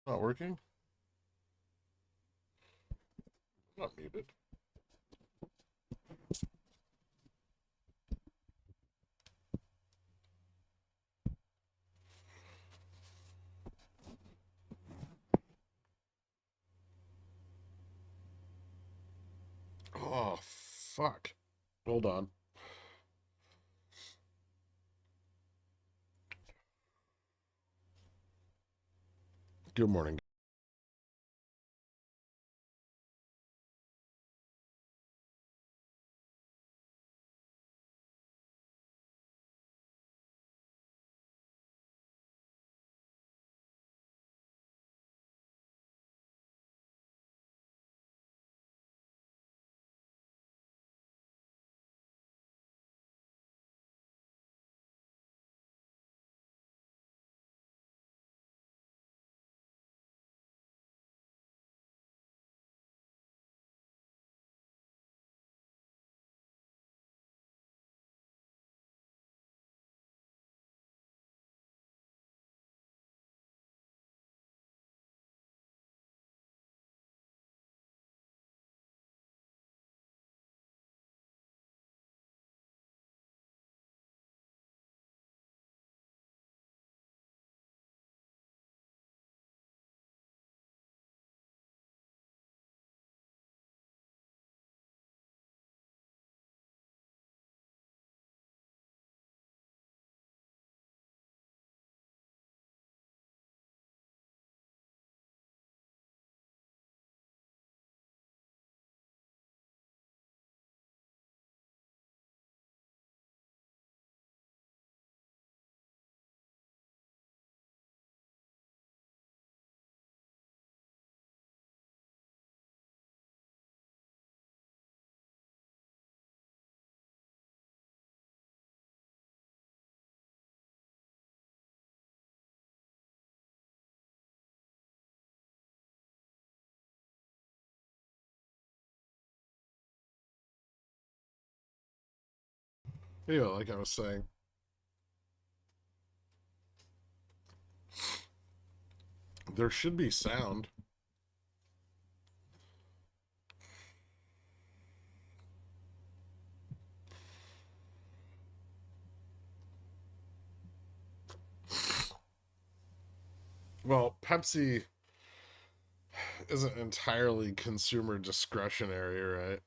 Not working? Not muted. Oh, fuck. Hold on. Good morning. Yeah, like I was saying. There should be sound. Well, Pepsi isn't entirely consumer discretionary, right?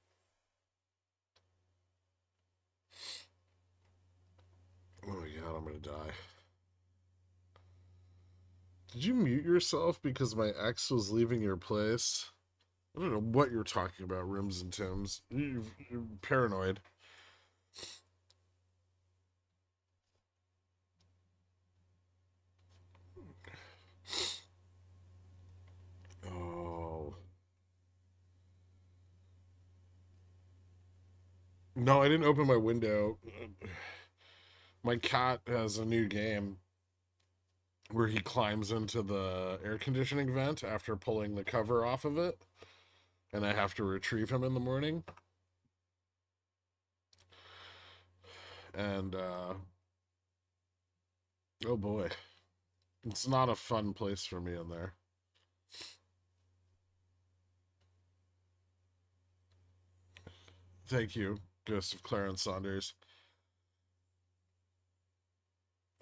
Oh my god, I'm gonna die. Did you mute yourself because my ex was leaving your place? I don't know what you're talking about, Rims and Tims. You're paranoid. Oh. No, I didn't open my window. My cat has a new game where he climbs into the air conditioning vent after pulling the cover off of it, and I have to retrieve him in the morning. And oh boy, it's not a fun place for me in there. Thank you, Ghost of Clarence Saunders.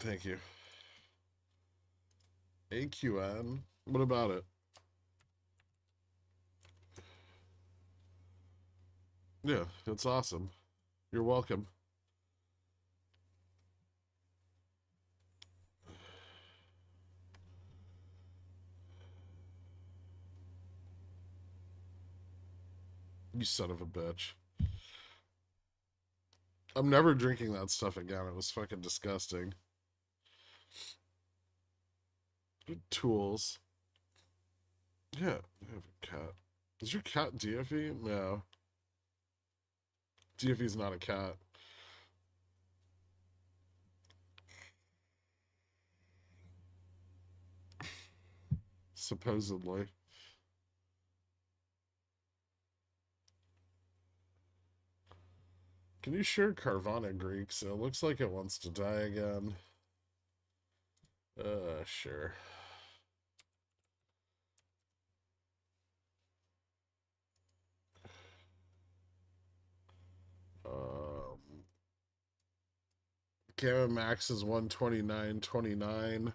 Thank you. AQN. What about it? Yeah, it's awesome. You're welcome. You son of a bitch. I'm never drinking that stuff again. It was fucking disgusting. Tools. Yeah, I have a cat. Is your cat DFE? No. DFE's not a cat. Supposedly. Can you share Carvana Greeks? It looks like it wants to die again. Sure. Gamma Max is 129.29.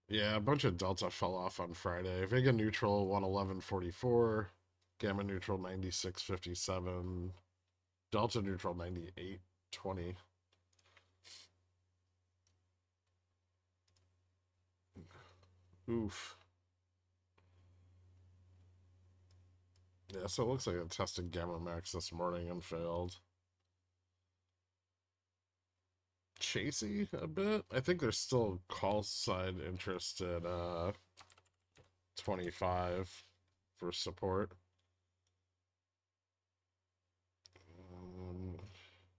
Yeah, a bunch of Delta fell off on Friday. Vega neutral 111.44. Gamma neutral 96.57. Delta neutral 98.20. Oof. Yeah, so it looks like it tested Gamma Max this morning and failed. Chasey a bit. I think there's still call side interest at 25 for support.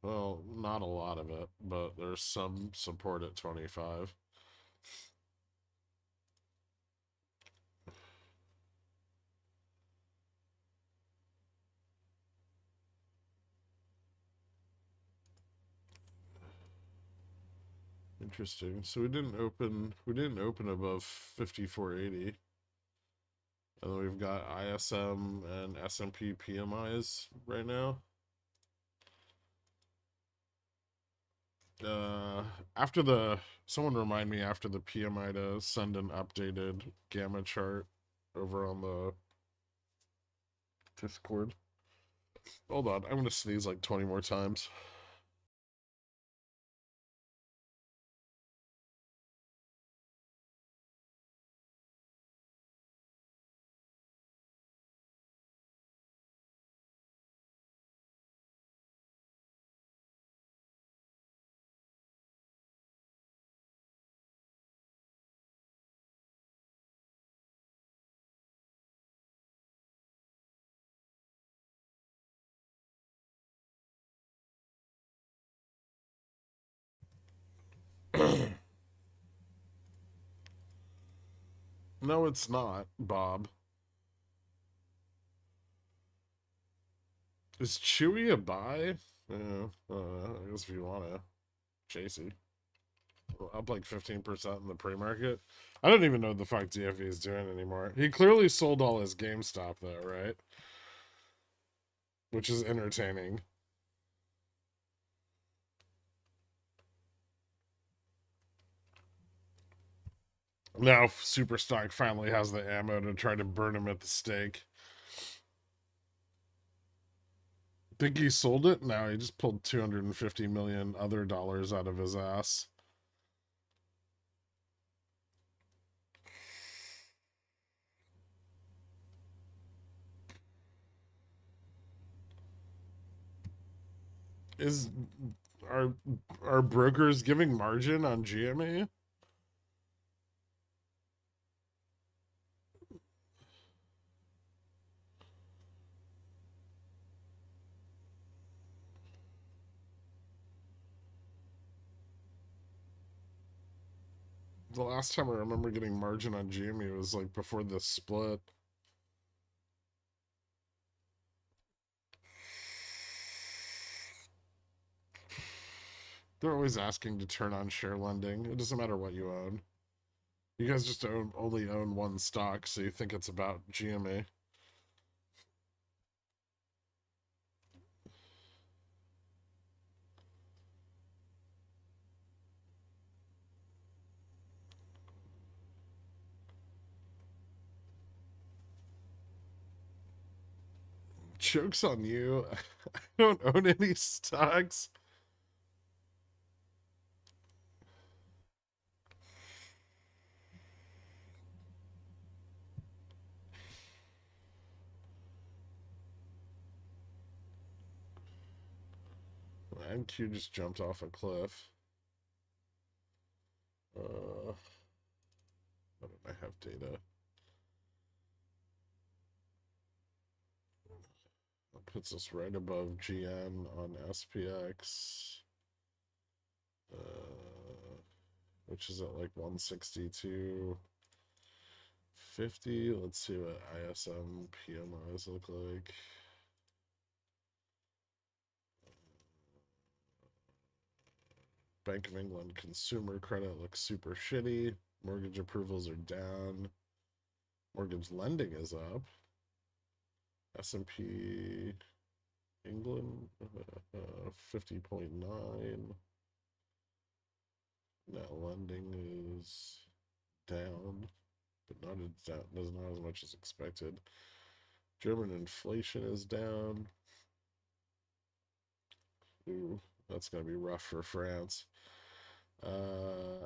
Well, not a lot of it, but there's some support at 25. Interesting. So we didn't open above 5480. And then we've got ISM and S&P PMIs right now. After the someone remind me after the PMI to send an updated gamma chart over on the Discord. Hold on, I'm gonna sneeze like 20 more times. No, it's not, Bob. Is Chewy a buy? Yeah, I guess if you want to. Chasey. Up like 15% in the pre-market. I don't even know what the fuck DFE is doing anymore. He clearly sold all his GameStop though, right? Which is entertaining. Now Superstock finally has the ammo to try to burn him at the stake. Think he sold it? No, he just pulled 250 million other dollars out of his ass. Is are brokers giving margin on GME? The last time I remember getting margin on GME was like before the split. They're always asking to turn on share lending. It doesn't matter what you own. You guys just only own one stock, so you think it's about GME. Joke's on you. I don't own any stocks. MQ just jumped off a cliff. Why don't I have data? That puts us right above GN on SPX. Which is at like 162.50. Let's see what ISM PMIs look like. Bank of England consumer credit looks super shitty. Mortgage approvals are down. Mortgage lending is up. S&P England 50.9. No, lending is down, but not as down, not as much as expected. German inflation is down. Ooh, that's gonna be rough for France.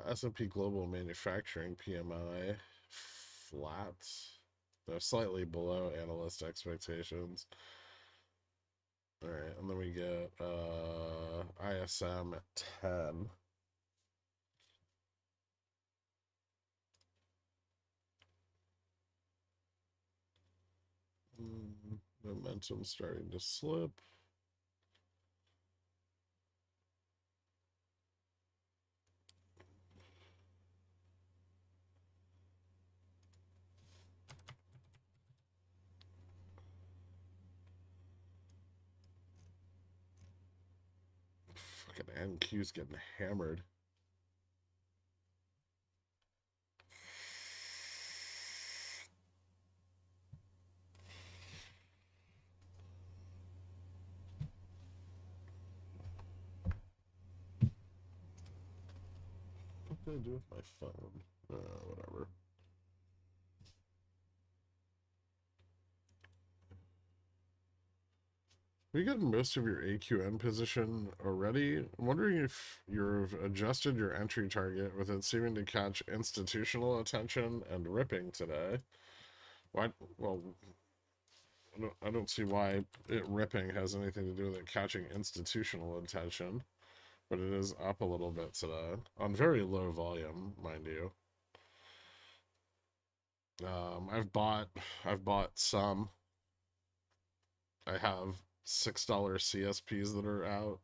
S&P Global Manufacturing PMI flat. They're slightly below analyst expectations. All right, and then we get ISM at 10. Momentum starting to slip. Fucking NQ's getting hammered. What did I do with my phone? Whatever. Have you gotten most of your AQN position already? I'm wondering if you've adjusted your entry target with it seeming to catch institutional attention and ripping today. Why? Well, I don't see why it ripping has anything to do with it catching institutional attention, but it is up a little bit today on very low volume, mind you. I've bought some. I have $6 CSPs that are out.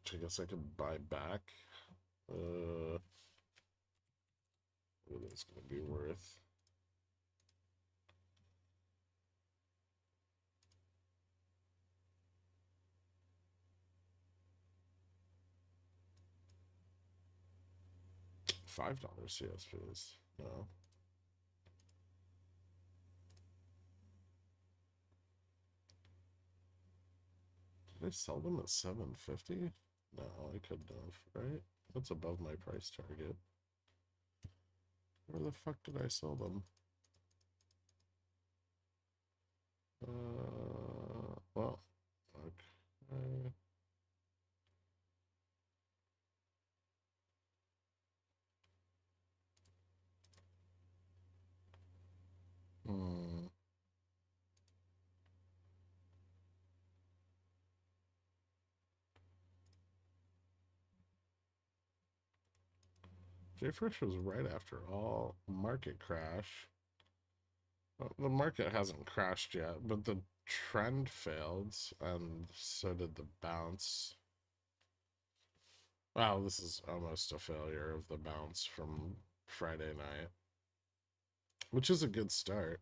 Which I guess I could buy back. What it's gonna be worth. $5 CSPs. No. Did I sell them at 750? No, I couldn't have, right? That's above my price target. Where the fuck did I sell them? Well, okay. Hmm. JFresh was right after all market crash. Well, the market hasn't crashed yet, but the trend failed, and so did the bounce. Wow, this is almost a failure of the bounce from Friday night, which is a good start.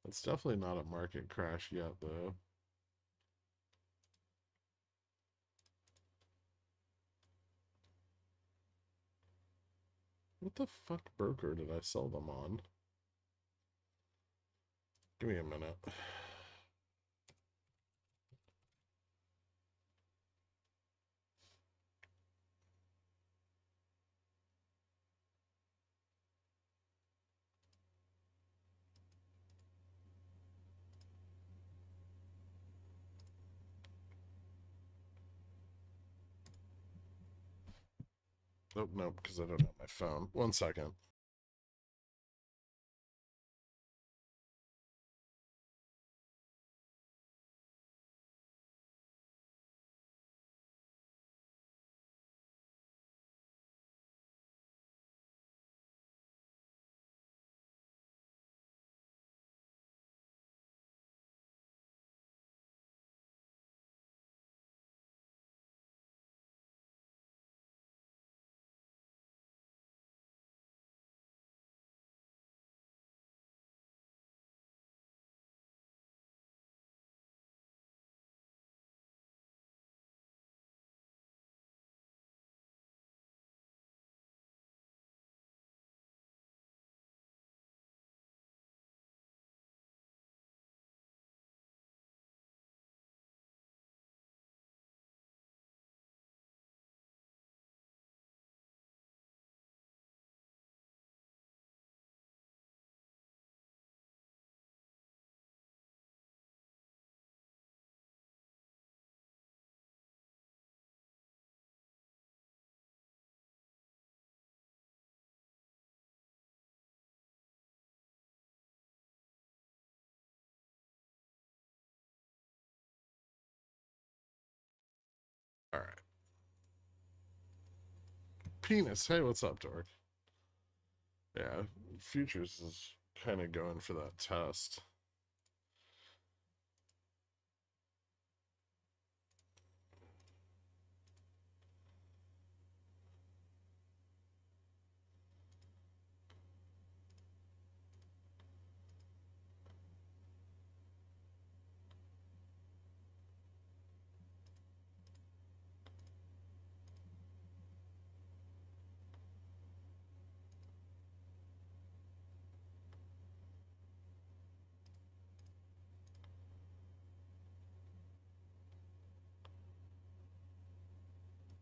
It's definitely not a market crash yet, though. What the fuck broker did I sell them on? Give me a minute. Oh, no, because I don't have my phone. 1 second. penis. Hey, what's up, dork? Yeah, futures is kind of going for that test.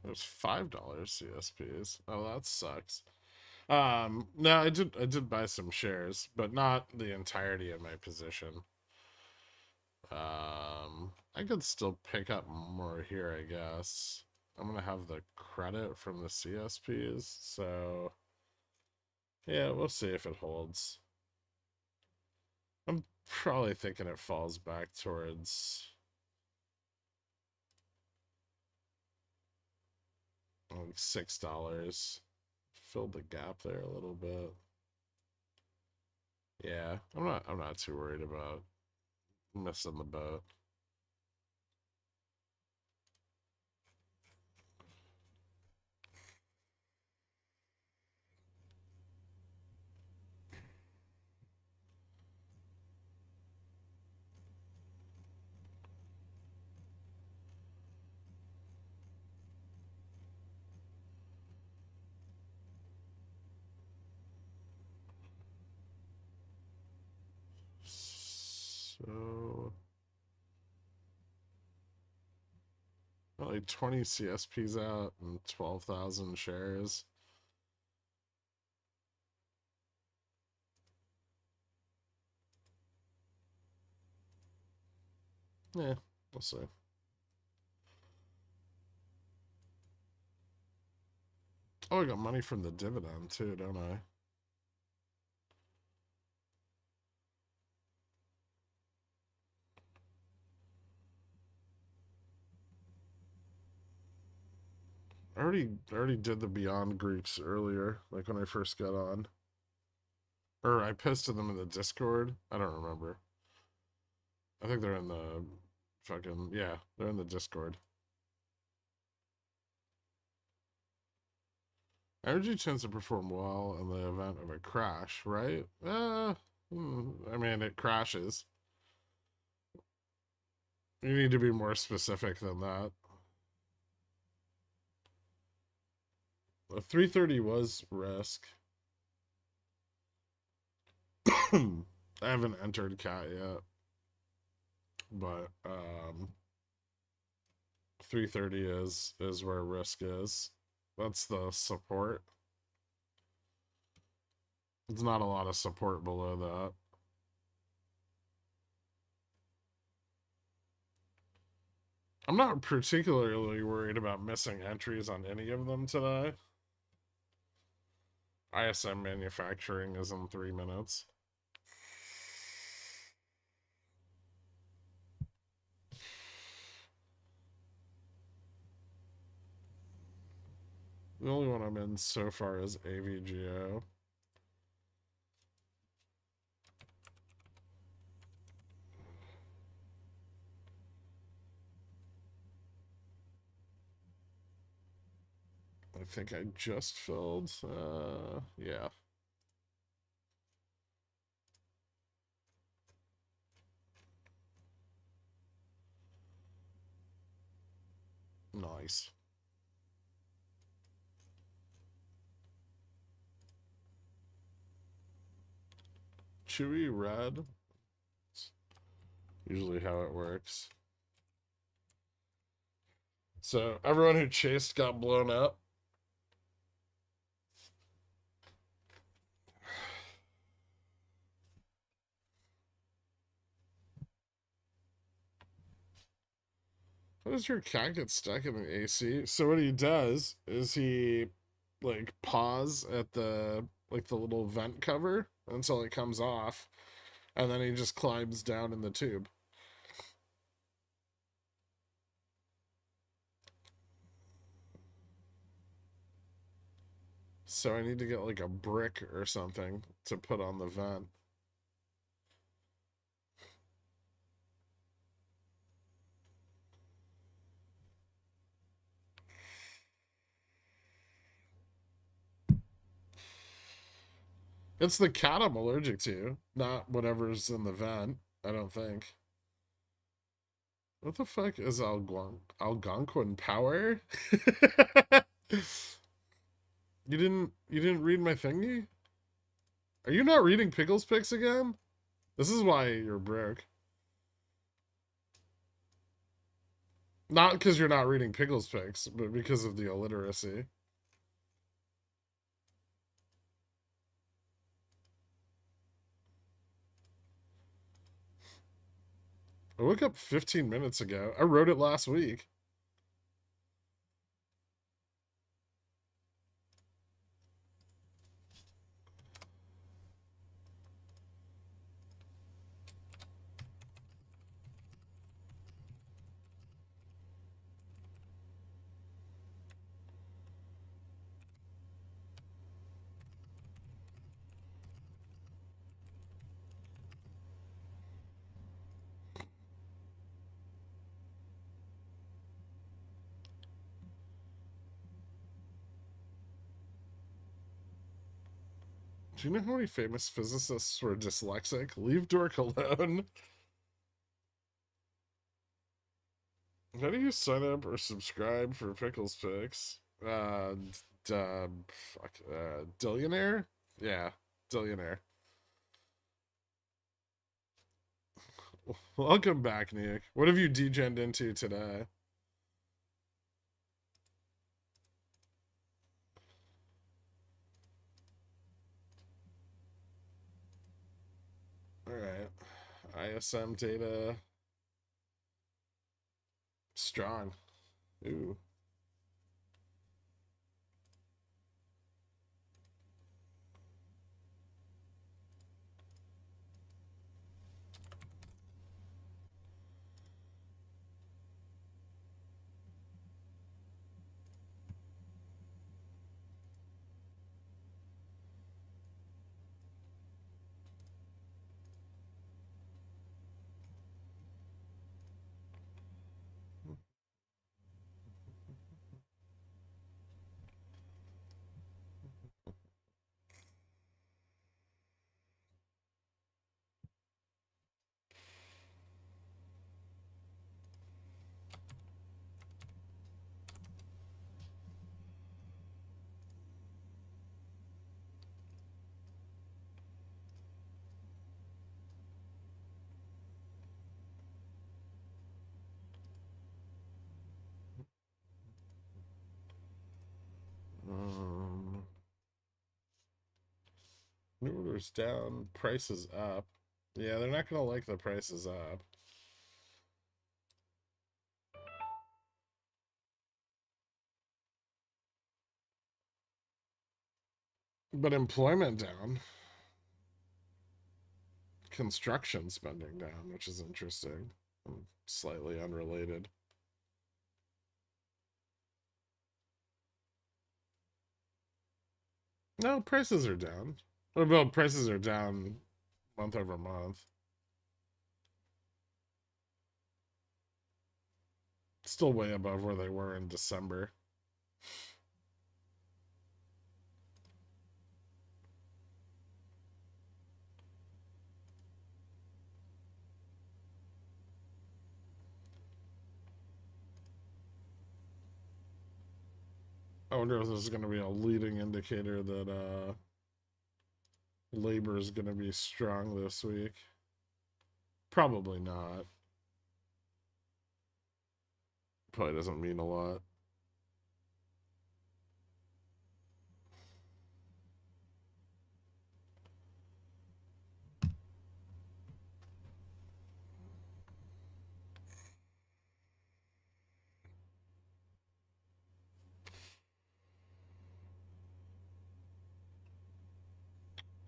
There's $5 CSPs. Oh, that sucks. No, I did buy some shares, but not the entirety of my position. I could still pick up more here, I guess. I'm gonna have the credit from the CSPs, so yeah, we'll see if it holds. I'm probably thinking it falls back towards like $6. Filled the gap there a little bit. Yeah, I'm not too worried about missing the boat. So like 20 CSPs out and 12,000 shares. Yeah, we'll see. Oh, I got money from the dividend too, don't I? I already did the Beyond Greeks earlier, like when I first got on. Or I posted them in the Discord. I don't remember. I think they're in the fucking, yeah, they're in the Discord. Energy tends to perform well in the event of a crash, right? I mean, it crashes. You need to be more specific than that. The 330 was risk. I haven't entered cat yet, but 330 is where risk is. That's the support. There's not a lot of support below that. I'm not particularly worried about missing entries on any of them today. ISM manufacturing is in 3 minutes. The only one I'm in so far is AVGO. I think I just filled. Yeah. Nice. Chewy red. It's usually how it works. So everyone who chased got blown up. How does your cat get stuck in the AC? So what he does is he like paws at the like the little vent cover until it comes off, and then he just climbs down in the tube. So I need to get like a brick or something to put on the vent. It's the cat I'm allergic to, not whatever's in the vent, I don't think. What the fuck is Algonquin power? You didn't read my thingy? Are you not reading Pickles Picks again? This is why you're broke. Not because you're not reading Pickles Picks, but because of the illiteracy. I woke up 15 minutes ago. I wrote it last week. Do you know how many famous physicists were dyslexic? Leave Dork alone. How do you sign up or subscribe for Pickles Picks? Dillionaire? Yeah, Dillionaire. Welcome back, Nick. What have you degened into today? Alright. ISM data. Strong. Ooh. New orders down, prices up. Yeah, they're not gonna like the prices up. But employment down. Construction spending down, which is interesting. Slightly unrelated. No, prices are down. Well, prices are down month over month. Still way above where they were in December. I wonder if this is going to be a leading indicator that labor is going to be strong this week. Probably not. Probably doesn't mean a lot.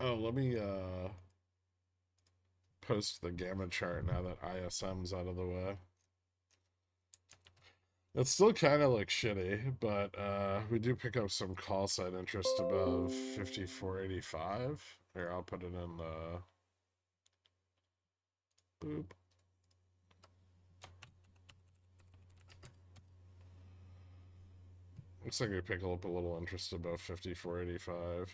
Oh, let me post the gamma chart now that ISM's out of the way. It's still kind of like shitty, but we do pick up some call side interest above 54.85. Here, I'll put it in the boop. Looks like we pick up a little interest above 54.85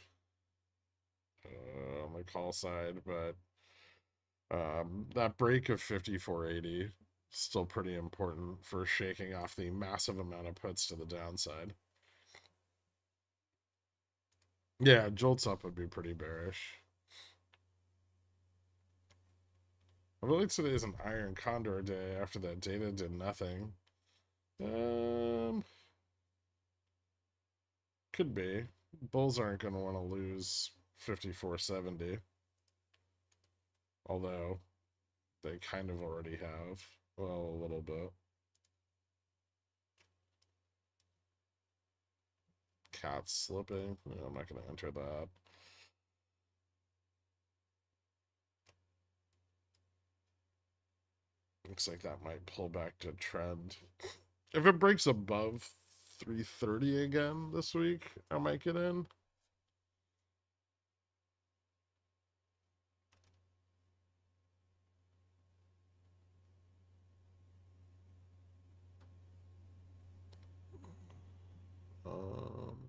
on the call side, but that break of 54.80 still pretty important for shaking off the massive amount of puts to the downside. Yeah, jolts up would be pretty bearish. I feel like today is an iron condor day after that data did nothing. Could be. Bulls aren't going to want to lose 54.70. Although they kind of already have. Well, a little bit. Cat's slipping. No, I'm not going to enter that. Looks like that might pull back to trend. If it breaks above 330 again this week, I might get in. Um,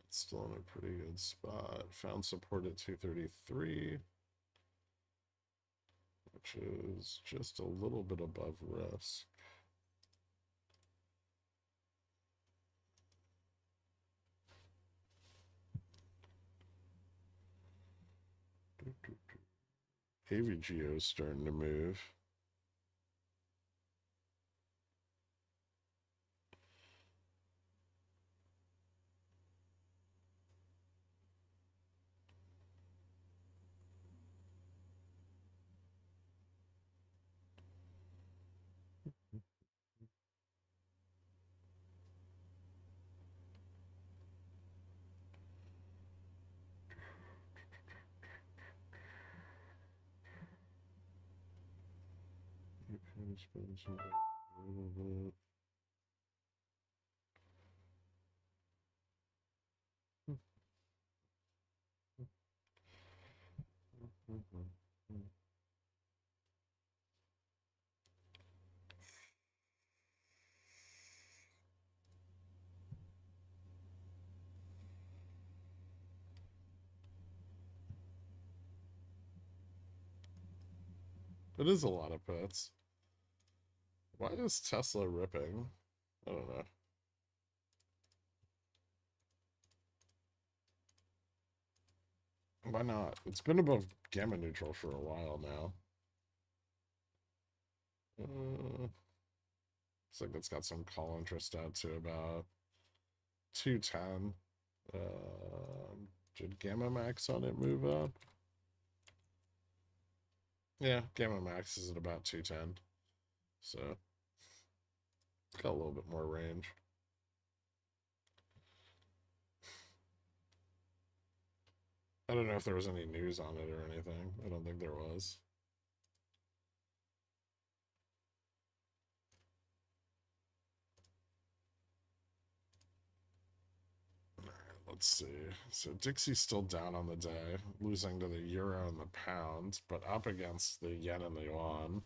It's still in a pretty good spot. Found support at 233, which is just a little bit above risk. AVGO is starting to move. It is a lot of puts. Why is Tesla ripping? I don't know. Why not? It's been above gamma neutral for a while now. Looks like it's got some call interest out to about 210. Did gamma max on it move up? Yeah, gamma max is at about 210. So it's got a little bit more range. I don't know if there was any news on it or anything. I don't think there was. Let's see. So Dixie's still down on the day, losing to the euro and the pound, but up against the yen and the yuan.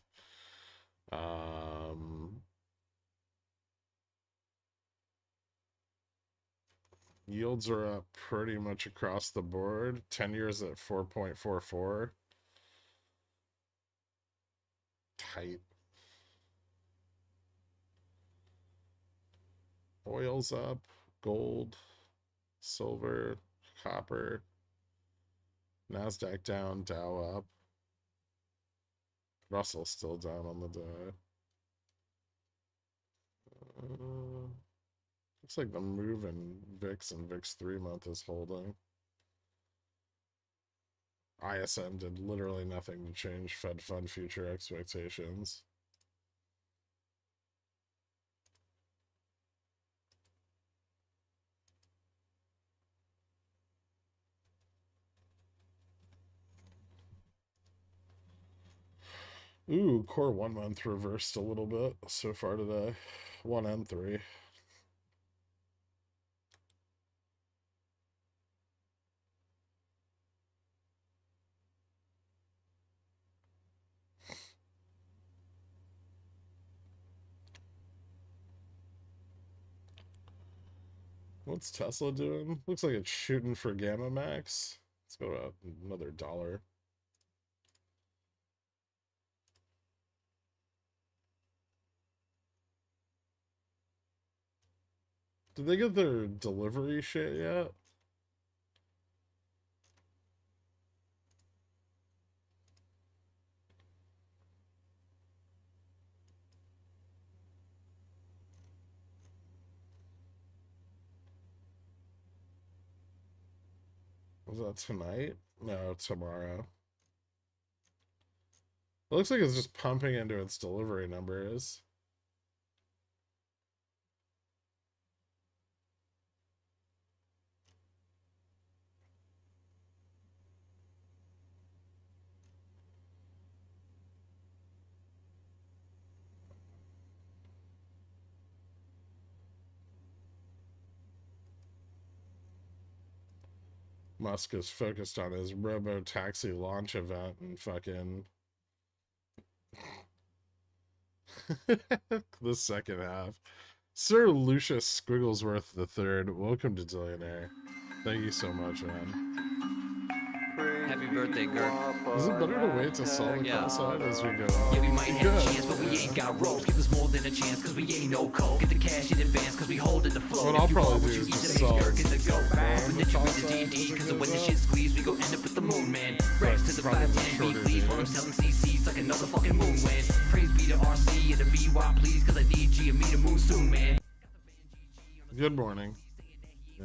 Yields are up pretty much across the board. 10 years at 4.44. Tight. Oil's up. Gold, silver, copper. NASDAQ down, Dow up. Russell's still down on the day. Looks like the move in VIX and VIX 3-month is holding. ISM did literally nothing to change Fed fund future expectations. Ooh, core 1 month reversed a little bit so far today. 1 and 3. What's Tesla doing? Looks like it's shooting for Gamma Max. Let's go about another dollar. Did they get their delivery shit yet? Was that tonight? No, tomorrow. It looks like it's just pumping into its delivery numbers. Musk is focused on his robo-taxi launch event and fucking the second half. Sir Lucius Squigglesworth III, welcome to Zillionaire. Thank you so much, man. Happy birthday, Gherkin. Is it better to wait to sell the call side as we go up? Yeah, we might have a chance, but we ain't got ropes. Give us more than a chance, cause we ain't no coke. Get the cash in advance, cause we hold in the flow. What I'll probably do is just sell Gherkin to go. the Then you call read the side. D&D, cause when the shit squeeze, we go end up with the moon, man. Racks to the 510 B, please. While I'm selling CCs like another fucking moon wind. Praise be to RC and the BY, please, cause I need G and me to move soon, man. Good morning. Yeah.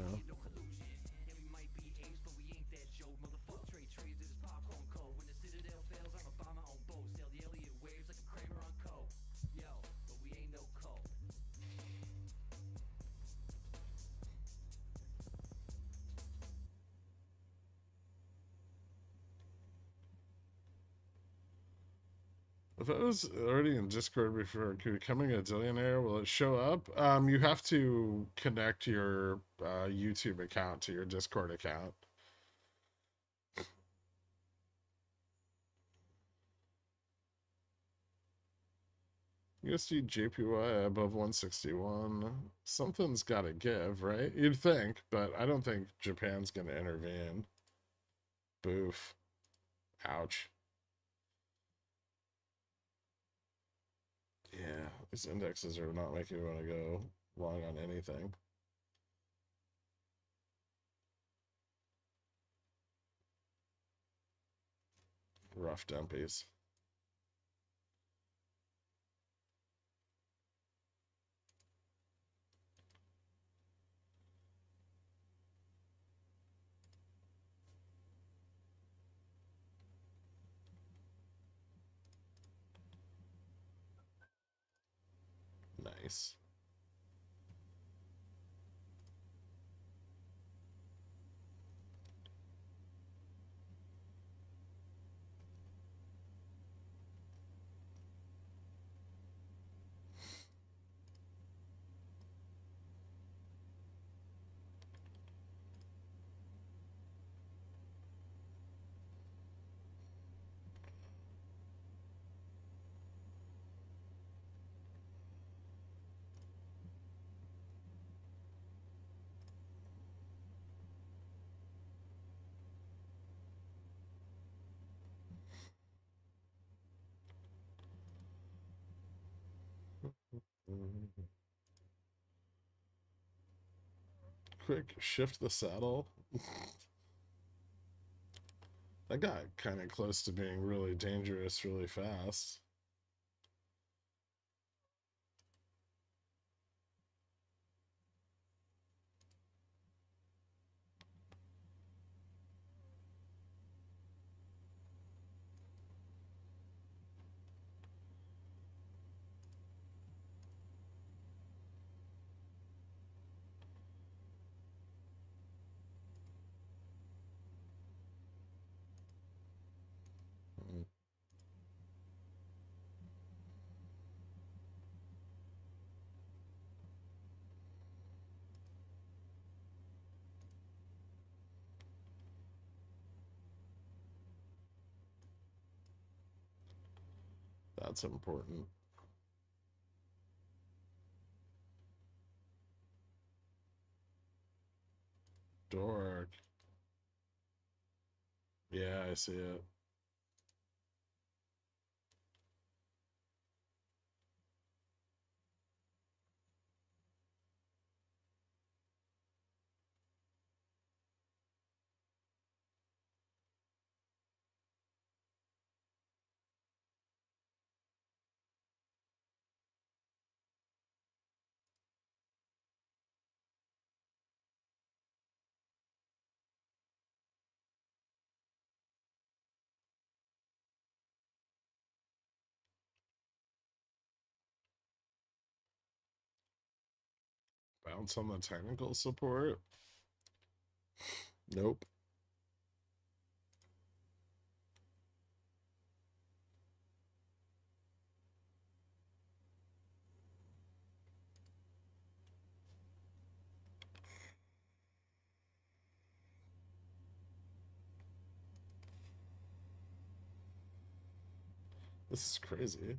If I was already in Discord before becoming a Zillionaire, will it show up? You have to connect your YouTube account to your Discord account. USD JPY above 161. Something's got to give, right? You'd think, but I don't think Japan's going to intervene. Boof. Ouch. Yeah, these indexes are not making me want to go long on anything. Rough dumpies. Nice. Quick, shift the saddle. That got kind of close to being really dangerous really fast. That's important. Dork. Yeah, I see it. Bounce on the technical support. Nope. This is crazy.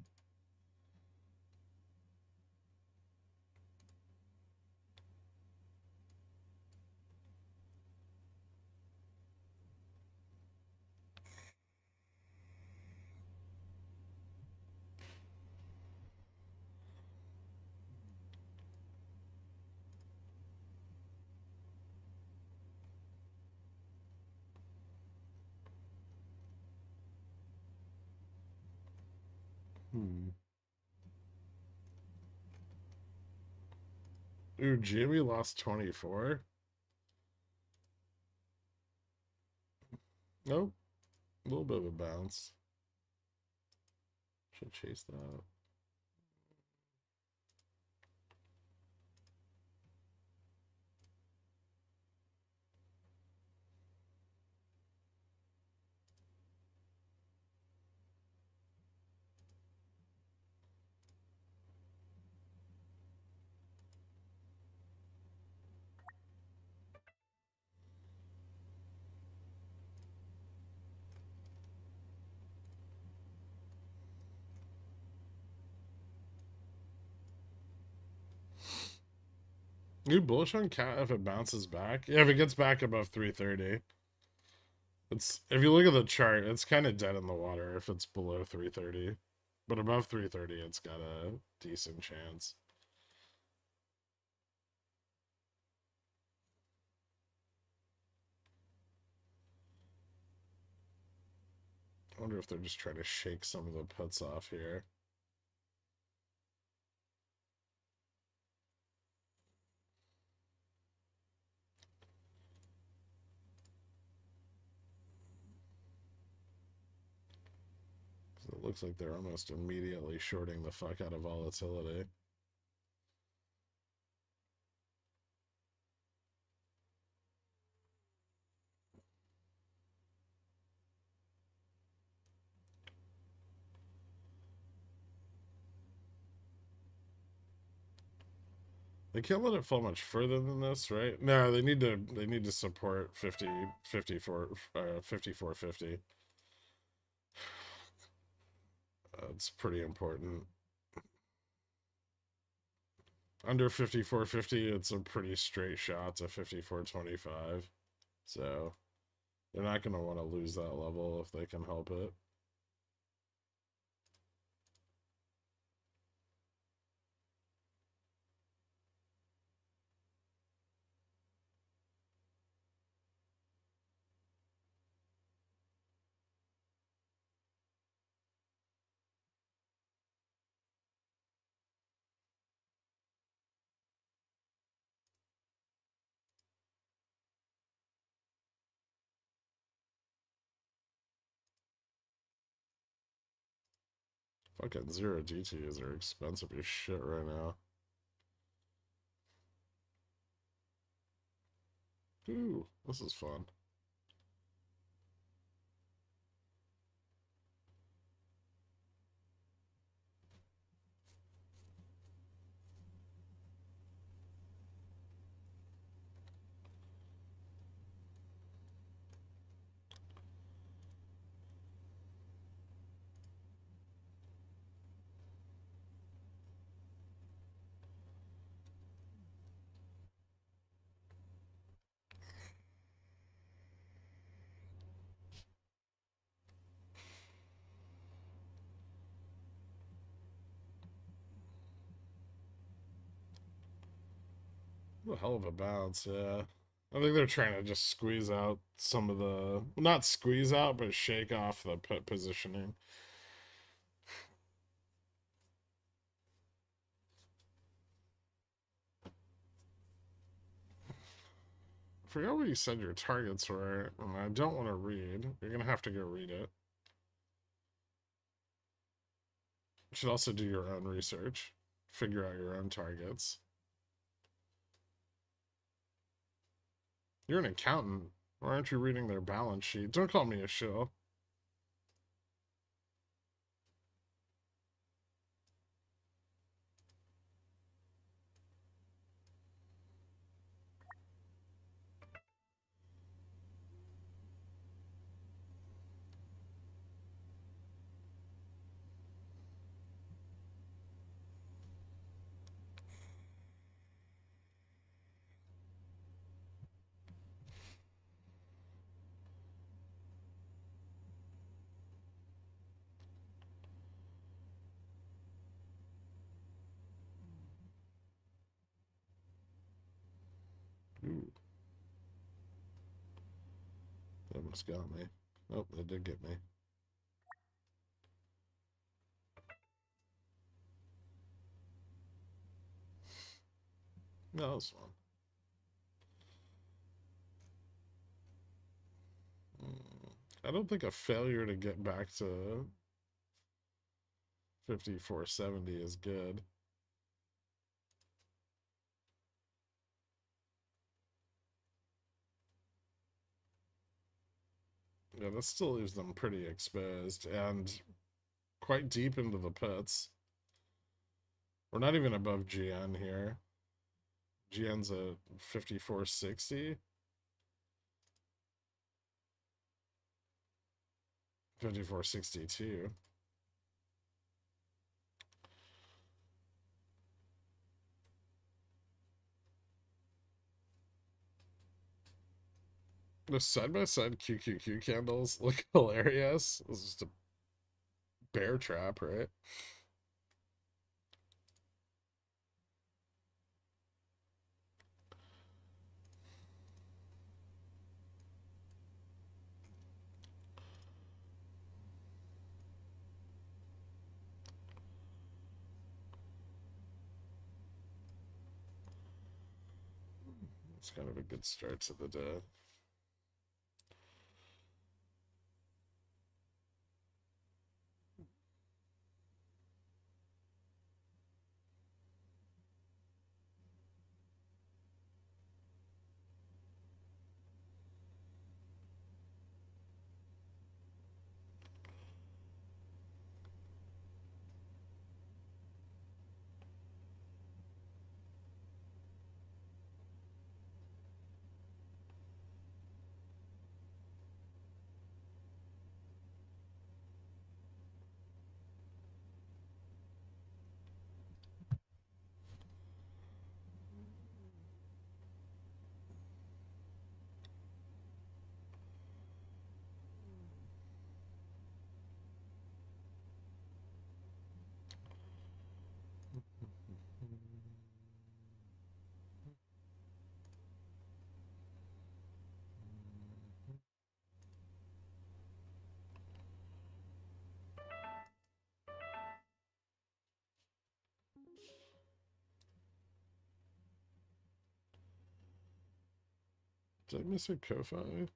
Ooh, Jimmy lost 24. Nope. A little bit of a bounce. Should chase that. You bullish on cat if it bounces back? Yeah, if it gets back above 330. It's if you look at the chart, it's kind of dead in the water if it's below 330. But above 330, it's got a decent chance. I wonder if they're just trying to shake some of the puts off here. It looks like they're almost immediately shorting the fuck out of volatility. They can't let it fall much further than this, right? No, they need to support 50 54 5450. It's pretty important. Under 5450, it's a pretty straight shot to 5425. So they're not going to want to lose that level if they can help it. Fucking zero GTs are expensive as shit right now. Ooh, this is fun. A hell of a bounce, yeah. I think they're trying to just squeeze out some of the, not squeeze out, but shake off the put positioning. I forgot what you said your targets were, and I don't want to read. You're gonna have to go read it. You should also do your own research, figure out your own targets. You're an accountant. Why aren't you reading their balance sheet? Don't call me a shill. Ooh. That almost got me. Oh, it did get me. No, that was fun. I don't think a failure to get back to 5470 is good. Yeah, that still leaves them pretty exposed and quite deep into the pits. We're not even above GN here. GN's at 5460. 5462. The side-by-side QQQ candles look hilarious. This is just a bear trap, right? It's kind of a good start to the day. Did I miss a Ko-Fi?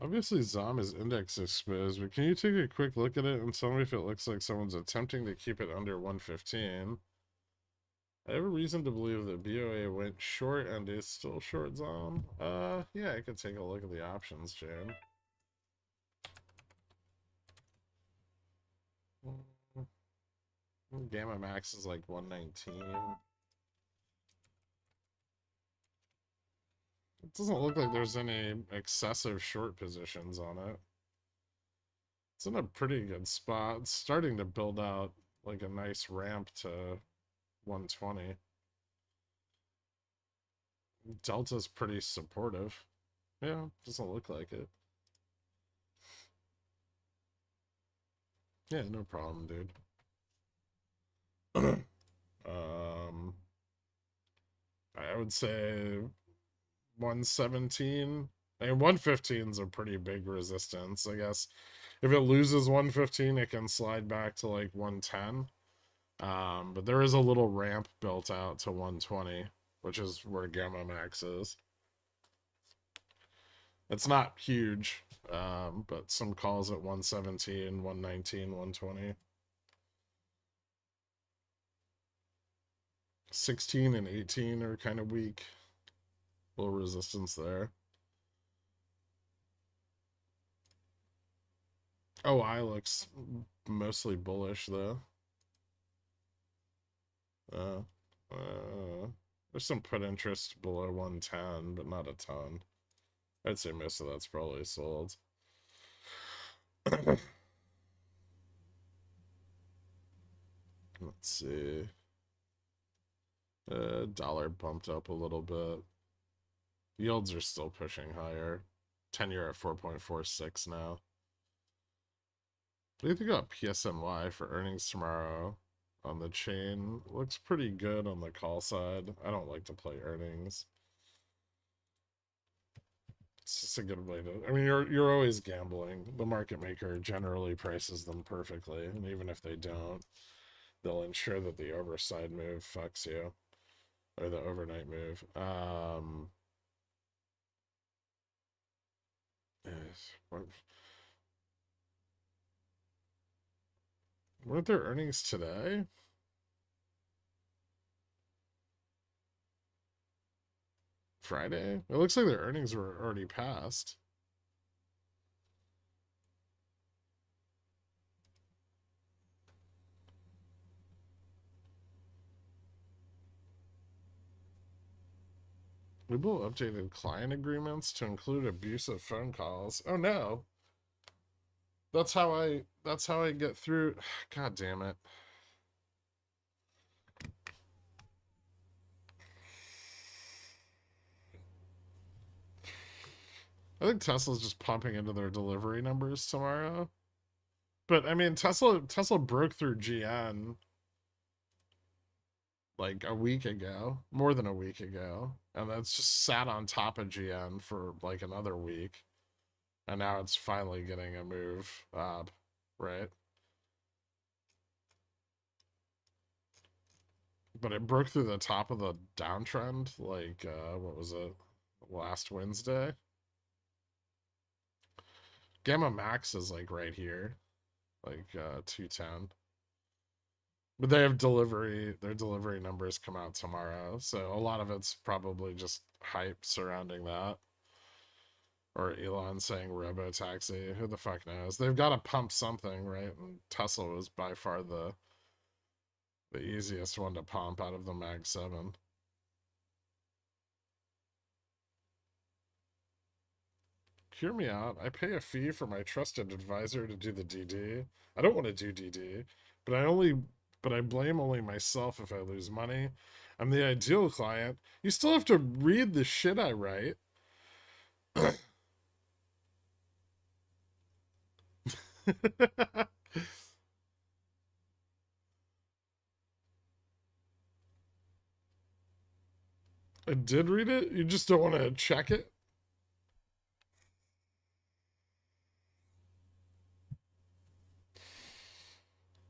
Obviously, Zom is index exposed, but can you take a quick look at it and tell me if it looks like someone's attempting to keep it under 115? I have a reason to believe that BOA went short and is still short Zom. Yeah, I could take a look at the options, Jane. Gamma max is like 119. It doesn't look like there's any excessive short positions on it. It's in a pretty good spot. It's starting to build out like a nice ramp to 120. Delta's pretty supportive. Yeah, doesn't look like it. Yeah, no problem, dude. I would say 117. And 115 is a pretty big resistance, I guess. If it loses 115, it can slide back to like 110. But there is a little ramp built out to 120, which is where Gamma Max is. It's not huge, but some calls at 117, 119, 120. 16 and 18 are kind of weak. Little resistance there. OI looks mostly bullish though. There's some put interest below 110, but not a ton. I'd say most of that's probably sold. Let's see. Dollar bumped up a little bit. Yields are still pushing higher. 10-year at 4.46 now. What do you think about PSNY for earnings tomorrow on the chain? Looks pretty good on the call side. I don't like to play earnings. It's just a good way to. I mean, you're always gambling. The market maker generally prices them perfectly, and even if they don't, they'll ensure that the overside move fucks you, or the overnight move. Weren't there earnings today? Friday? It looks like their earnings were already passed. WeBull updated client agreements to include abusive phone calls. Oh no. That's how I get through. God damn it. I think Tesla's just pumping into their delivery numbers tomorrow. But I mean, Tesla broke through GN like a week ago, more than a week ago, and that's just sat on top of GN for like another week, and now it's finally getting a move up, right? But it broke through the top of the downtrend, like what was it, last Wednesday? Gamma Max is like right here, like 210. But they have their delivery numbers come out tomorrow, so a lot of it's probably just hype surrounding that. Or Elon saying robo-taxi, who the fuck knows? They've got to pump something, right? And Tesla was by far the easiest one to pump out of the Mag 7. Hear me out. I pay a fee for my trusted advisor to do the DD. I don't want to do DD, but I blame only myself if I lose money. I'm the ideal client. You still have to read the shit I write. I did read it. You just don't want to check it.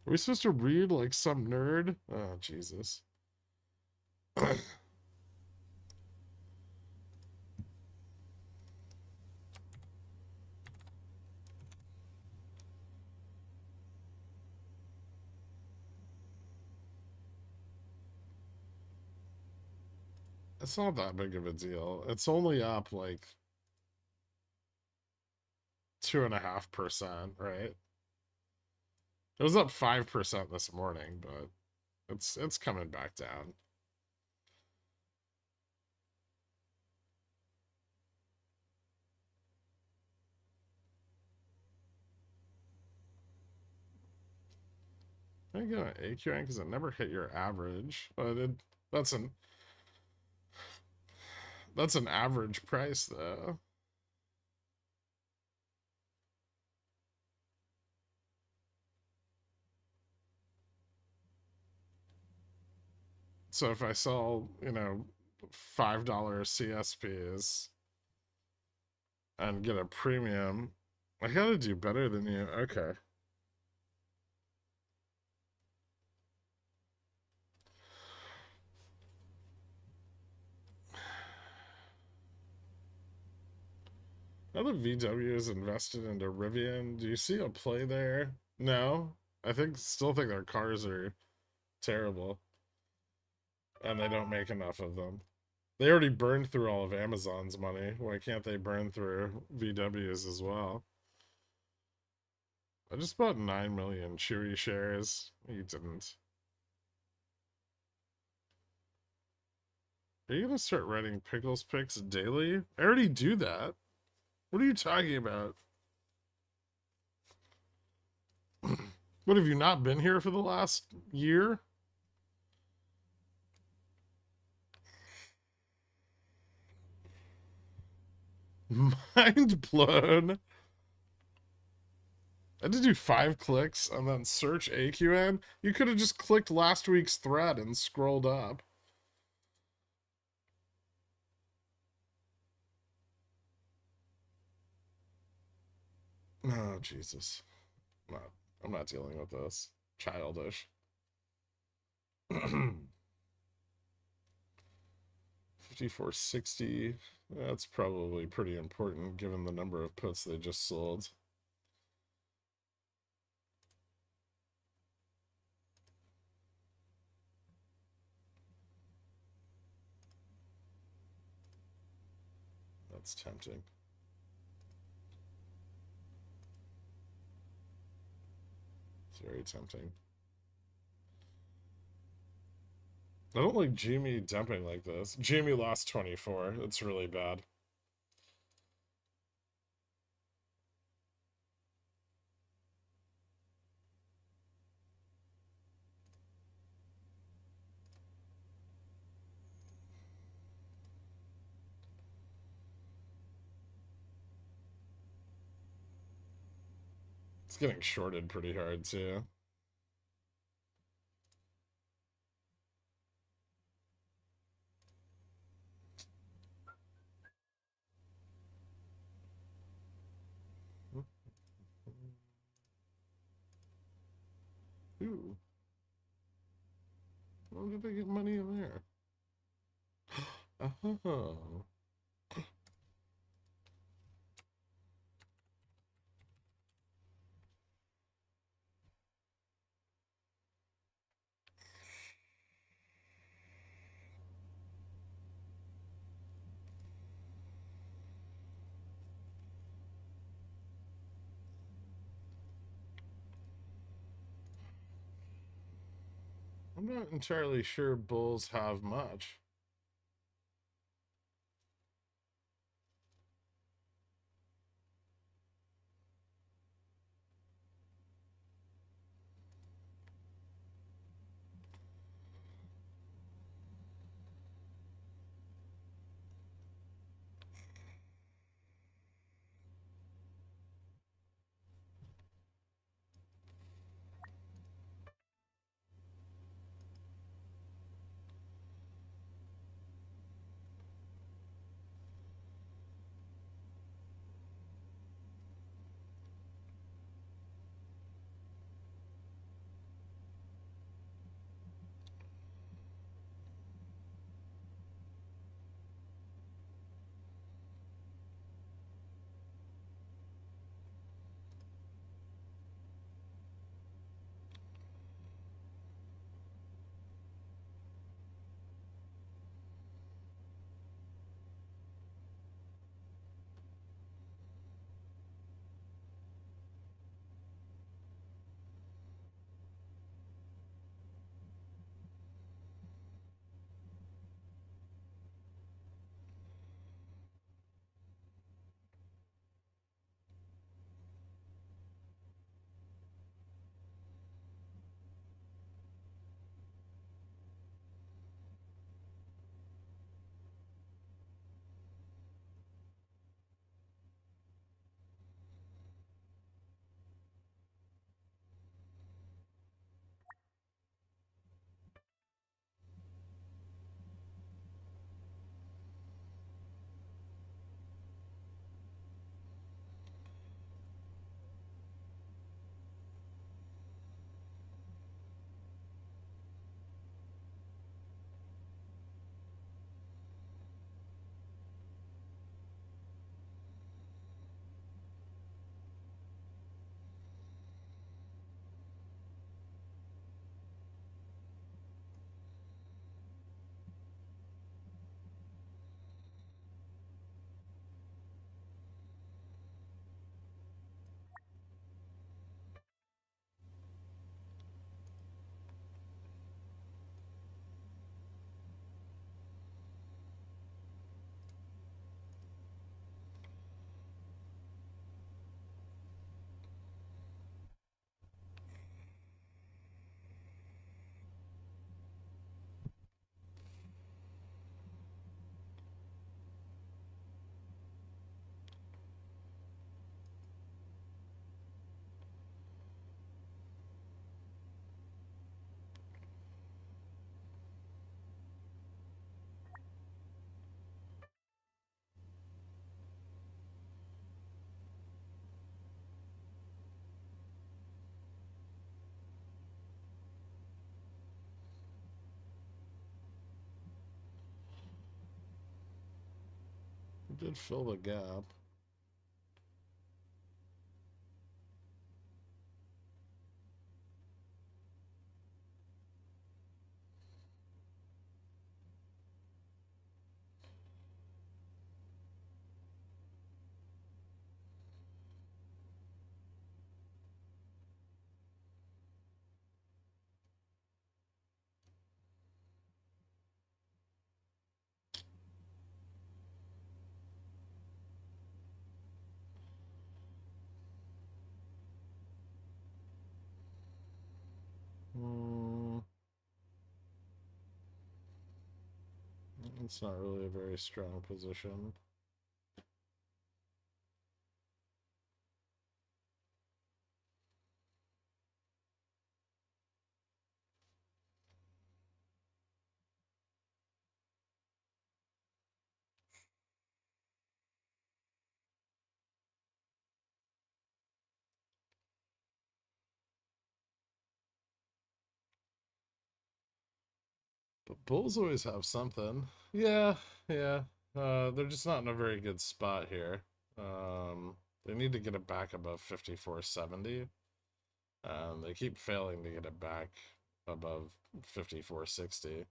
Are we supposed to read like some nerd? Oh, Jesus. It's not that big of a deal. It's only up like 2.5%, right? It was up 5% this morning, but it's coming back down. I get an AQN because it never hit your average, but that's an that's an average price though. So if I sell, $5 CSPs and get a premium, I gotta do better than you. Okay. Now that VW is invested into Rivian, do you see a play there? No? Still think their cars are terrible. And they don't make enough of them. They already burned through all of Amazon's money. Why can't they burn through VW's as well? I just bought 9 million Chewy shares. You didn't. Are you gonna start writing Pickles picks daily? I already do that. What are you talking about? What, have you not been here for the last year? Mind blown. I had to do 5 clicks and then search AQN. You could have just clicked last week's thread and scrolled up. Oh, Jesus. I'm not dealing with this. Childish. 5460. That's probably pretty important given the number of puts they just sold. That's tempting. It's very tempting. I don't like Jimmy dumping like this. Jimmy lost 24. It's really bad. It's getting shorted pretty hard too. Ooh. Why did they get money in there? Oh. I'm not entirely sure bulls have much. did fill the gap. It's not really a very strong position. But bulls always have something. Yeah, yeah. They're just not in a very good spot here. They need to get it back above 54.70. They keep failing to get it back above 54.60.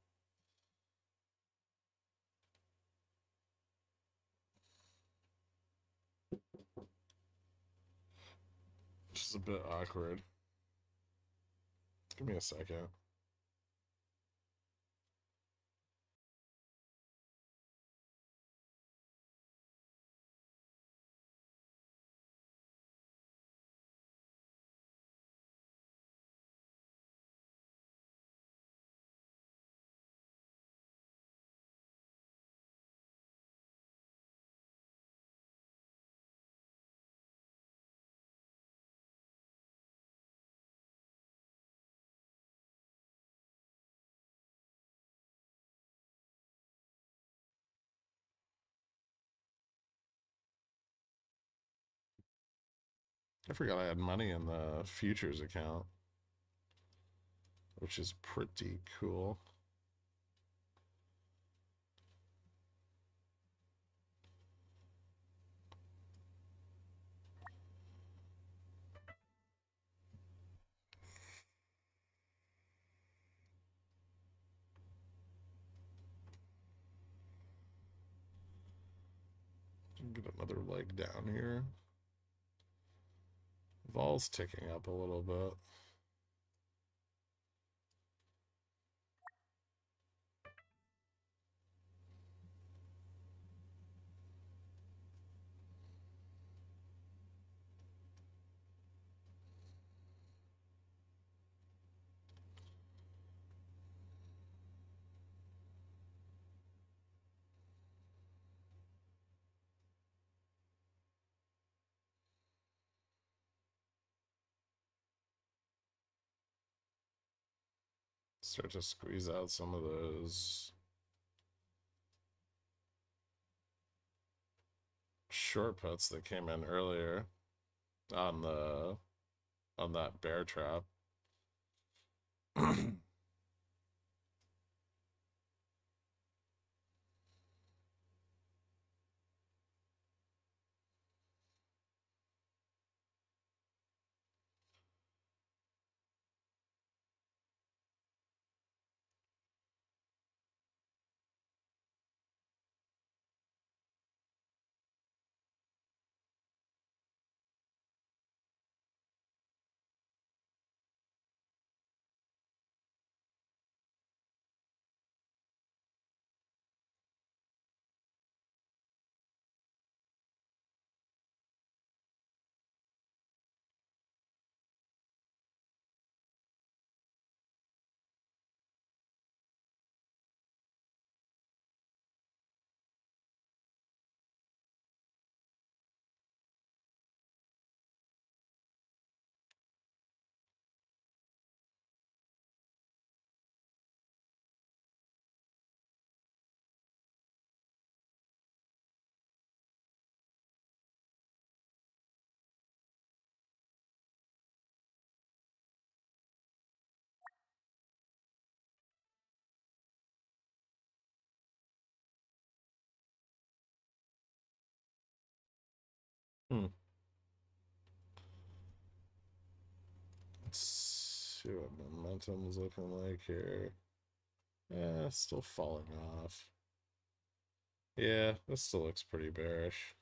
Which is a bit awkward. Give me a second. I forgot I had money in the futures account, which is pretty cool. Get another leg down here. Vol's ticking up a little bit. Start to squeeze out some of those short puts that came in earlier on that bear trap. Hmm. Let's see what momentum's looking like here. Yeah, still falling off. Yeah, this still looks pretty bearish.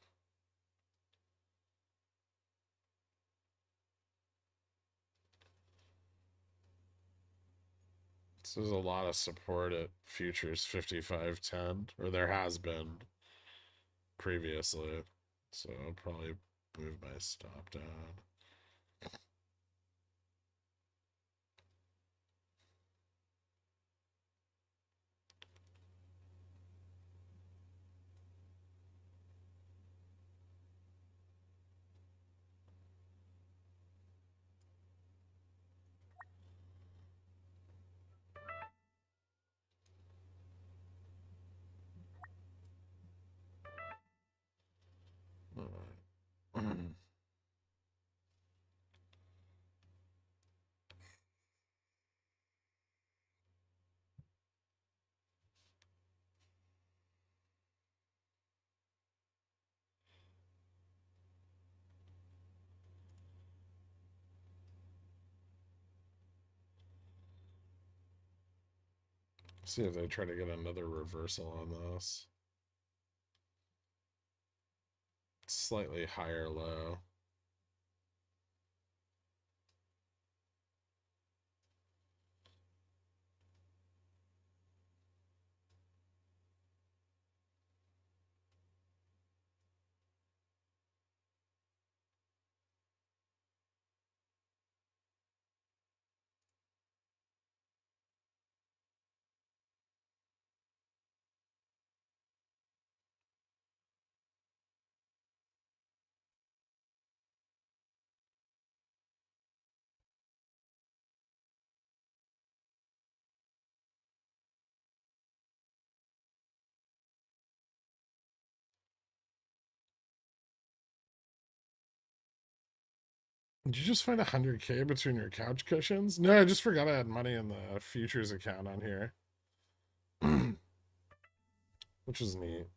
So there's a lot of support at futures 55.10, or there has been previously. So I'll probably move my stop down. See if they try to get another reversal on this. Slightly higher low. Did you just find 100K between your couch cushions? No, I just forgot I had money in the futures account on here. Which is neat.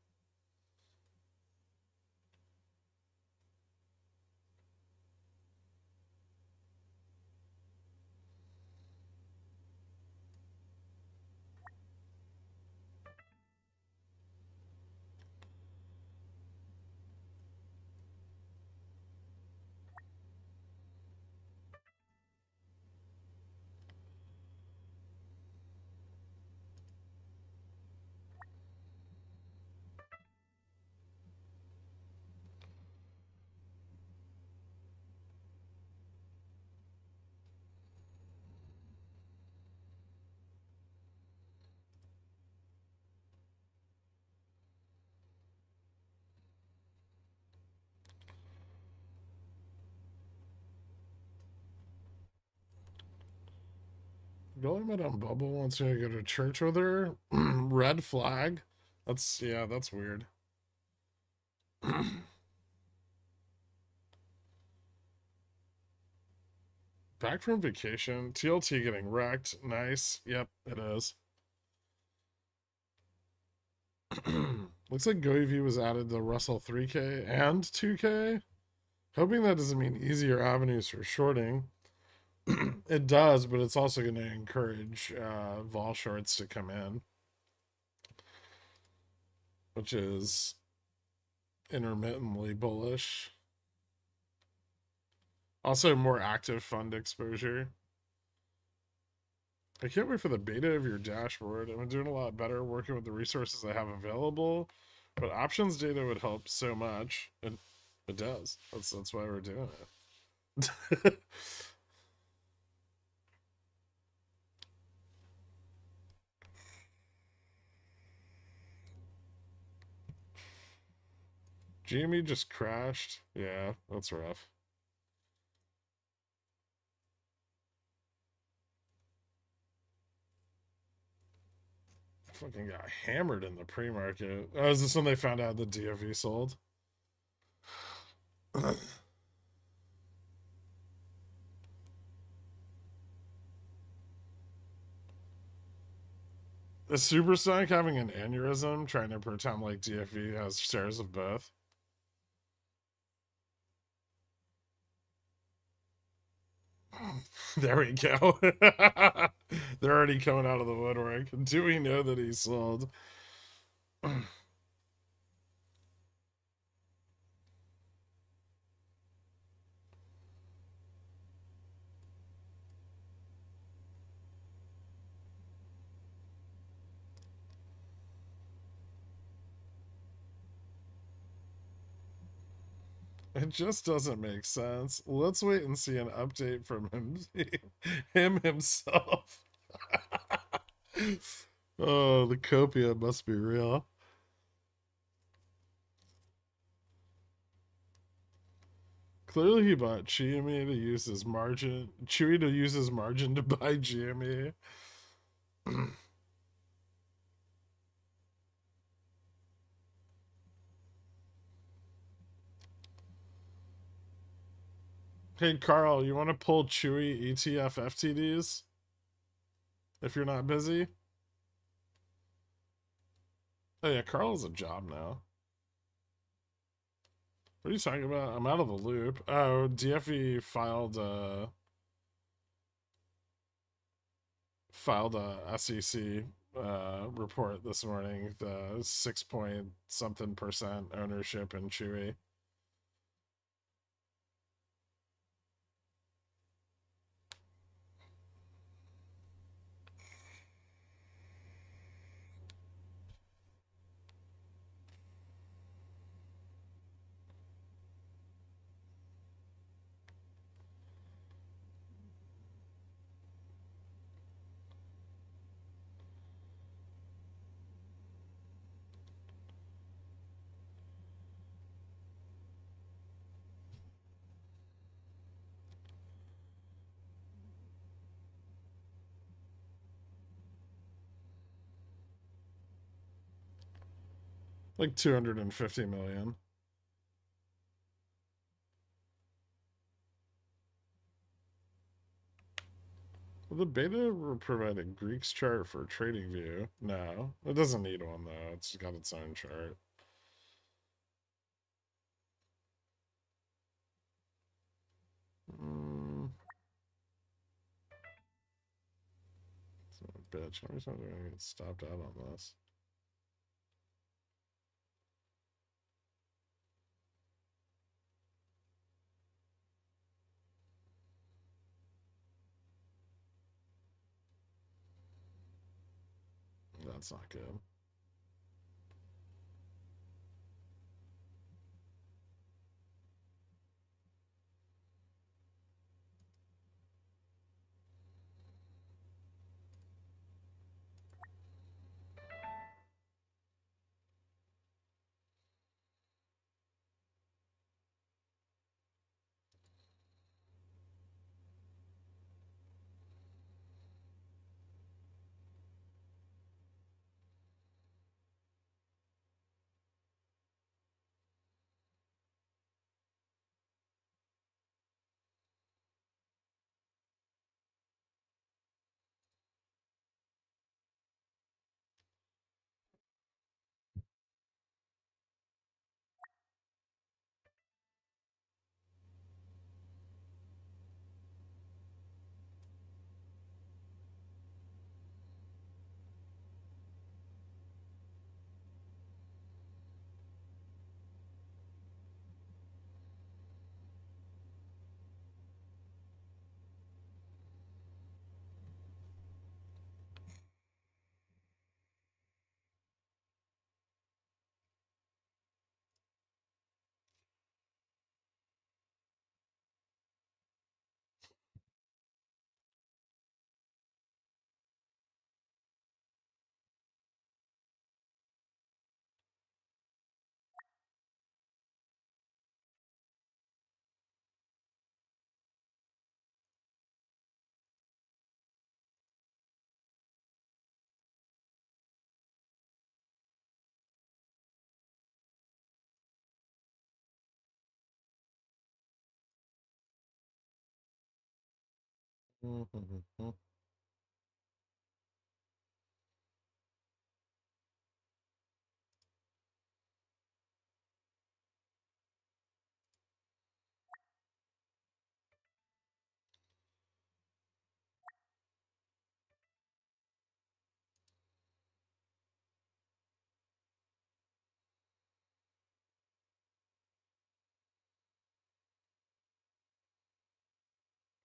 Billy met on Bubble wants me to go to church with her. Red flag. That's yeah, that's weird. Back from vacation. TLT getting wrecked. Nice. Yep, it is. Looks like GoEV was added to Russell 3K and 2K. Hoping that doesn't mean easier avenues for shorting. It does, but it's also going to encourage vol shorts to come in, which is intermittently bullish. Also, more active fund exposure. I can't wait for the beta of your dashboard. I'm doing a lot better working with the resources I have available, but options data would help so much, and it does. That's why we're doing it. GME just crashed. Yeah, that's rough. Fucking got hammered in the pre-market. Oh, is this when they found out the DOV sold? Is Supersonic having an aneurysm trying to pretend like DFV has shares of both? There we go. They're already coming out of the woodwork. Do we know that he sold? It just doesn't make sense. Let's wait and see an update from him himself. Oh, the copia must be real. Clearly, he bought GME to use his margin. Chewy to use his margin to buy GME. Hey, Carl, you want to pull Chewy ETF FTDs? If you're not busy? Oh, yeah, Carl has a job now. What are you talking about? I'm out of the loop. Oh, DFE filed a SEC report this morning. The 6 point something percent ownership in Chewy. Like 250 million. Will the beta provide a Greeks chart for trading view? No, it doesn't need one though. It's got its own chart. Bitch, how many times am I gonna get stopped out on this? That's not good.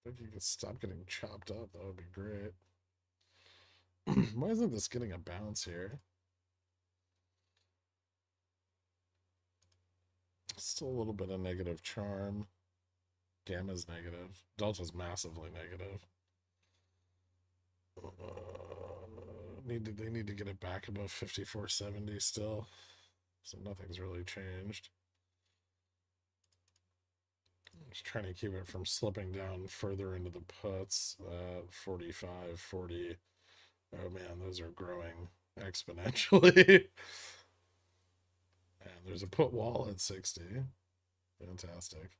If you could stop getting chopped up, that would be great. Why isn't this getting a bounce here? Still a little bit of negative charm. Gamma's negative. Delta's massively negative. They need to get it back above 54.70 still. So nothing's really changed. Just trying to keep it from slipping down further into the puts. 45, 40. Oh man, those are growing exponentially. And there's a put wall at 60. Fantastic.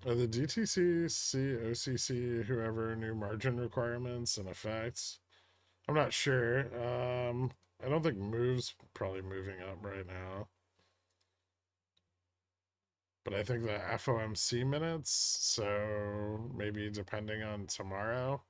Are the DTC, OCC, whoever, new margin requirements in effect? I'm not sure. I don't think move's probably moving up right now. But I think the FOMC minutes, so maybe depending on tomorrow.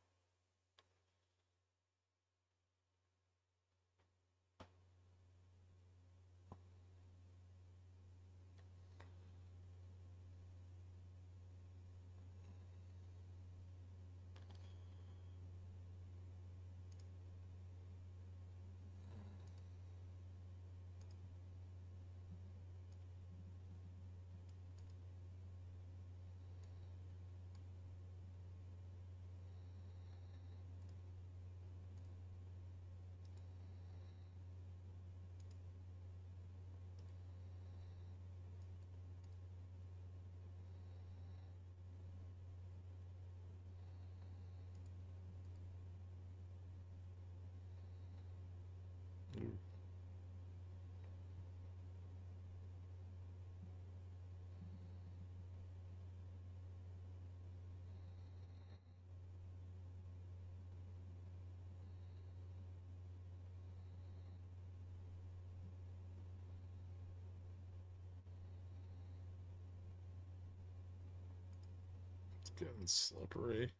It's getting slippery.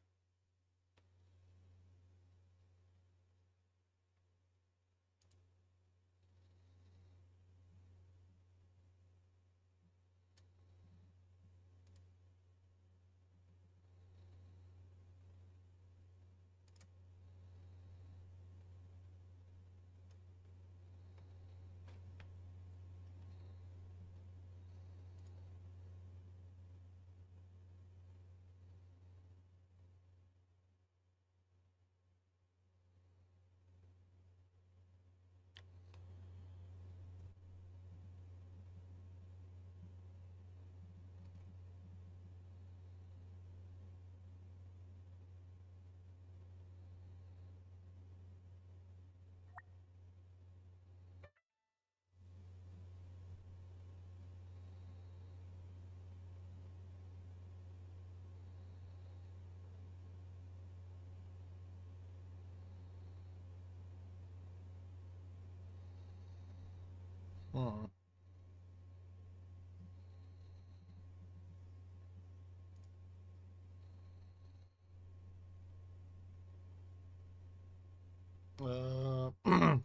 Hmm.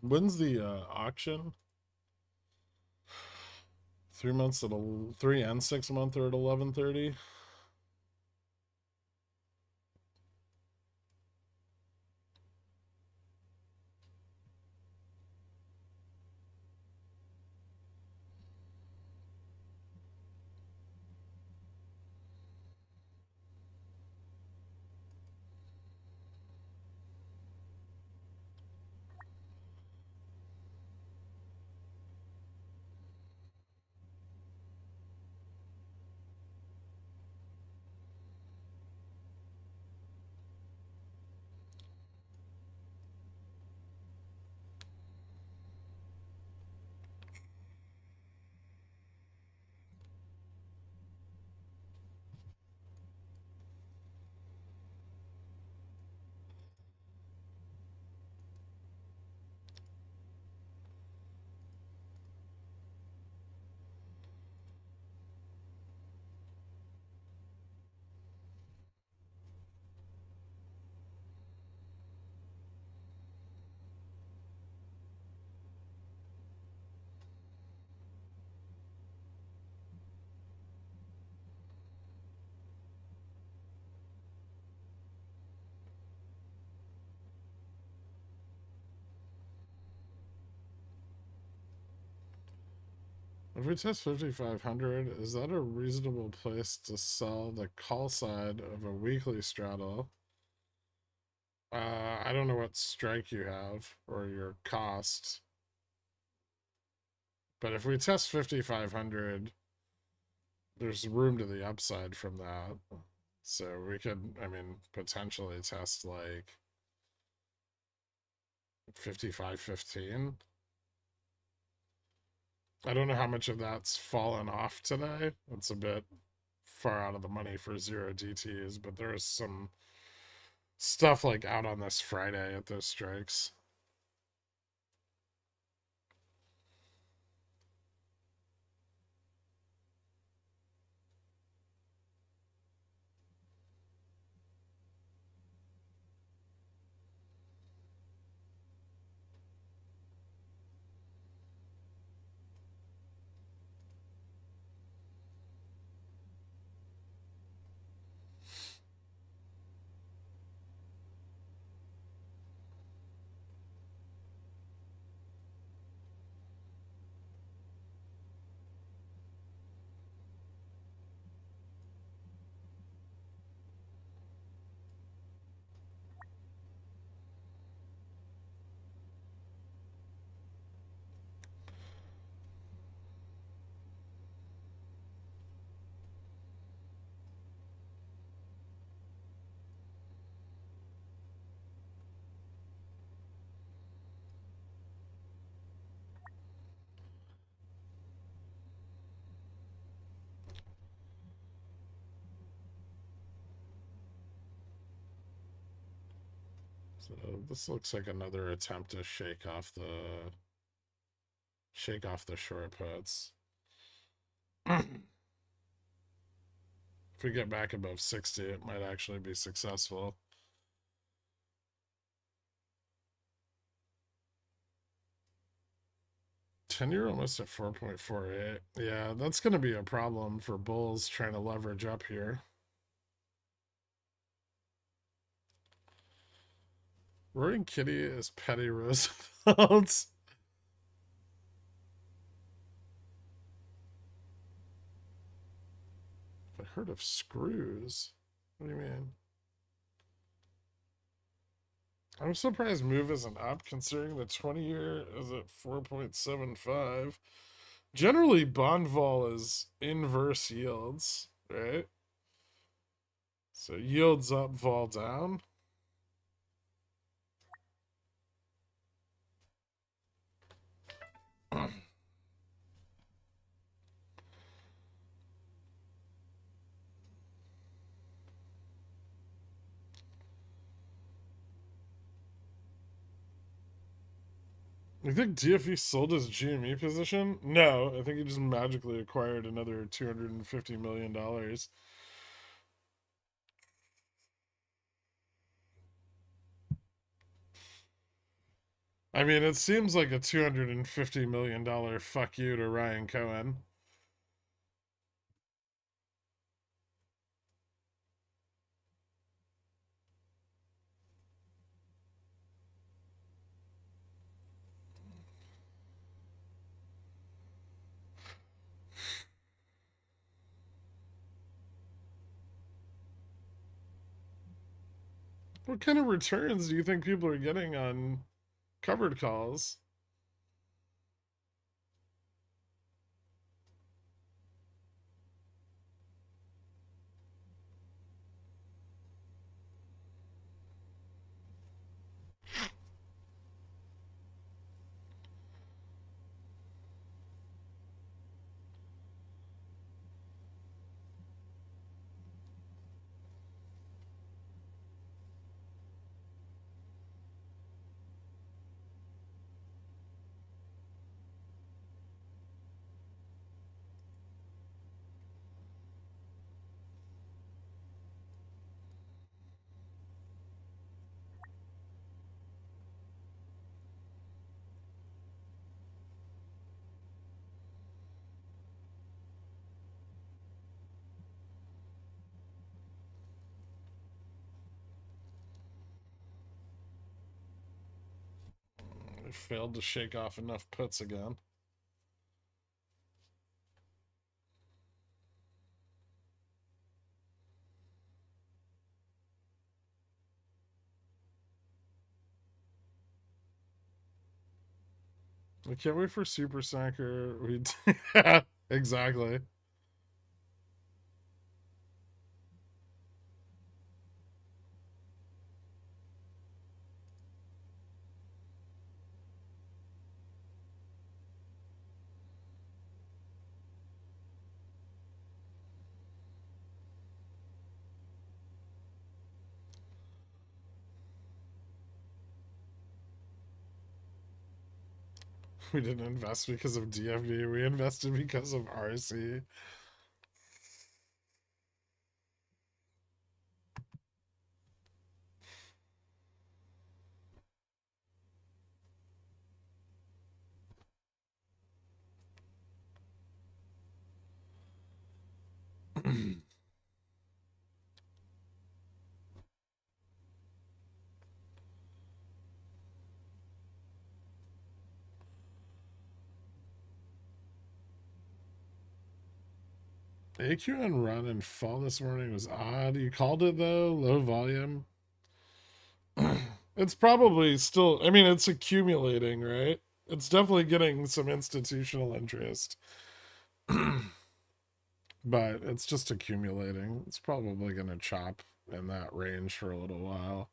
When's the auction? 3 months at 3 and 6 month are at 11:30. If we test 5,500, is that a reasonable place to sell the call side of a weekly straddle? I don't know what strike you have or your cost. But if we test 5,500, there's room to the upside from that. So we could, I mean, potentially test like 55.15. I don't know how much of that's fallen off today. It's a bit far out of the money for zero DTs, but there is some stuff like out on this Friday at those strikes. So this looks like another attempt to shake off the short puts. If we get back above 60, it might actually be successful. 10-year almost at 4.48. Yeah, that's going to be a problem for bulls trying to leverage up here. Roaring Kitty is Petty Roosevelt. I heard of screws. What do you mean? I'm surprised move isn't up considering the 20-year is at 4.75. Generally, bond vol is inverse yields, right? So yields up, vol down. You think DFE sold his GME position? No, I think he just magically acquired another $250 million. I mean, it seems like a $250 million fuck you to Ryan Cohen. What kind of returns do you think people are getting on covered calls? They failed to shake off enough puts again. I can't wait for Super Sacker. Yeah, exactly. We didn't invest because of DFD. We invested because of RC. AQN run and fall this morning was odd. You called it though, low volume. It's probably still, I mean, it's accumulating, right? It's definitely getting some institutional interest, but it's just accumulating. It's probably going to chop in that range for a little while.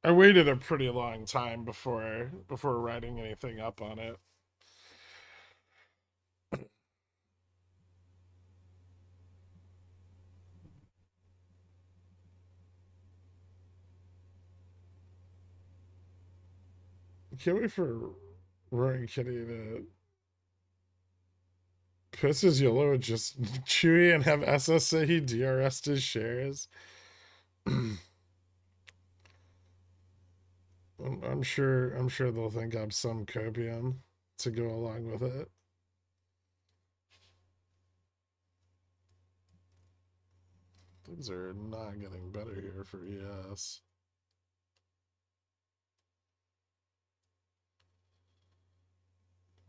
I waited a pretty long time before writing anything up on it. Can't wait for Roaring Kitty to piss his YOLO with just Chewy and have SS say he DRS'd his shares. I'm sure they'll think I'm some copium to go along with it. Things are not getting better here for ES.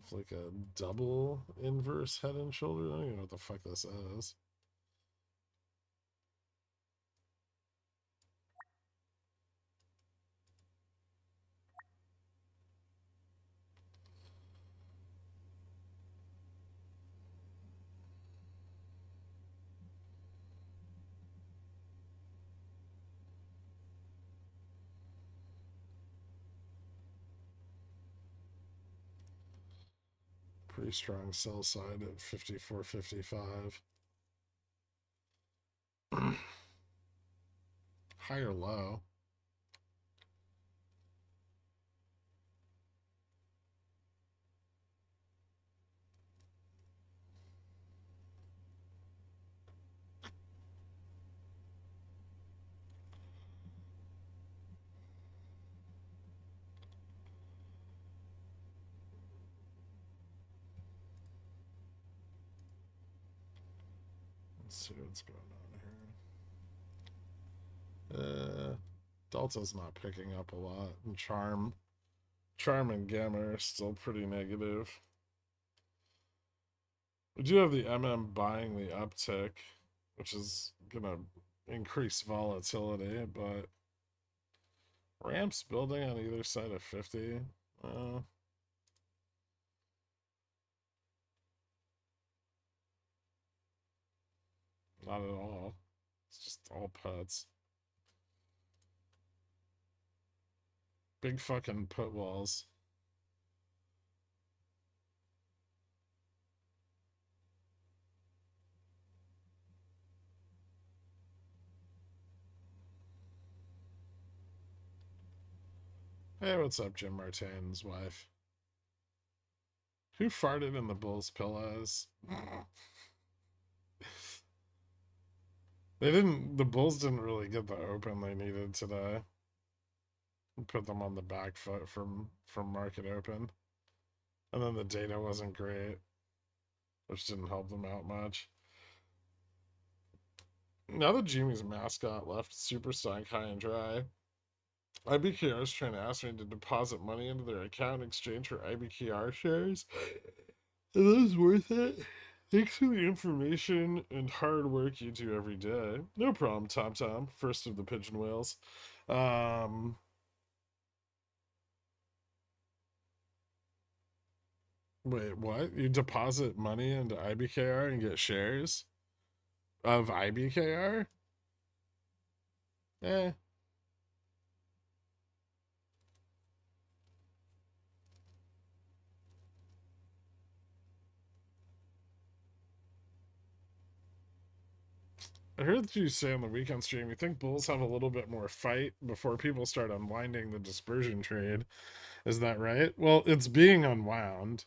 It's like a double inverse head and shoulder. I don't even know what the fuck this is. Pretty strong sell side at 54.55. High or low? Let's see what's going on here. Delta's not picking up a lot. And Charm and Gamma are still pretty negative. We do have the MM buying the uptick, which is gonna increase volatility, but ramps building on either side of 50. Not at all. It's just all puts. Big fucking put walls. Hey, what's up, Jim Martin's wife? Who farted in the bull's pillows? The bulls didn't really get the open they needed today. Put them on the back foot from market open. And then the data wasn't great, which didn't help them out much. Now that Jimmy's mascot left Super Stonk high and dry, IBKR is trying to ask me to deposit money into their account in exchange for IBKR shares. Are those worth it? Thanks for the information and hard work you do every day. No problem, Tom. First of the pigeon whales. Wait, what? You deposit money into IBKR and get shares of IBKR? Eh. I heard you say on the weekend stream you think bulls have a little bit more fight before people start unwinding the dispersion trade. Is that right? Well, it's being unwound.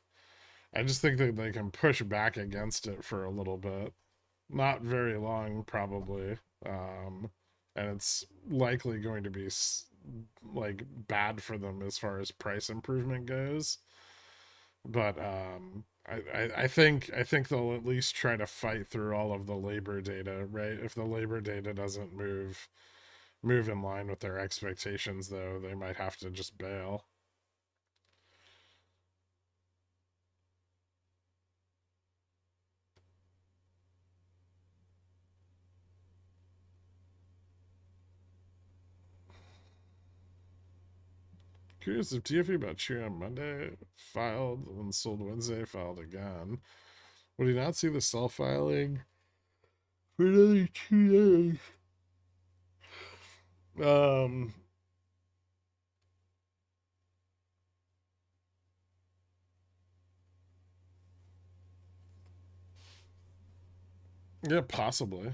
I just think that they can push back against it for a little bit. Not very long, probably. And it's likely going to be like bad for them as far as price improvement goes. But I think they'll at least try to fight through all of the labor data, right? If the labor data doesn't move in line with their expectations, though, they might have to just bail. Curious if TFE about Chewy on Monday filed and sold Wednesday, filed again. Would he not see the self filing for another 2 days? Um, yeah, possibly.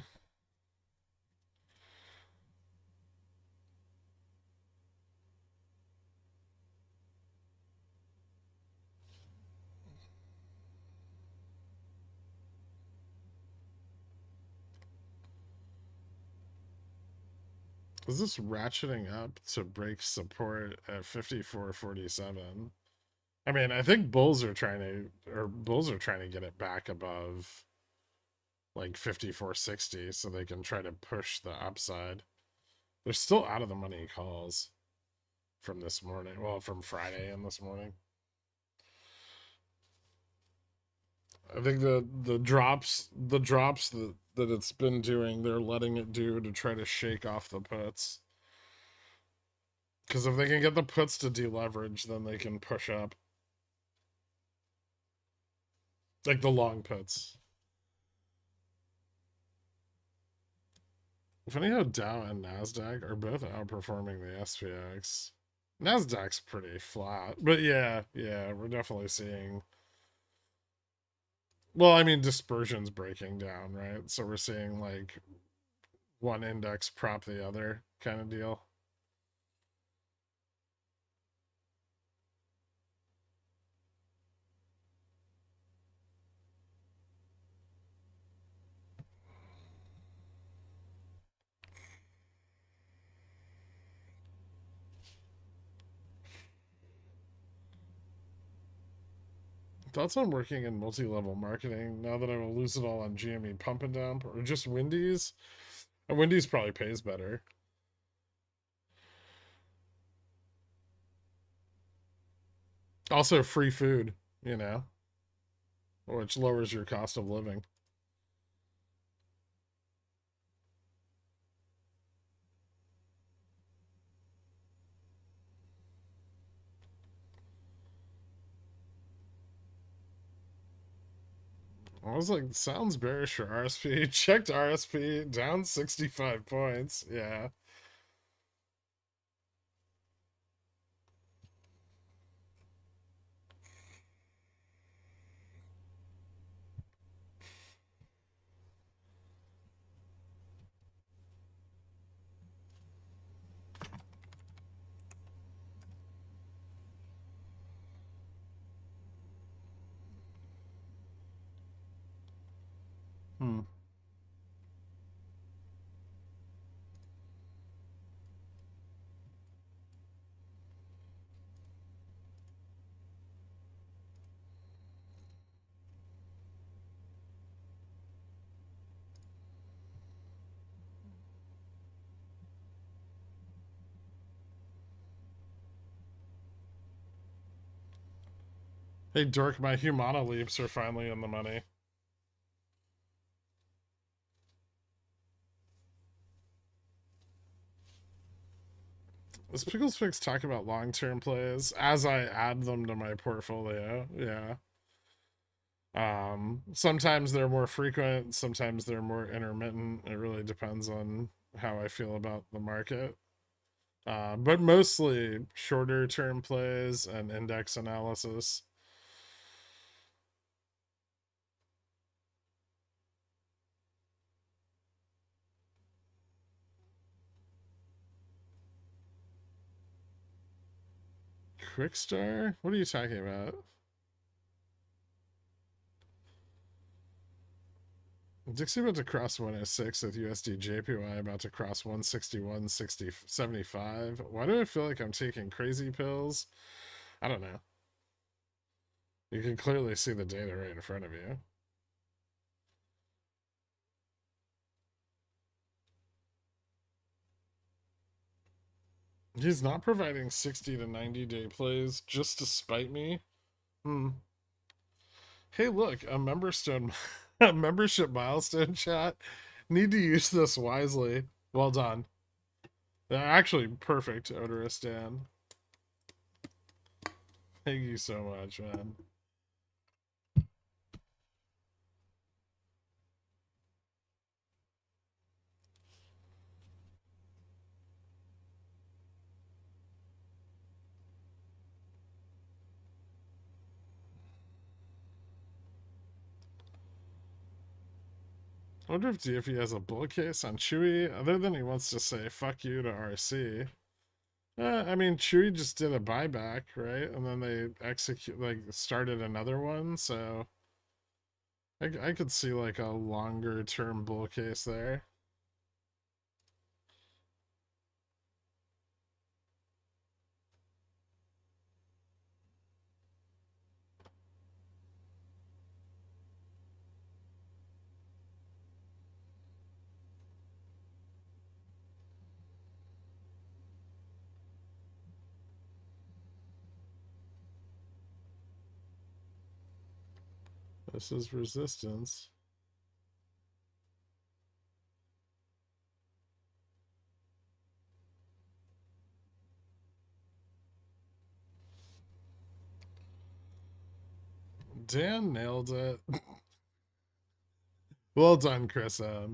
Is this ratcheting up to break support at 54.47? I mean, I think bulls are trying to get it back above like 54.60 so they can try to push the upside. They're still out of the money calls from this morning. Well, from Friday and this morning. I think the drops that it's been doing, they're letting it do to try to shake off the puts. Because if they can get the puts to deleverage, then they can push up. Like the long puts. Funny how Dow and Nasdaq are both outperforming the SPX. Nasdaq's pretty flat, but yeah, we're definitely seeing. Well, I mean, dispersion's breaking down, right? So we're seeing like one index prop the other kind of deal. Thoughts on working in multi-level marketing now that I will lose it all on GME pump and dump or just Wendy's? And Wendy's probably pays better. Also, free food, you know, which lowers your cost of living. I was like, sounds bearish for RSP. Checked RSP down 65 points. Yeah. Hmm. Hey, Dork, my Humana leaps are finally in the money. Does Pickles Fix talk about long-term plays as I add them to my portfolio? Yeah. Sometimes they're more frequent, sometimes they're more intermittent. It really depends on how I feel about the market. But mostly shorter term plays and index analysis. Quickstar? What are you talking about? Dixie about to cross 106 with USD JPY, about to cross 161, 60, 75. Why do I feel like I'm taking crazy pills? I don't know. You can clearly see the data right in front of you. He's not providing 60 to 90 day plays just to spite me. Hmm. Hey, look, a memberstone, a membership milestone chat. Need to use this wisely. Well done. Actually, perfect, Odorous Dan. Thank you so much, man. I wonder if DFE has a bull case on Chewy, other than he wants to say fuck you to RC. I mean, Chewy just did a buyback, right? And then they started another one, so I could see like a longer term bull case there. This is resistance. Dan nailed it. Well done, Chris. I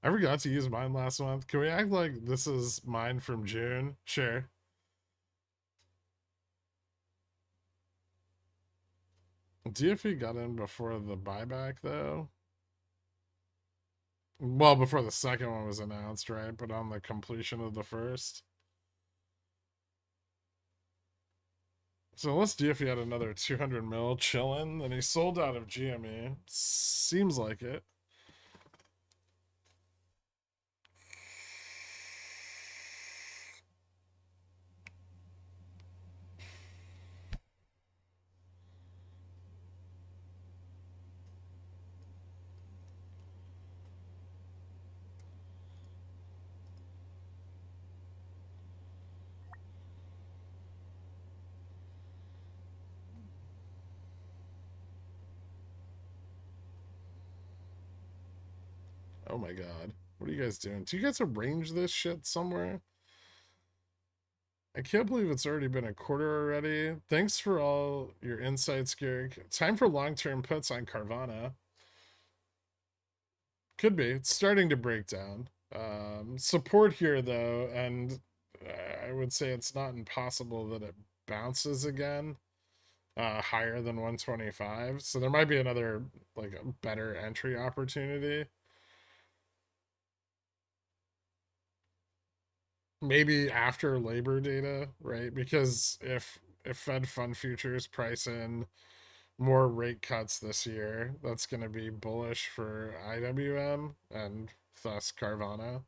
forgot to use mine last month. Can we act like this is mine from June? Sure. DFE got in before the buyback, though. Well, before the second one was announced, right? But on the completion of the first. So unless DFE had another 200 mil chilling, then he sold out of GME. Seems like it. Oh my god. What are you guys doing? Do you guys arrange this shit somewhere? I can't believe it's already been a quarter already. Thanks for all your insights, Garrick. Time for long-term puts on Carvana. Could be. It's starting to break down. Support here, though, and I would say it's not impossible that it bounces again higher than 125. So there might be another, like, a better entry opportunity. Maybe after labor data, right? Because if Fed fund futures price in more rate cuts this year, that's going to be bullish for IWM and thus Carvana.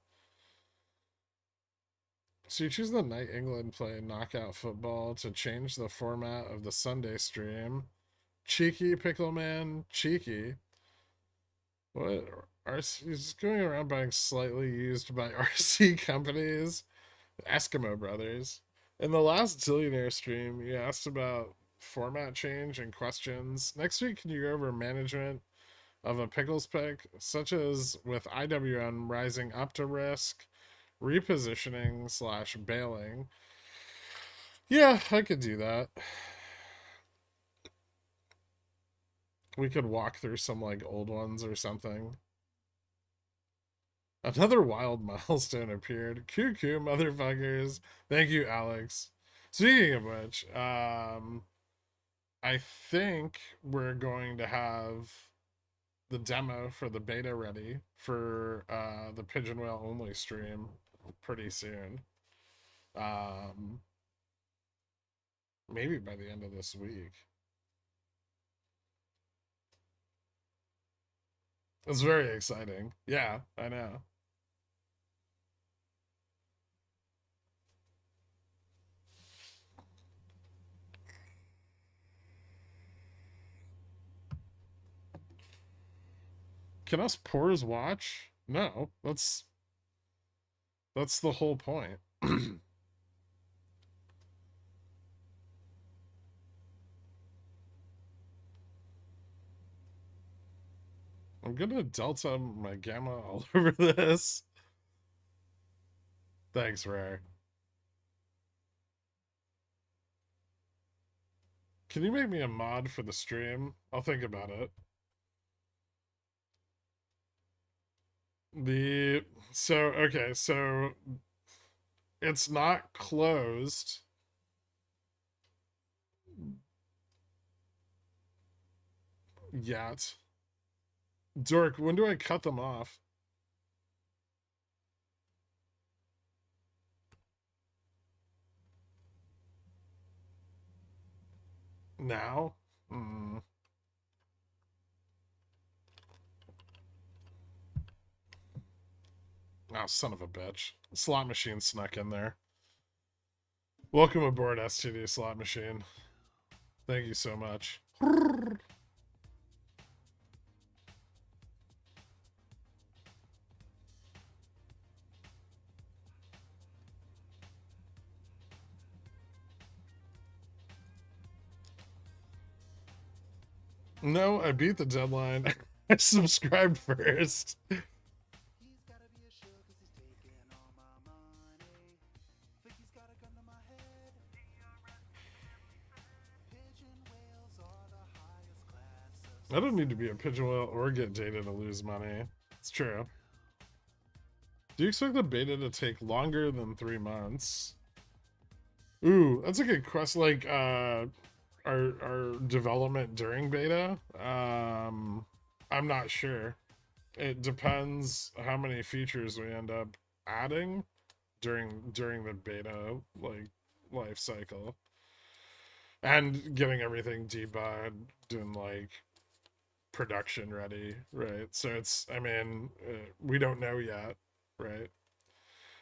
So you choose the Night England play knockout football to change the format of the Sunday stream. Cheeky, Pickle Man, cheeky. What? RC is going around buying slightly used by RC companies. Eskimo Brothers. In the last Zillionaire stream, you asked about format change and questions. Next week, can you go over management of a pickles pick, such as with IWM rising up to risk, repositioning slash bailing? Yeah, I could do that. We could walk through some like old ones or something. Another wild milestone appeared. Cuckoo, motherfuckers. Thank you, Alex. Speaking of which, I think we're going to have the demo for the beta ready for the Pigeon Whale only stream pretty soon. Maybe by the end of this week. It's very exciting. Yeah, I know. Can us poors watch? No, that's the whole point. I'm gonna delta my gamma all over this. Thanks, Rare. Can you make me a mod for the stream? I'll think about it. Okay, so it's not closed yet. Dork, when do I cut them off? Now? Oh, son of a bitch. Slot machine snuck in there. Welcome aboard, STD Slot Machine. Thank you so much. No, I beat the deadline. I subscribed first. I don't need to be a pigeon whale or get data to lose money. It's true. Do you expect the beta to take longer than 3 months? Ooh, that's a good question. Like, our development during beta? I'm not sure. It depends how many features we end up adding during the beta like life cycle, and getting everything debugged and like production ready, right? So it's, I mean, we don't know yet, right?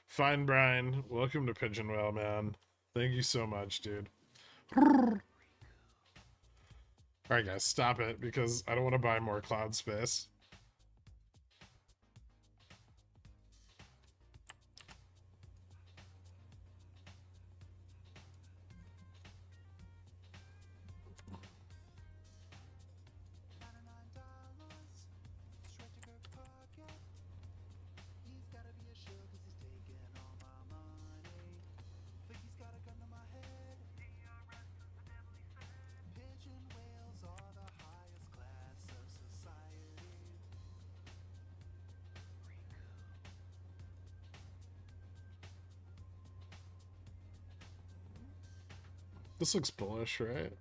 Fine, Brian. Welcome to Pigeon Whale, man. Thank you so much, dude. All right, guys, stop it because I don't want to buy more cloud space. This looks bullish, right?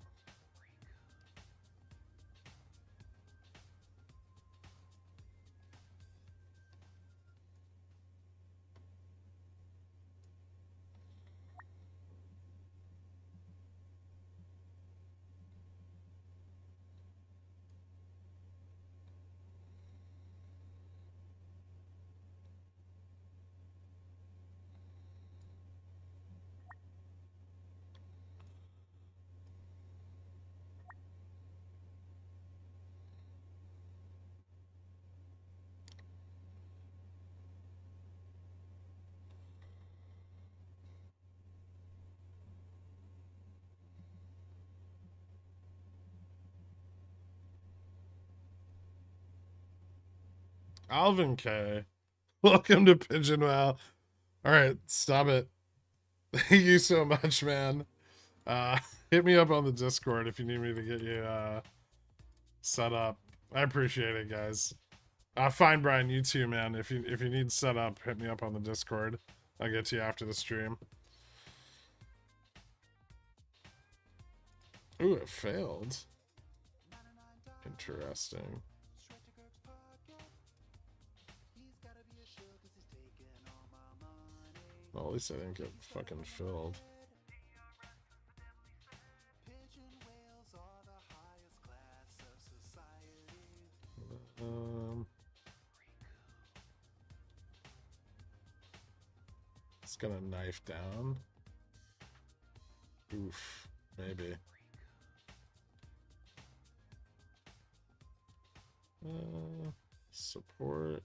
Alvin K. Welcome to Pigeon Whale. All right, stop it. Thank you so much, man. Hit me up on the Discord if you need me to get you set up. I appreciate it, guys. Fine, Brian. You too, man. If you need set up, hit me up on the Discord. I'll get to you after the stream. Ooh, it failed. Interesting. Well, at least I didn't get fucking filled. It's gonna knife down. Oof, maybe. Support.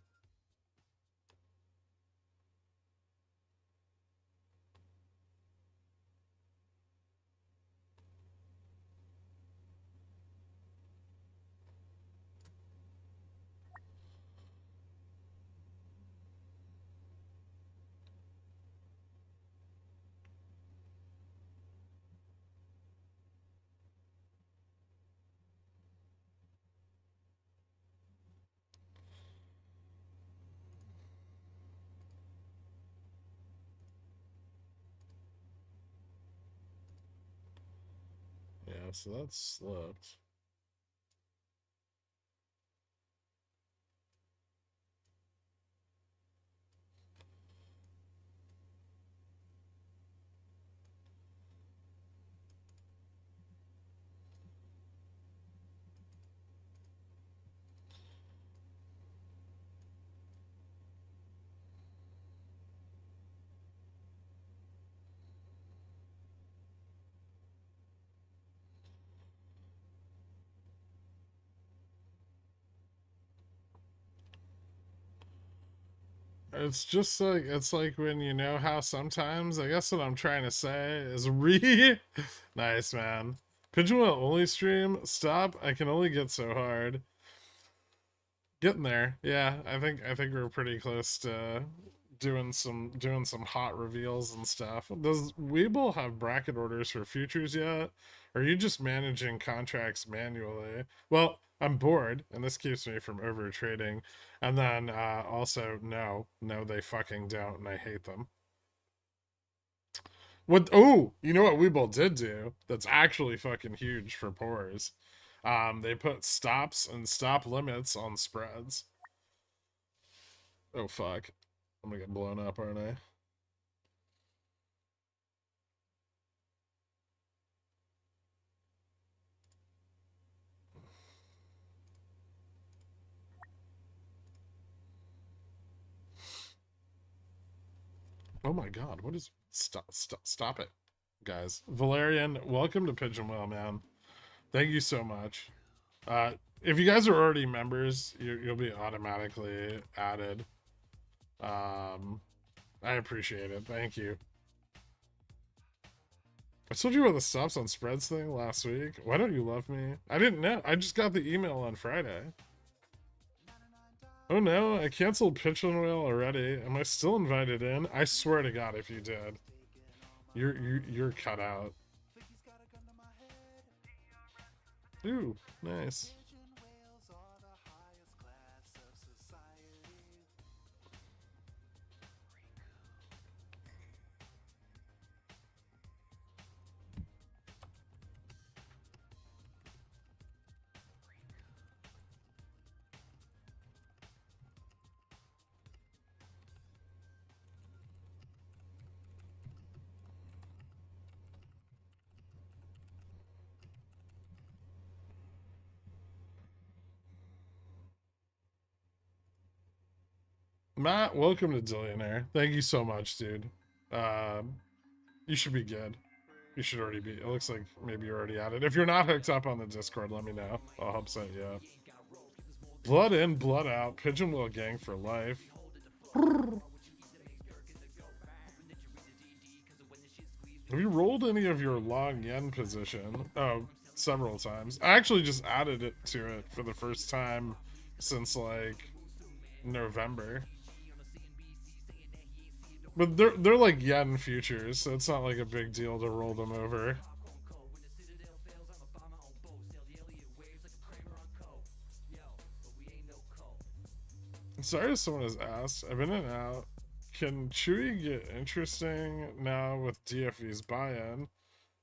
Yeah, so that's slipped. It's just like, it's like when you know how sometimes, I guess what I'm trying to say is nice, man. Pigeon will only stream. Stop. I can only get so hard. Getting there. Yeah, I think we're pretty close to doing some hot reveals and stuff. Does WeBull have bracket orders for futures yet? Or are you just managing contracts manually? Well, I'm bored, and this keeps me from over trading. And then also, no, they fucking don't, and I hate them. What? Oh, you know what WeBull did do? That's actually fucking huge for pores. They put stops and stop limits on spreads. Oh fuck. I'm gonna get blown up, aren't I? Oh my god, what is stop it, guys. Valerian, welcome to Pigeon Whale, man. Thank you so much. If you guys are already members, you'll be automatically added. I appreciate it. Thank you. I told you about the stops on spreads thing last week. Why don't you love me? I didn't know. I just got the email on Friday. Oh no, I canceled Pigeon Whale already. Am I still invited in? I swear to God, if you did, you're cut out. Ooh, nice. Matt, welcome to Dillionaire. Thank you so much, dude. You should be good. You should already be. It looks like maybe you're already at it. If you're not hooked up on the Discord, let me know. I'll help set you up. Blood in, blood out. Pigeon Whale gang for life. Have you rolled any of your long yen position? Oh, several times. I actually just added it to it for the first time since like November. But they're like yen futures, so it's not like a big deal to roll them over. Sorry if someone has asked. I've been in and out. Can Chewy get interesting now with DFE's buy-in?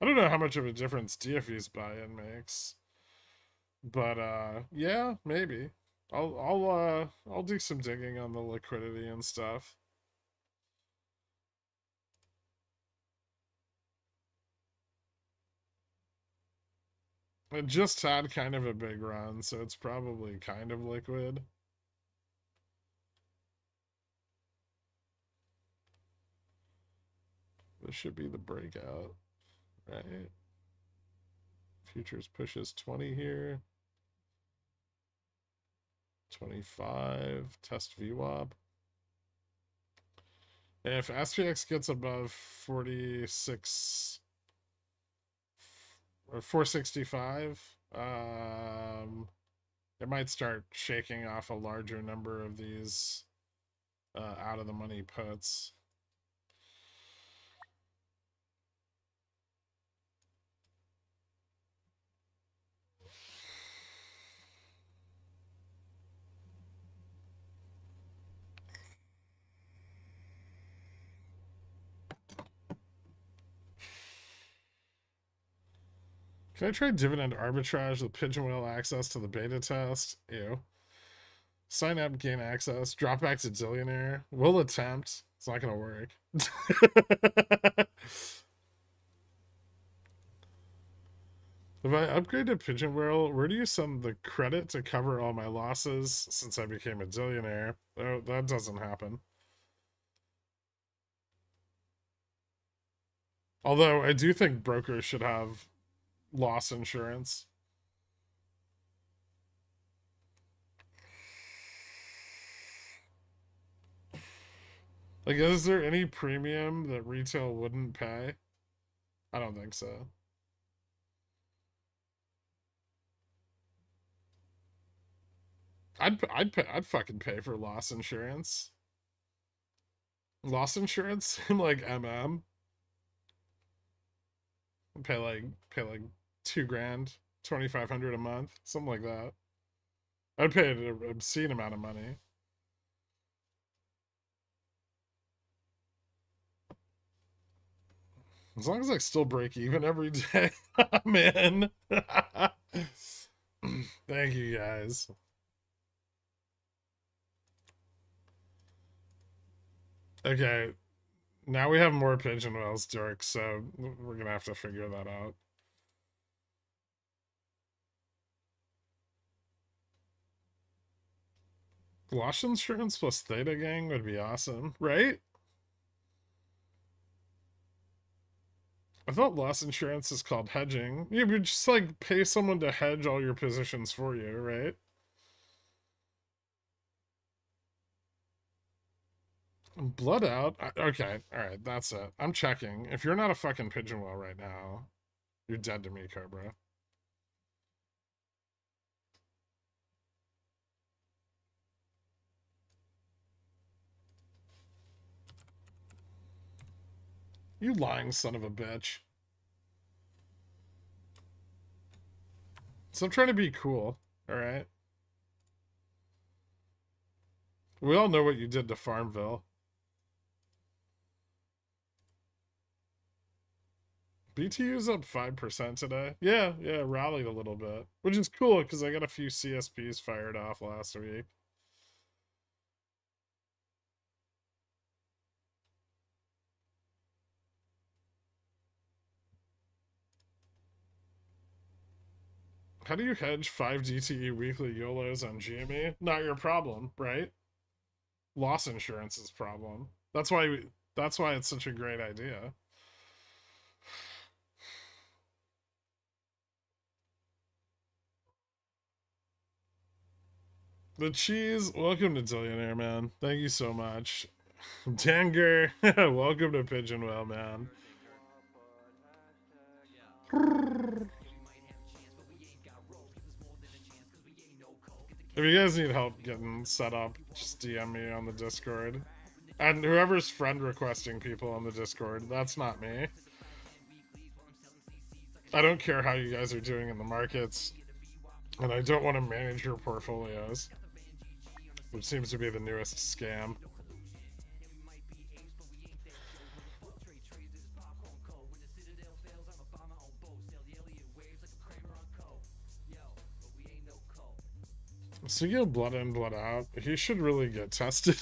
I don't know how much of a difference DFE's buy-in makes. But yeah, maybe. I'll do some digging on the liquidity and stuff. It just had kind of a big run, so it's probably kind of liquid. This should be the breakout, right? Futures pushes 20 here. 25, test VWAP. If SPX gets above 46 or 465, it might start shaking off a larger number of these out of the money puts. Can I try dividend arbitrage with pigeonhole access to the beta test? Ew. Sign up, gain access, drop back to Zillionaire. We'll attempt. It's not gonna work. If I upgrade to Pigeonwhirl, where do you send the credit to cover all my losses since I became a Zillionaire? Oh, that doesn't happen. Although I do think brokers should have loss insurance. Like, is there any premium that retail wouldn't pay? I don't think so. I'd fucking pay for loss insurance. Loss insurance in like MM. Pay like $2,000, 2,500 a month, something like that. I'd pay an obscene amount of money. As long as I still break even every day, man. Thank you guys. Okay, now we have more pigeon whales, Dirk, so we're gonna have to figure that out. Loss insurance plus Theta Gang would be awesome, right? I thought loss insurance is called hedging. You would just like pay someone to hedge all your positions for you, right? Blood out? Okay, alright, that's it. I'm checking. If you're not a fucking pigeon whale right now, you're dead to me, Cobra. You lying son of a bitch. So I'm trying to be cool, alright? We all know what you did to Farmville. BTU's up 5% today. Yeah, rallied a little bit. Which is cool, because I got a few CSPs fired off last week. How do you hedge 5 DTE weekly YOLOs on GME? Not your problem, right? Loss insurance is problem. That's why it's such a great idea. The cheese, welcome to Zillionaire, man. Thank you so much. Danger, welcome to Pigeon Whale, man. If you guys need help getting set up, just DM me on the Discord. And whoever's friend requesting people on the Discord, that's not me. I don't care how you guys are doing in the markets, and I don't want to manage your portfolios. which seems to be the newest scam. Speaking of blood in, blood out, he should really get tested.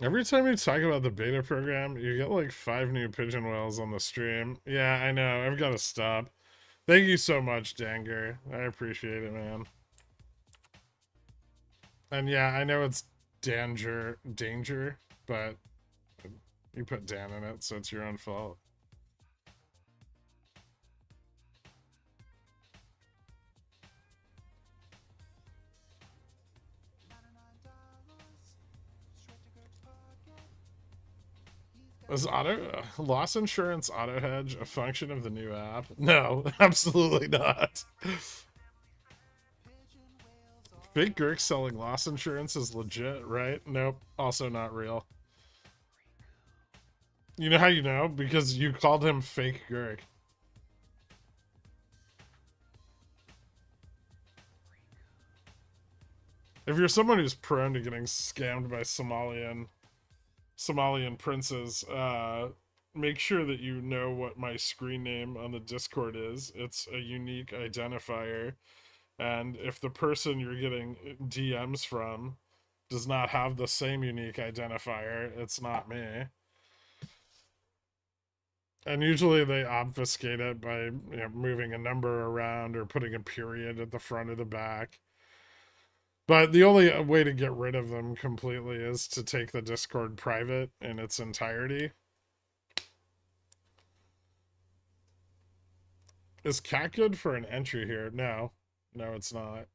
Every time you talk about the beta program, you get like 5 new pigeon whales on the stream. Yeah, I know. I've got to stop. Thank you so much, Danger. I appreciate it, man. And yeah, I know it's danger, but you put Dan in it, so it's your own fault. Is loss insurance auto hedge a function of the new app? No, absolutely not. Fake Gherk selling loss insurance is legit, right? Nope, also not real. You know how you know? Because you called him Fake Gherk. If you're someone who's prone to getting scammed by Somalian princes, make sure that you know what my screen name on the Discord is. It's a unique identifier, and if the person you're getting DMs from does not have the same unique identifier, it's not me. And usually they obfuscate it by moving a number around or putting a period at the front or the back. But the only way to get rid of them completely is to take the Discord private in its entirety. Is cat good for an entry here? No. No, it's not.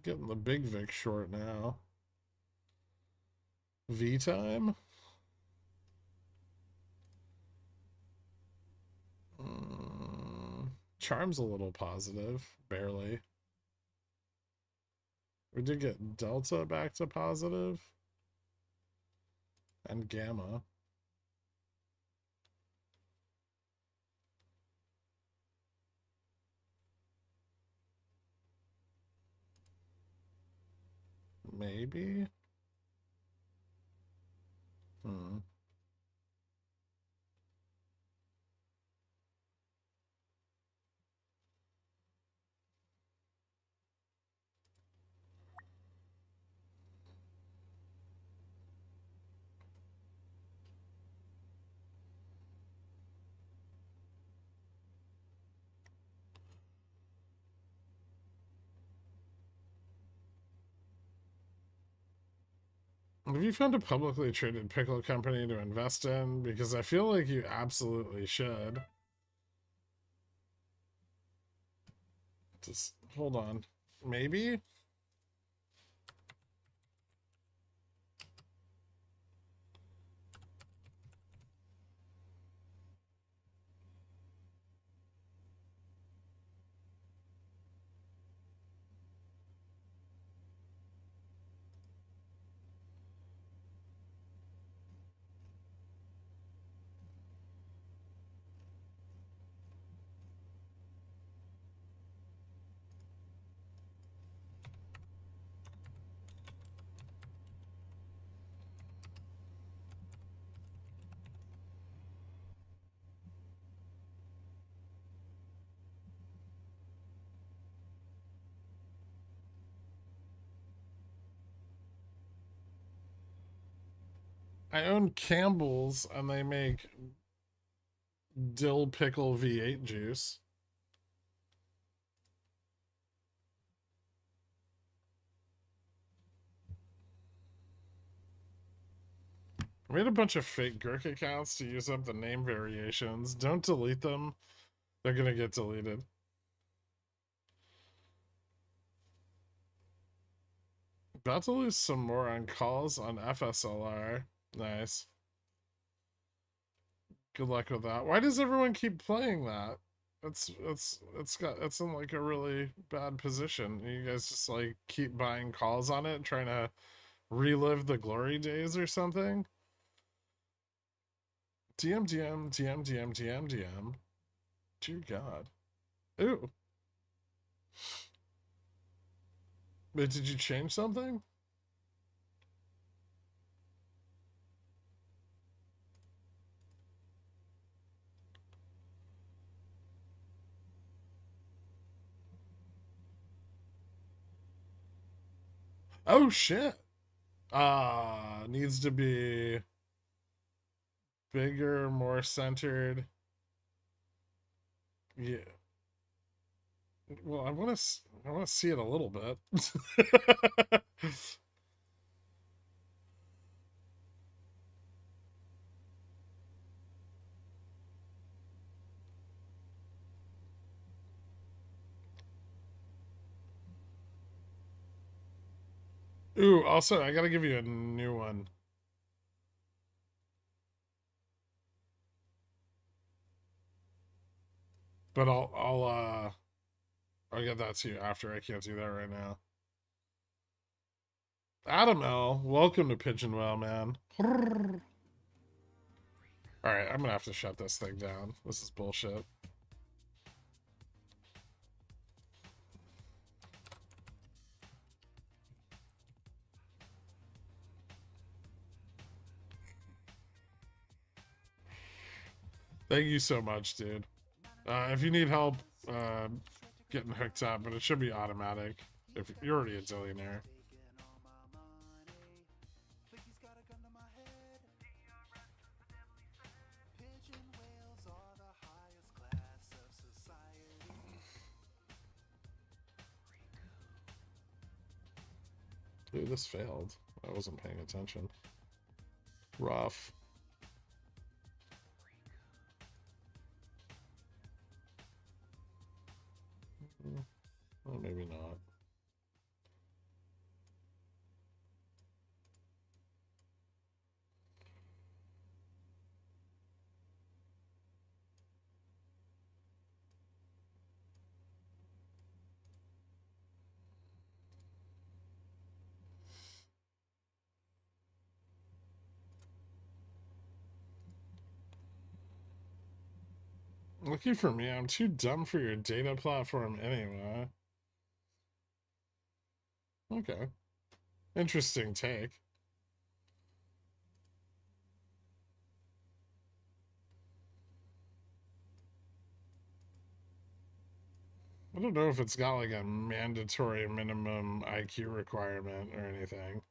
Getting the big Vic short now. V time? Charm's a little positive, barely. We did get Delta back to positive. And Gamma. Maybe? Have you found a publicly traded pickle company to invest in? Because I feel like you absolutely should. Just hold on. Maybe? I own Campbell's and they make dill pickle V8 juice. I made a bunch of fake Gherk accounts to use up the name variations. Don't delete them. They're gonna get deleted. About to lose some more on calls on FSLR. Nice. Good luck with that. Why does everyone keep playing that? It's in like a really bad position. You guys just like keep buying calls on it and trying to relive the glory days or something. DM DM DM DM DM DM. Dear God. Ooh. Wait, did you change something? Oh shit. Needs to be bigger, more centered. Yeah. Well, I want to see it a little bit. Ooh, also, I got to give you a new one. But I'll get that to you after. I can't do that right now. Adam L, welcome to Pigeonwell, man. Alright, I'm gonna have to shut this thing down. This is bullshit. Thank you so much, dude. If you need help getting hooked up, but it should be automatic if you're already a zillionaire. Dude, this failed. I wasn't paying attention. Rough. Well, maybe not. Lucky for me, I'm too dumb for your data platform anyway. Okay. Interesting take. I don't know if it's got like a mandatory minimum IQ requirement or anything.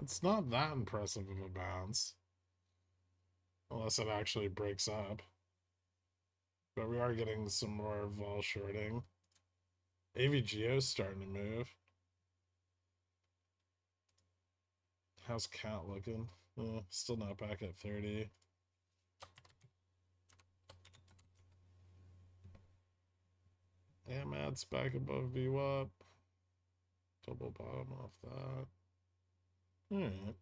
It's not that impressive of a bounce. Unless it actually breaks up. But we are getting some more vol shorting. AVGO's starting to move. How's Cat looking? Still not back at 30. Mats back above VWAP. Double bottom off that. Alright.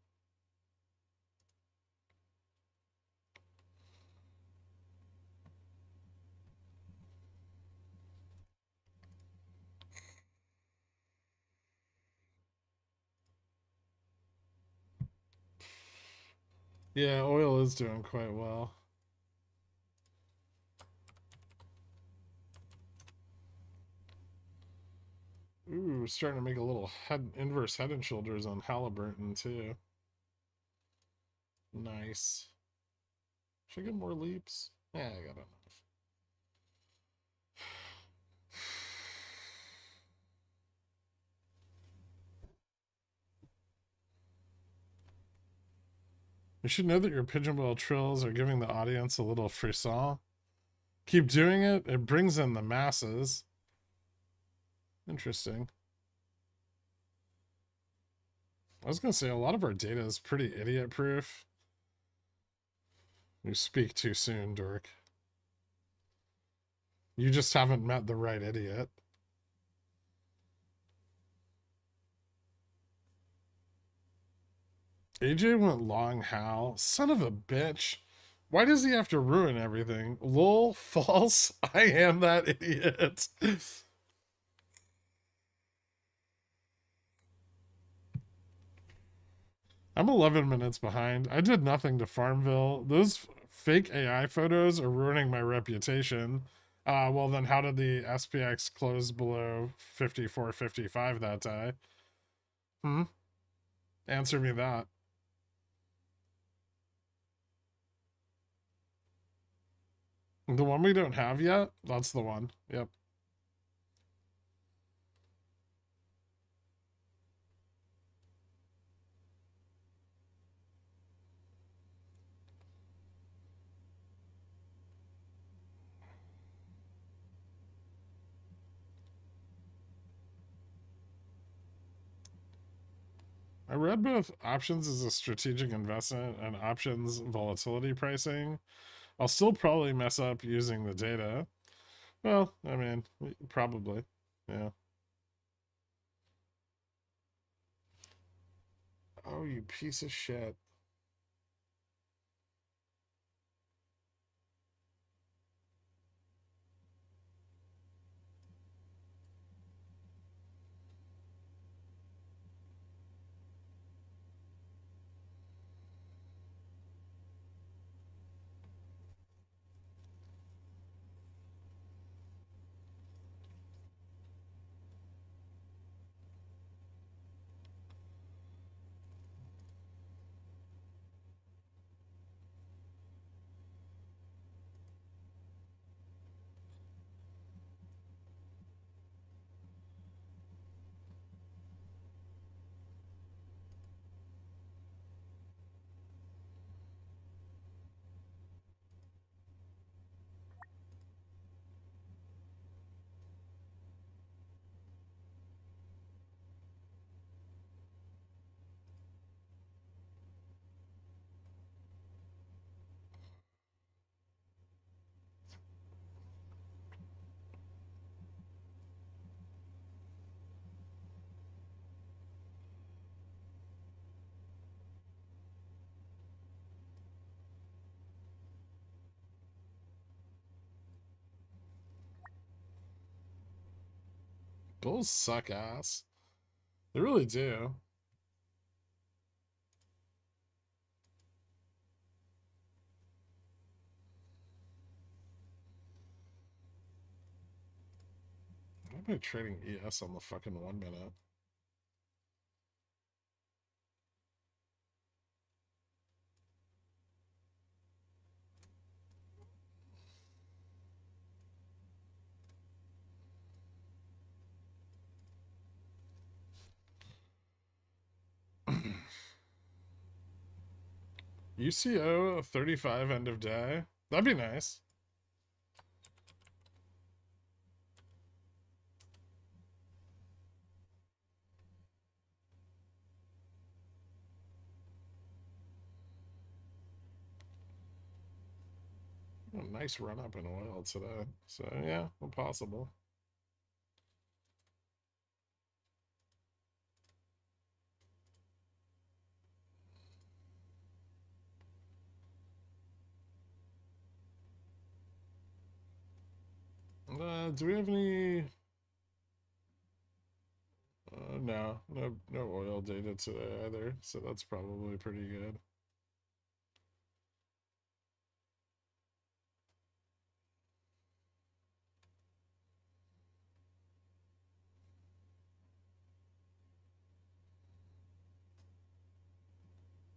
Yeah, oil is doing quite well. Ooh, starting to make a little inverse head and shoulders on Halliburton too. Nice. Should I get more leaps? Yeah, I got enough. You should know that your pigeon wheel trills are giving the audience a little frisson. Keep doing it. It brings in the masses. Interesting. I was going to say, a lot of our data is pretty idiot-proof. You speak too soon, Dork. You just haven't met the right idiot. AJ went long how? Son of a bitch. Why does he have to ruin everything? Lol, false. I am that idiot. I'm 11 minutes behind. I did nothing to Farmville. Those fake AI photos are ruining my reputation. Well, then how did the SPX close below 54.55 that day? Answer me that. The one we don't have yet? That's the one. Yep. I read both options as a strategic investment and options volatility pricing. I'll still probably mess up using the data. Well, I mean, probably. Yeah. Oh, you piece of shit. Bulls suck ass. They really do. Why am I trading ES on the fucking 1 minute? UCO 35 end of day. That'd be nice. A nice run up in oil today. So yeah, possible. Do we have any? No oil data today either, so that's probably pretty good.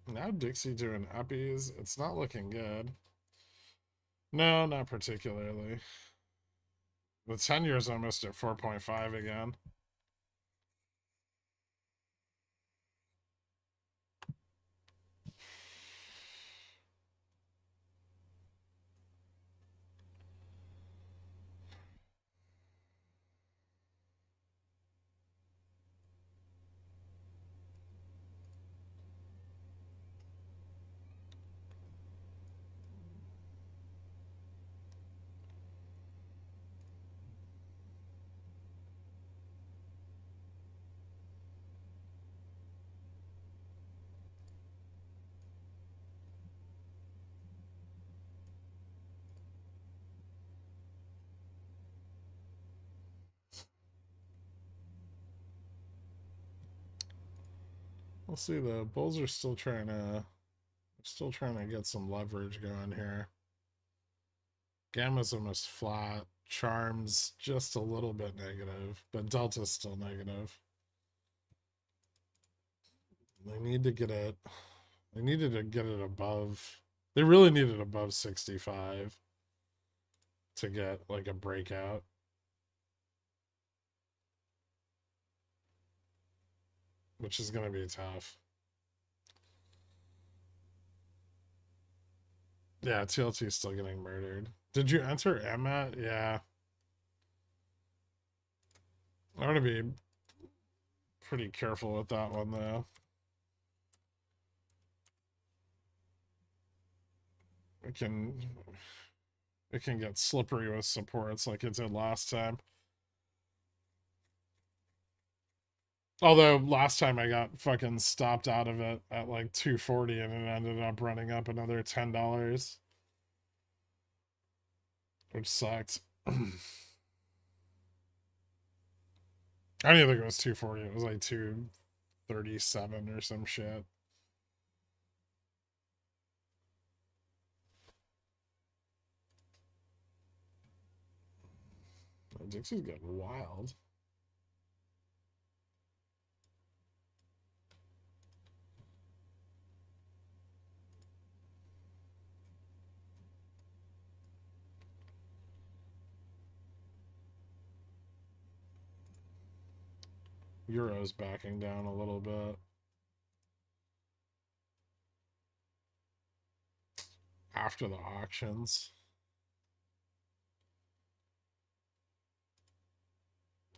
Now Dixie doing uppies. It's not looking good. No, not particularly. The 10 years almost at 4.5 again. We'll see. The Bulls are still trying to get some leverage going here. Gamma's almost flat. Charms just a little bit negative, but Delta's still negative. They need to get it. They needed to get it above. They really needed above 65 to get like a breakout. Which is going to be tough. Yeah, TLT is still getting murdered. Did you enter Emma? Yeah. I'm going to be pretty careful with that one, though. It can get slippery with supports like it did last time. Although last time I got fucking stopped out of it at like 240 and it ended up running up another $10, which sucked. I don't even think it was 240. It was like 237 or some shit. Dixie's getting wild. Euro's backing down a little bit. After the auctions.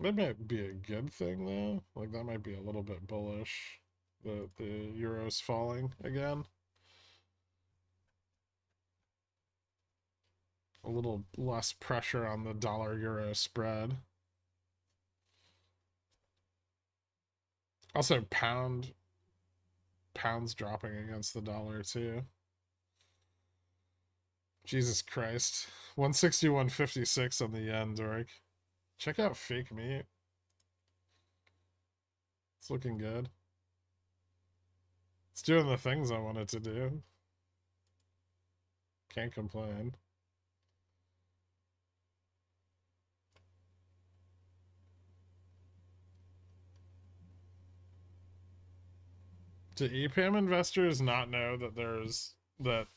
That might be a good thing, though. Like, that might be a little bit bullish. The Euro's falling again. A little less pressure on the dollar-euro spread. Also, pound's dropping against the dollar, too. Jesus Christ. 161.56 on the yen, Dork. Check out fake meat. It's looking good. It's doing the things I want it to do. Can't complain. Do EPAM investors not know that that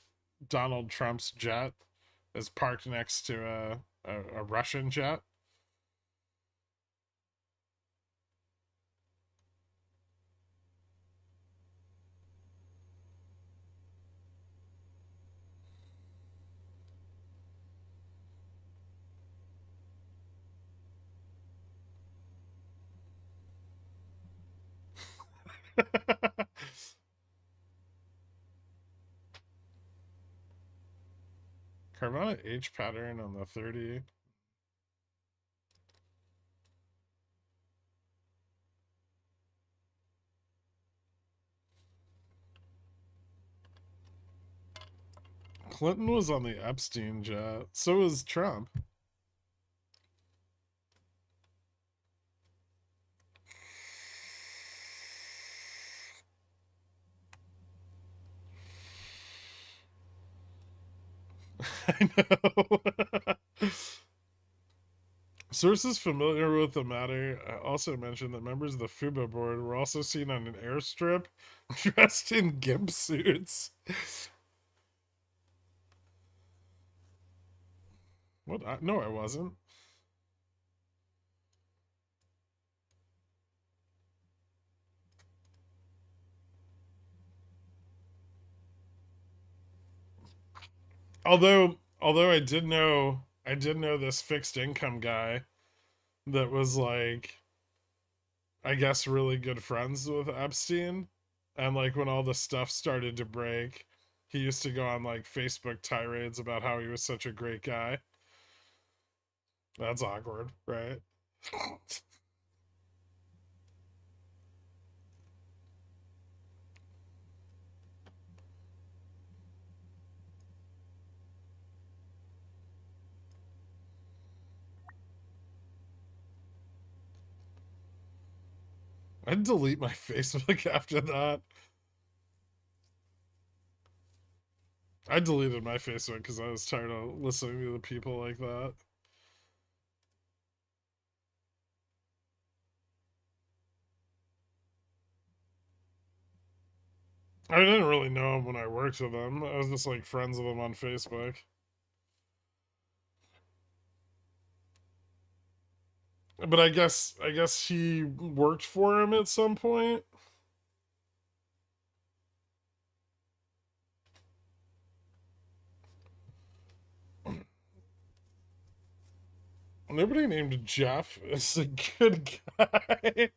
Donald Trump's jet is parked next to a Russian jet? Carvana H pattern on the 30. Clinton was on the Epstein jet. So was Trump. I know. Sources familiar with the matter also mentioned that members of the FUBA board were also seen on an airstrip dressed in gimp suits. What? No, I wasn't. Although I did know this fixed income guy that was like, I guess, really good friends with Epstein. And like when all the stuff started to break, he used to go on like Facebook tirades about how he was such a great guy. That's awkward, right? I'd delete my Facebook after that. I deleted my Facebook because I was tired of listening to the people like that. I didn't really know him when I worked with him. I was just like friends with him on Facebook. But I guess he worked for him at some point. Nobody named Jeff is a good guy.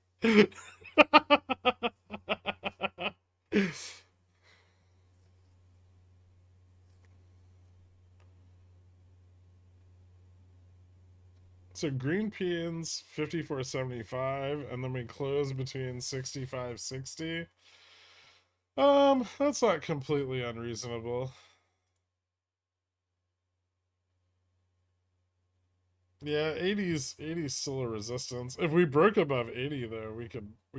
So green peons 54.75, and then we close between 65.60. That's not completely unreasonable. Yeah, 80's still a resistance. If we broke above 80 though, we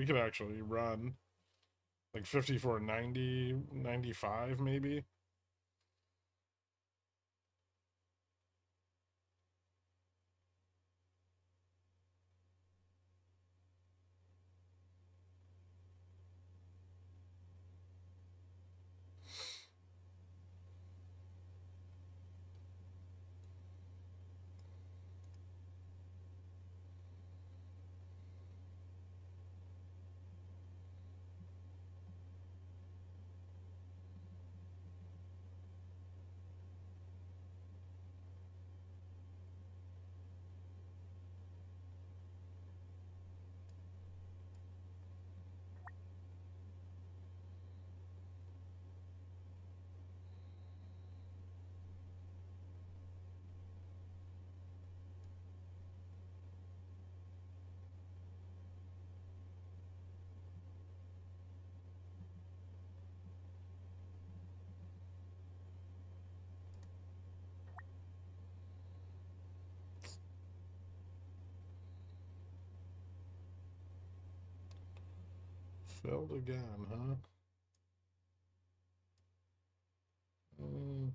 could actually run like 54.90, 95 maybe. Failed again, huh? Mm.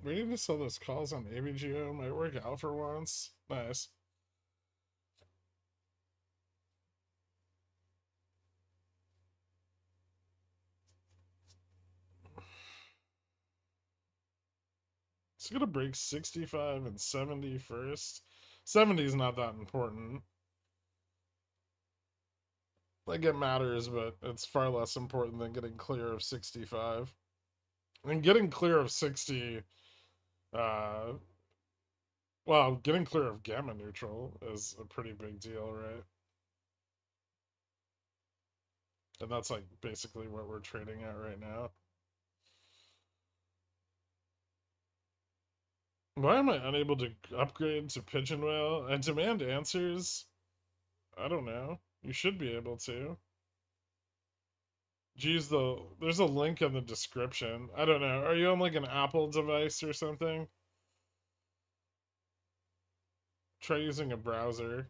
waiting to sell those calls on ABGO might work out for once. Nice. It's gonna break 65 and 70 first. 70 is not that important. Like, it matters, but it's far less important than getting clear of 65. And getting clear of 60, well, getting clear of gamma neutral is a pretty big deal, right? And that's like basically what we're trading at right now. Why am I unable to upgrade to Pigeon Whale? I demand answers. I don't know. You should be able to. Geez, there's a link in the description. I don't know. Are you on like an Apple device or something? Try using a browser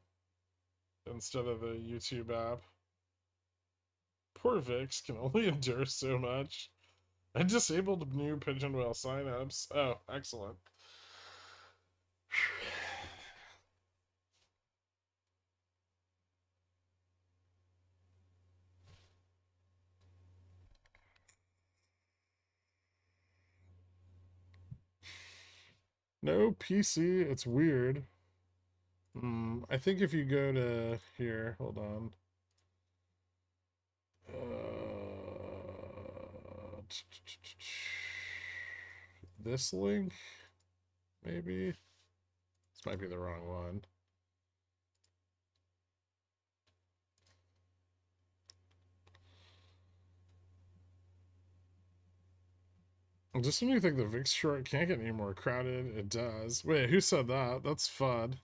instead of the YouTube app. Poor Vix can only endure so much. I disabled new Pigeon Whale signups. Oh, excellent. No PC, it's weird. I think if you go to here, hold on. This link, maybe? This might be the wrong one. Just when you think the VIX short can't get any more crowded, it does. Wait, who said that? That's FUD.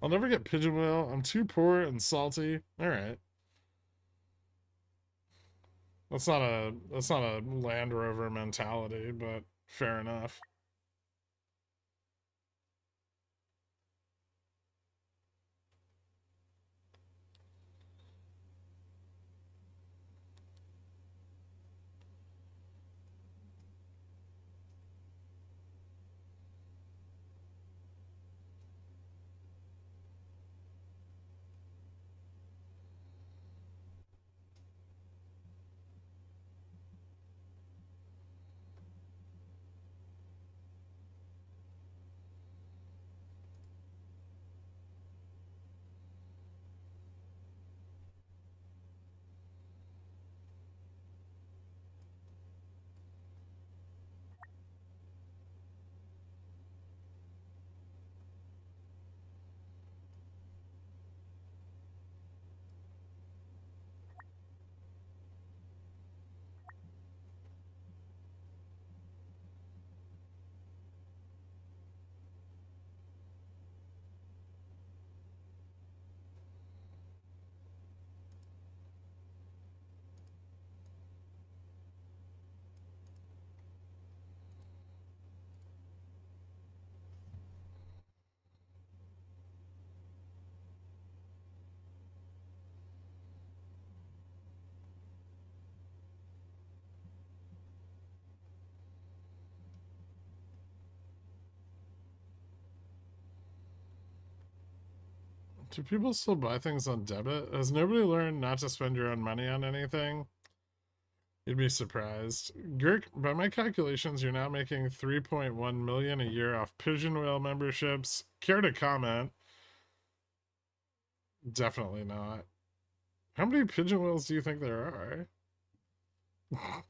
I'll never get Pigeon Whale. I'm too poor and salty. Alright. That's not a Land Rover mentality, but fair enough. Do people still buy things on debit? Has nobody learned not to spend your own money on anything? You'd be surprised. Gherk, by my calculations, you're now making 3.1 million a year off Pigeon Whale memberships. Care to comment? Definitely not. How many pigeon whales do you think there are?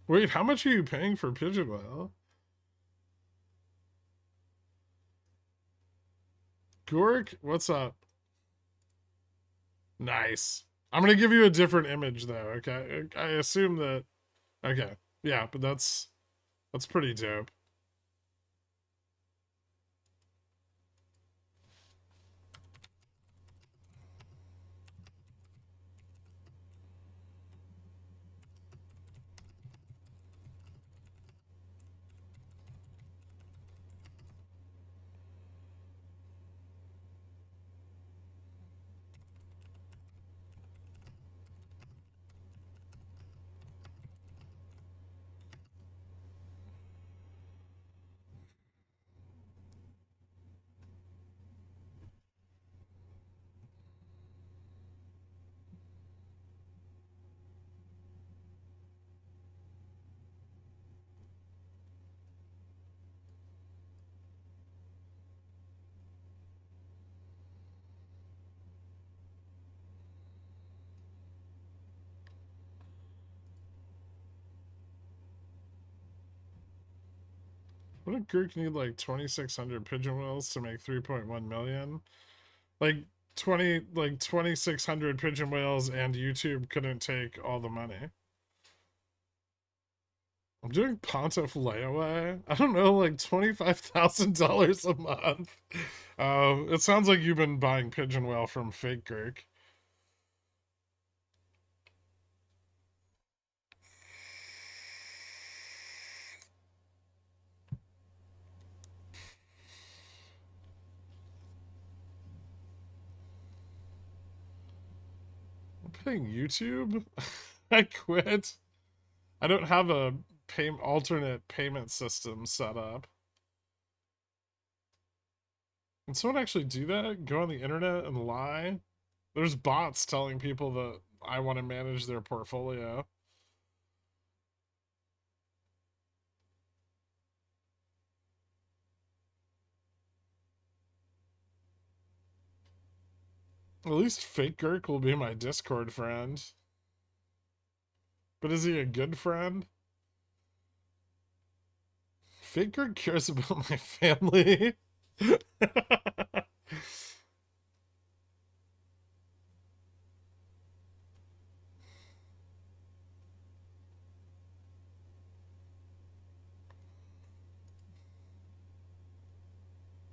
Wait, how much are you paying for pigeon whale? Gork, what's up? Nice. I'm gonna give you a different image though, okay? I assume that okay. Yeah, but that's pretty dope. Wouldn't Gherk need like 2,600 pigeon whales to make 3.1 million? Like 2,600 pigeon whales and YouTube couldn't take all the money. I'm doing Pontiff layaway. I don't know, like $25,000 a month. It sounds like you've been buying pigeon whale from fake Gherk. I'm paying YouTube. I quit. I don't have a alternate payment system set up. Can someone actually do that? Go on the internet and lie? There's bots telling people that I want to manage their portfolio. At least fake Gherk will be my Discord friend. But is he a good friend? Fake Gherk cares about my family.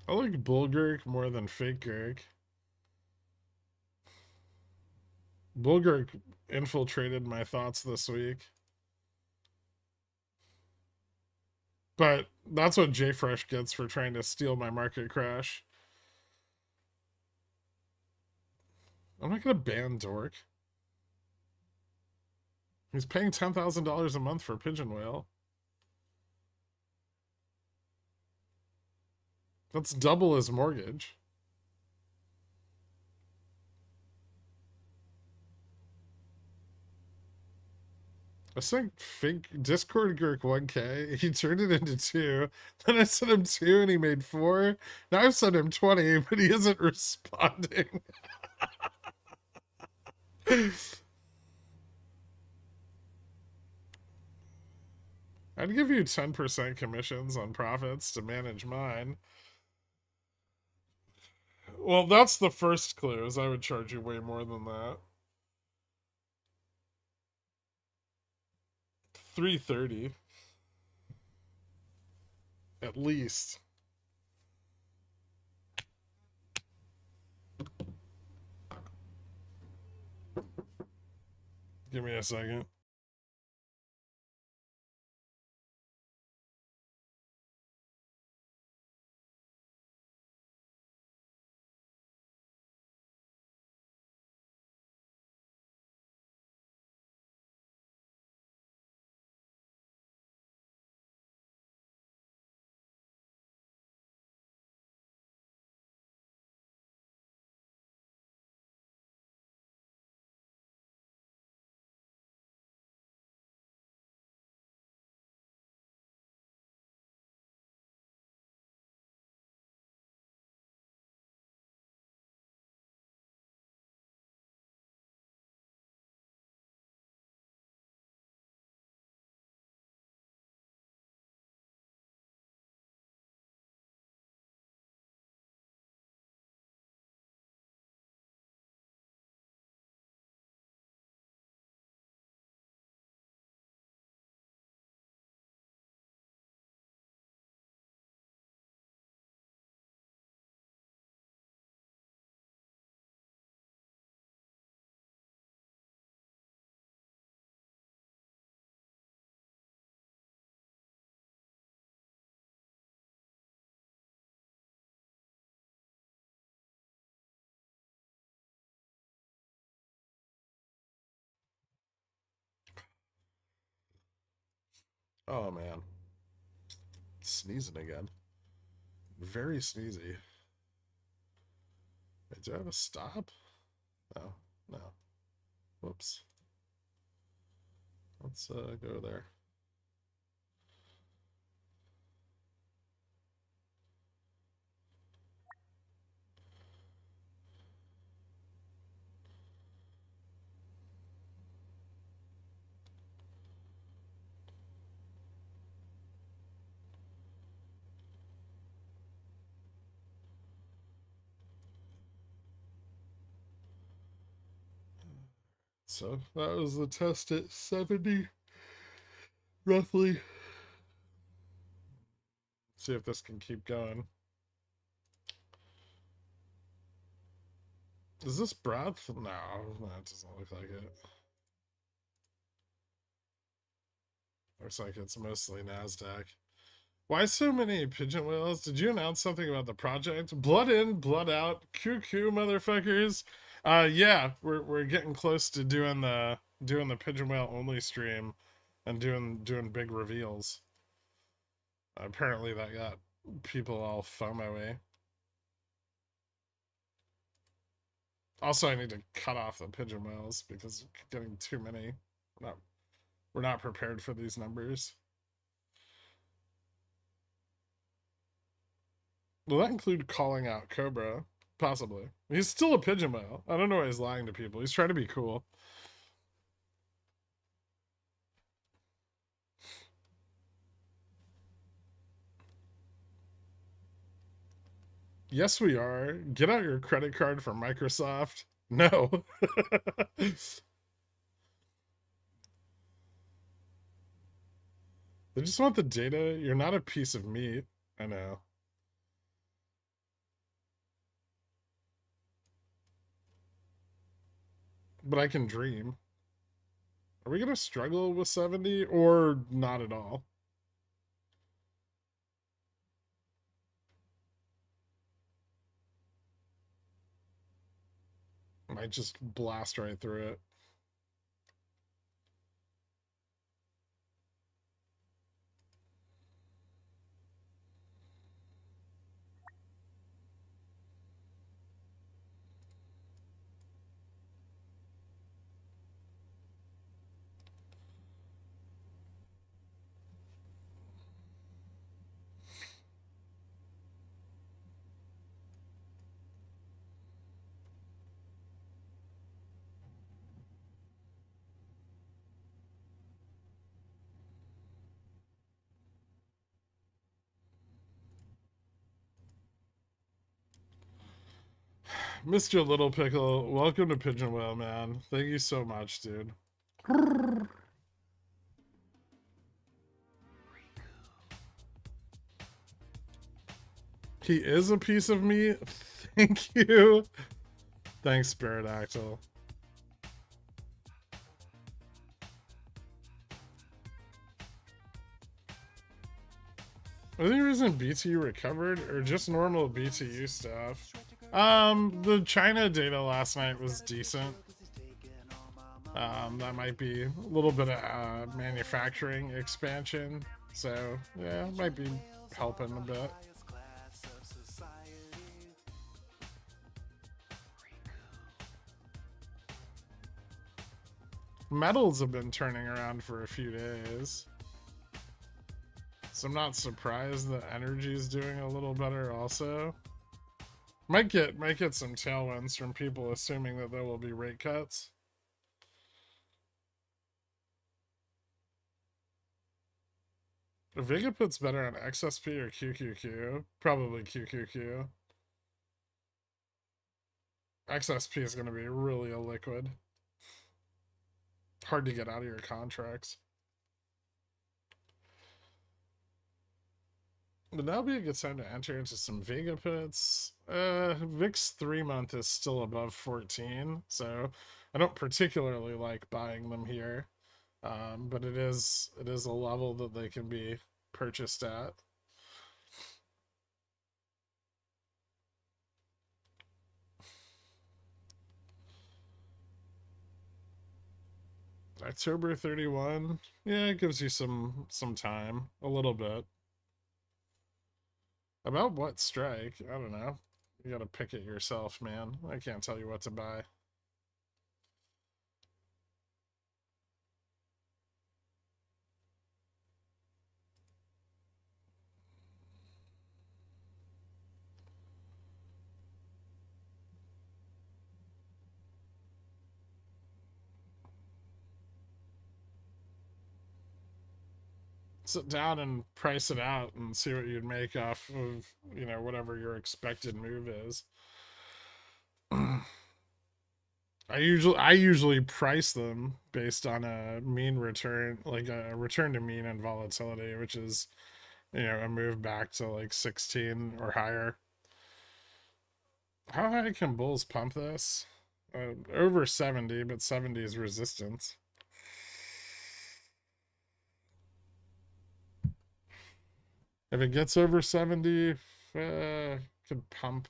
I like Bull Gherk more than fake Gherk. Bull Gherk infiltrated my thoughts this week. But that's what JFresh gets for trying to steal my market crash. I'm not gonna ban Dork. He's paying $10,000 a month for Pigeon Whale. That's double his mortgage. I sent fake Discord Gherk 1K. He turned it into 2. Then I sent him 2 and he made 4. Now I've sent him 20, but he isn't responding. I'd give you 10% commissions on profits to manage mine. Well, that's the first clue, is I would charge you way more than that. 330 at least. Give me a second. Oh man, sneezing again. Very sneezy. Wait, do I have a stop? Oh, no. Whoops. Let's go there. So that was the test at 70, roughly. See if this can keep going. Is this breadth? No, that doesn't look like it. Looks like it's mostly NASDAQ. Why so many pigeon whales? Did you announce something about the project? Blood in, blood out. QQ, motherfuckers. Yeah, we're getting close to doing the pigeon whale only stream and doing big reveals. Apparently that got people all FOMO-y. Also, I need to cut off the pigeon whales because getting too many. We're not prepared for these numbers. Will that include calling out Cobra? Possibly. He's still a pigeon whale. I don't know why he's lying to people. He's trying to be cool. Yes, we are. Get out your credit card from Microsoft. No. They just want the data. You're not a piece of meat. I know. But I can dream. Are we going to struggle with 70 or not at all? Might just blast right through it. Mr. Little Pickle, welcome to Pigeon Whale, man. Thank you so much, dude. He is a piece of meat. Thank you. Thanks, Spiridactyl. Are there any reason BTU recovered or just normal BTU stuff? The China data last night was decent. That might be a little bit of manufacturing expansion. So, yeah, might be helping a bit. Metals have been turning around for a few days. So I'm not surprised that energy is doing a little better also. Might get some tailwinds from people assuming that there will be rate cuts. Vega puts better on XSP or QQQ? Probably QQQ. XSP is going to be really illiquid. Hard to get out of your contracts. Would now be a good time to enter into some Vega puts? VIX 3-month is still above 14, so I don't particularly like buying them here. But it is a level that they can be purchased at. October 31. Yeah, it gives you some time, a little bit. About what strike? I don't know. You gotta pick it yourself, man. I can't tell you what to buy. Sit down and price it out and see what you'd make off of, you know, whatever your expected move is. I usually price them based on a mean return, like a return to mean and volatility, which is, you know, a move back to like 16 or higher. How high can bulls pump this? Over 70, but 70 is resistance. If it gets over 70, could pump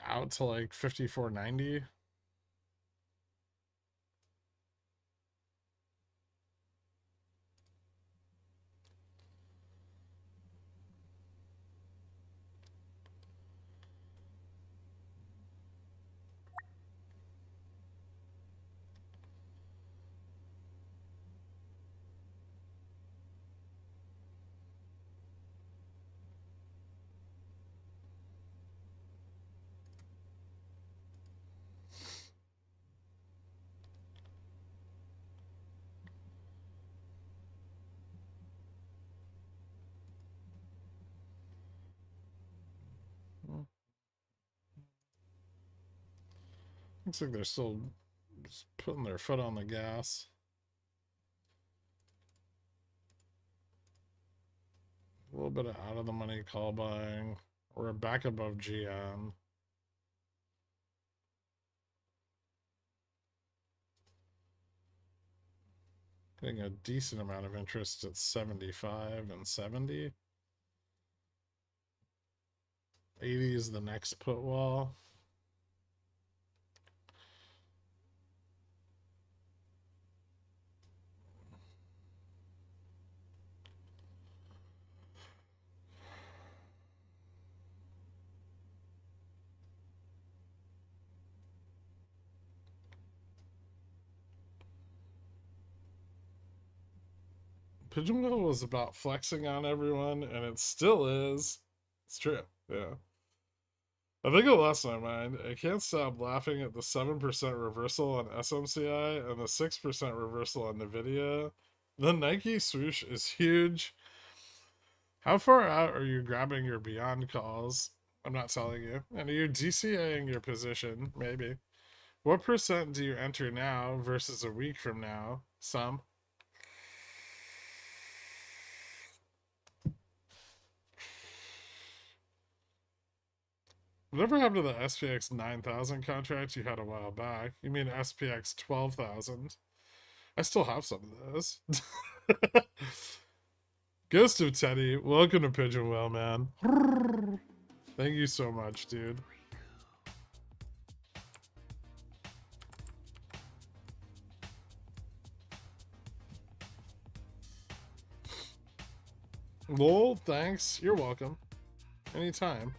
out to like 54.90. Looks like they're still just putting their foot on the gas. A little bit of out of the money call buying. We're back above GM. Getting a decent amount of interest at 75 and 70. 80 is the next put wall. Pigeon Wheel was about flexing on everyone, and it still is. It's true, yeah. I think I lost my mind. I can't stop laughing at the 7% reversal on SMCI and the 6% reversal on NVIDIA. The Nike swoosh is huge. How far out are you grabbing your beyond calls? I'm not telling you. And are you DCAing your position? Maybe. What percent do you enter now versus a week from now? Some. Whatever happened to the SPX 9000 contract you had a while back? You mean SPX 12,000? I still have some of those. Ghost of Teddy, welcome to Pigeon Whale, man. Thank you so much, dude. Lol, thanks. You're welcome. Anytime.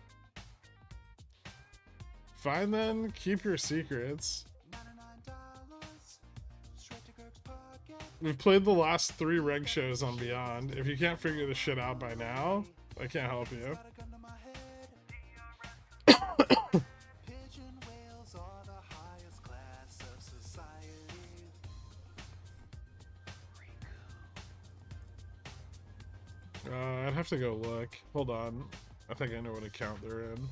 Fine then, keep your secrets. We've played the last 3 reg shows on Beyond. If you can't figure this shit out by now, I can't help you. I'd have to go look. Hold on. I think I know what account they're in.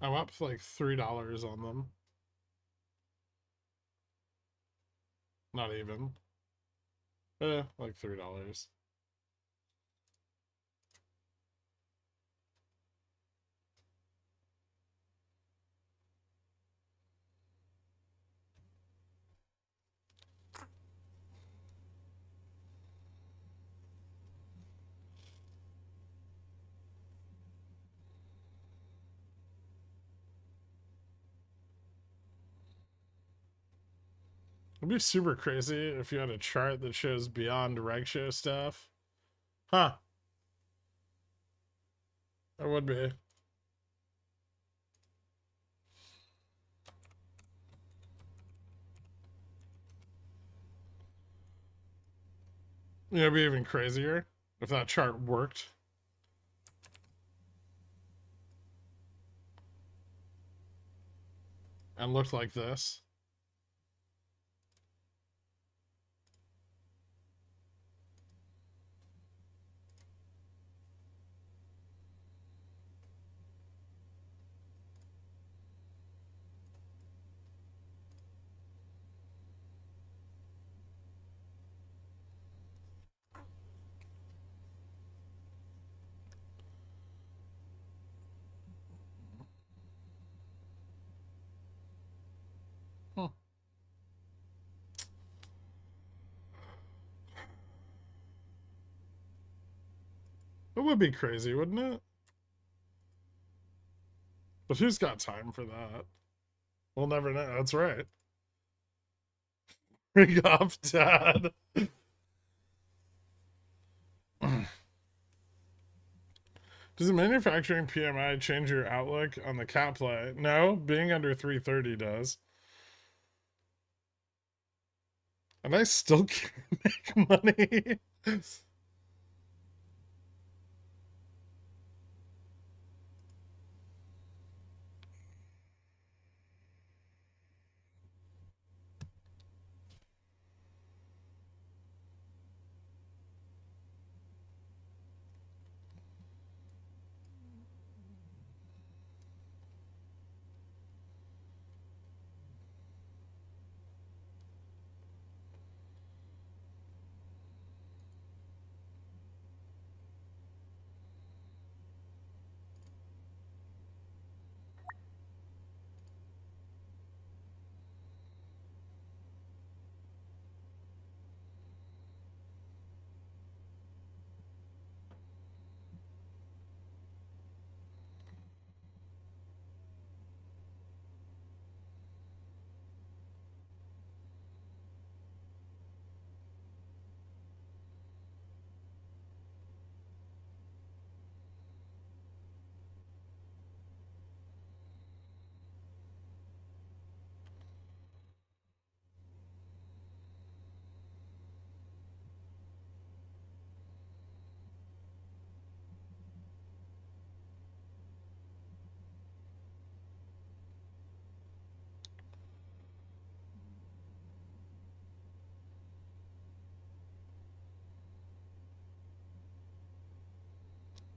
I'm up like $3 on them. Not even. Like $3. It'd be super crazy if you had a chart that shows beyond reg show stuff. Huh. It would be. It'd be even crazier if that chart worked. And looked like this. Huh. It would be crazy, wouldn't it? But who's got time for that? We'll never know. That's right. Ring off, Dad. Does the manufacturing PMI change your outlook on the cat play? No, being under 330 does. And I still can't make money.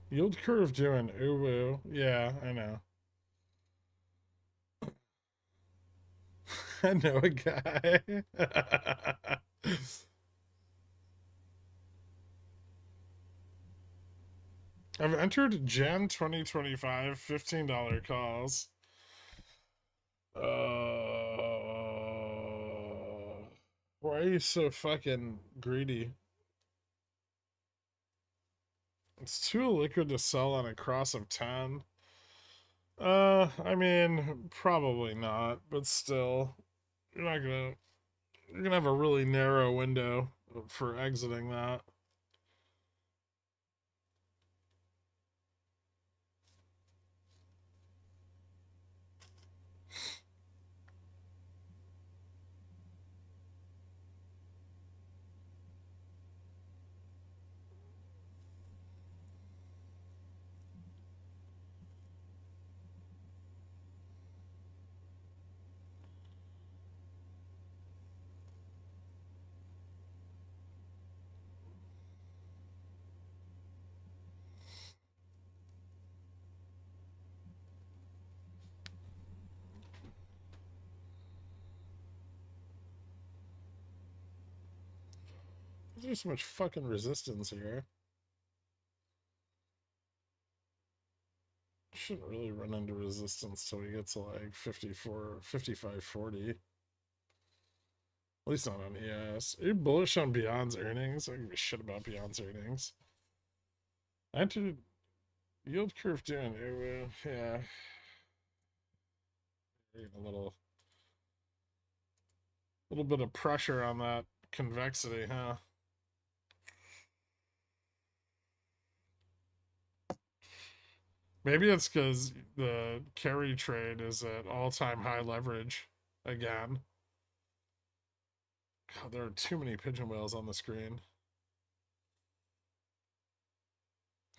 Yield curve doing ooh woo. Yeah, I know. I know a guy. I've entered Jan 2025 $15 calls. Why are you so fucking greedy? It's too liquid to sell on a cross of 10. I mean, probably not, but still, you're not gonna, you're gonna have a really narrow window for exiting that. there's so much fucking resistance here? Shouldn't really run into resistance till we get to like 54, 55, 40. At least not on ES. Are you bullish on Beyond's earnings? I don't give a shit about Beyond's earnings. I entered yield curve doing it. Yeah. A little bit of pressure on that convexity, huh? Maybe it's because the carry trade is at all-time high leverage again. God, there are too many pigeon whales on the screen.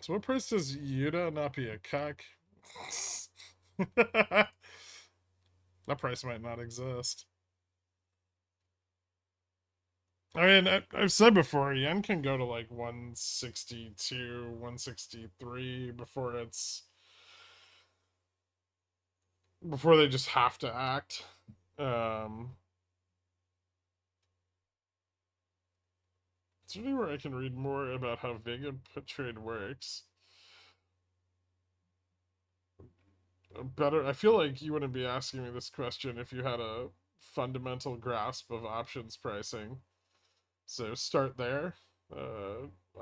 So what price does Yuta not be a cuck? That price might not exist. I mean, I've said before, yen can go to like 162, 163 before they just have to act. Is there anywhere I can read more about how Vega trade works? Better. I feel like you wouldn't be asking me this question if you had a fundamental grasp of options pricing. So start there.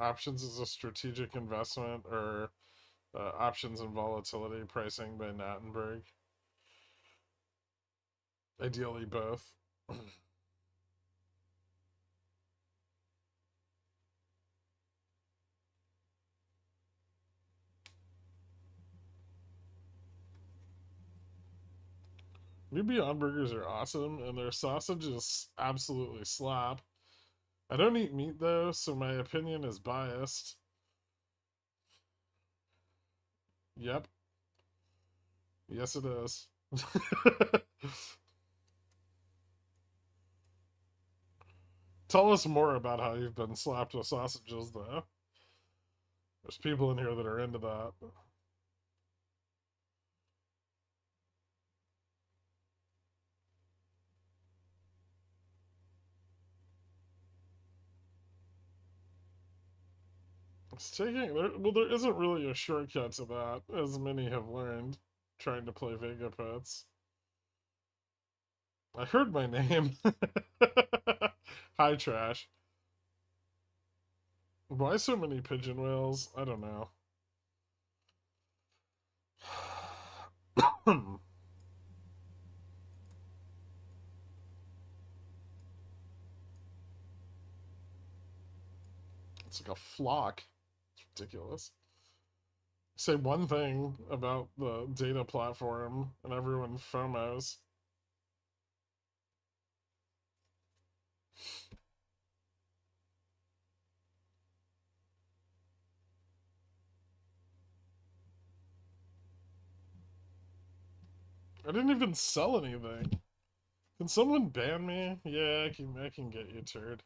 Options is a strategic investment, or options and volatility pricing by Nattenberg. Ideally, both. New Beyond Burgers are awesome, and their sausages absolutely slap. I don't eat meat though, so my opinion is biased. Yep. Yes, it is. Tell us more about how you've been slapped with sausages, though. There's people in here that are into that. It's taking... Well, there isn't really a shortcut to that, as many have learned, trying to play Vega puts. I heard my name. Hi, Trash. Why so many pigeon whales? I don't know. It's like a flock. It's ridiculous. Say one thing about the data platform and everyone FOMOs. I didn't even sell anything. Can someone ban me? Yeah, I can get you, turd.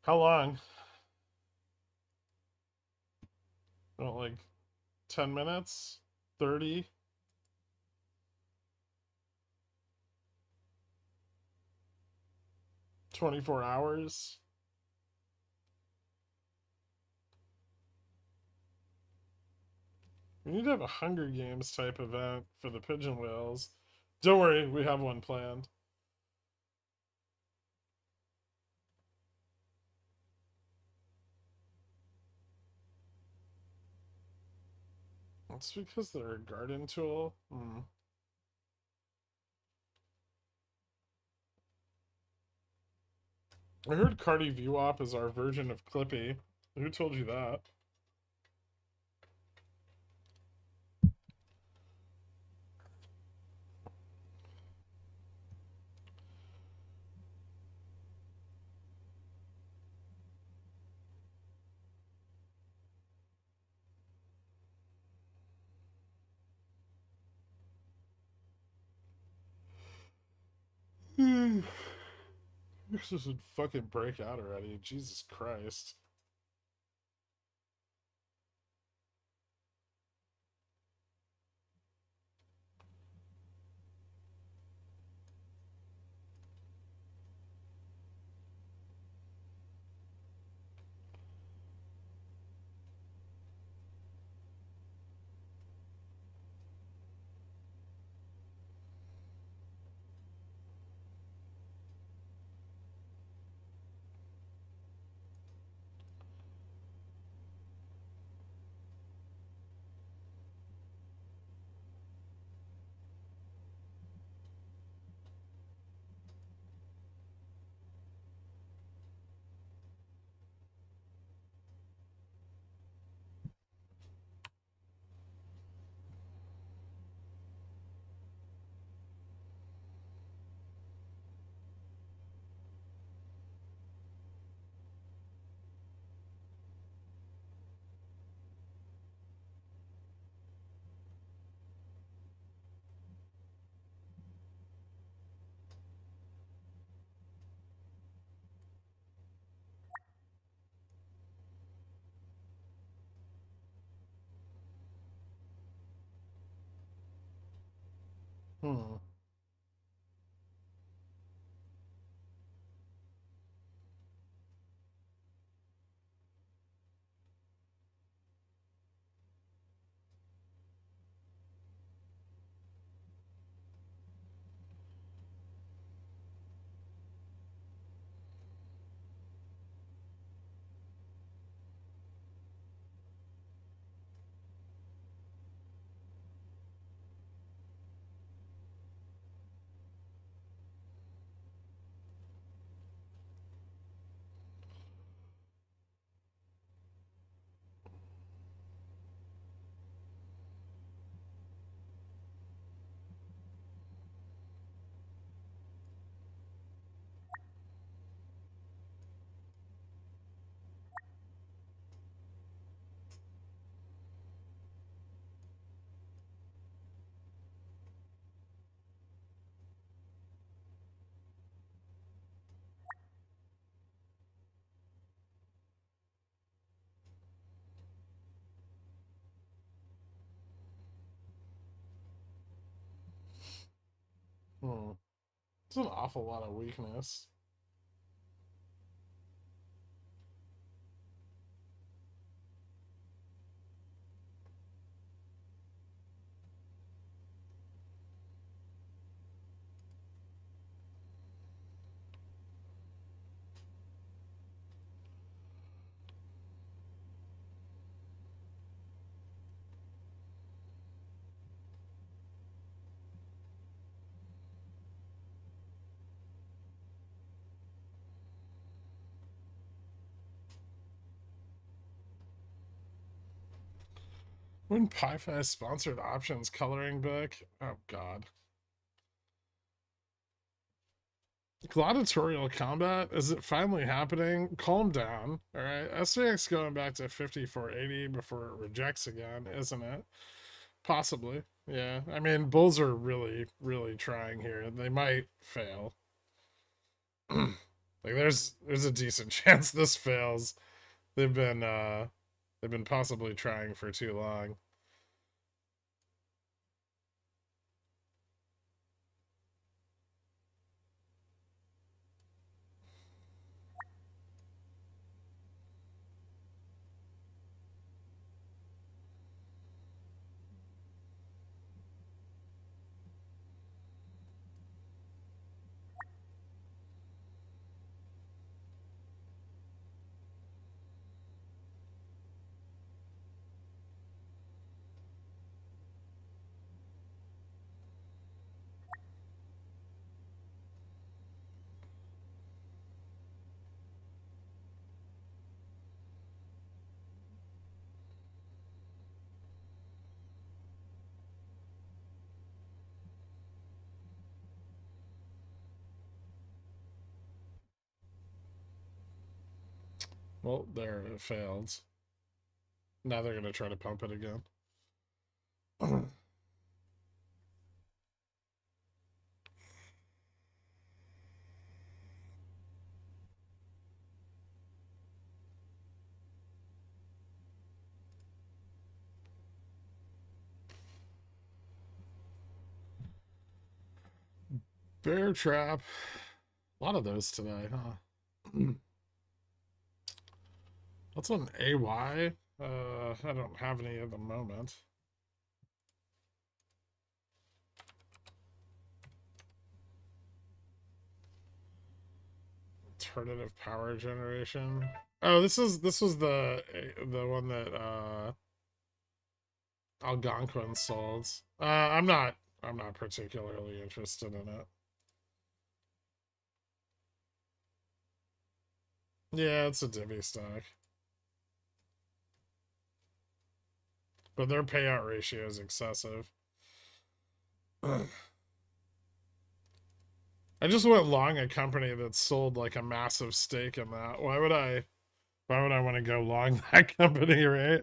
How long? Well, like 10 minutes? 30? $24? We need to have a Hunger Games type event for the pigeon whales. Don't worry, we have one planned. It's because they're a garden tool. I heard Cardi VWAP is our version of Clippy. Who told you that? This should fucking break out already. Jesus Christ. Hmm. Hmm. It's an awful lot of weakness. When Pi-Fi sponsored options coloring book? Oh god. Gladiatorial combat? Is it finally happening? Calm down. Alright. SDX going back to 5480 before it rejects again, isn't it? Possibly. Yeah. I mean, bulls are really, really trying here. They might fail. Like there's a decent chance this fails. They've been possibly trying for too long. Well, there it failed. Now they're gonna try to pump it again. Bear trap. A lot of those today, huh? What's an AY? I don't have any at the moment. Alternative power generation. Oh, this was the one that Algonquin sold. I'm not particularly interested in it. Yeah, it's a divvy stock. But their payout ratio is excessive. I just went long a company that sold like a massive stake in that. Why would I want to go long that company, right?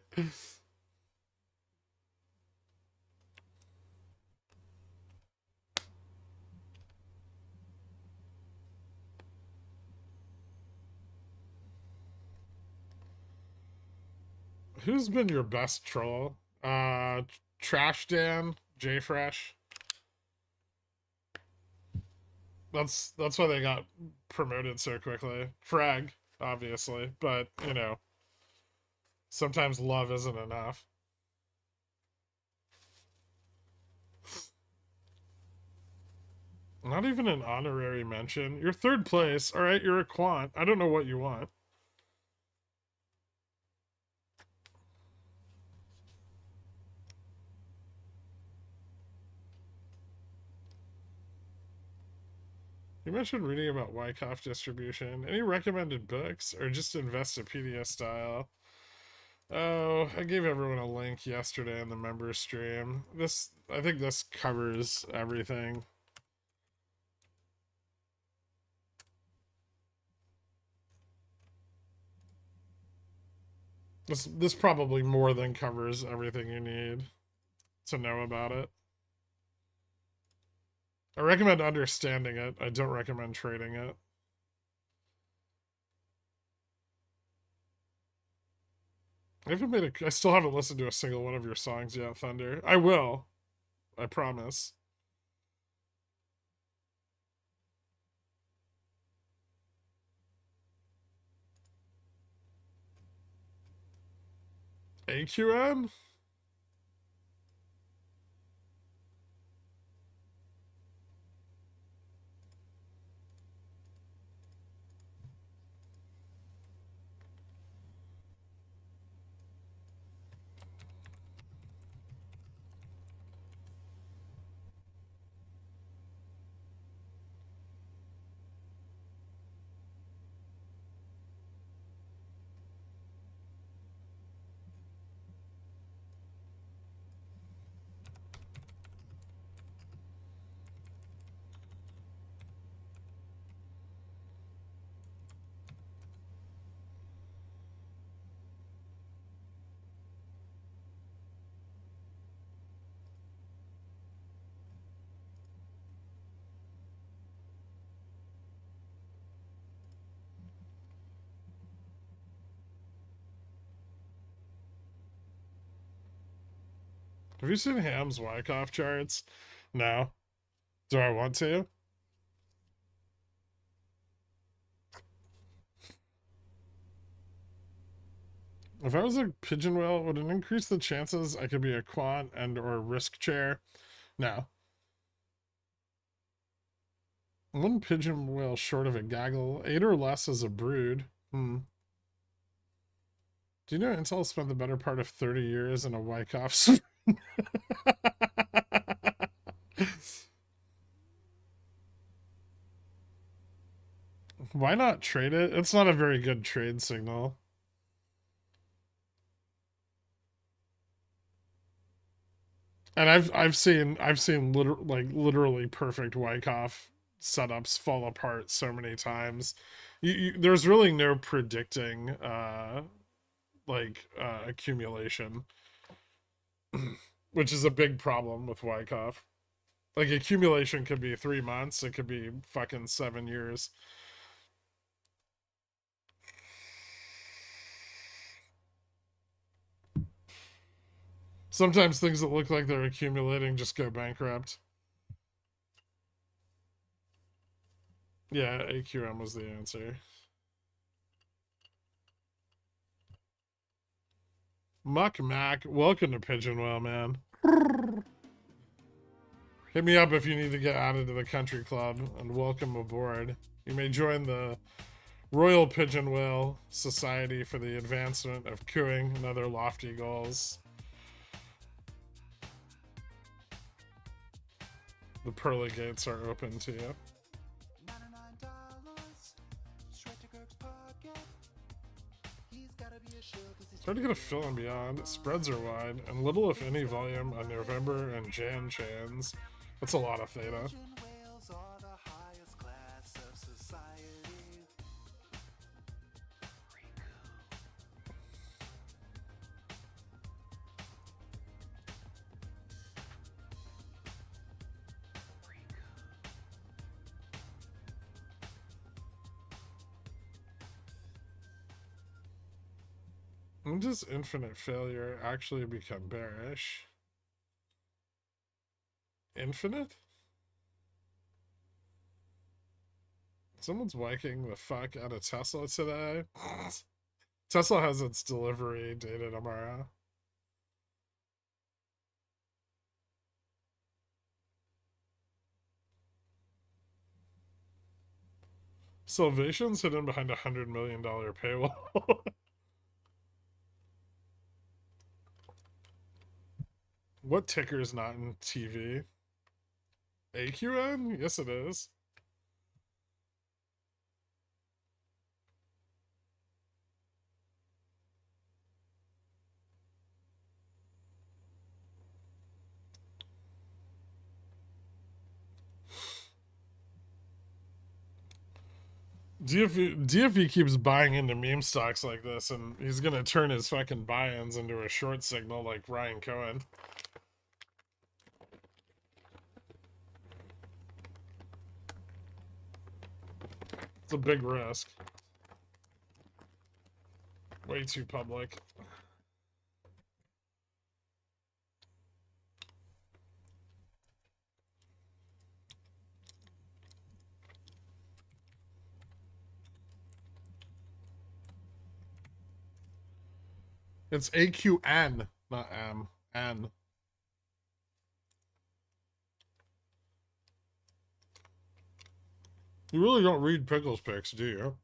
Who's been your best troll? Trash Dan, JFresh. That's why they got promoted so quickly. Frag, obviously, but you know, sometimes love isn't enough. Not even an honorary mention. You're third place. All right, you're a quant. I don't know what you want. You mentioned reading about Wyckoff distribution. Any recommended books or just Investopedia style? Oh, I gave everyone a link yesterday in the member stream. I think this covers everything. This probably more than covers everything you need to know about it. I recommend understanding it. I don't recommend trading it. I still haven't listened to a single one of your songs yet, Thunder. I will. I promise. AQN? Have you seen Ham's Wyckoff charts? No. Do I want to? If I was a pigeon whale, would it increase the chances I could be a quant and or risk chair? No. One pigeon whale short of a gaggle, 8 or less as a brood. Do you know Intel spent the better part of 30 years in a Wyckoff? Why not trade it? It's not a very good trade signal. And I've seen literally perfect Wyckoff setups fall apart so many times. There's really no predicting accumulation, which is a big problem with Wyckoff. Like accumulation could be 3 months, it could be fucking 7 years. Sometimes things that look like they're accumulating just go bankrupt. Yeah, AQM was the answer. Muck Mac, welcome to Pigeon Whale, man. Hit me up if you need to get added to the country club, and welcome aboard. You may join the Royal Pigeon Whale Society for the advancement of cooing and other lofty goals. The pearly gates are open to you. It's hard to get a fill and beyond. Spreads are wide, and little if any volume on November and Jan chains. That's a lot of theta. When does infinite failure actually become bearish? Infinite? Someone's whacking the fuck out of Tesla today. Tesla has its delivery dated tomorrow. Salvation's hidden behind $100 million paywall. What ticker's not in TV? AQN? Yes, it is. DFV keeps buying into meme stocks like this, and he's gonna turn his fucking buy-ins into a short signal like Ryan Cohen. It's a big risk. Way too public. It's AQN, not M. N. You really don't read Pickles Picks, do you?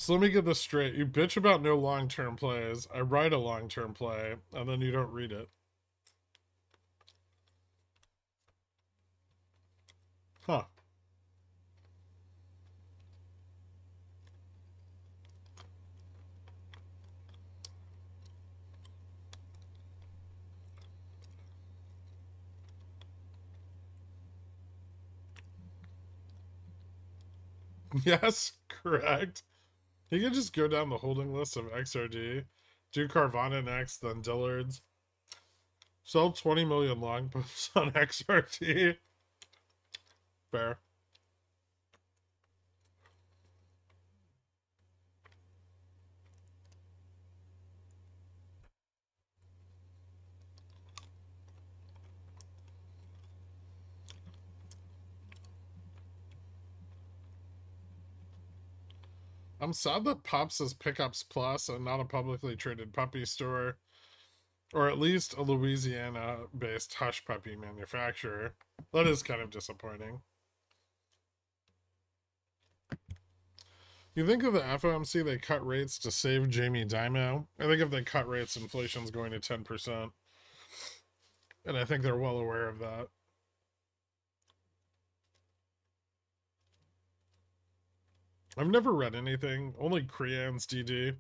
So let me get this straight. You bitch about no long-term plays. I write a long-term play, and then you don't read it. Huh. Yes, correct. He could just go down the holding list of XRD, do Carvana next, then Dillard's. Sell 20 million long puts on XRD. Fair. I'm sad that Pops is Pickups Plus and not a publicly traded puppy store, or at least a Louisiana-based hush puppy manufacturer. That is kind of disappointing. You think of the FOMC, they cut rates to save Jamie Dimon. I think if they cut rates, inflation's going to 10%. And I think they're well aware of that. I've never read anything, only Crean's DD.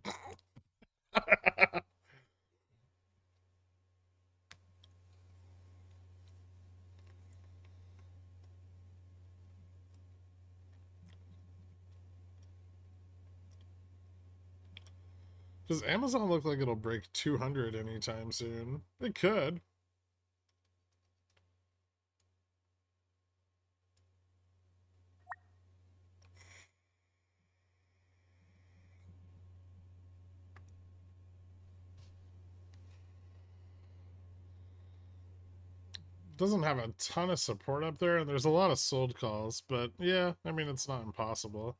Does Amazon look like it'll break 200 anytime soon? It could. Doesn't have a ton of support up there, and there's a lot of sold calls, but yeah, I mean, it's not impossible.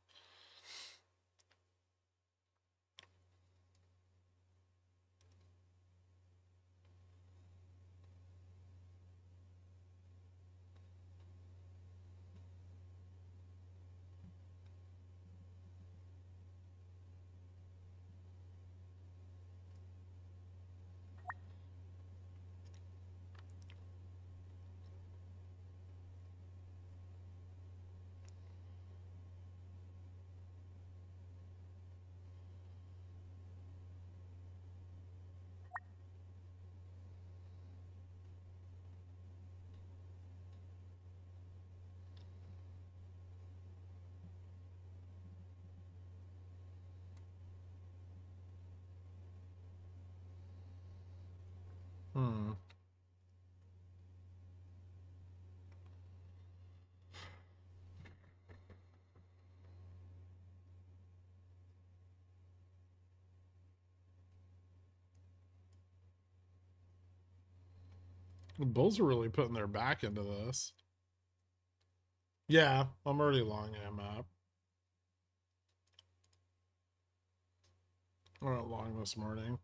The bulls are really putting their back into this. Yeah, I'm already long AMAP. I went long this morning.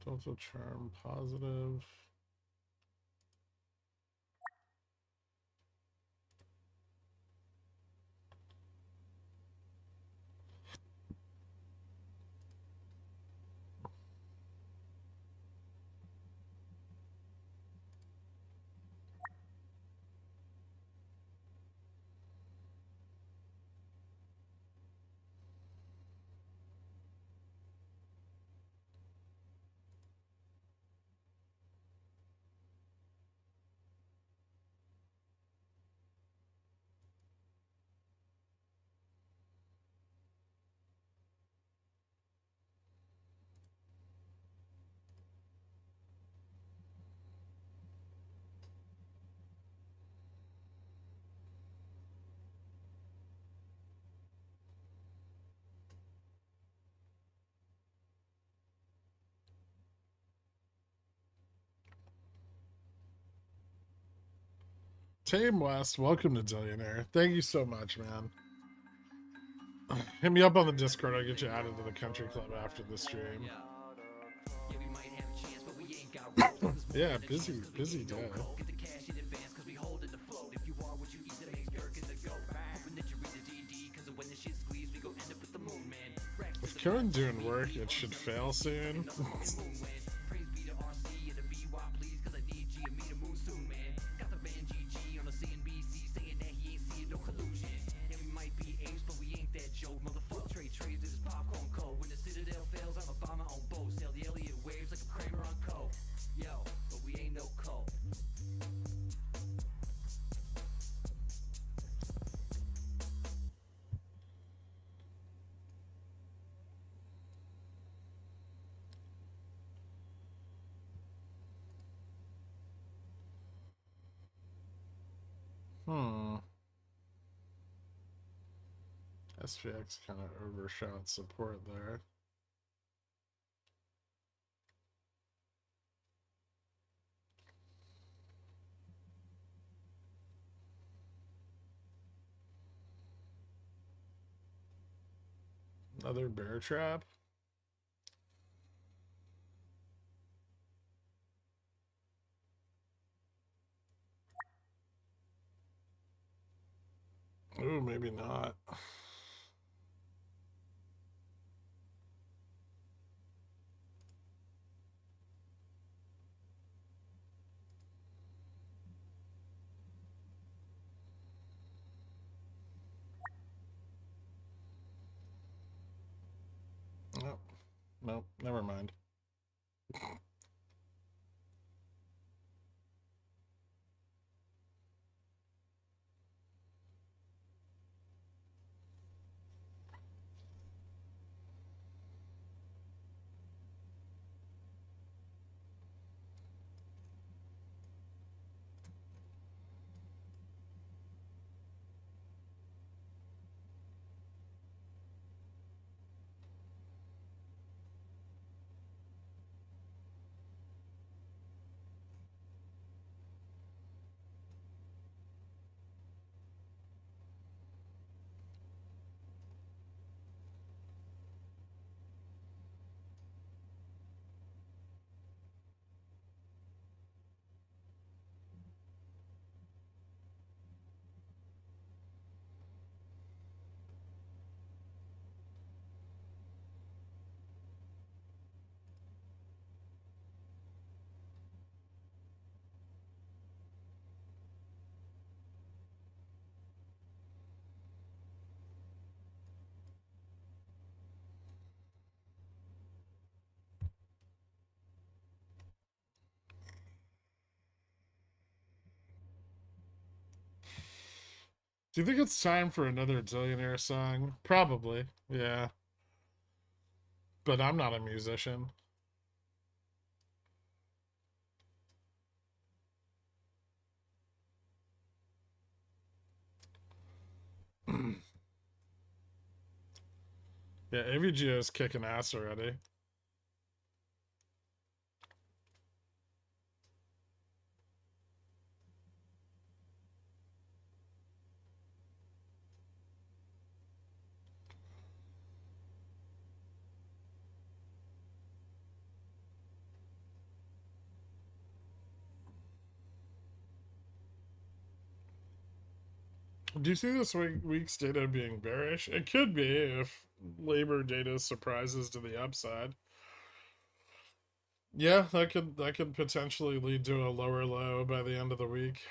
Delta charm positive. Tame West, welcome to Dillionaire. Thank you so much, man. Hit me up on the Discord. I'll get you added to the country club after the stream. Yeah, busy day. If Karen doing work, it should fail soon. SPX kind of overshot support there. Another bear trap. Ooh, maybe not. Nope. Nope, never mind. Do you think it's time for another Dillionaire song? Probably, yeah. But I'm not a musician. Yeah, AVGO is kicking ass already. Do you see this week's data being bearish? It could be if labor data surprises to the upside. Yeah, that could potentially lead to a lower low by the end of the week.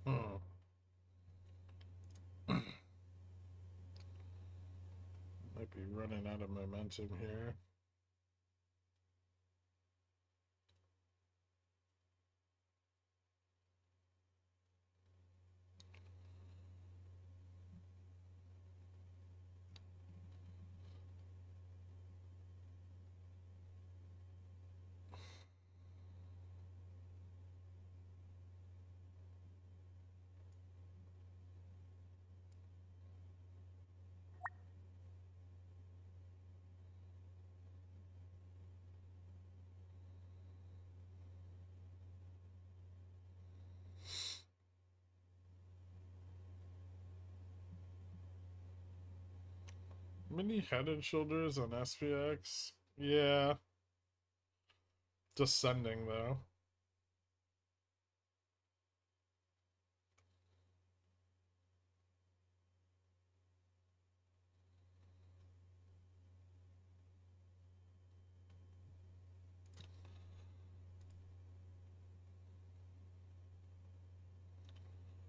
Hmm. Might be running out of momentum here. Mini Head and Shoulders on SPX. Yeah. Descending though.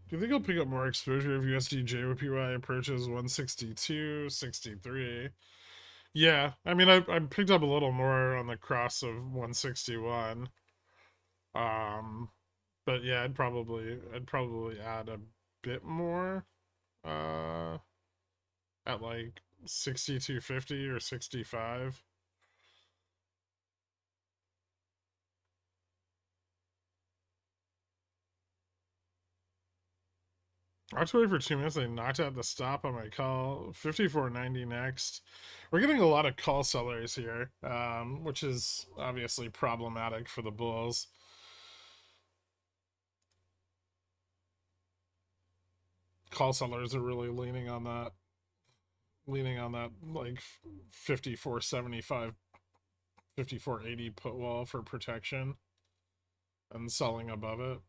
Do you think I'll pick up more exposure if USD JPY approaches 162, 63? Yeah, I mean, I picked up a little more on the cross of 161. But yeah, I'd probably add a bit more uh at like 62.50 or 65. I have to wait for 2 minutes. They knocked out the stop on my call. 54.90 next. We're getting a lot of call sellers here, which is obviously problematic for the bulls. Call sellers are really leaning on that like 54.75, 54.80 put wall for protection and selling above it.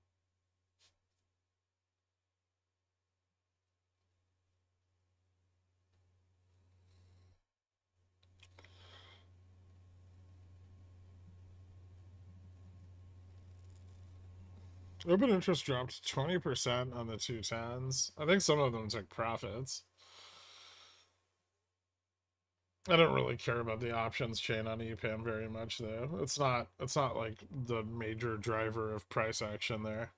Open interest dropped 20% on the 210s. I think some of them took profits. I don't really care about the options chain on EPAM very much though. It's not like the major driver of price action there.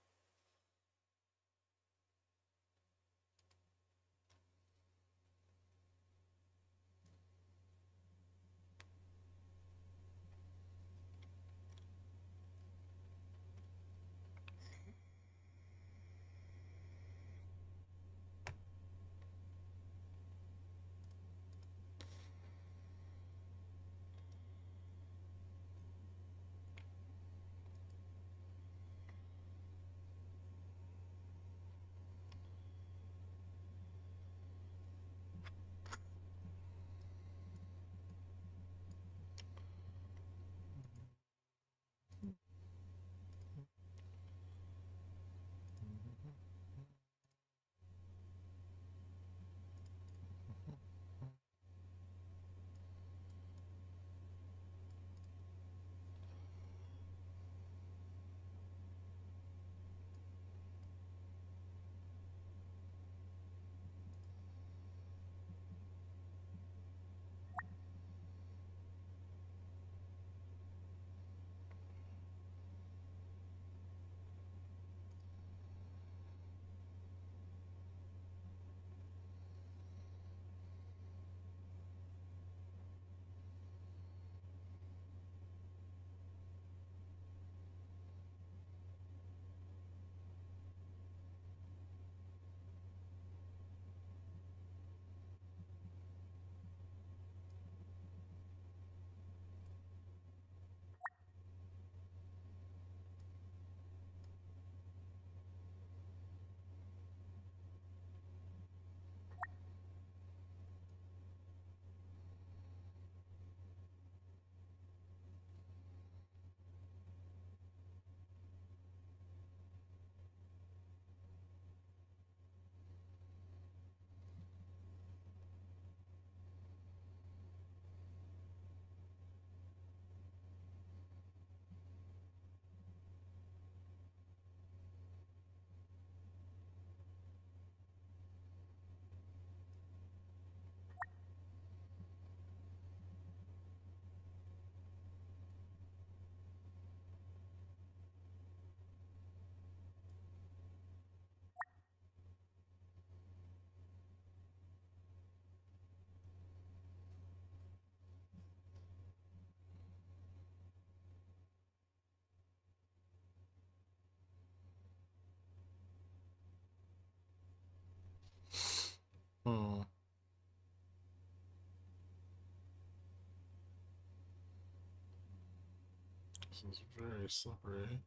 This is very slippery.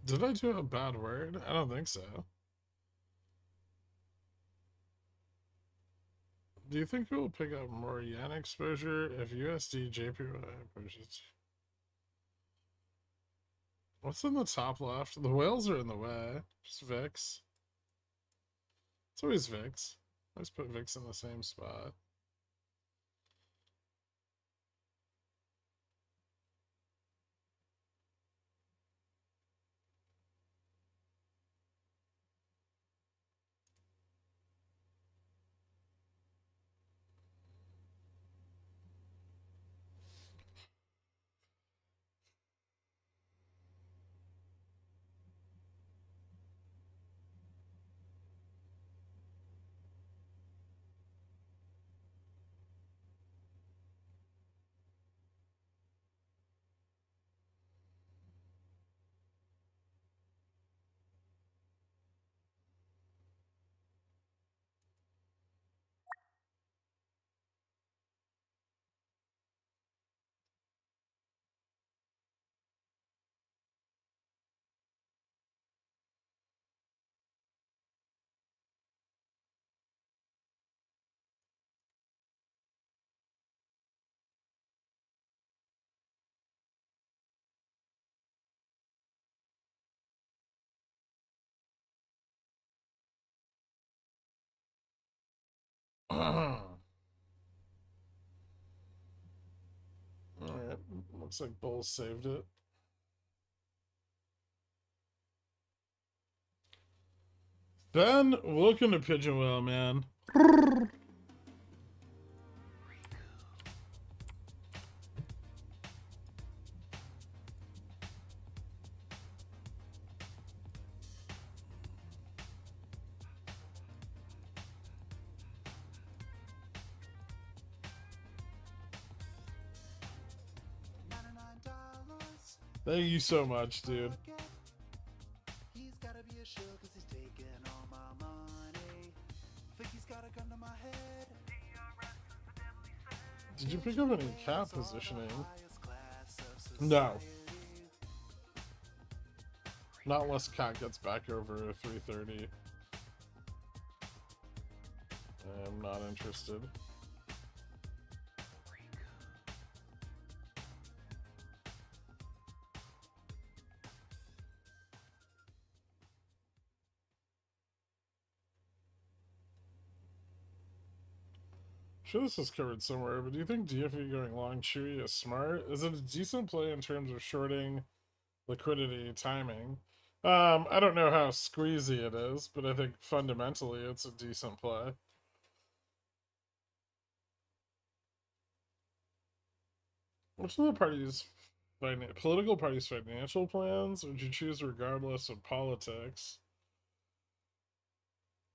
Did I do a bad word? I don't think so. Do you think we'll pick up more yen exposure if USD JPY pushes? What's in the top left? The whales are in the way. Just VIX. It's always VIX. I just put VIX in the same spot. Alright. Looks like Bull saved it. Ben, welcome to Pigeon Whale, man. Thank you so much, dude. He's gotta be a shill 'cause he's taking all my money. Think he's gotta come to my head. Did you pick up any cap positioning? No. Not unless cat gets back over 330. I'm not interested. Sure, this is covered somewhere, but do you think DFE going long Chewy is smart? Is it a decent play in terms of shorting liquidity timing? I don't know how squeezy it is, but I think fundamentally it's a decent play. Which of the parties' political parties' financial plans would you choose regardless of politics?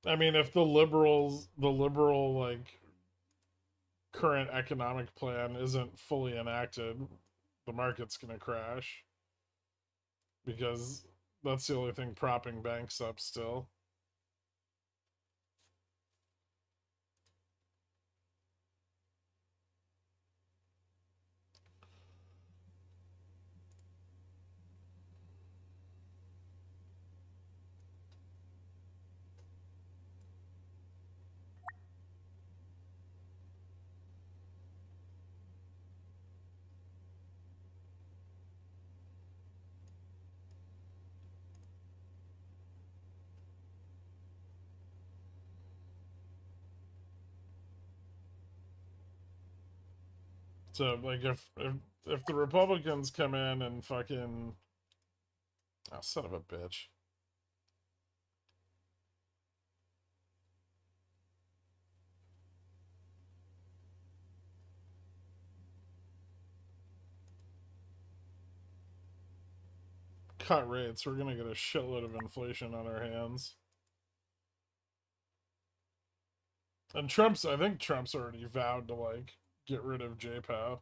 I mean, if the liberal like current economic plan isn't fully enacted, the market's gonna crash because that's the only thing propping banks up still. So like if the Republicans come in and fucking oh, son of a bitch. cut rates, we're gonna get a shitload of inflation on our hands. And I think Trump's already vowed to, like, get rid of JPOW.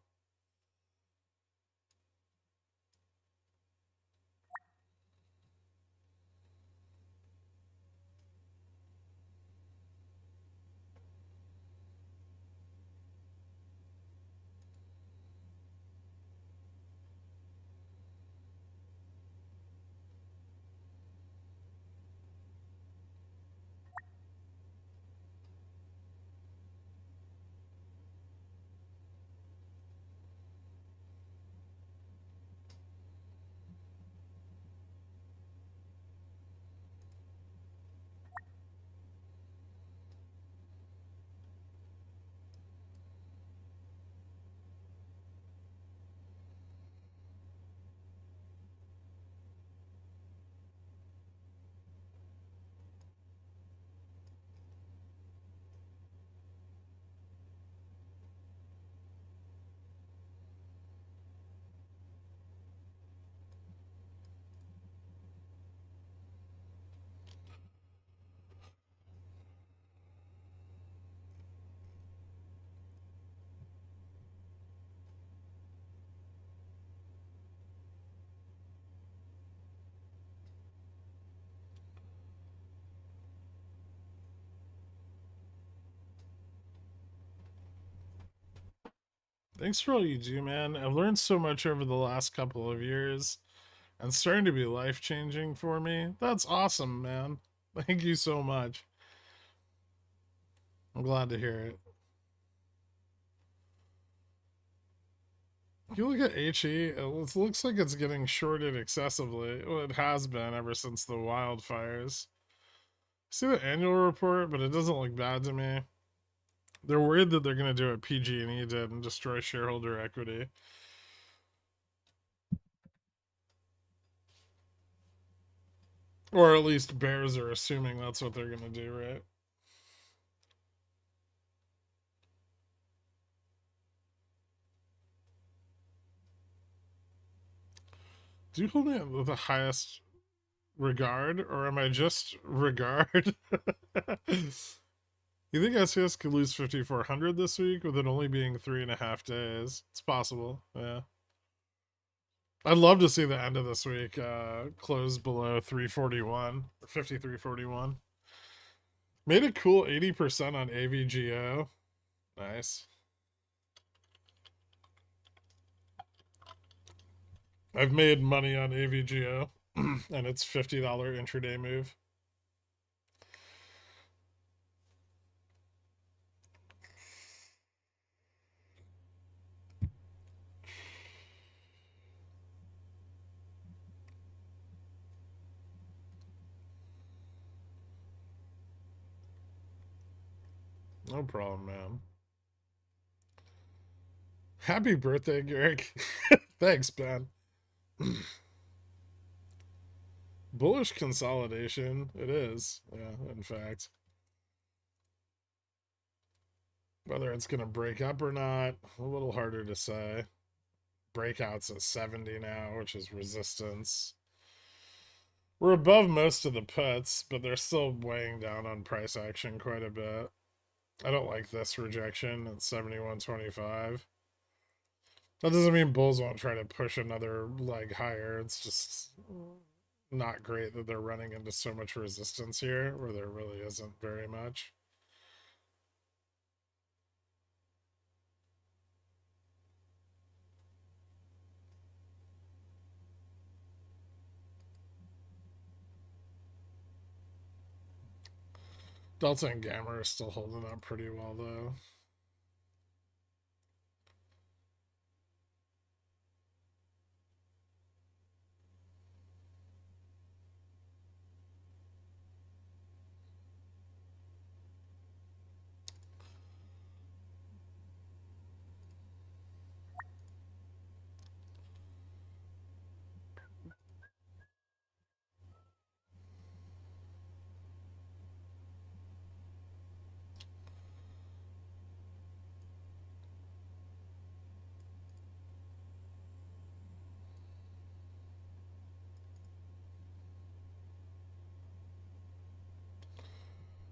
Thanks for all you do, man. I've learned so much over the last couple of years and it's starting to be life changing for me. That's awesome, man. Thank you so much. I'm glad to hear it. If you look at HE, it looks like it's getting shorted excessively. Well, it has been ever since the wildfires. See the annual report, but it doesn't look bad to me. They're worried that they're going to do what PG&E did and destroy shareholder equity. Or at least bears are assuming that's what they're going to do, right? Do you hold me with the highest regard, or am I just regard? You think SES could lose 5,400 this week with it only being 3.5 days? It's possible, yeah. I'd love to see the end of this week close below 341 or 5341. Made a cool 80% on AVGO. Nice. I've made money on AVGO and it's $50 intraday move. No problem, man. Happy birthday, Garrick. Thanks, Ben. Bullish consolidation. It is. Yeah, in fact. Whether it's going to break up or not, a little harder to say. Breakouts at 70 now, which is resistance. We're above most of the puts, but they're still weighing down on price action quite a bit. I don't like this rejection at 71.25. That doesn't mean bulls won't try to push another leg higher. It's just not great that they're running into so much resistance here where there really isn't very much. Delta and Gamma are still holding up pretty well, though.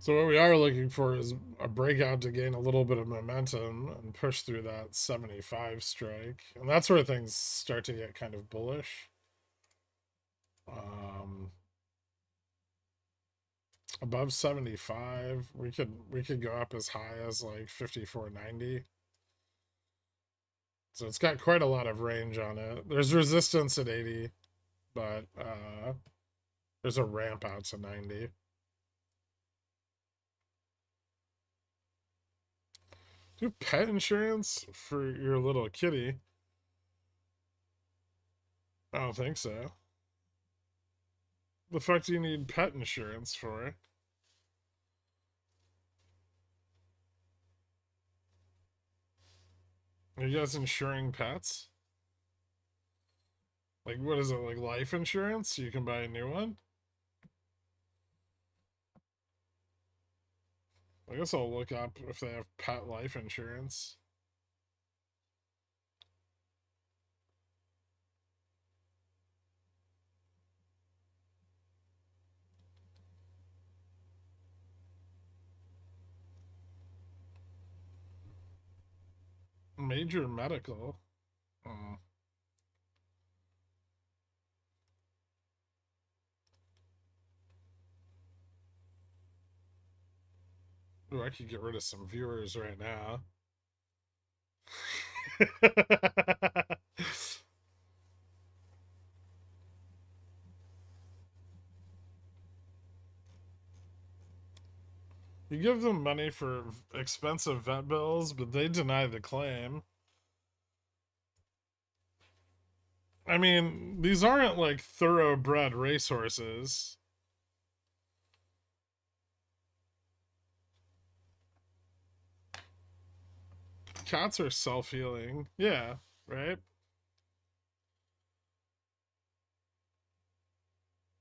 So what we are looking for is a breakout to gain a little bit of momentum and push through that 75 strike. And that's where things start to get kind of bullish. Above 75, we could go up as high as like 54.90. So it's got quite a lot of range on it. There's resistance at 80, but there's a ramp out to 90. Do pet insurance for your little kitty? I don't think so. The fuck do you need pet insurance for? Are you guys insuring pets? Like, what is it, like life insurance? You can buy a new one? I guess I'll look up if they have pet life insurance. Major medical. Oh. Ooh, I could get rid of some viewers right now. You give them money for expensive vet bills, but they deny the claim. I mean, these aren't like thoroughbred racehorses. Cats are self-healing. Yeah, right?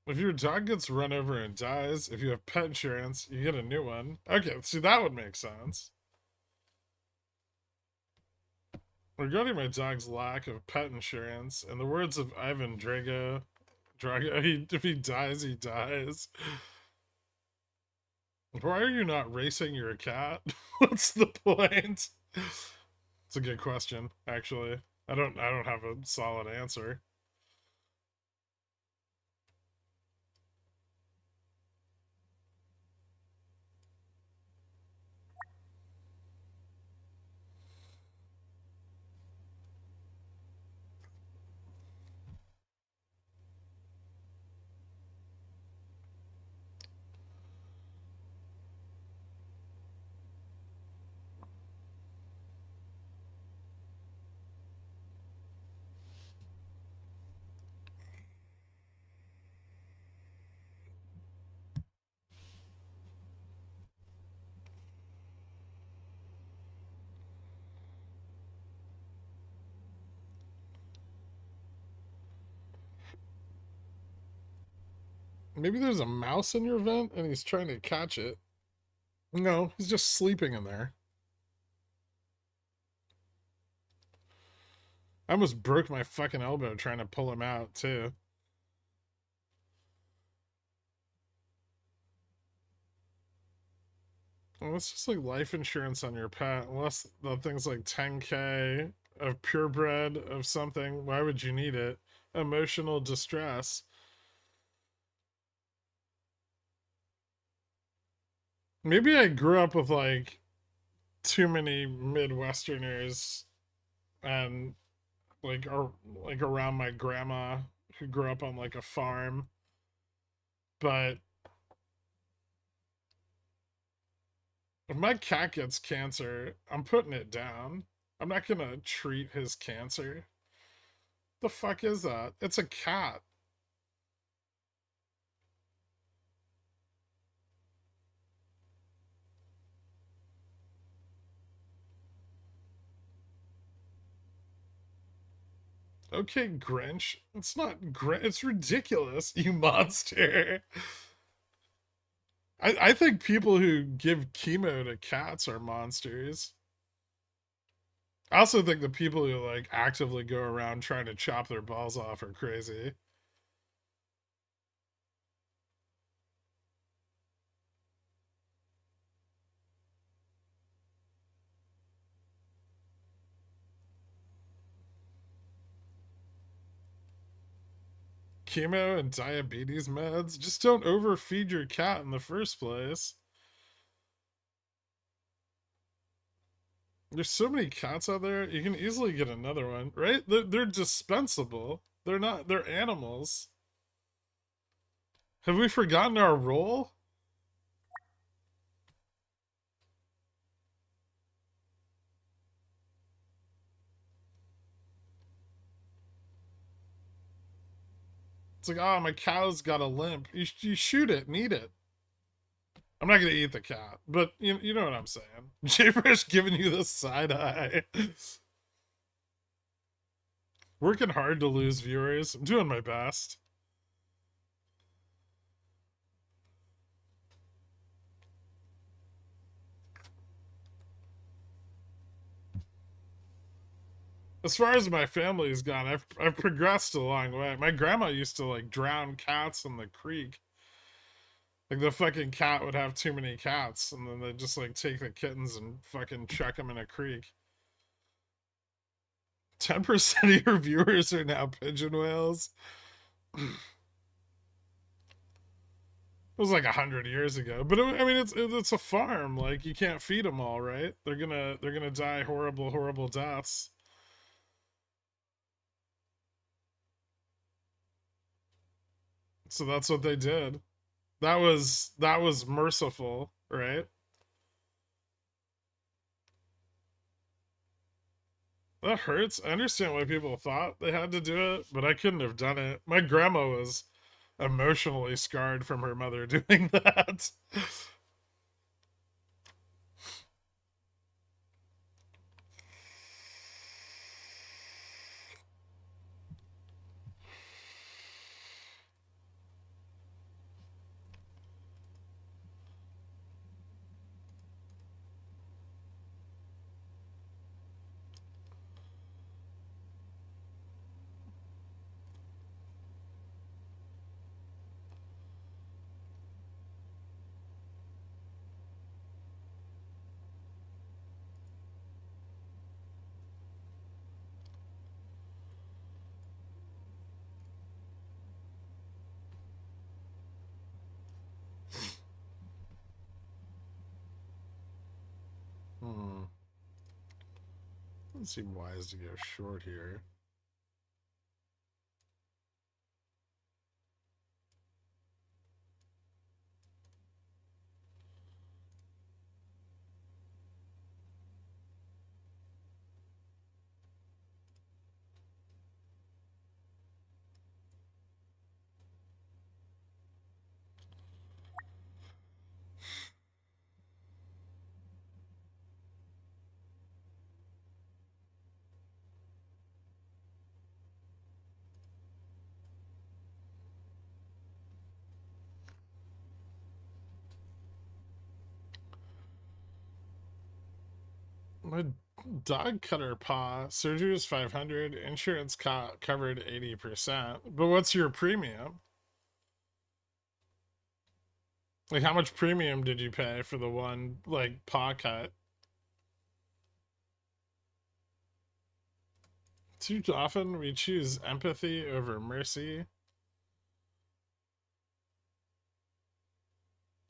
If your dog gets run over and dies, if you have pet insurance, you get a new one. Okay, see, that would make sense. Regarding my dog's lack of pet insurance, in the words of Ivan Drago, if he dies, he dies. Why are you not racing your cat? What's the point? It's a good question, actually. I don't have a solid answer. Maybe there's a mouse in your vent and he's trying to catch it. No, he's just sleeping in there. I almost broke my fucking elbow trying to pull him out, too. Well, it's just like life insurance on your pet. Unless the thing's like 10K of purebred of something, why would you need it? Emotional distress. Maybe I grew up with like too many Midwesterners and like around my grandma who grew up on like a farm. But if my cat gets cancer, I'm putting it down. I'm not gonna treat his cancer. The fuck is that? It's a cat. Okay, Grinch. It's not Grinch. It's ridiculous, you monster. I think people who give chemo to cats are monsters. I also think the people who like actively go around trying to chop their balls off are crazy. chemo and diabetes meds. Just don't overfeed your cat in the first place. There's so many cats out there. You can easily get another one, right? They're dispensable. They're animals. Have we forgotten our role? It's like, oh, my cow's got a limp. You shoot it and eat it. I'm not gonna eat the cat, but you know what I'm saying. J-Fresh giving you the side eye. Working hard to lose viewers. I'm doing my best. As far as my family's gone, I've progressed a long way. My grandma used to like drown cats in the creek. Like the fucking cat would have too many cats, and then they'd just like take the kittens and fucking chuck them in a creek. 10% of your viewers are now pigeon whales. It was like 100 years ago, but I mean, it's a farm. Like you can't feed them all, right? They're gonna die horrible deaths. So that's what they did. That was merciful, right? That hurts. I understand why people thought they had to do it, but I couldn't have done it. My grandma was emotionally scarred from her mother doing that. Doesn't seem wise to go short here. My dog cut her paw. Surgery was 500. Insurance covered 80%. But what's your premium? Like, how much premium did you pay for the one, like, paw cut? Too often we choose empathy over mercy.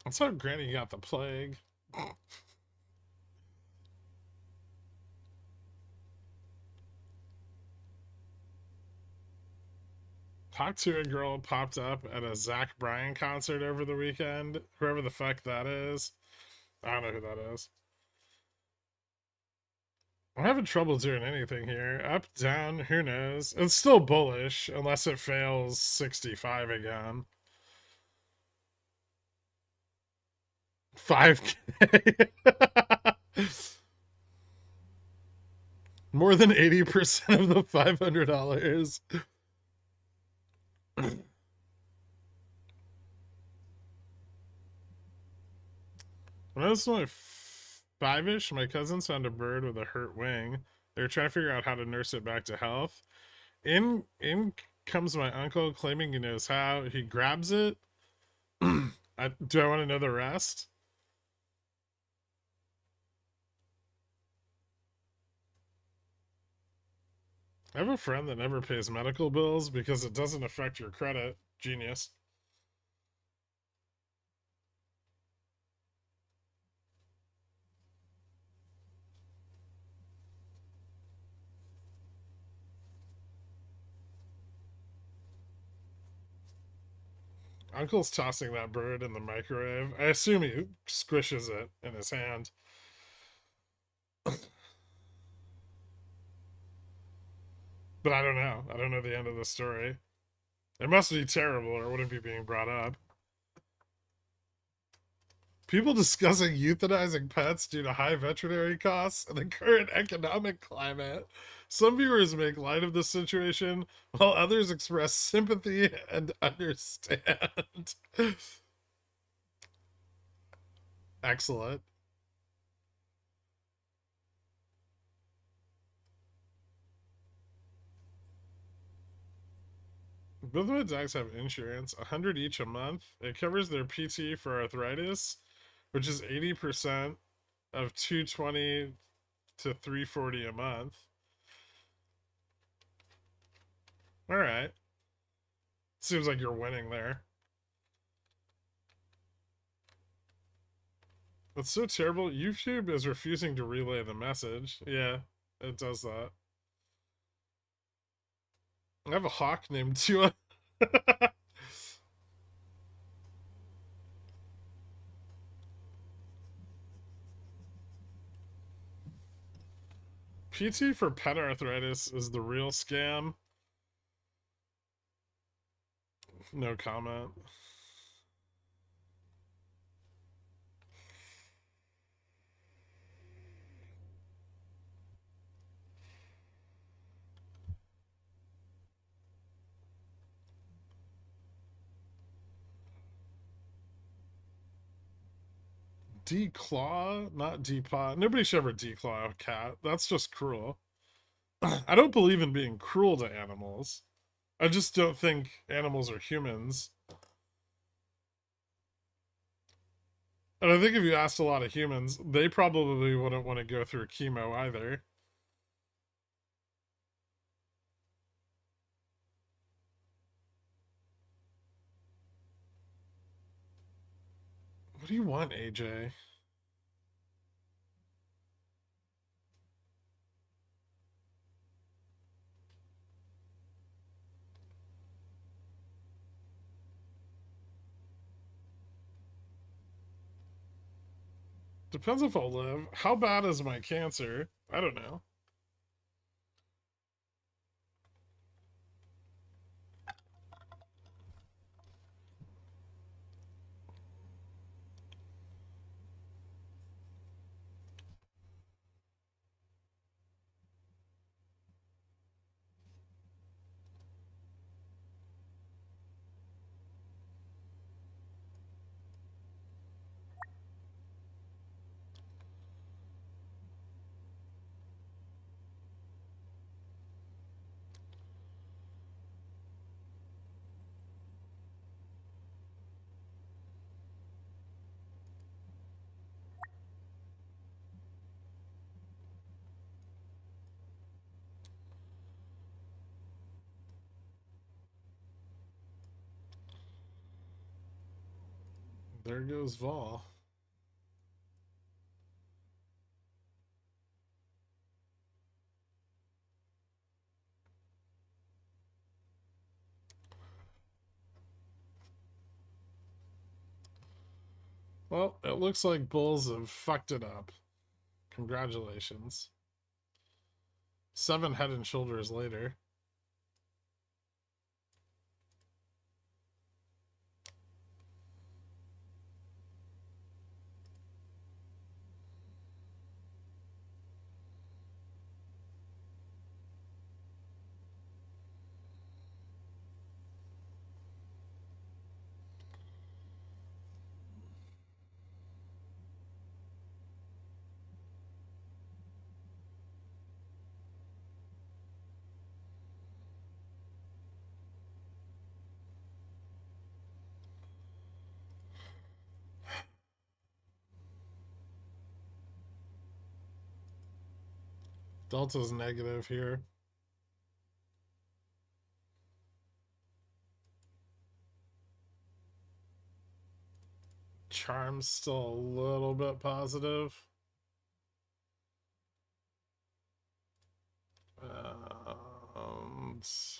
That's how Granny got the plague. Talked to a girl popped up at a Zach Bryan concert over the weekend. Whoever the fuck that is. I don't know who that is. I'm having trouble doing anything here. Up, down, who knows? It's still bullish unless it fails 65 again. 5K. More than 80% of the $500. When I was only 5-ish, my cousins found a bird with a hurt wing. They were trying to figure out how to nurse it back to health. In comes my uncle claiming he knows how. He grabs it. Do I want to know the rest? I have a friend that never pays medical bills because it doesn't affect your credit. Genius. Uncle's tossing that bird in the microwave. I assume he squishes it in his hand. But I don't know. I don't know the end of the story. It must be terrible or it wouldn't be being brought up. People discussing euthanizing pets due to high veterinary costs and the current economic climate. Some viewers make light of the situation, while others express sympathy and understand. Excellent. Both of my dogs have insurance, 100 each a month. It covers their PT for arthritis, which is 80% of 220 to 340 a month. All right. Seems like you're winning there. That's so terrible. YouTube is refusing to relay the message. Yeah, it does that. I have a hawk named Tua. PT for pet arthritis is the real scam. No comment. Declaw, not depaw. Nobody should ever declaw a cat. That's just cruel. I don't believe in being cruel to animals. I just don't think animals are humans. And I think if you asked a lot of humans, they probably wouldn't want to go through chemo either. What do you want, AJ? Depends if I'll live. How bad is my cancer? I don't know. There goes Vol. Well, it looks like Bulls have fucked it up. Congratulations. 7 head and shoulders later. Delta's negative here. charm's still a little bit positive.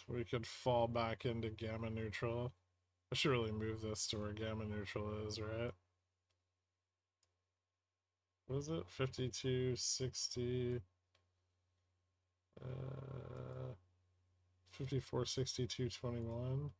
We could fall back into gamma neutral. I should really move this to where gamma neutral is, right? What is it? 52, 60, 54, 62, 21.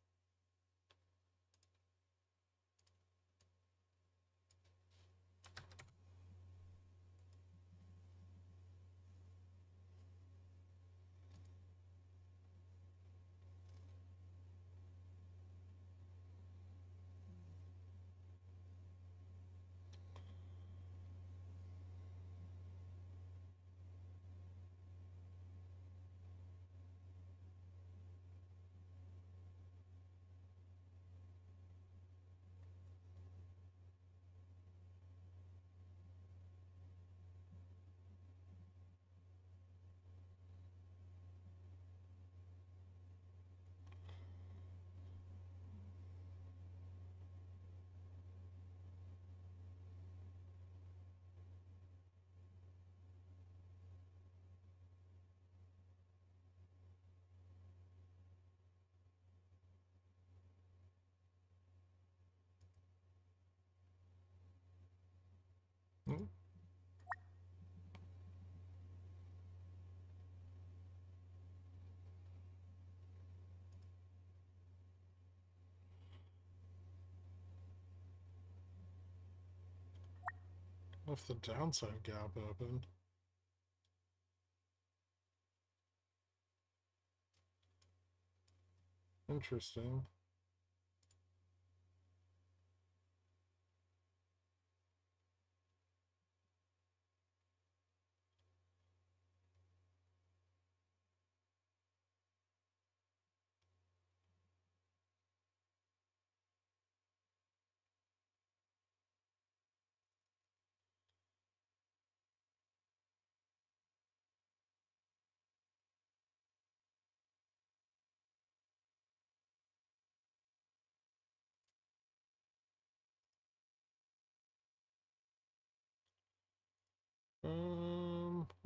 Hmm. Left the downside gap open. Interesting.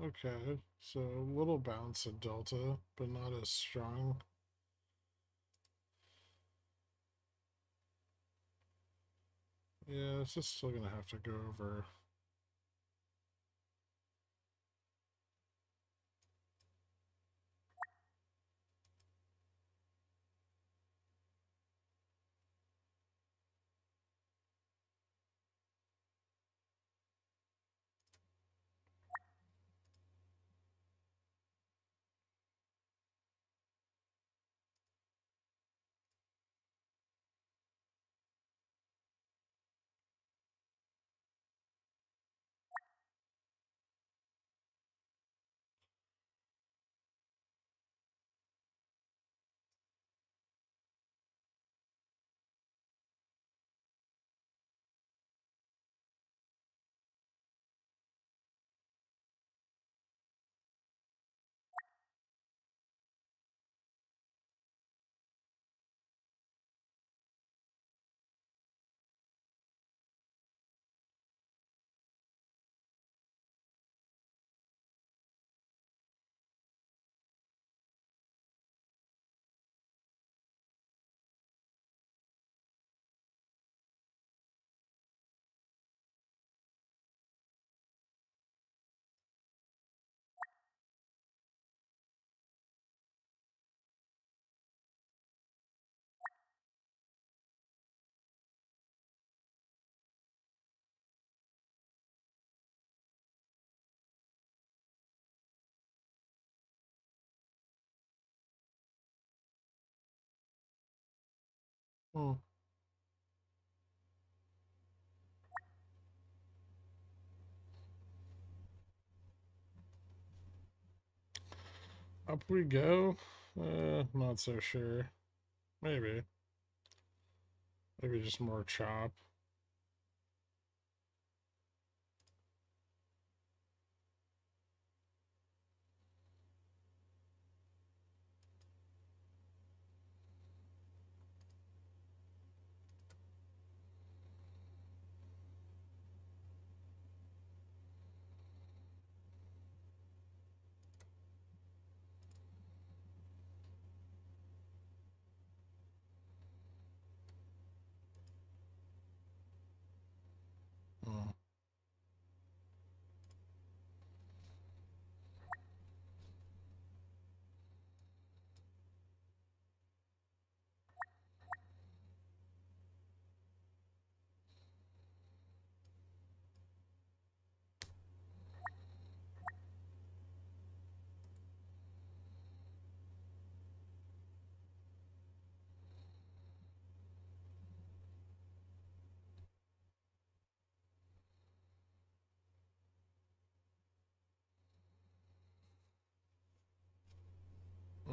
Okay, so a little bounce at delta, but not as strong. Yeah, it's just still gonna have to go over. Hmm. Up we go. Not so sure. Maybe. Maybe just more chop.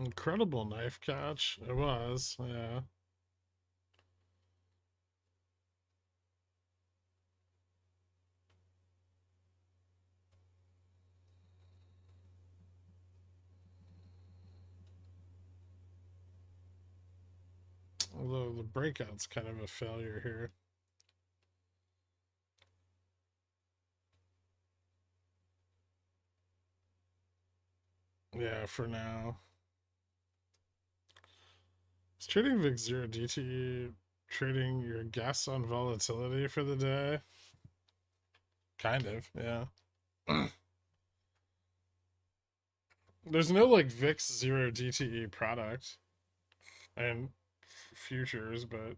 Incredible knife catch. It was, yeah. Although the breakout's kind of a failure here. Yeah, for now. Is trading VIX 0 DTE trading your guess on volatility for the day? Kind of, yeah. There's no like VIX 0 DTE product and futures, but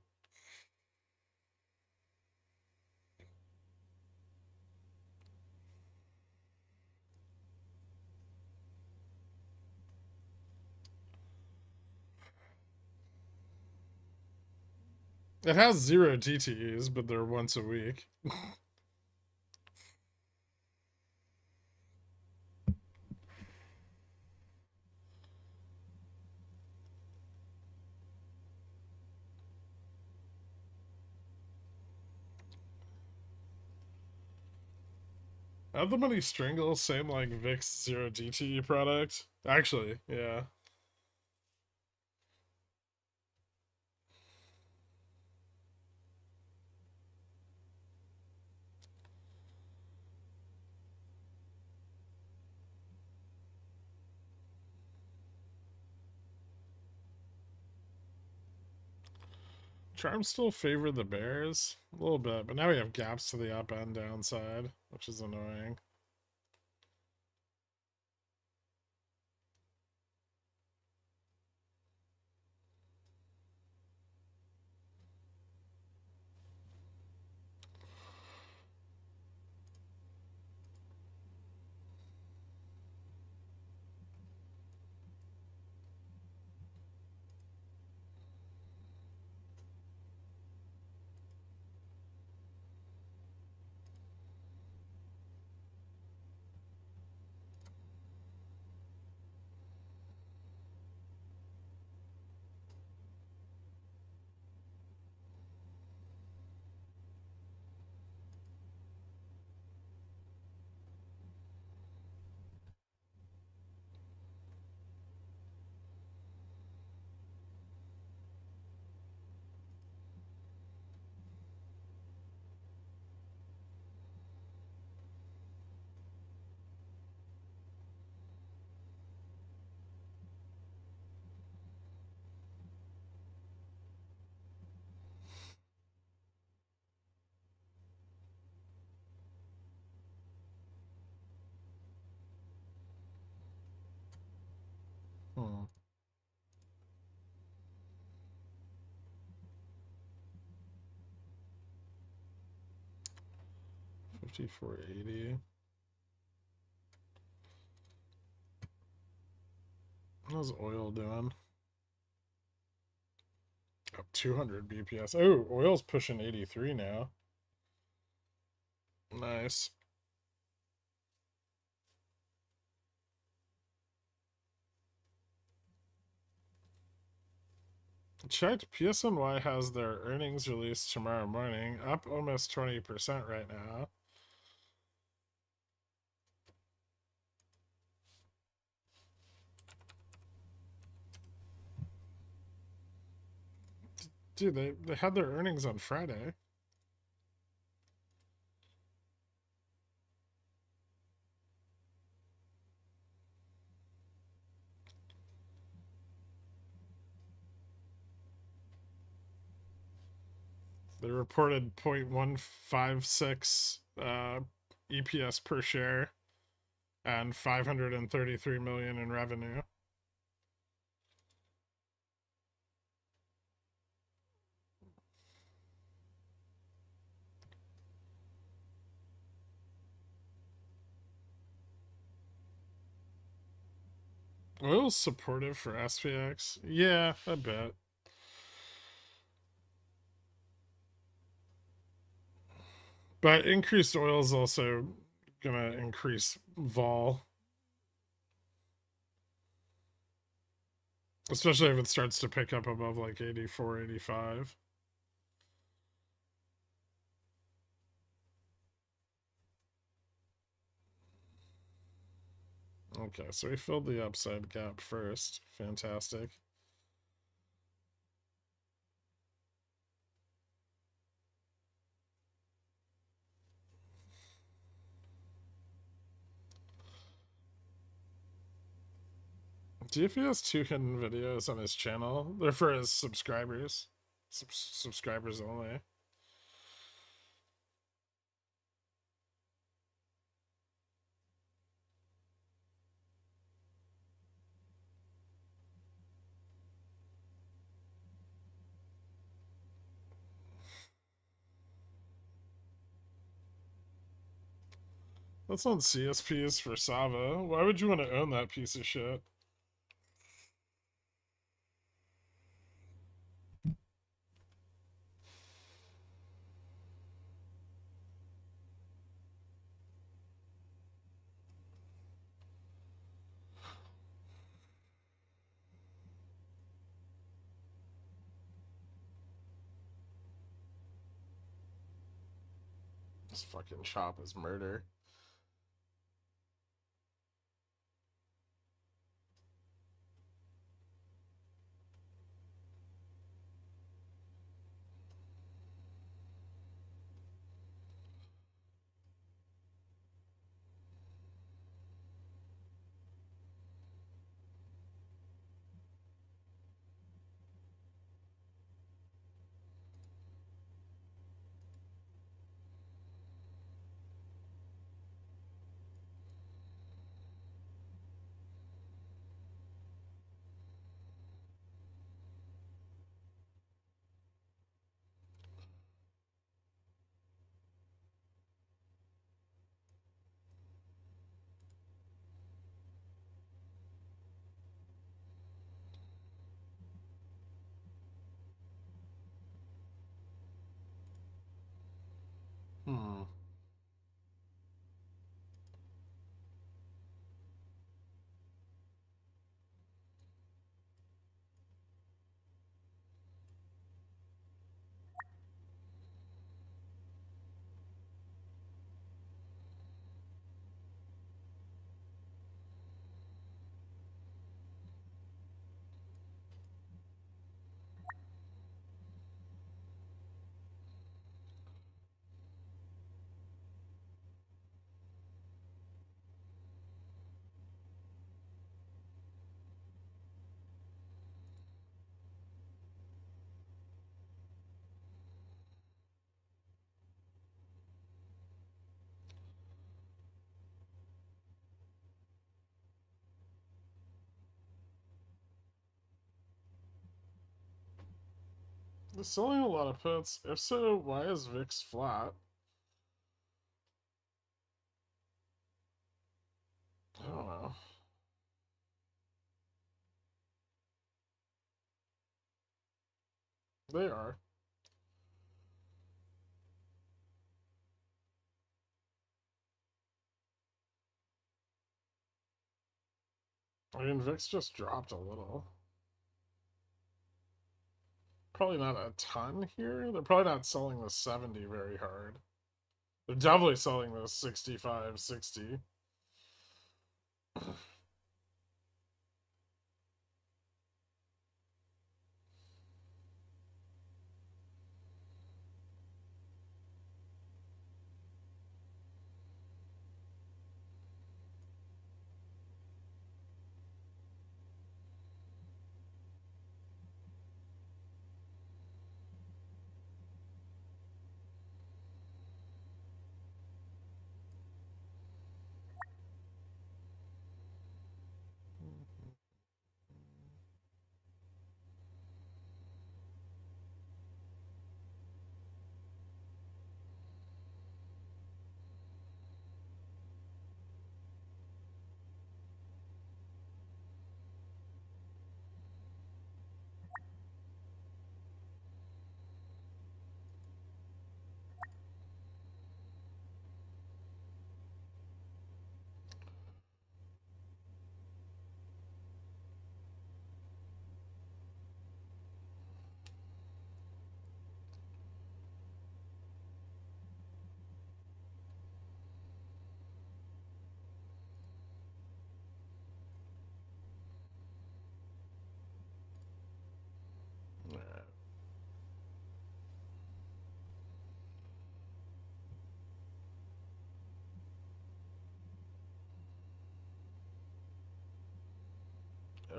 it has 0 DTEs, but they're once a week. Have the money strangle, same like VIX 0 DTE product. Actually, yeah. Charms still favor the bears a little bit, but now we have gaps to the up and downside, which is annoying. Hmm. 5480. How's oil doing? Up 200 BPS. Oh, oil's pushing 83 now. Nice. Checked. PSNY has their earnings released tomorrow morning, up almost 20% right now. Dude, they had their earnings on Friday. They reported 0.156 EPS per share and 533 million in revenue. Oil's supportive for SPX. Yeah, a bit. But increased oil is also gonna increase vol. Especially if it starts to pick up above like 84, 85. Okay, so we filled the upside gap first. Fantastic. DFE has 2 hidden videos on his channel. They're for his subscribers. Subscribers only. That's on CSPs for Sava. Why would you want to own that piece of shit? This fucking chop is murder. Hmm. They're selling a lot of puts. If so, why is VIX flat? I don't know. They are. I mean, VIX just dropped a little. Probably not a ton here. They're probably not selling the 70 very hard. They're definitely selling the 65, 60.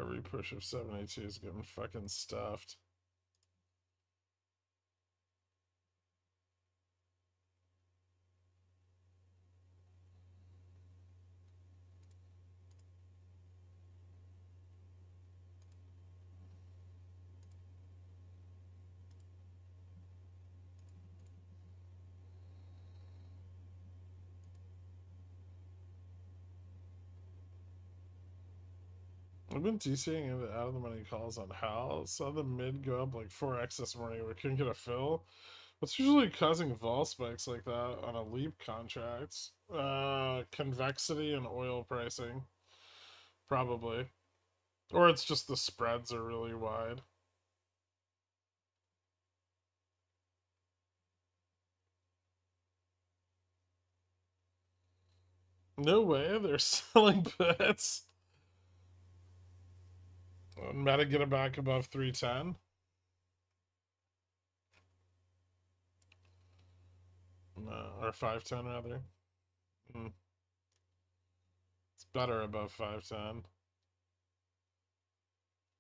Every push of 782 is getting fucking stuffed. I've been DCing into out of the money calls on Hal. Saw the mid go up like 4x this morning. We couldn't get a fill. What's usually causing vol spikes like that on a leap contract? Convexity and oil pricing. Probably. Or it's just the spreads are really wide. No way, they're selling puts. Meta get it back above 310. No, or 510 rather. It's better above 510.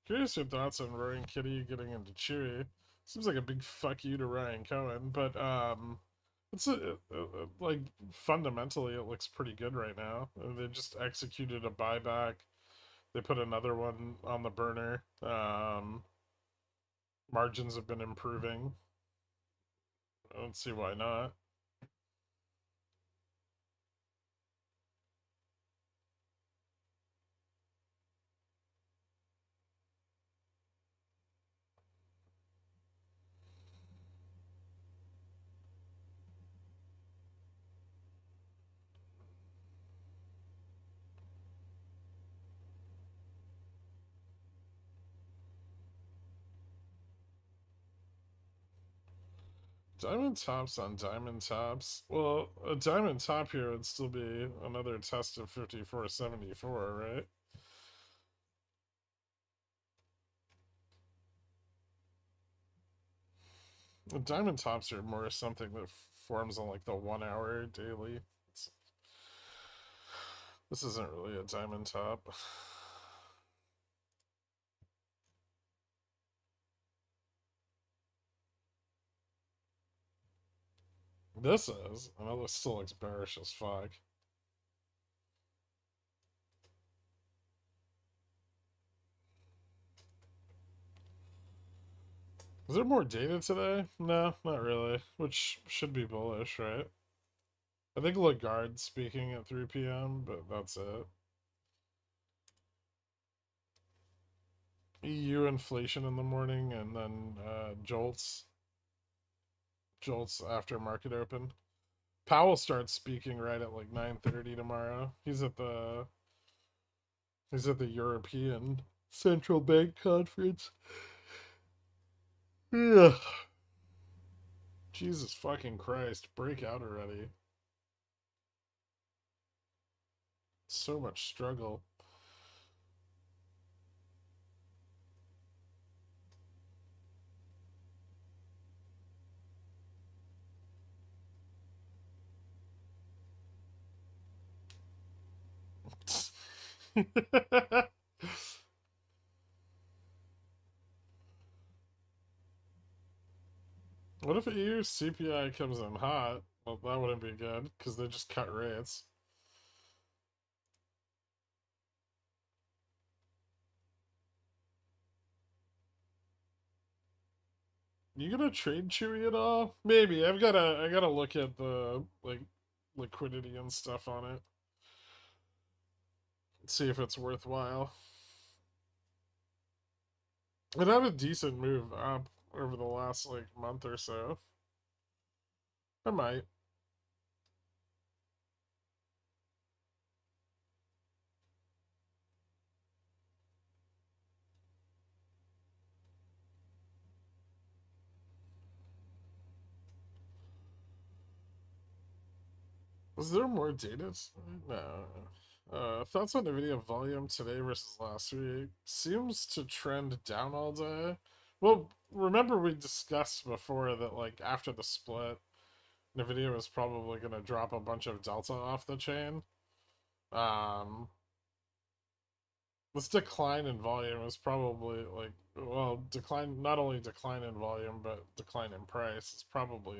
Curious your thoughts on Roaring Kitty getting into Chewy. Seems like a big fuck you to Ryan Cohen, but it's like fundamentally it looks pretty good right now. They just executed a buyback. They put another one on the burner. Margins have been improving. I don't see why not. Diamond tops on diamond tops. Well, a diamond top here would still be another test of 54.74, right? The diamond tops are more something that forms on like the 1 hour daily. This isn't really a diamond top. This is, I know this still looks bearish as fuck. Is there more data today? No, not really. Which should be bullish, right? I think Lagarde's speaking at 3 p.m., but that's it. EU inflation in the morning, and then jolts after market open. Powell starts speaking right at like 9:30 tomorrow. He's at the European Central Bank conference. Yeah. Jesus fucking Christ, break out already. So much struggle. What if EU CPI comes in hot? Well, that wouldn't be good because they just cut rates. You gonna trade Chewy at all? Maybe. I gotta look at the like liquidity and stuff on it. See if it's worthwhile. It had a decent move up over the last like month or so. I might. Was there more data? No. Thoughts on NVIDIA volume today versus last week? Seems to trend down all day. Well, remember we discussed before that like after the split, NVIDIA was probably going to drop a bunch of delta off the chain. This decline in volume is probably like, well, decline, not only decline in volume, but decline in price is probably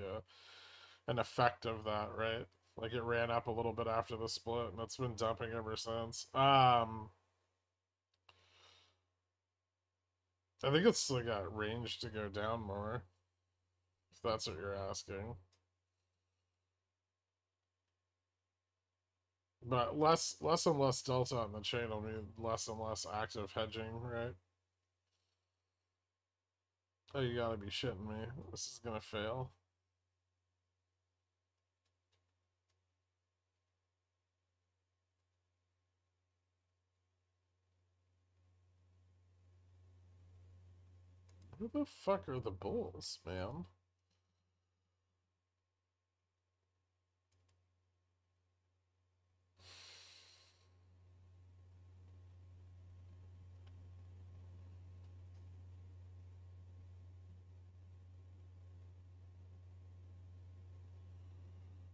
an effect of that, right? Like it ran up a little bit after the split and it's been dumping ever since. I think it's like got range to go down more, if that's what you're asking. But less and less delta on the chain will mean less and less active hedging, right? Oh, you gotta be shitting me. This is gonna fail. Who the fuck are the bulls, man?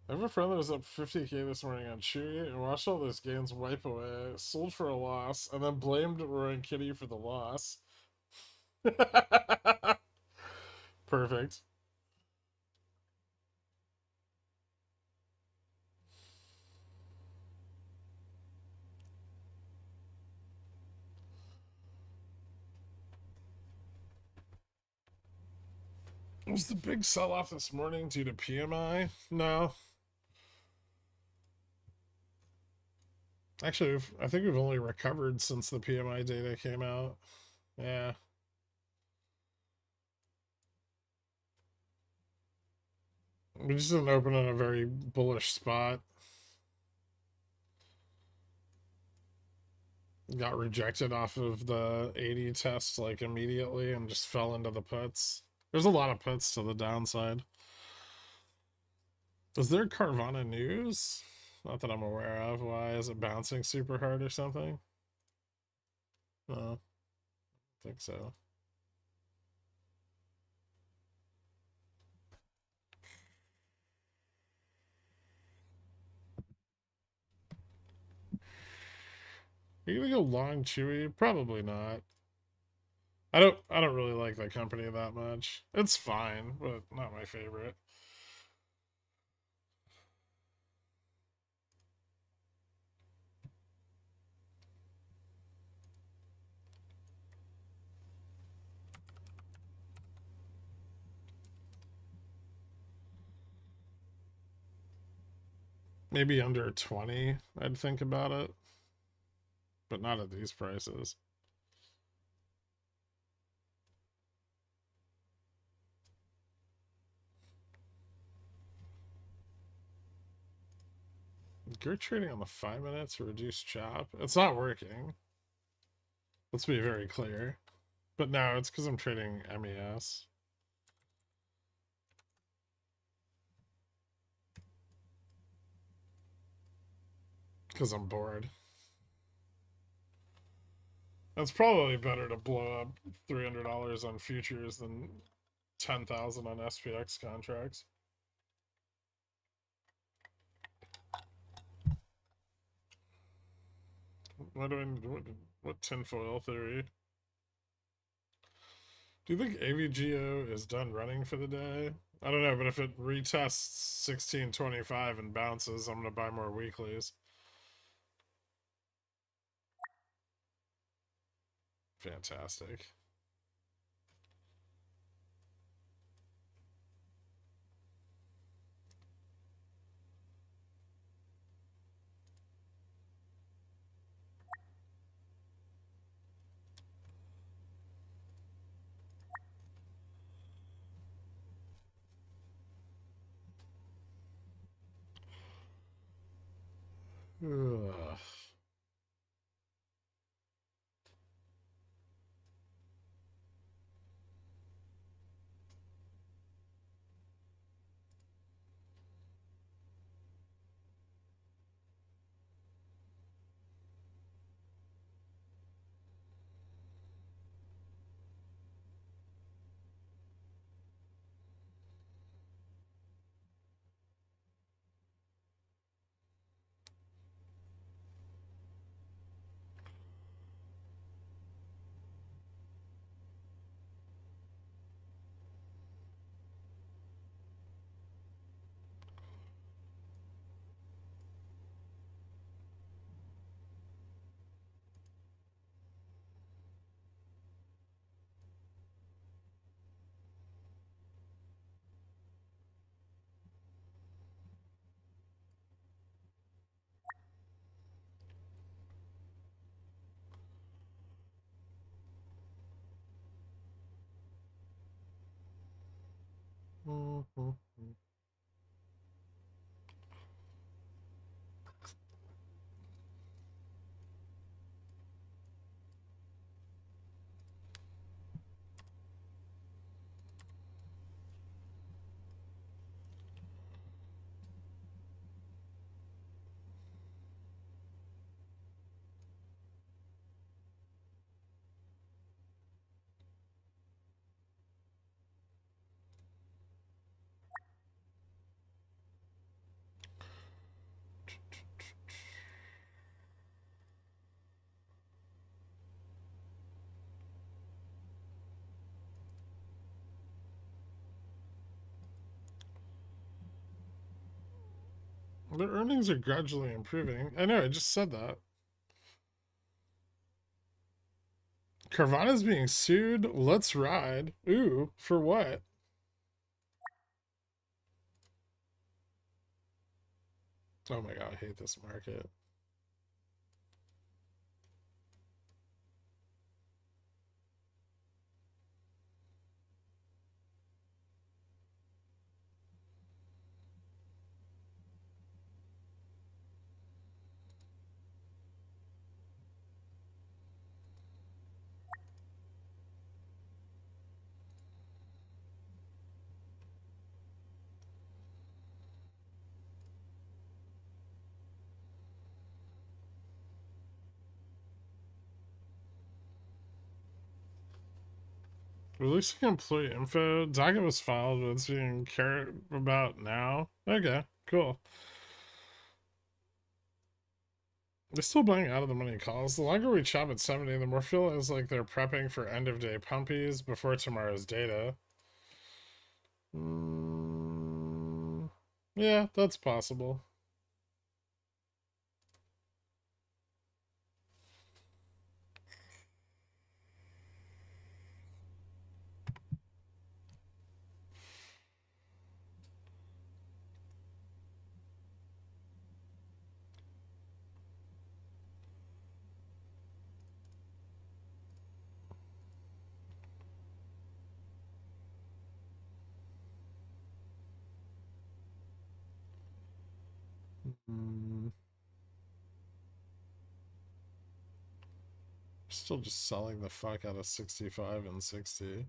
I have a friend that was up 50K this morning on Chewy and watched all those gains wipe away, sold for a loss, and then blamed Roy and Kitty for the loss. Perfect. Was the big sell off this morning due to PMI? No. Actually, I think we've only recovered since the PMI data came out. Yeah. We just didn't open in a very bullish spot. Got rejected off of the 80 test like immediately and just fell into the puts. There's a lot of puts to the downside. Is there Carvana news? Not that I'm aware of. Why is it bouncing super hard or something? No, I think so. Are you gonna go long Chewy? Probably not. I don't really like that company that much. It's fine, but not my favorite. Maybe under 20, I'd think about it. But not at these prices. You're trading on the 5 minutes reduced chop. It's not working. Let's be very clear. But no, it's because I'm trading MES. Because I'm bored. It's probably better to blow up $300 on futures than 10,000 on SPX contracts. What tinfoil theory? Do you think AVGO is done running for the day? I don't know, but if it retests 1625 and bounces, I'm gonna buy more weeklies. Fantastic. Ugh. Their earnings are gradually improving. I know, I just said that. Carvana's being sued. Let's ride. Ooh, for what? Oh my god, I hate this market. Releasing employee info. Docket was filed, but it's being cared about now. Okay, cool. They're still buying out of the money calls. The longer we chop at 70, the more feels like they're prepping for end of day pumpies before tomorrow's data. Yeah, that's possible. Still just selling the fuck out of 65 and 60.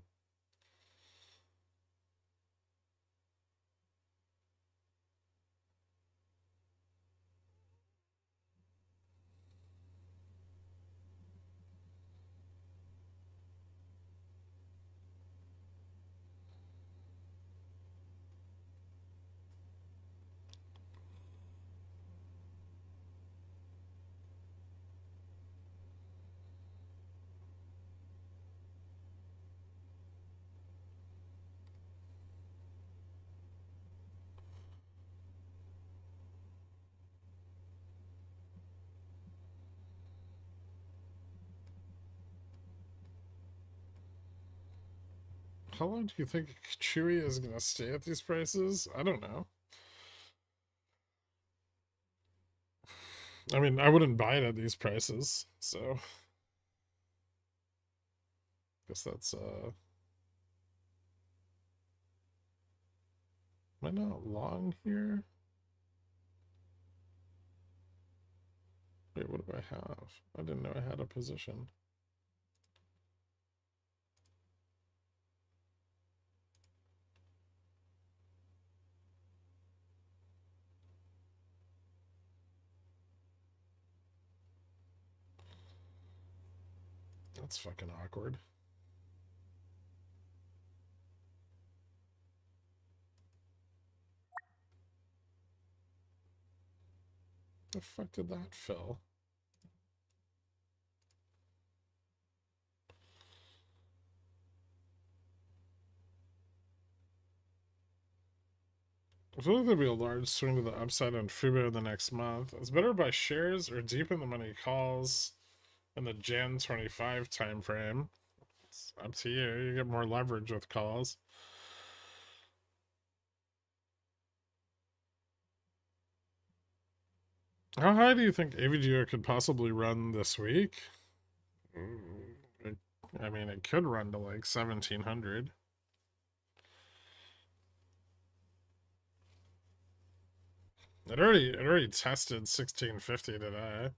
How long do you think Chewy is going to stay at these prices? I don't know. I mean, I wouldn't buy it at these prices, so guess that's am I not long here? Wait, what do I have? I didn't know I had a position. That's fucking awkward. The fuck did that fill? I feel like there'll be a large swing to the upside on Fubo the next month. It's better to buy shares or deepen the money calls in the Jan 25 time frame. It's up to you. You get more leverage with calls. How high do you think AVGO could possibly run this week? I mean, it could run to like 1700. It already tested 1650 today.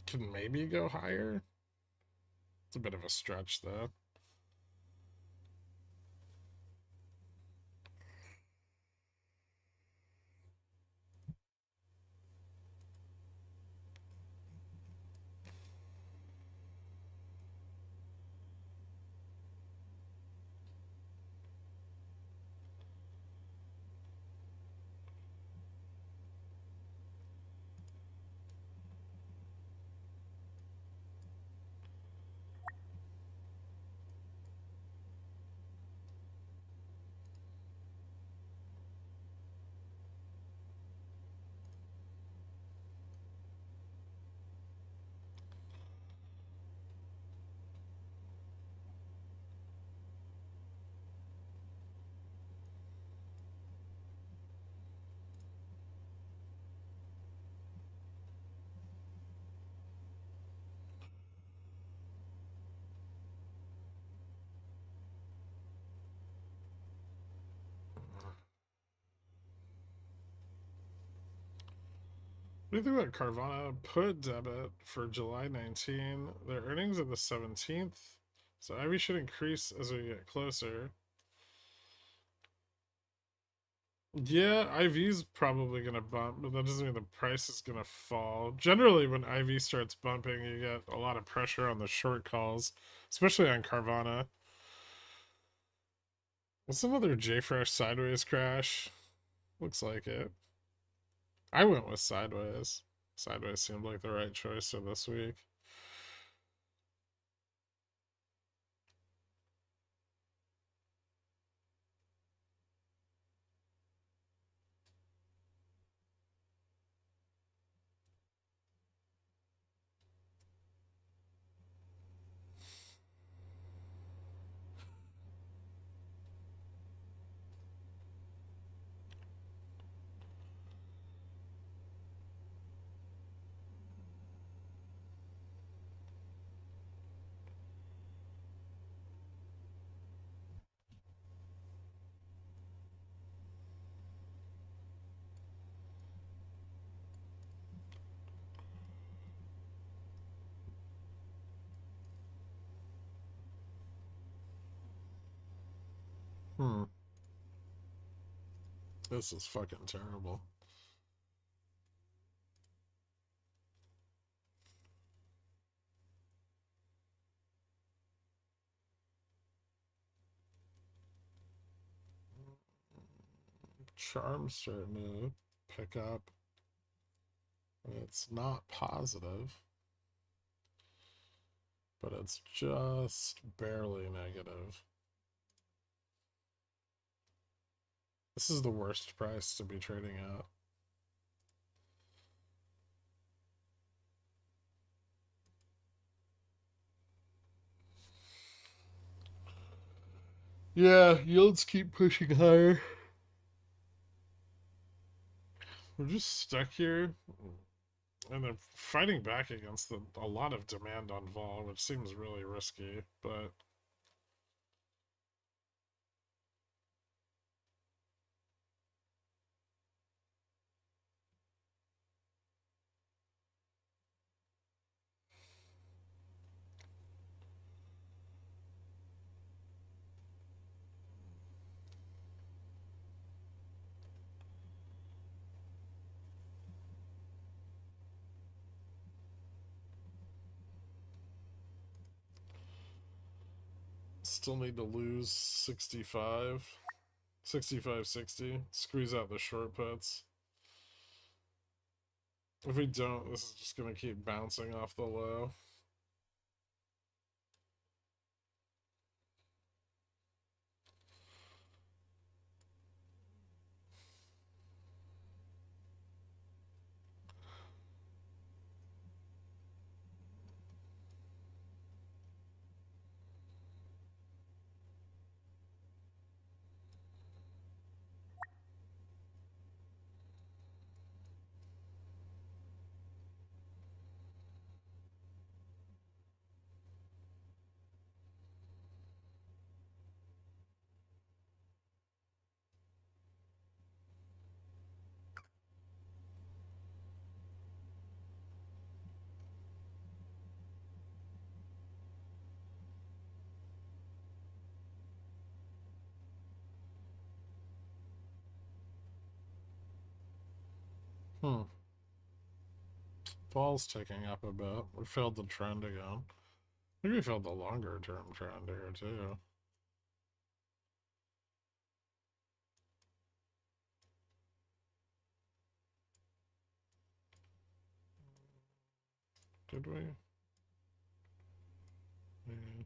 Can maybe go higher. It's a bit of a stretch though. What do you think about Carvana put debit for July 19? Their earnings are the 17th, so Ivy should increase as we get closer. Yeah, IV's probably gonna bump, but that doesn't mean the price is gonna fall. Generally, when IV starts bumping, you get a lot of pressure on the short calls, especially on Carvana. What's another JFresh sideways crash? Looks like it. I went with sideways. Sideways seemed like the right choice for this week. This is fucking terrible. Charm starting to pick up. It's not positive, but it's just barely negative. This is the worst price to be trading at. Yeah, yields keep pushing higher. We're just stuck here, and they're fighting back against a lot of demand on vol, which seems really risky, but still need to lose 65, 65, 60, squeeze out the short puts. If we don't, this is just going to keep bouncing off the low. Fall's ticking up a bit. We failed the trend again. I think we failed the longer term trend here too. Did we? Yeah.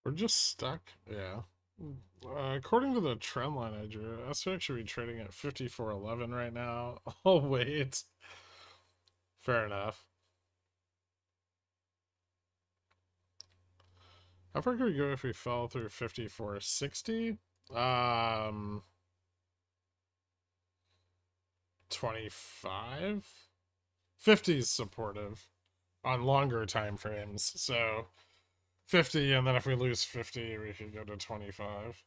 We're just stuck. Yeah. According to the trend line I drew, SPX should be trading at 54.11 right now. Oh, wait. Fair enough. How far could we go if we fell through 54.60? 25? 50 is supportive on longer time frames. So 50, and then if we lose 50, we could go to 25.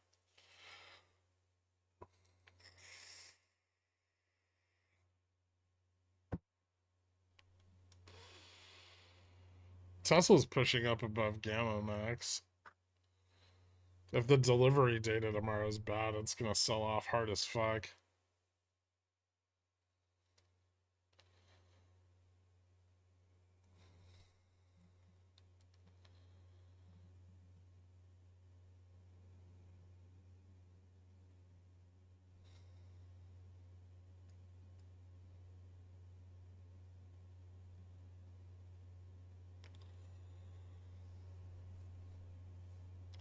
Tesla's pushing up above Gamma Max. If the delivery data tomorrow is bad, it's gonna sell off hard as fuck.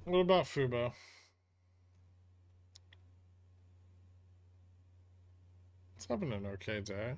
What about Fubo? It's having an okay day.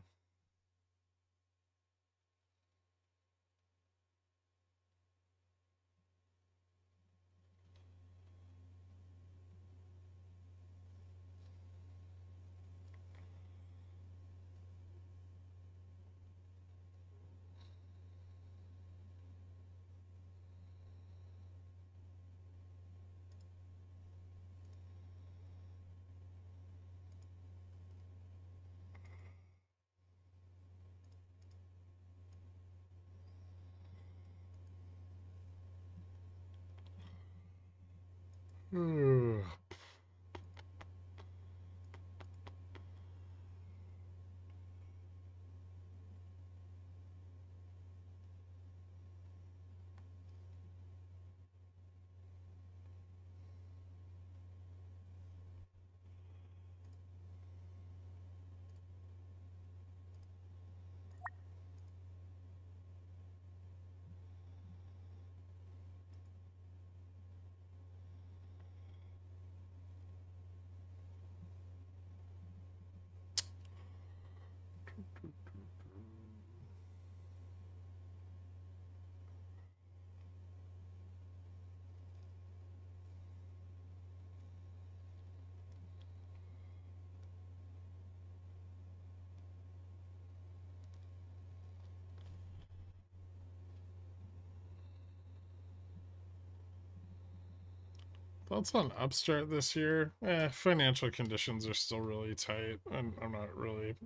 Thoughts on Upstart this year? Financial conditions are still really tight, and I'm not really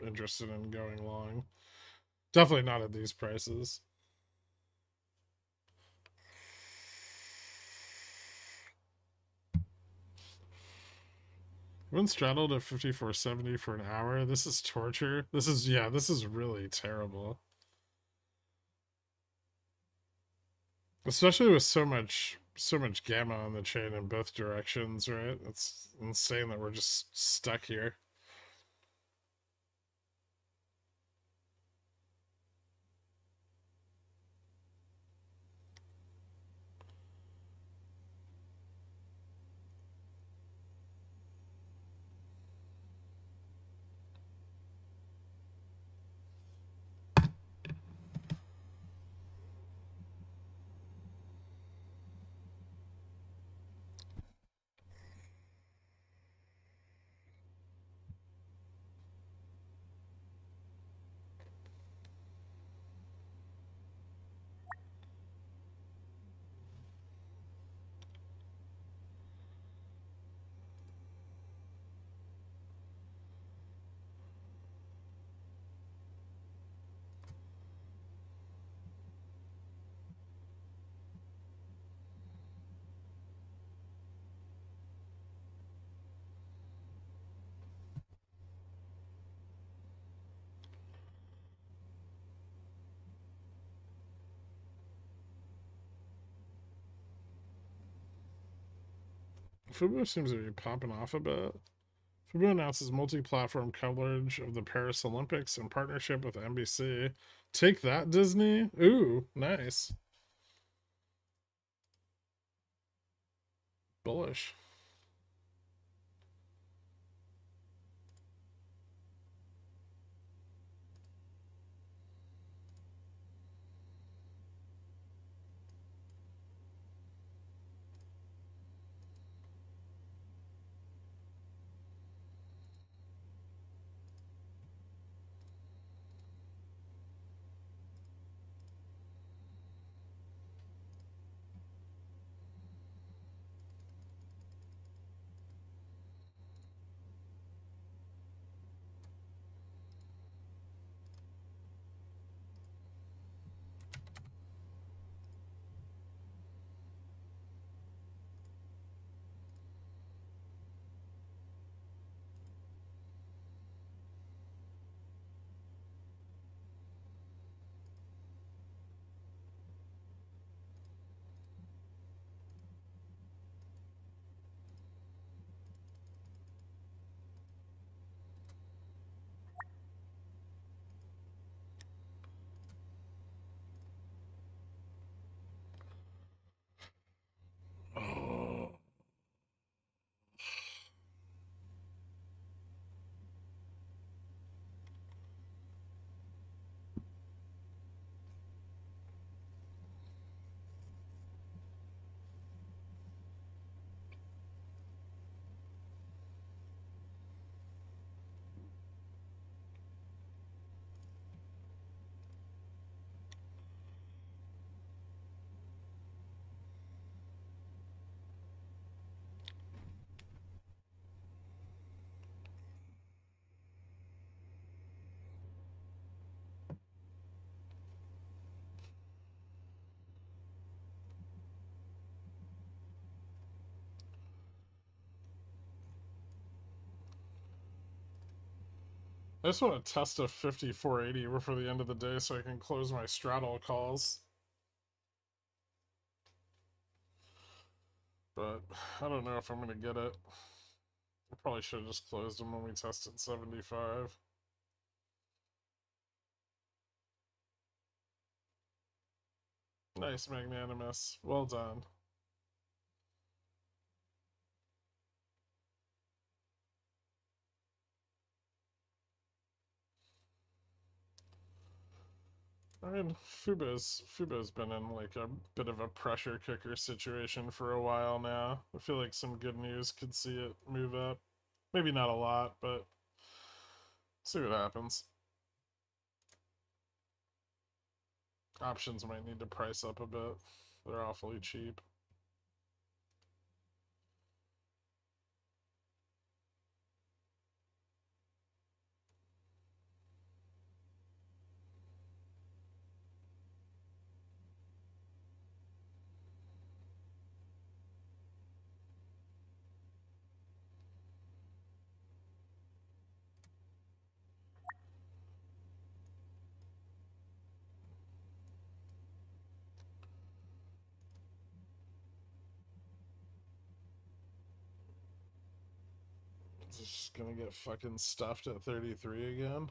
interested in going long. Definitely not at these prices. Been straddled at 54.70 for an hour. This is torture. This is really terrible. Especially with so much gamma on the chain in both directions, right? It's insane that we're just stuck here. Fubo seems to be popping off a bit. Fubo announces multi-platform coverage of the Paris Olympics in partnership with NBC. Take that, Disney. Ooh, nice. Bullish. Oh. I just want to test a 5480 before the end of the day so I can close my straddle calls. But I don't know if I'm going to get it. I probably should have just closed them when we tested 75. Nice, magnanimous. Well done. I mean, Fubo's been in like a bit of a pressure cooker situation for a while now. I feel like some good news could see it move up. Maybe not a lot, but see what happens. Options might need to price up a bit. They're awfully cheap. It's just gonna get fucking stuffed at 33 again.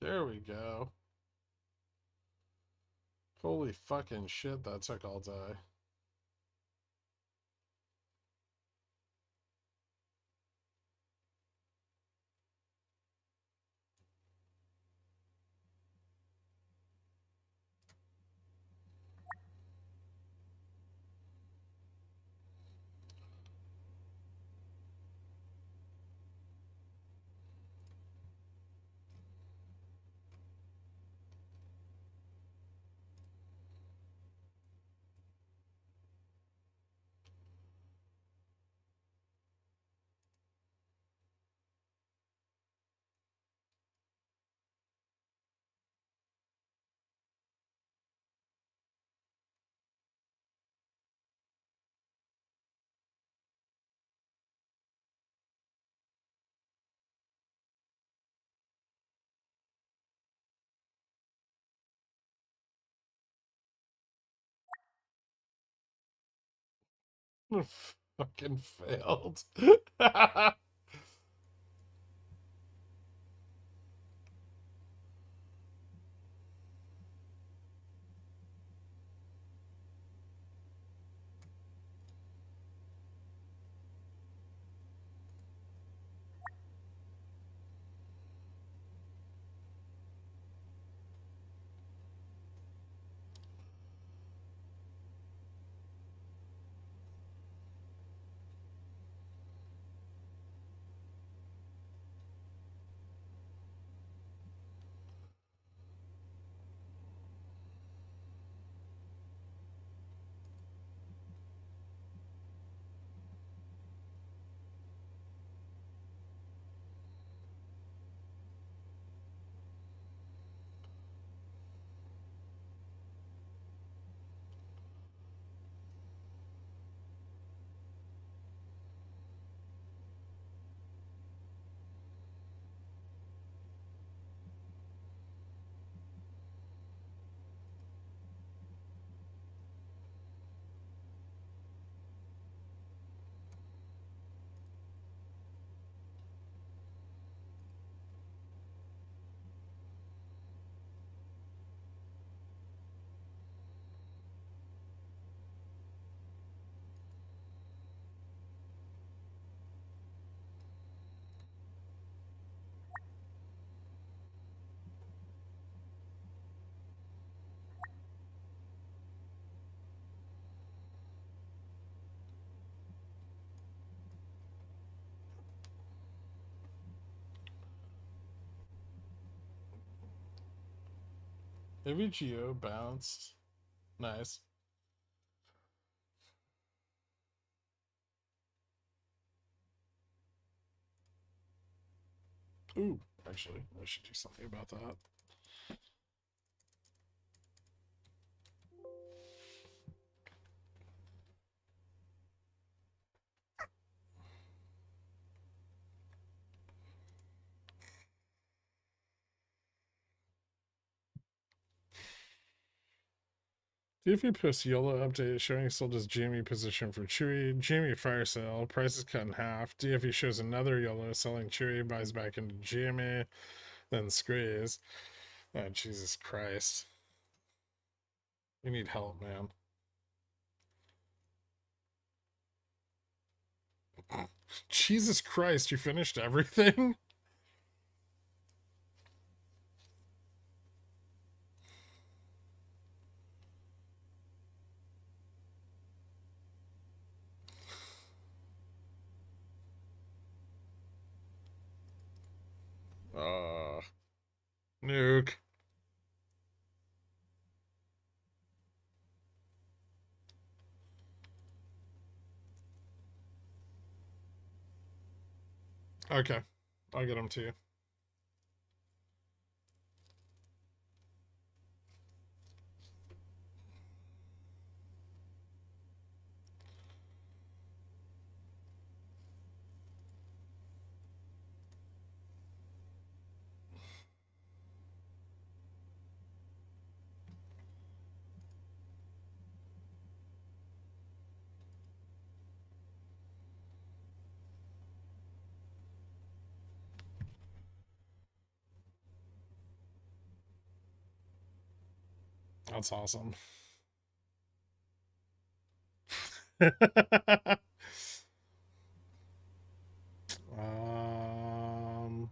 There we go. Holy fucking shit, that took all day. Fucking failed. Maybe Geo bounced. Nice. Ooh, actually, I should do something about that. DFE posts YOLO update showing sold his GME position for Chewy. GME fire sale. Price is cut in half. DFE shows another YOLO selling Chewy, buys back into GME, then squeeze. Oh, Jesus Christ. You need help, man. Jesus Christ, you finished everything? Nuke. Okay, I'll get them to you. That's awesome. um,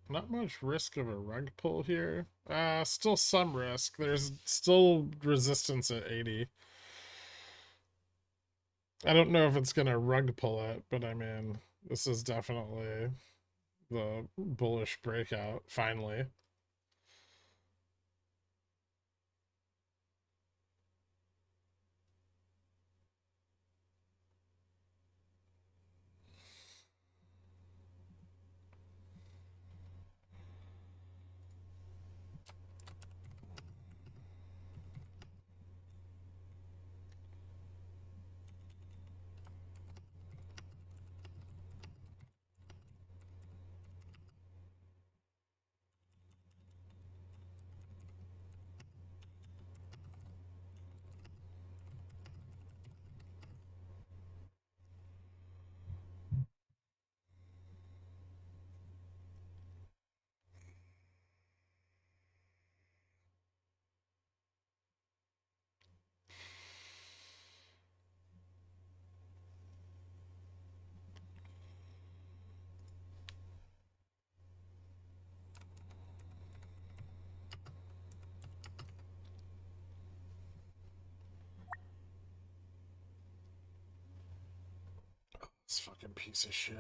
not much risk of a rug pull here. Still some risk. There's still resistance at 80. I don't know if it's gonna rug pull it, but I mean, this is definitely the bullish breakout, finally. This fucking piece of shit.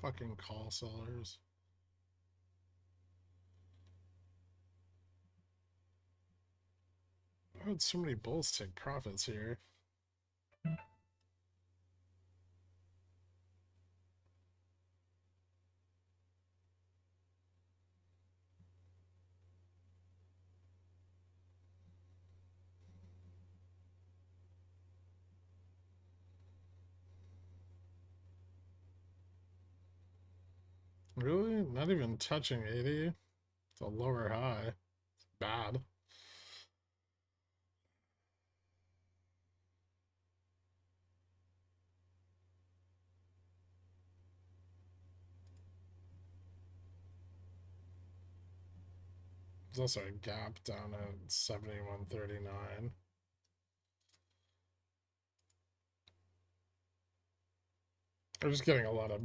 Fucking call sellers. Why would so many bulls take profits here? Really? Not even touching 80? It's a lower high. It's bad. There's also a gap down at 71.39. We're just getting a lot of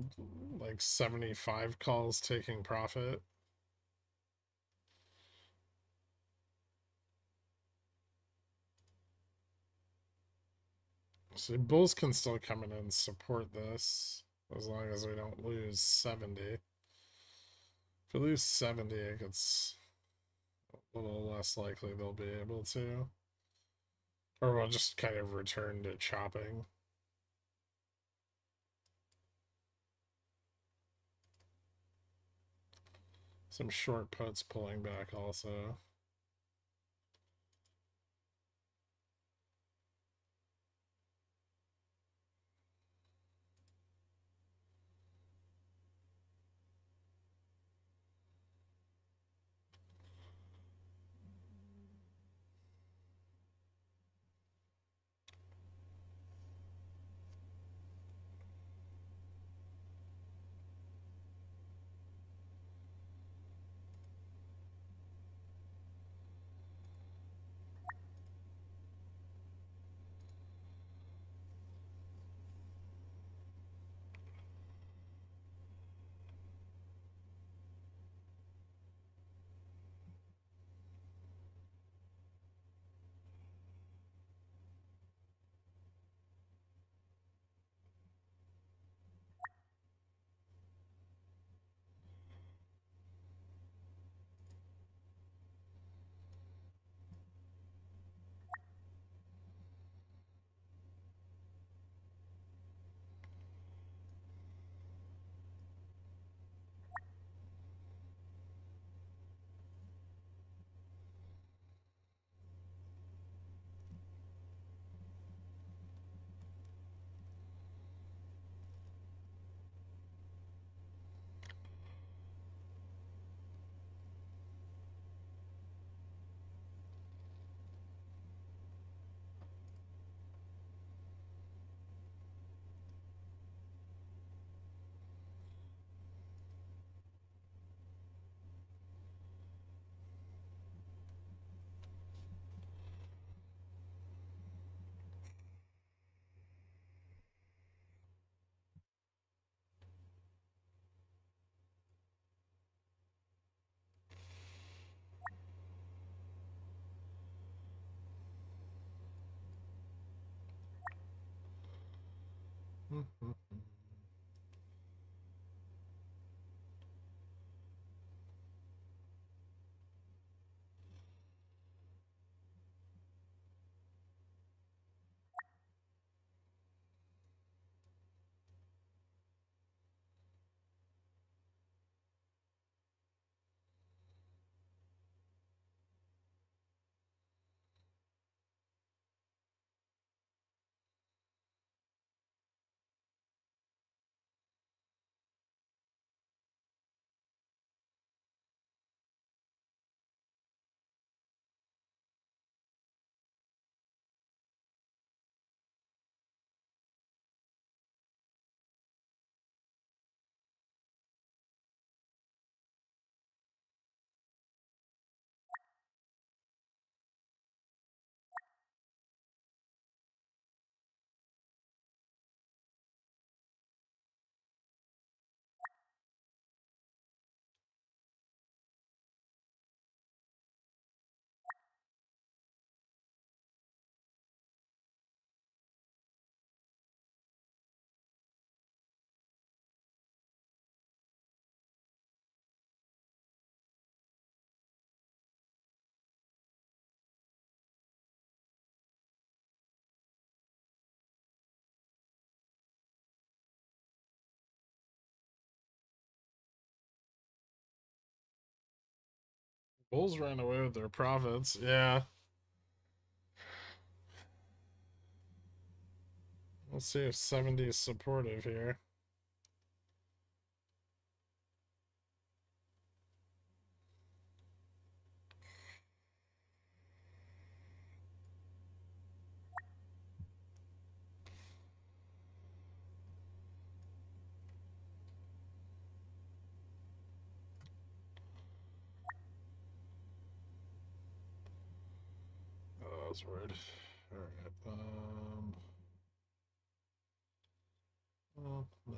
like 75 calls taking profit. So bulls can still come in and support this as long as we don't lose 70. If we lose 70, it gets a little less likely they'll be able to. Or we'll just kind of return to chopping. Some short puts pulling back also. Bulls ran away with their profits. Yeah. Let's see if 70 is supportive here. buzzword. All right. Oh, no.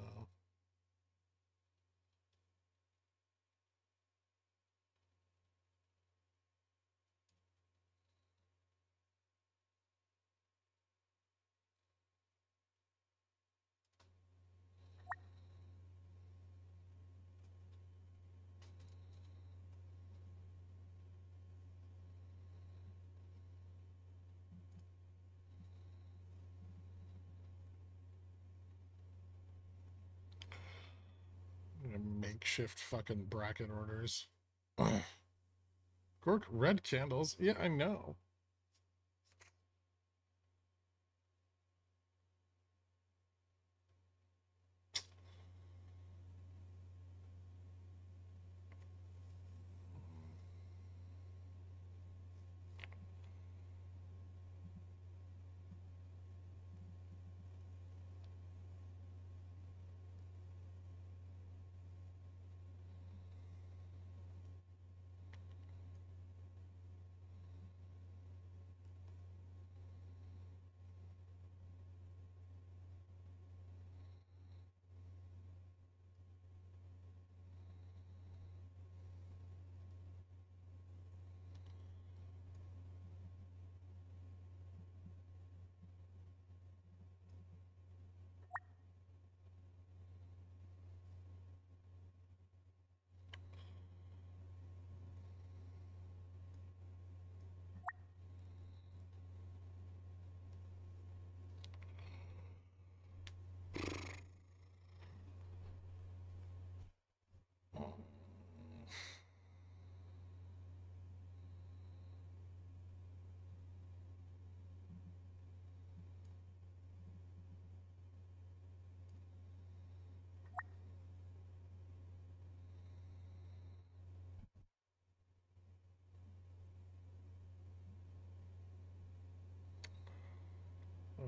Makeshift fucking bracket orders. Gork, red candles. Yeah, I know.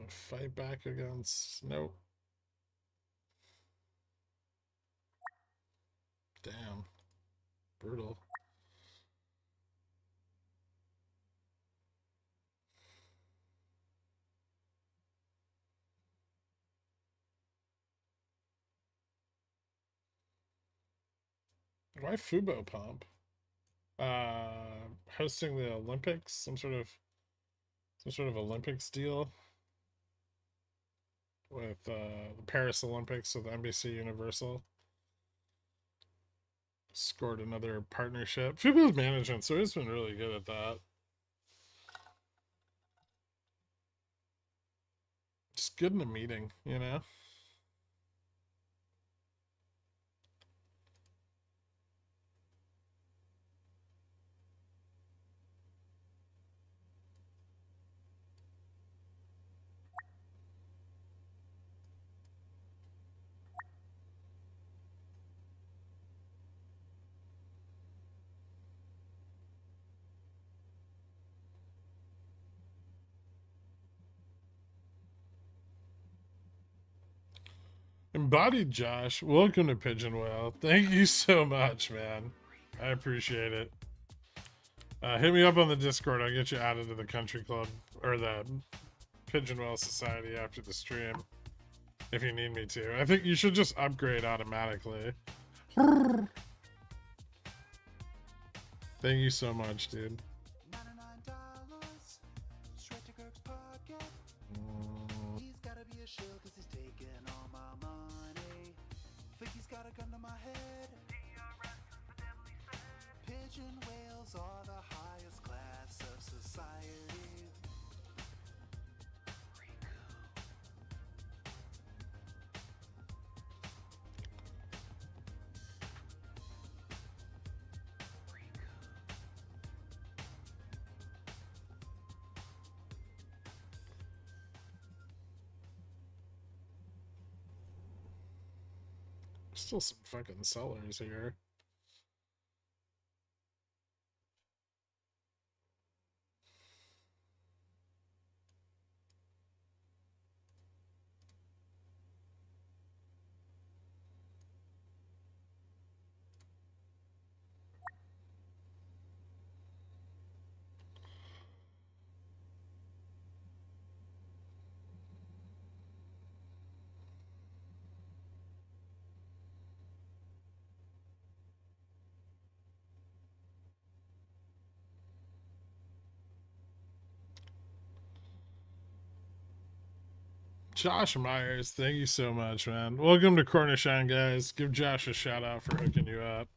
Fight back against. Nope. Damn. Brutal. Why Fubo pump? Hosting the Olympics, some sort of Olympics deal with the Paris Olympics with NBC Universal. Scored another partnership. Fubo's management, so he's been really good at that. Just good in a meeting, you know? Embodied Josh, welcome to Pigeon Whale. Thank you so much, man. I appreciate it. Hit me up on the Discord. I'll get you added to the country club or the Pigeon Whale Society after the stream if you need me to. I think you should just upgrade automatically. Thank you so much, dude. $99 straight to Kirk's pocket. He's gotta be a shill cause he's taking all my money. Think he's got a gun to my head. Pigeon whales are the highest class of society. Still some fucking sellers here. Josh Myers, thank you so much, man. Welcome to Cornishan, guys. Give Josh a shout out for hooking you up.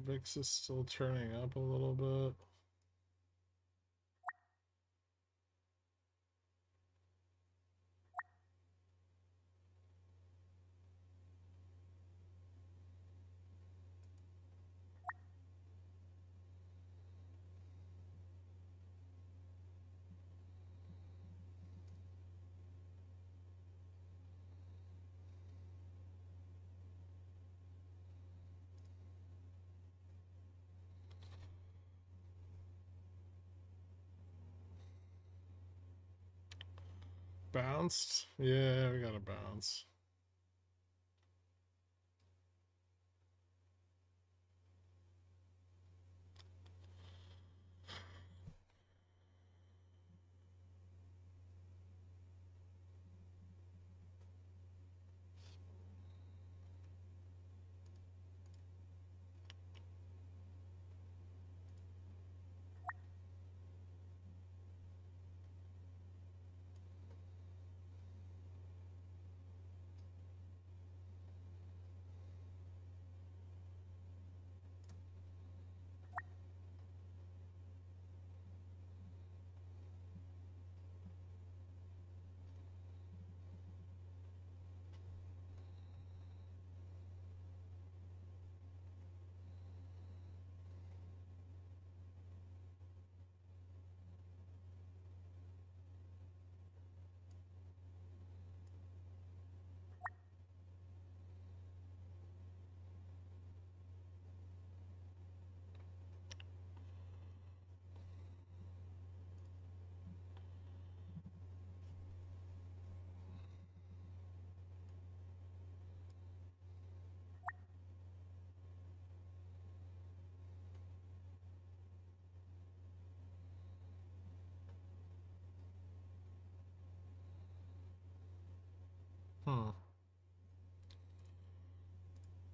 VIX is still turning up a little bit. Bounced? Yeah, we got a bounce.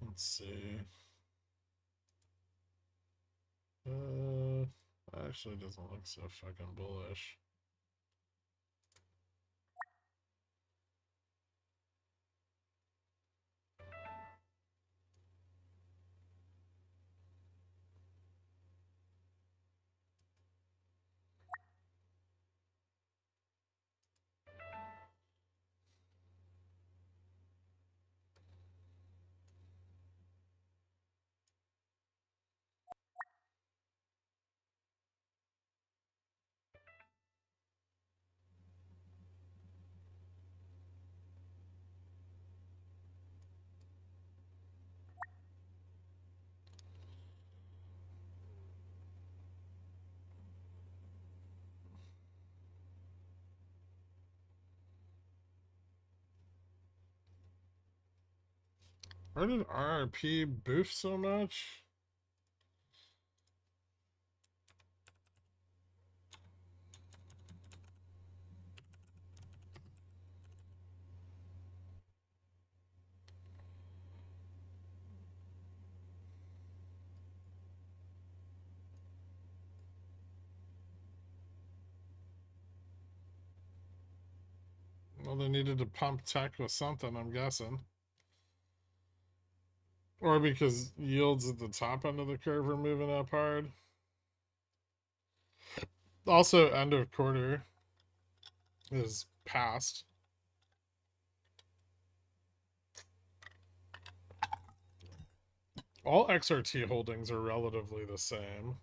Let's see. Actually doesn't look so fucking bullish. Where did RRP boof so much? Well, they needed to pump tech with something, I'm guessing. Or because yields at the top end of the curve are moving up hard. Also, end of quarter is past. All XRT holdings are relatively the same.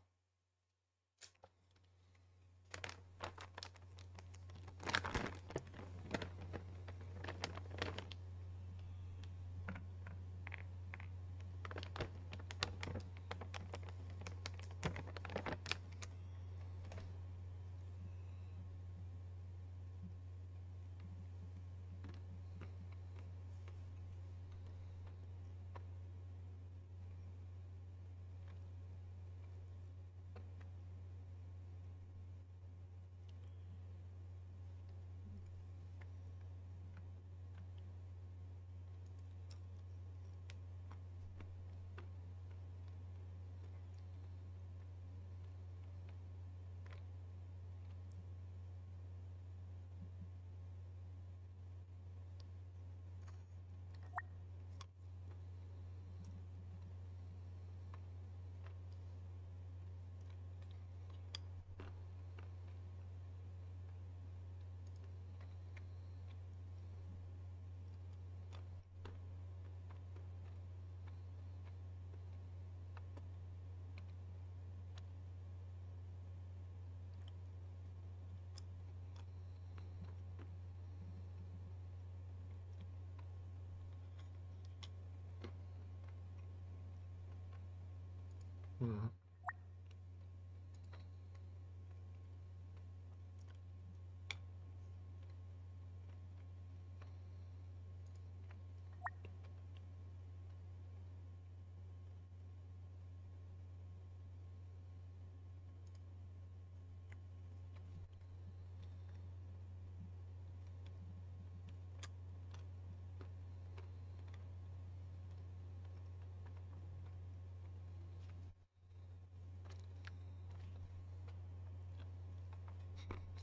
Hmm.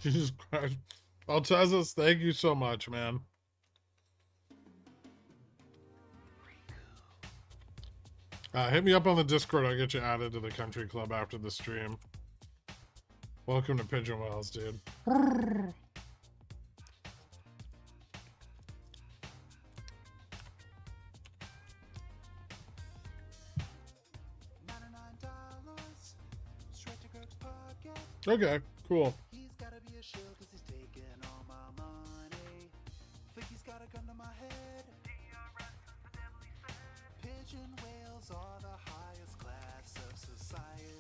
Jesus Christ. Altezis, thank you so much, man. Hit me up on the Discord. I'll get you added to the country club after the stream. Welcome to Pigeon Wells, dude. 99 straight to Gherkin's pocket. Okay, cool. He's gotta be a shill cause he's taking all my money. Think he's got a gun to my head. Pigeon whales are the highest class of society.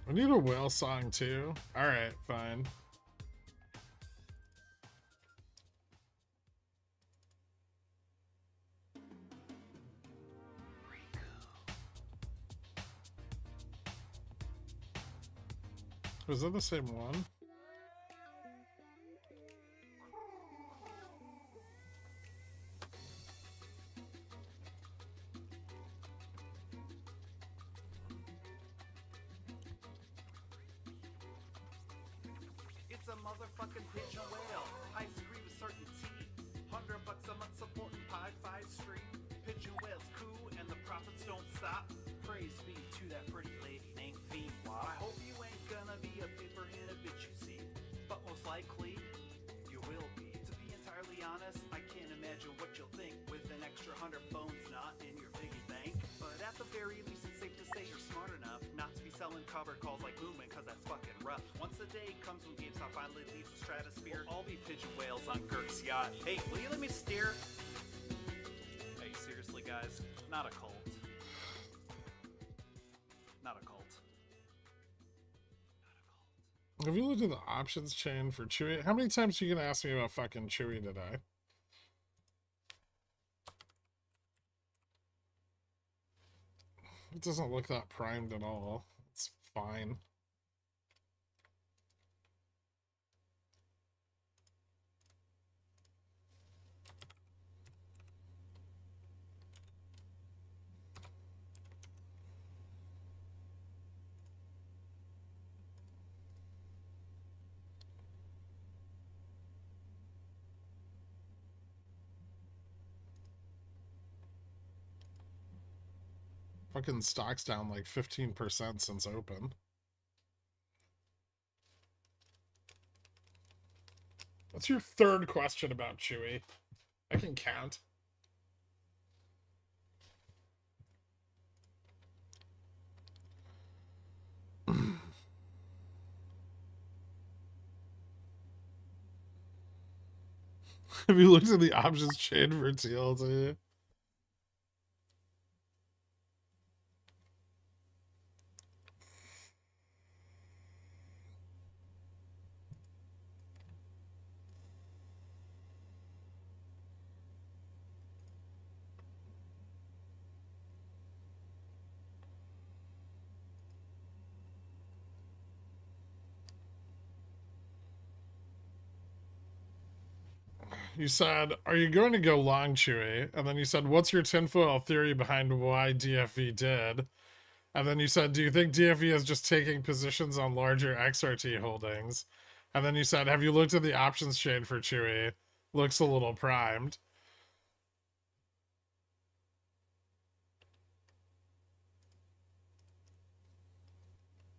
I need a whale song too. Alright, fine. Was that the same one? It's a motherfucking pigeon whale. I scream certainty. $100 a month supporting Pi-Fi stream. Pigeon whales coo and the profits don't stop. Praise be to that pretty lady named Fiwa. I hope you ain't gonna be a paper in a bitch you see, but most likely you will be. To be entirely honest, I can't imagine what you'll think with an extra 100 bones not in your piggy bank. But at the very least, it's safe to say you're smart enough not to be selling covered calls like Lumen, cause that's fucking rough. Once a day comes when GameStop finally leaves the stratosphere, we'll all be pigeon whales on Gherk's yacht. Hey, will you let me steer? Hey, seriously guys, not a cult. Not a cult. Have you looked at the options chain for Chewy? How many times are you gonna ask me about fucking Chewy today? It doesn't look that primed at all. It's fine. Fucking stock's down like 15% since open. What's your third question about Chewy? I can count. Have you looked at the options chain for TLT? You said, are you going to go long, Chewy? And then you said, what's your tinfoil theory behind why DFV did? And then you said, do you think DFV is just taking positions on larger XRT holdings? And then you said, have you looked at the options chain for Chewy? Looks a little primed.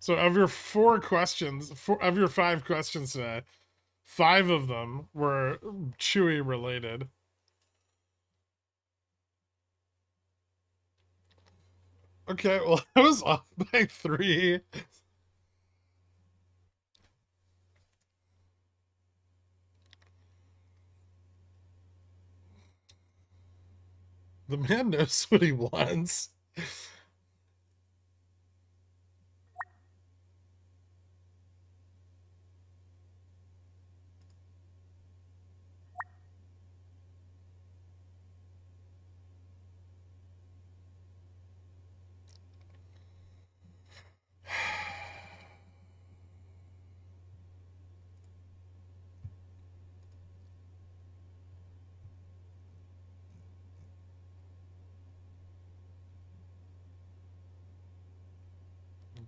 So of your of your 5 questions today, 5 of them were Chewy related. Okay, well, I was off by 3. The man knows what he wants.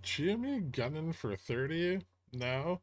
Jimmy gunning for 30? No.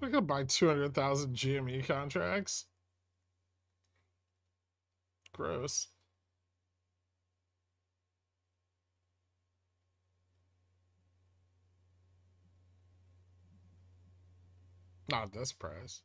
I could buy 200,000 GME contracts. Gross. Not at this price.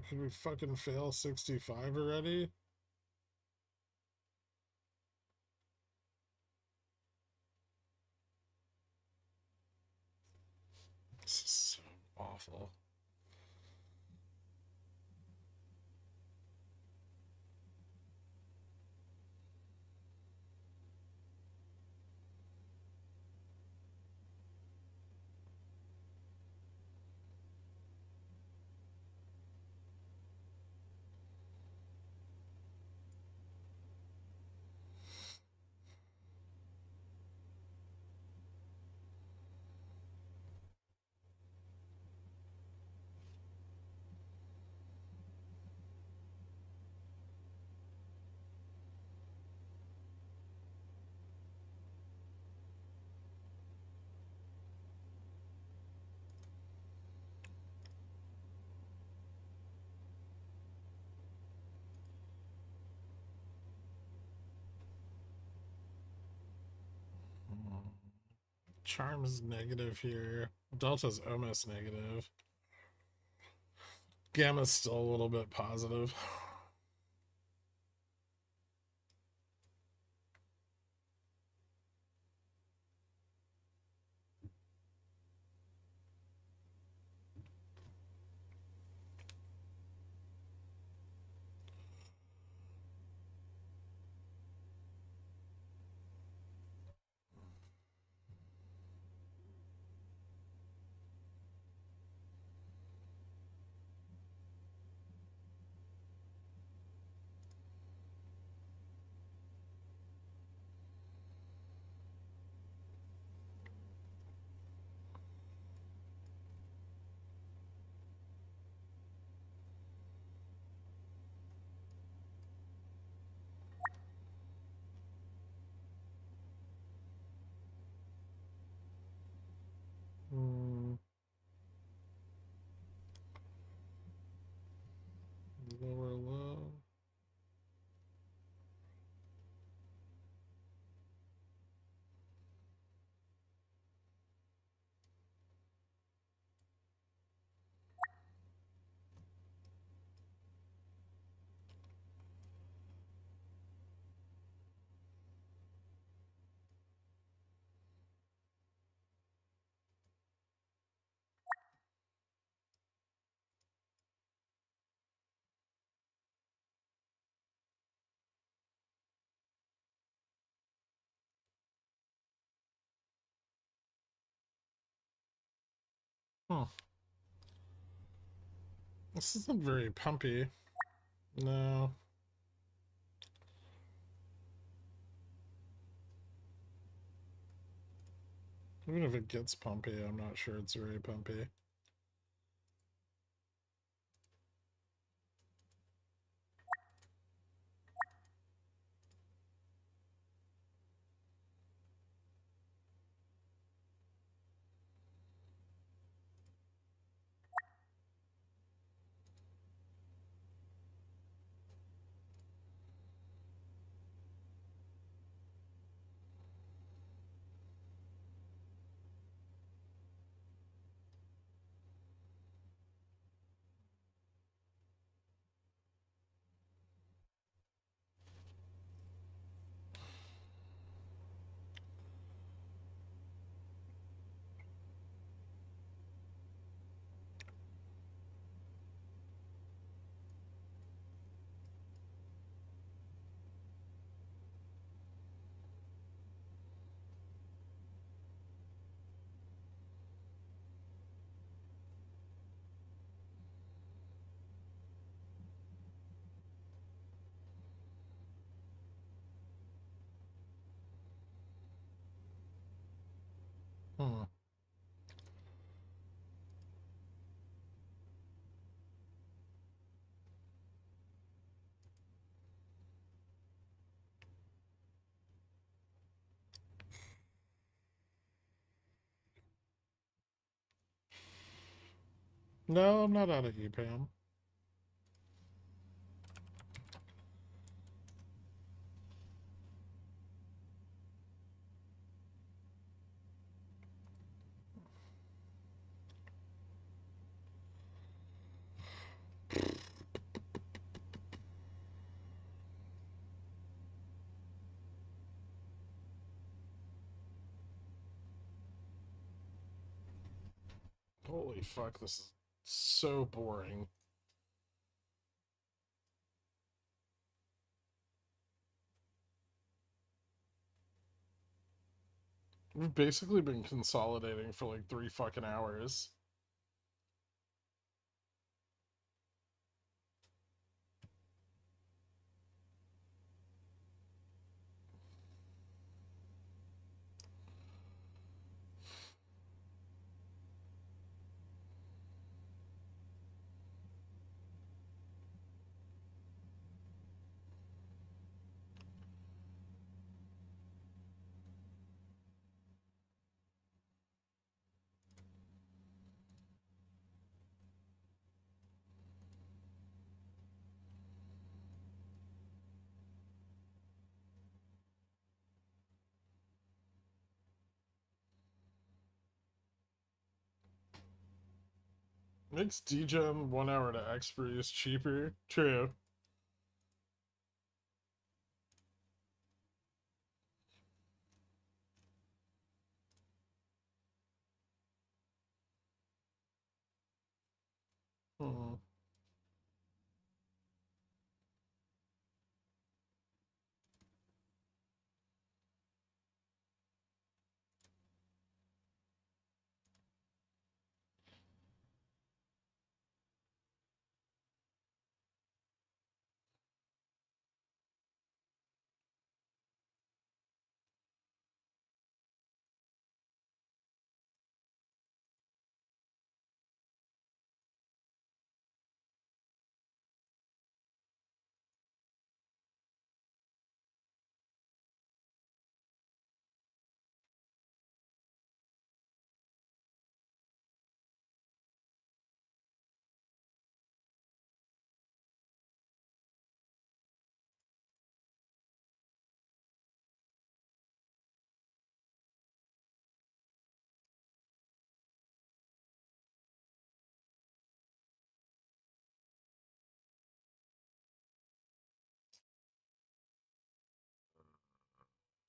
Can we fucking fail 65 already? This is so awful. Charm is negative here. Delta's almost negative. Gamma's still a little bit positive. Huh. This isn't very pumpy. No. Even if it gets pumpy, I'm not sure it's very pumpy. Hmm. No, I'm not out of EPAM. Holy fuck, this is so boring. We've basically been consolidating for like 3 fucking hours. Makes degen 1 hour to expiry is cheaper. True. Hmm.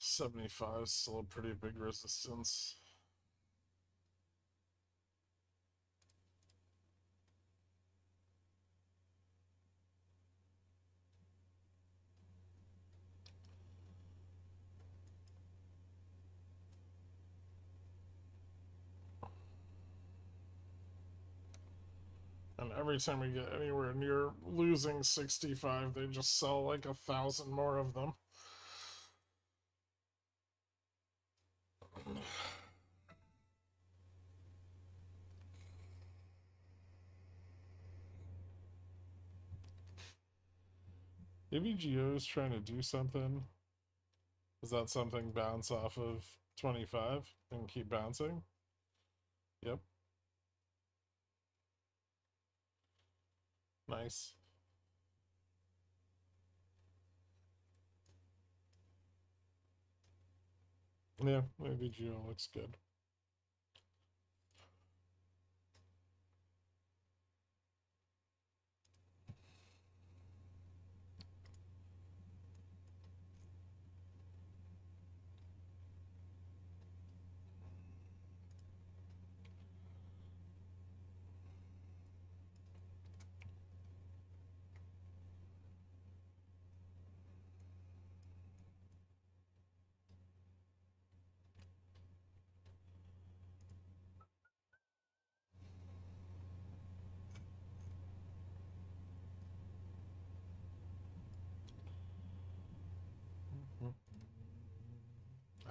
$75 is still a pretty big resistance. And every time we get anywhere near losing 65, they just sell like 1,000 more of them. ABGO is trying to do something. Is that something bounce off of 25 and keep bouncing? Yep. Nice. Yeah, ABGO looks good.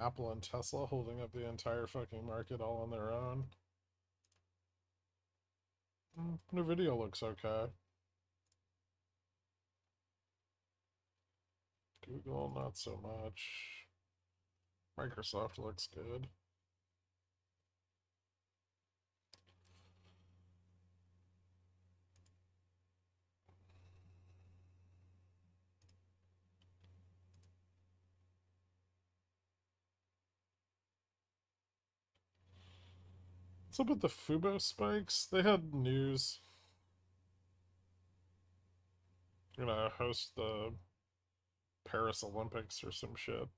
Apple and Tesla holding up the entire fucking market all on their own. NVIDIA looks okay. Google, not so much. Microsoft looks good. What's up with the Fubo spikes? They had news. Gonna host the Paris Olympics or some shit.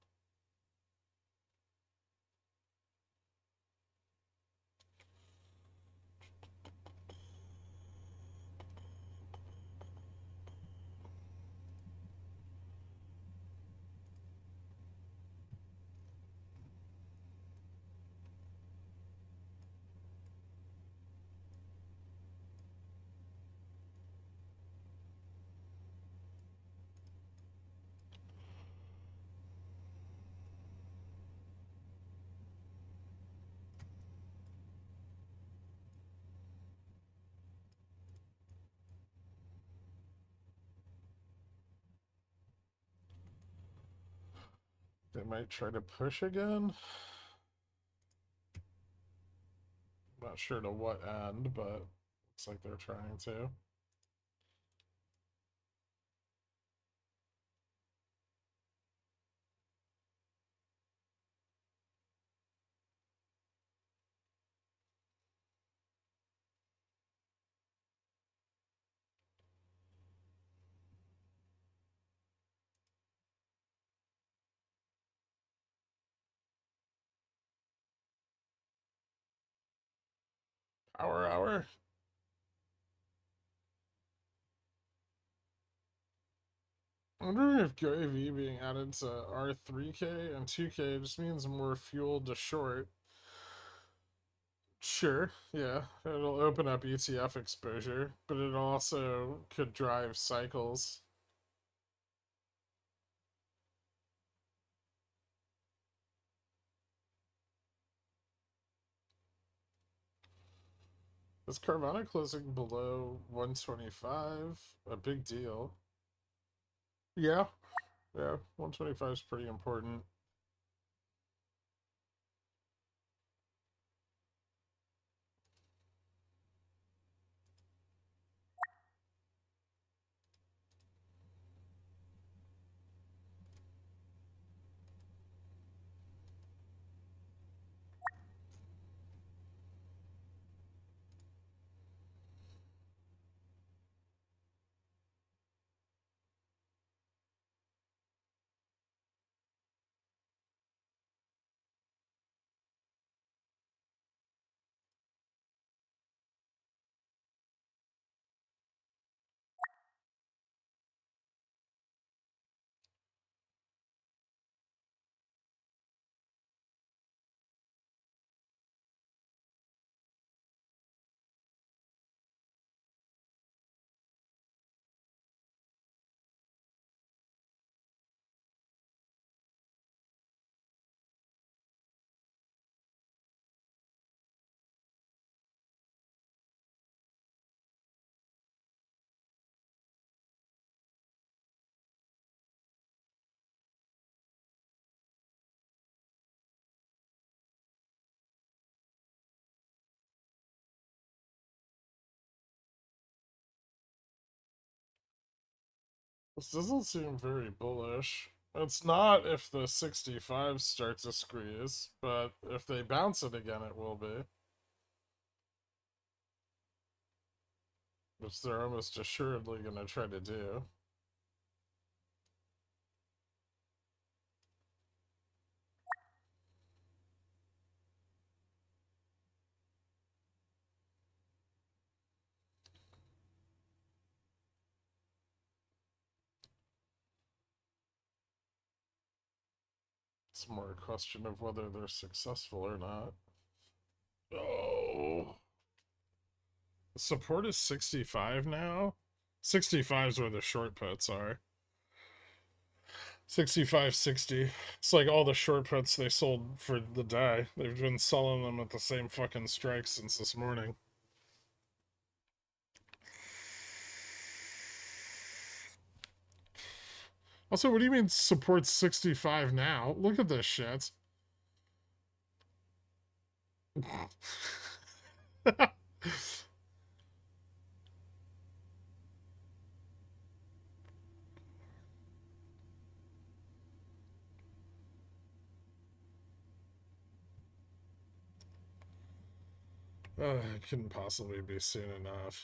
They might try to push again. Not sure to what end, but looks like they're trying to. Power hour. I'm wondering if GoAV being added to R3K and 2K just means more fuel to short. Sure, yeah, it'll open up ETF exposure, but it also could drive cycles. Is Carvana closing below 125? A big deal. Yeah, yeah, 125 is pretty important. This doesn't seem very bullish. It's not if the 65 starts to squeeze, but if they bounce it again, it will be. Which they're almost assuredly going to try to do. It's more a question of whether they're successful or not. Oh. Support is 65 now? 65 is where the short puts are. 65, 60. It's like all the short puts they sold for the day. They've been selling them at the same fucking strike since this morning. Also, what do you mean supports 65 now? Look at this shit. It couldn't possibly be soon enough.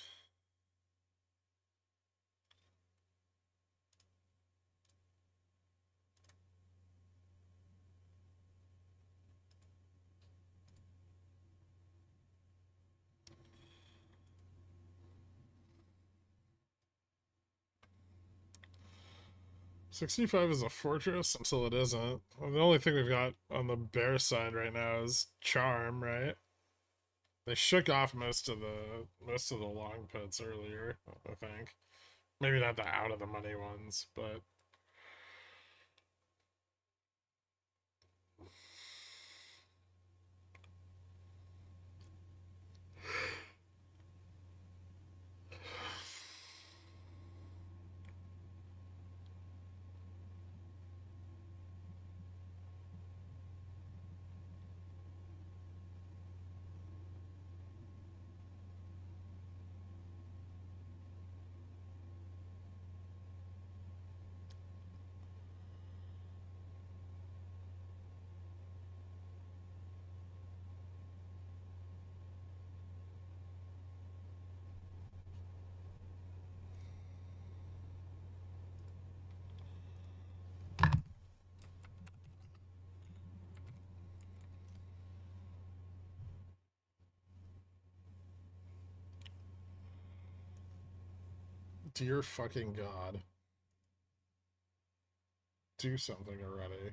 $65 is a fortress until it isn't. Well, the only thing we've got on the bear side right now is charm, right? They shook off most of the long puts earlier, I think. Maybe not the out of the money ones, but dear fucking God. Do something already.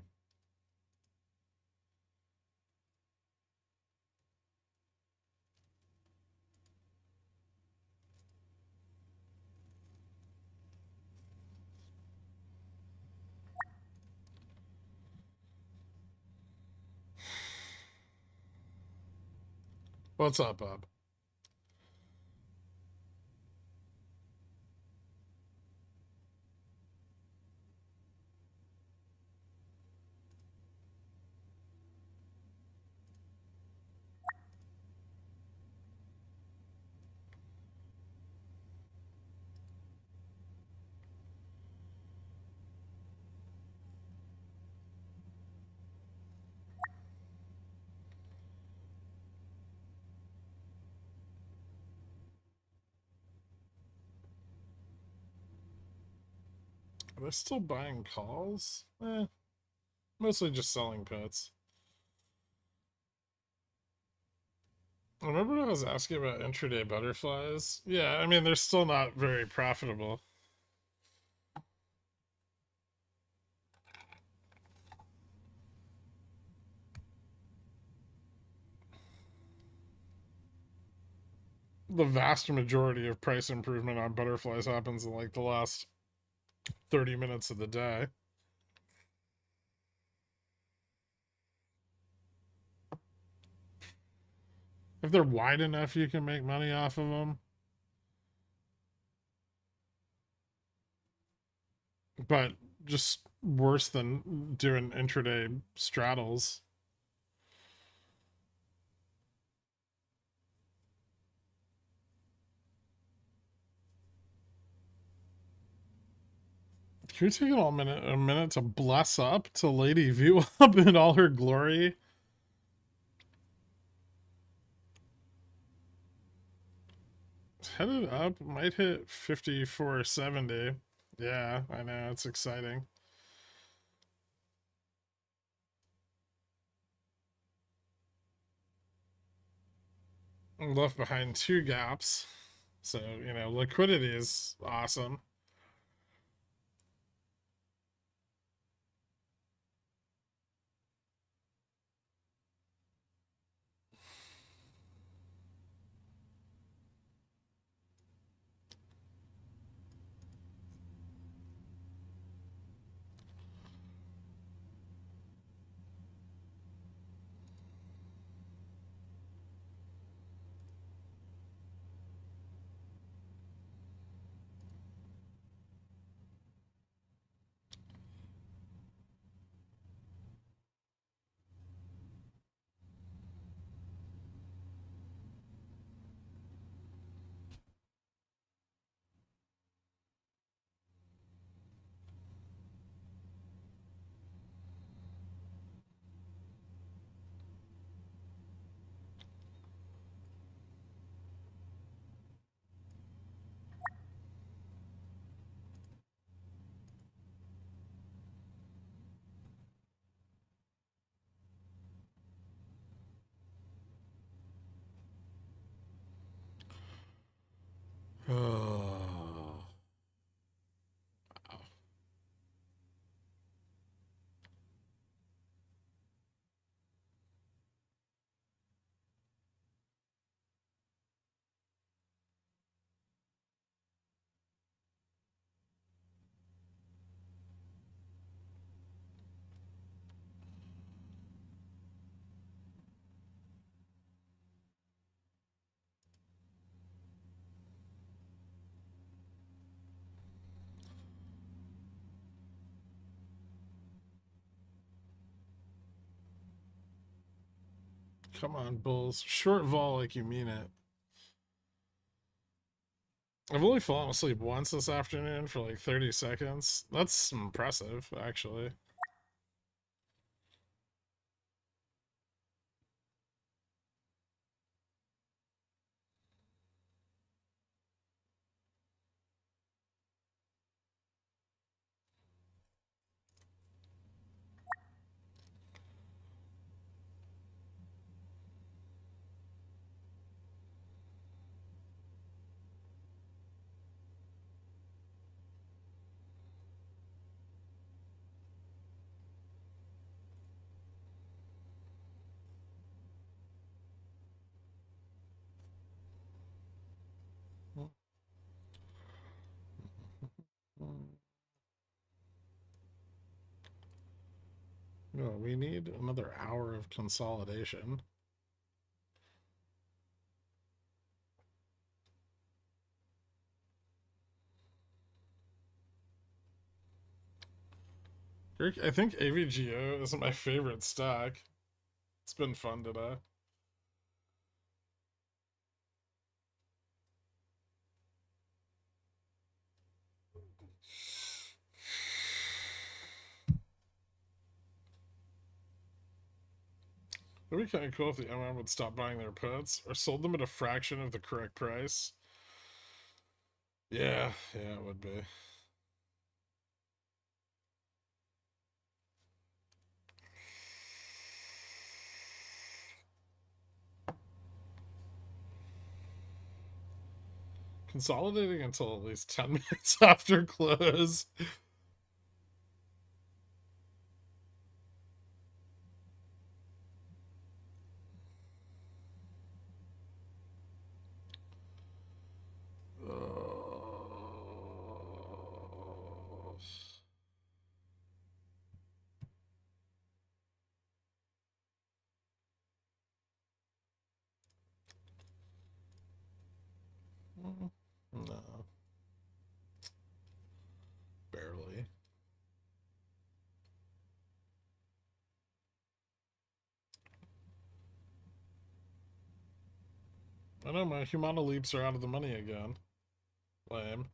What's up, Bob? Are they still buying calls? Mostly just selling puts. Remember when I was asking about intraday butterflies? Yeah, I mean, they're still not very profitable. The vast majority of price improvement on butterflies happens in like the last 30 minutes of the day. If they're wide enough, you can make money off of them. But just worse than doing intraday straddles. Can we take a minute to bless up to Lady VWAP in all her glory? It's headed up, might hit 54.70. Yeah, I know, it's exciting. I'm left behind 2 gaps. So, you know, liquidity is awesome. Oh. Come on, Bulls. Short vol like you mean it. I've only fallen asleep once this afternoon for like 30 seconds. That's impressive, actually. No, we need another hour of consolidation. I think AVGO is my favorite stack. It's been fun today. It'd be kind of cool if the MM would stop buying their puts or sold them at a fraction of the correct price. Yeah, it would be. Consolidating until at least 10 minutes after close. No. Barely. I know my Humana leaps are out of the money again. Lame.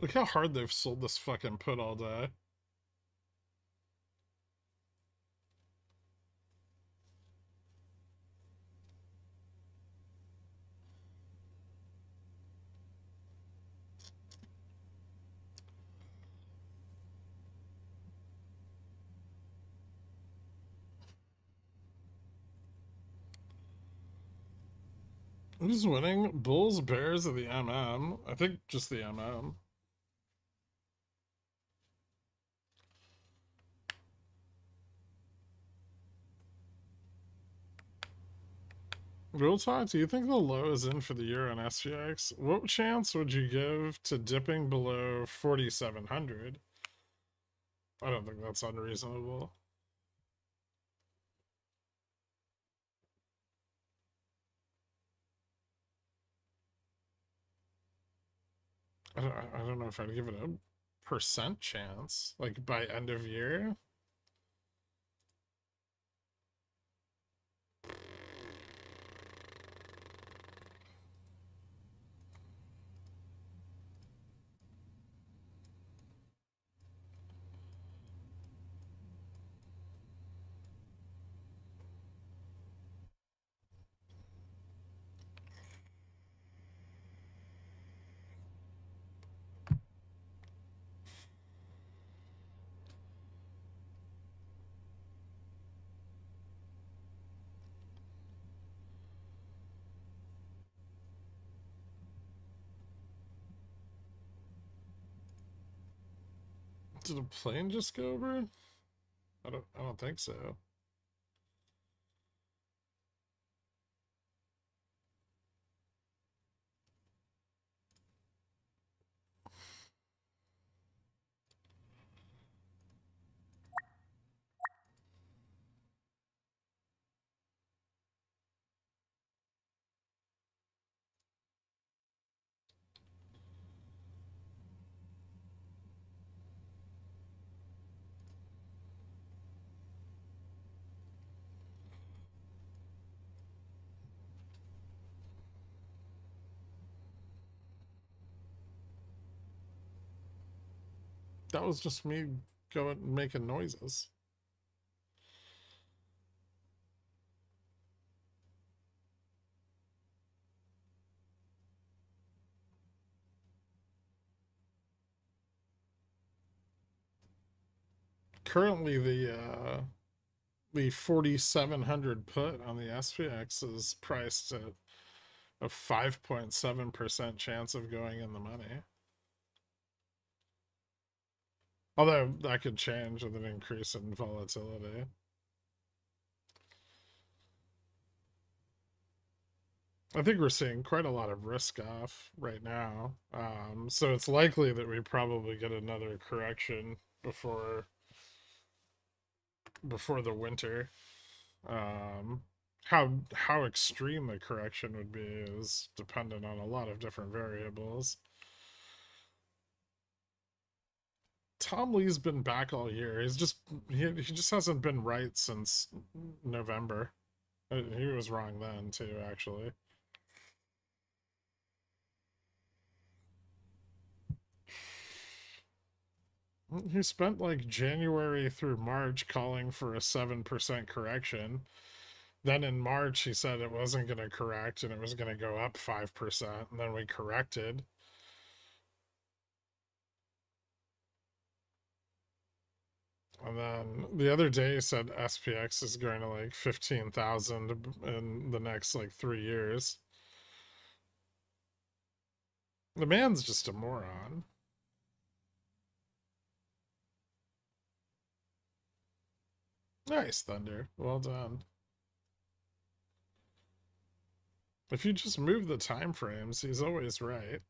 Look how hard they've sold this fucking put all day. Who's winning? Bulls, Bears, or the MM? I think just the MM. Real talk, do you think the low is in for the year on SPX? What chance would you give to dipping below 4,700? I don't think that's unreasonable. I don't know if I'd give it a percent chance, like by end of year. Did a plane just go over? I don't think so. That was just me going making noises. Currently, the 4,700 put on the SPX is priced at a 5.7% chance of going in the money. Although that could change with an increase in volatility. I think we're seeing quite a lot of risk off right now. So it's likely that we probably get another correction before the winter. How extreme the correction would be is dependent on a lot of different variables. Tom Lee's been back all year. He just hasn't been right since November. He was wrong then too, actually. He spent like January through March calling for a 7% correction, Then in March, he said it wasn't going to correct and it was going to go up 5%. And then we corrected. And then the other day he said SPX is going to like 15,000 in the next like 3 years. The man's just a moron. Nice, Thunder. Well done. If you just move the time frames, he's always right.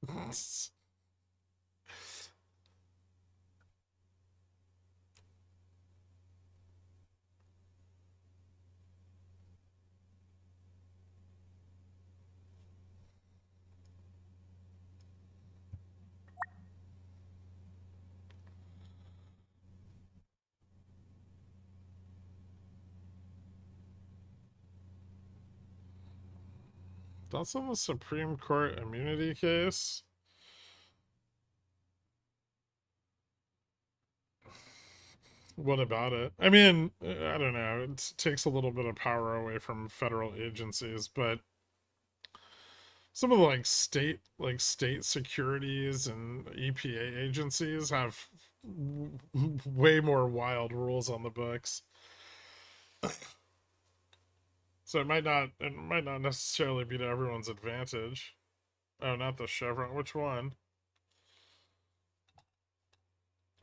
That's on the Supreme Court immunity case. What about it? I mean, I don't know. It takes a little bit of power away from federal agencies, but some of the state securities and EPA agencies have way more wild rules on the books. So it might not necessarily be to everyone's advantage. Oh, not the Chevron. Which one?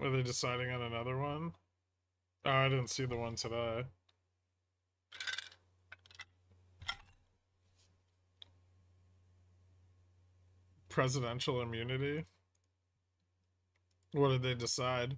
Are they deciding on another one? Oh, I didn't see the one today. Presidential immunity. What did they decide?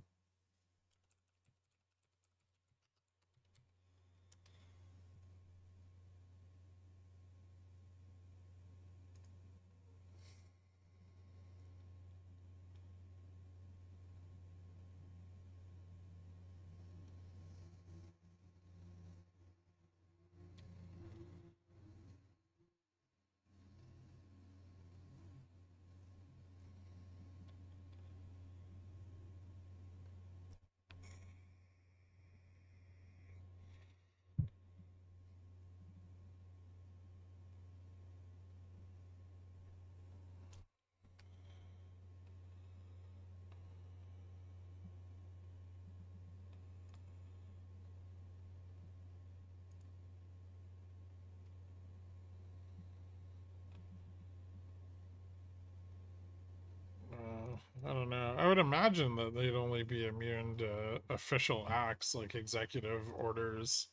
I don't know. I would imagine that they'd only be immune to official acts like executive orders.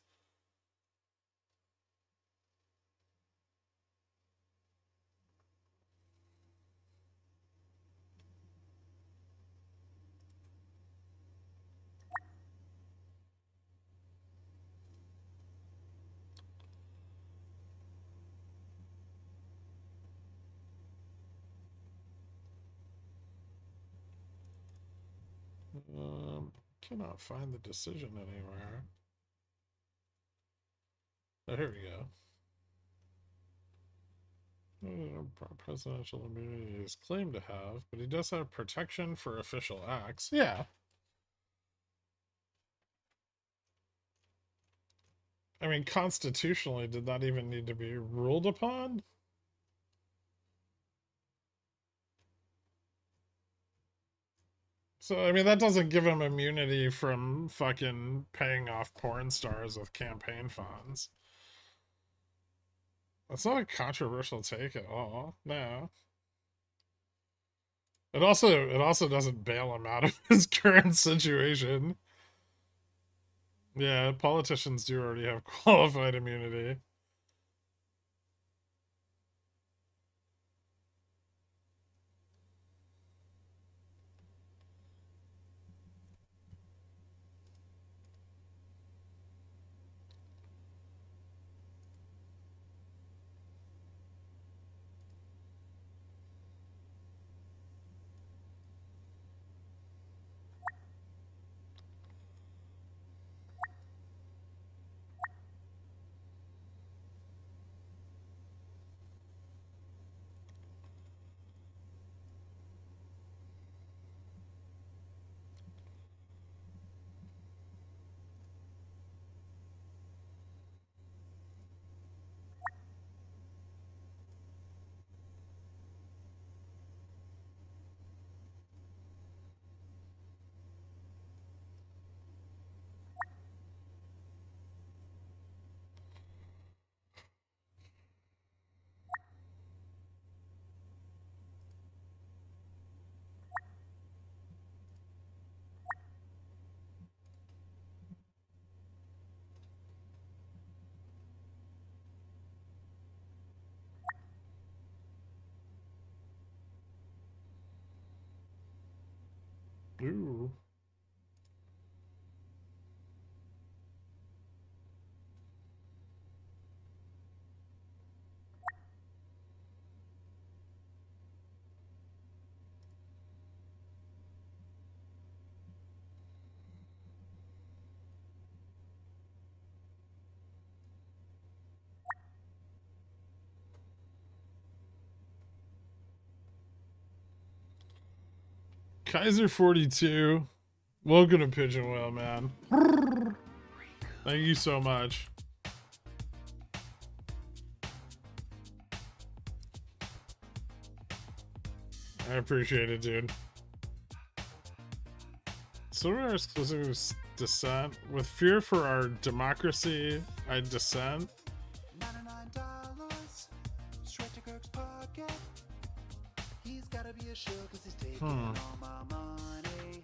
Cannot find the decision anywhere. Oh, here we go. Presidential immunity is claimed to have, but he does have protection for official acts. Yeah. I mean, constitutionally, did that even need to be ruled upon? So, I mean, that doesn't give him immunity from fucking paying off porn stars with campaign funds. That's not a controversial take at all. No. It also doesn't bail him out of his current situation. Yeah, politicians do already have qualified immunity. Ooh. Kaiser 42. Welcome to Pigeon Whale, man. Thank you so much. I appreciate it, dude. So our exclusive dissent. With fear for our democracy, I dissent. $99 straight to Kirk's pocket. He's gotta be a shill cause he's taking all my money.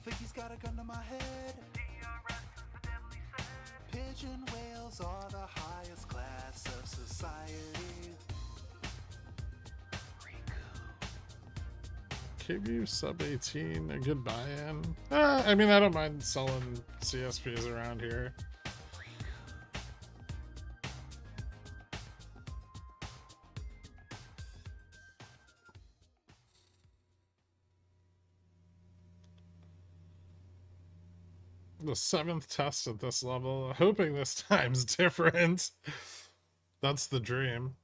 Think he's got a gun to my head. Pigeon whales are the highest class of society. KBU sub 18, a good buy-in. I mean, I don't mind selling CSPs around here. The 7th test at this level. Hoping this time's different. That's the dream.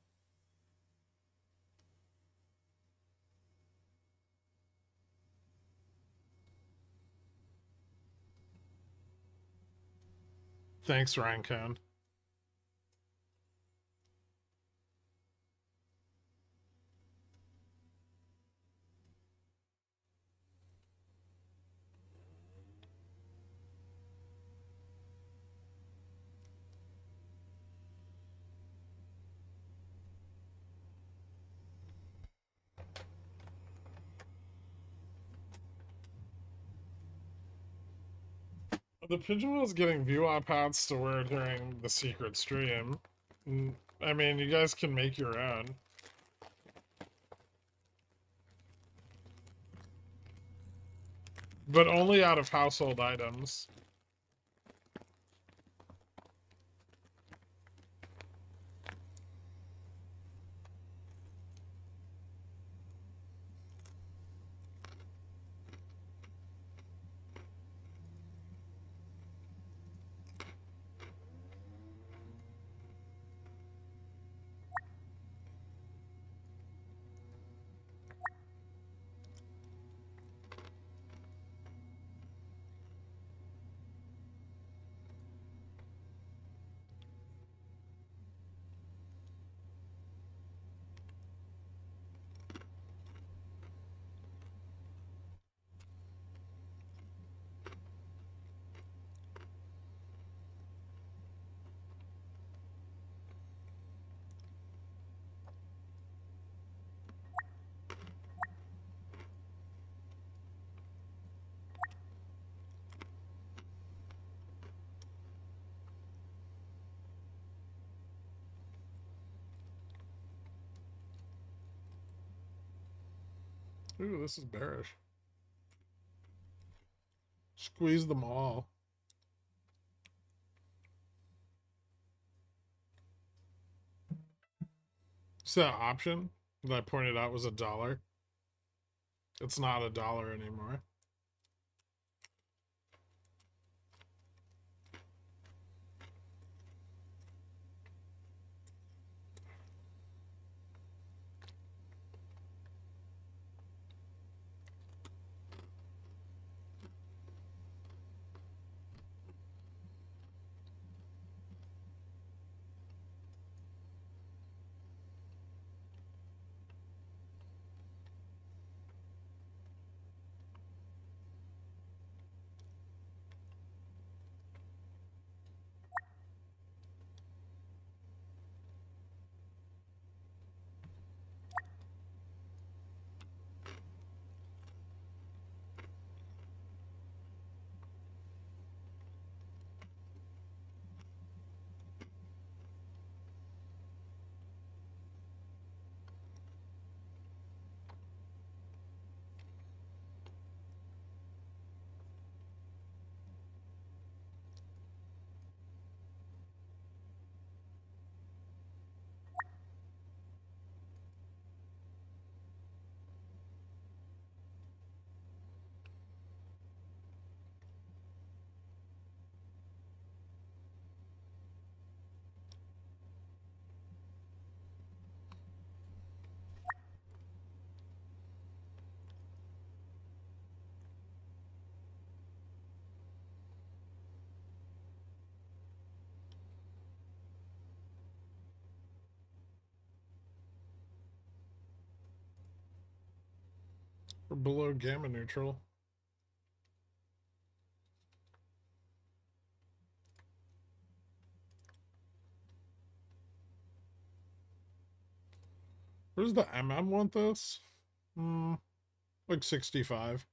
Thanks, Rhinecone. The Pigeon Whale's getting VWAP hats to wear during the secret stream. I mean, you guys can make your own. But only out of household items. Ooh, this is bearish. Squeeze them all. So that option that I pointed out was $1. It's not $1 anymore. below gamma neutral. Where's the want this? Like 65.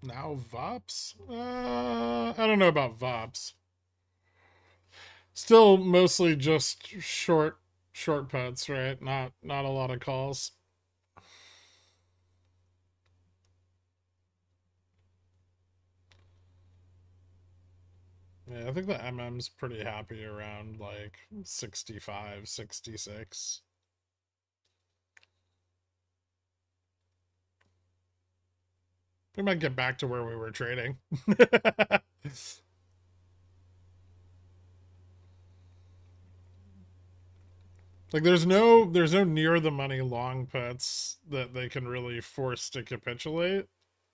Now VOPs? I don't know about VOPs. Still mostly just short puts, right? Not a lot of calls. Yeah, I think the MM's pretty happy around like 65, 66. We might get back to where we were trading. Like there's no near the money long puts that they can really force to capitulate,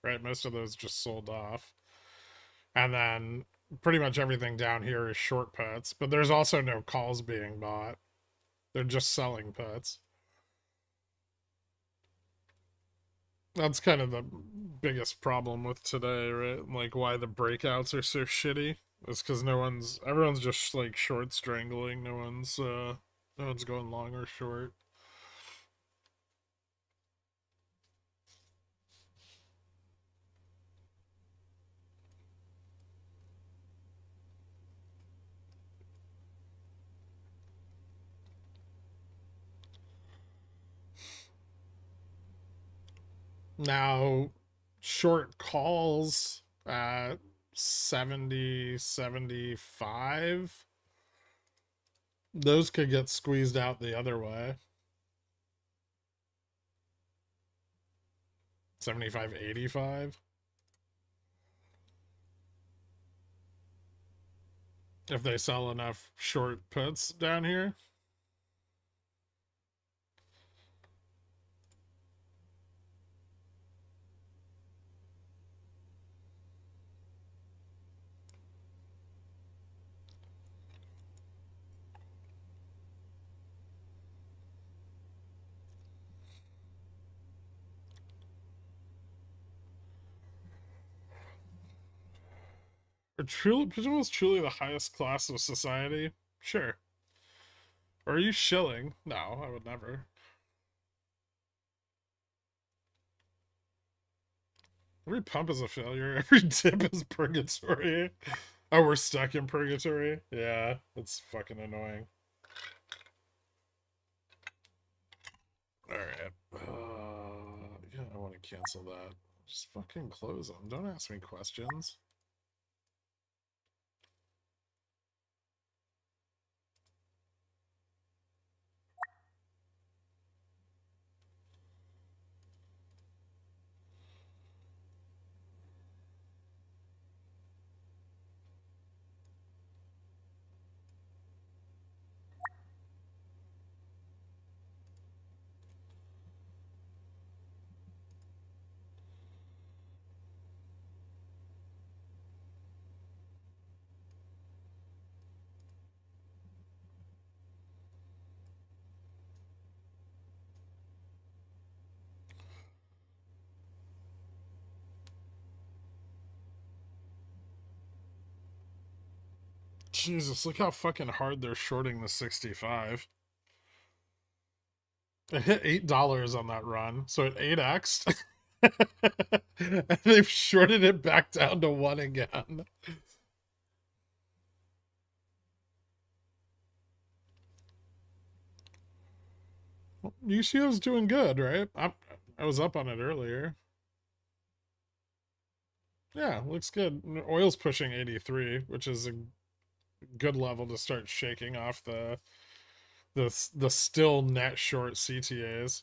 right? Most of those just sold off. And then pretty much everything down here is short puts, but there's also no calls being bought. They're just selling puts. That's kind of the biggest problem with today, right? Like why the breakouts are so shitty is because everyone's just like short strangling. No one's going long or short. Now, short calls at 70, 75, those could get squeezed out the other way. 75, 85. If they sell enough short puts down here. Pigeonwheel is truly the highest class of society? Sure. Or are you shilling? No, I would never. Every pump is a failure. Every dip is purgatory. Oh, we're stuck in purgatory? Yeah, it's fucking annoying. Alright. Yeah, I want to cancel that. Just fucking close them. Don't ask me questions. Jesus, look how fucking hard they're shorting the 65. It hit $8 on that run, so it 8x'd. And they've shorted it back down to 1 again. UCO's doing good, right? I was up on it earlier. Yeah, looks good. Oil's pushing 83, which is a good level to start shaking off the still net short CTAs.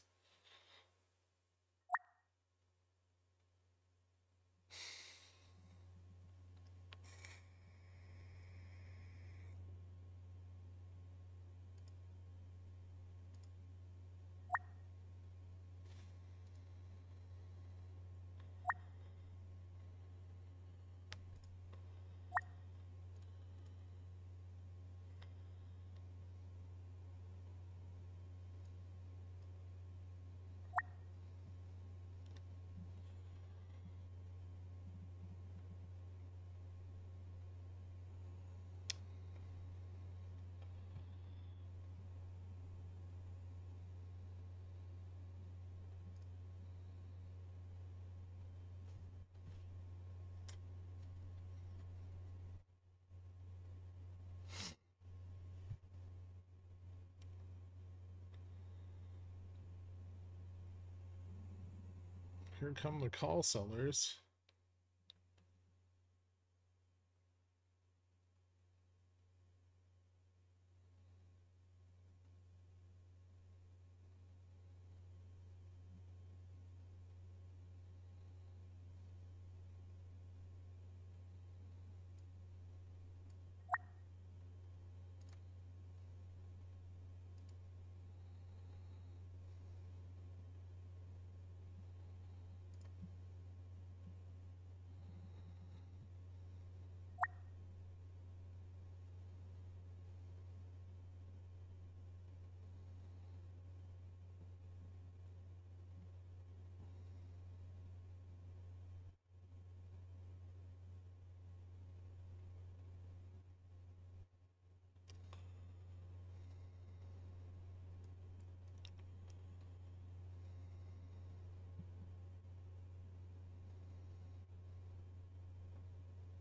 Here come the call sellers.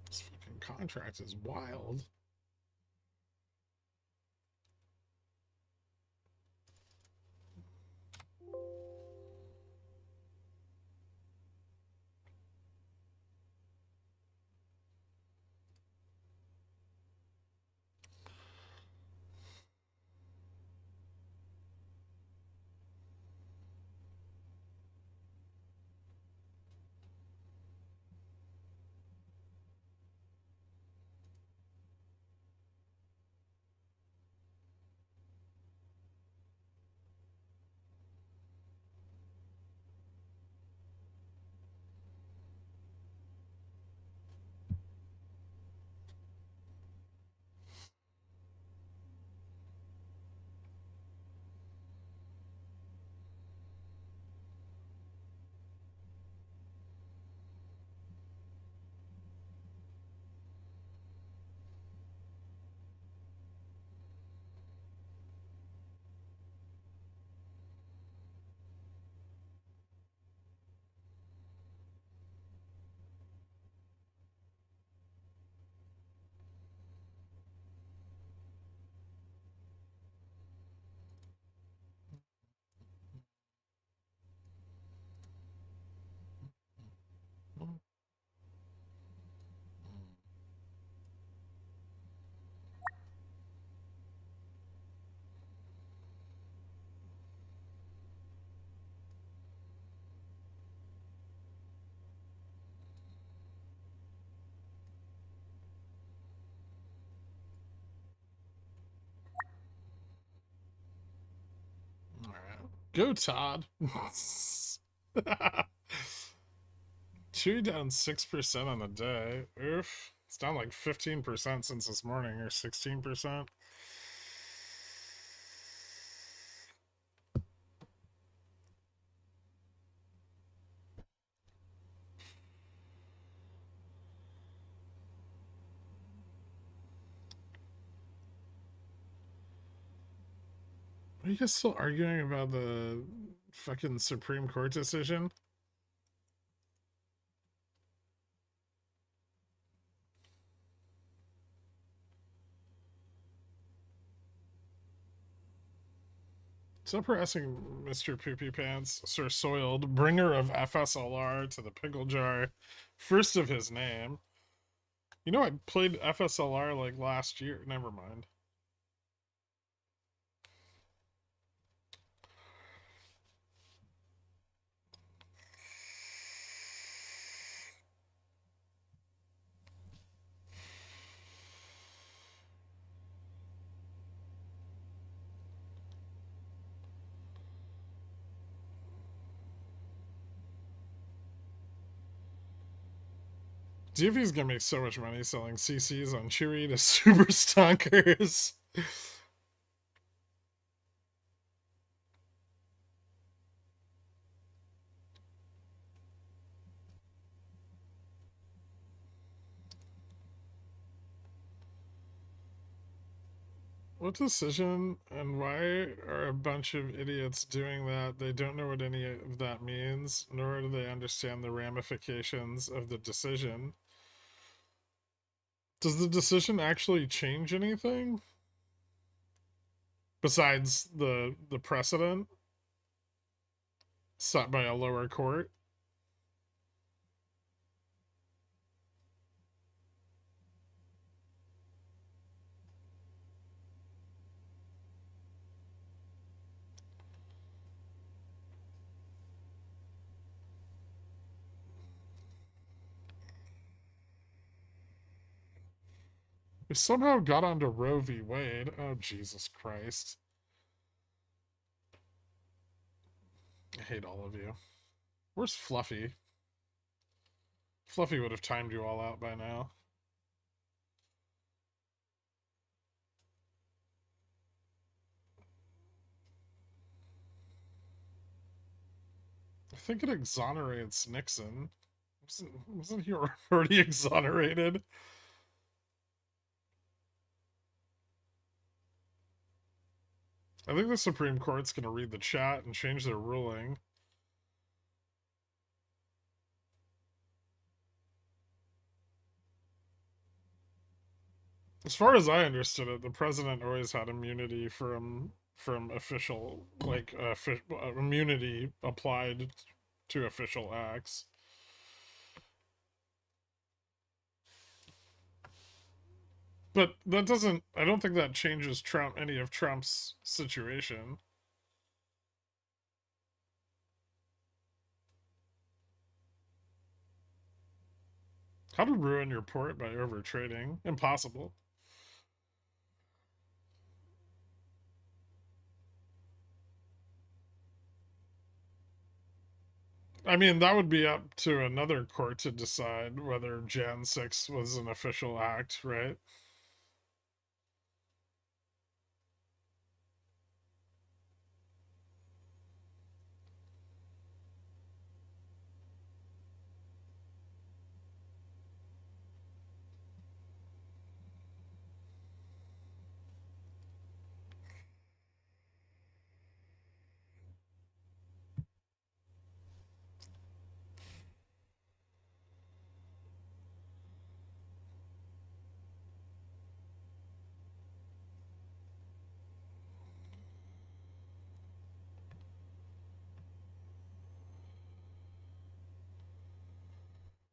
This fucking contract is wild. Go, Todd. Chewy down 6% on the day. Oof. It's down like 15% since this morning, or 16%. Are you guys still arguing about the fucking Supreme Court decision? Stop harassing Mr. Poopy Pants, Sir Soiled, bringer of FSLR to the pickle jar, first of his name. You know, I played FSLR like last year. Never mind. DF's gonna make so much money selling CCs on Chewy to super stonkers. What decision and why are a bunch of idiots doing that? They don't know what any of that means, nor do they understand the ramifications of the decision. Does the decision actually change anything? Besides the precedent set by a lower court? We somehow got onto Roe v. Wade. Oh, Jesus Christ. I hate all of you. Where's Fluffy? Fluffy would have timed you all out by now. I think it exonerates Nixon. Wasn't he already exonerated? I think the Supreme Court's going to read the chat and change their ruling. As far as I understood it, the president always had immunity from official, like immunity applied to official acts. But that doesn't, I don't think that changes any of Trump's situation. How to ruin your port by overtrading? Impossible. I mean, that would be up to another court to decide whether Jan 6 was an official act, right?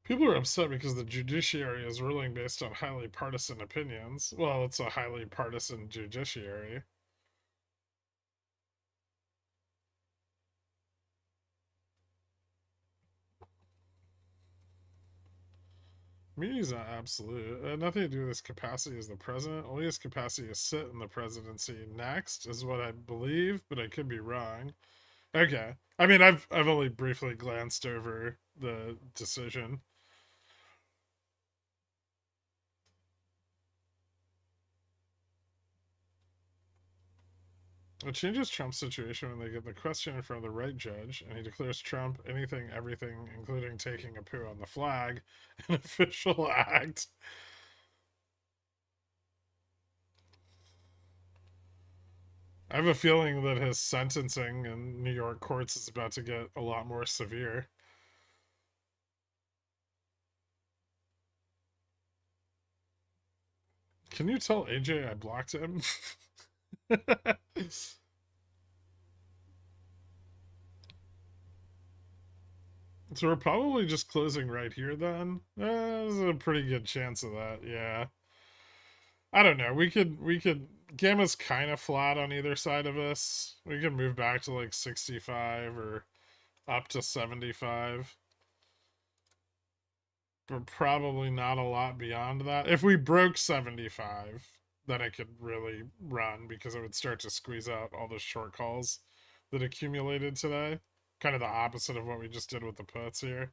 People are upset because the judiciary is ruling based on highly partisan opinions. Well, it's a highly partisan judiciary. Immunity is not absolute. It had nothing to do with his capacity as the president. Only his capacity to sit in the presidency next is what I believe, but I could be wrong. Okay. I mean, I've only briefly glanced over the decision. It changes Trump's situation when they get the question in front of the right judge, and he declares Trump anything, everything, including taking a poo on the flag, an official act. I have a feeling that his sentencing in New York courts is about to get a lot more severe. Can you tell AJ I blocked him? So we're probably just closing right here then. There's a pretty good chance of that, yeah. I don't know. We could Gamma's kind of flat on either side of us. We could move back to like 65 or up to 75. But probably not a lot beyond that. If we broke 75, then I could really run because it would start to squeeze out all the short calls that accumulated today. Kind of the opposite of what we just did with the puts here.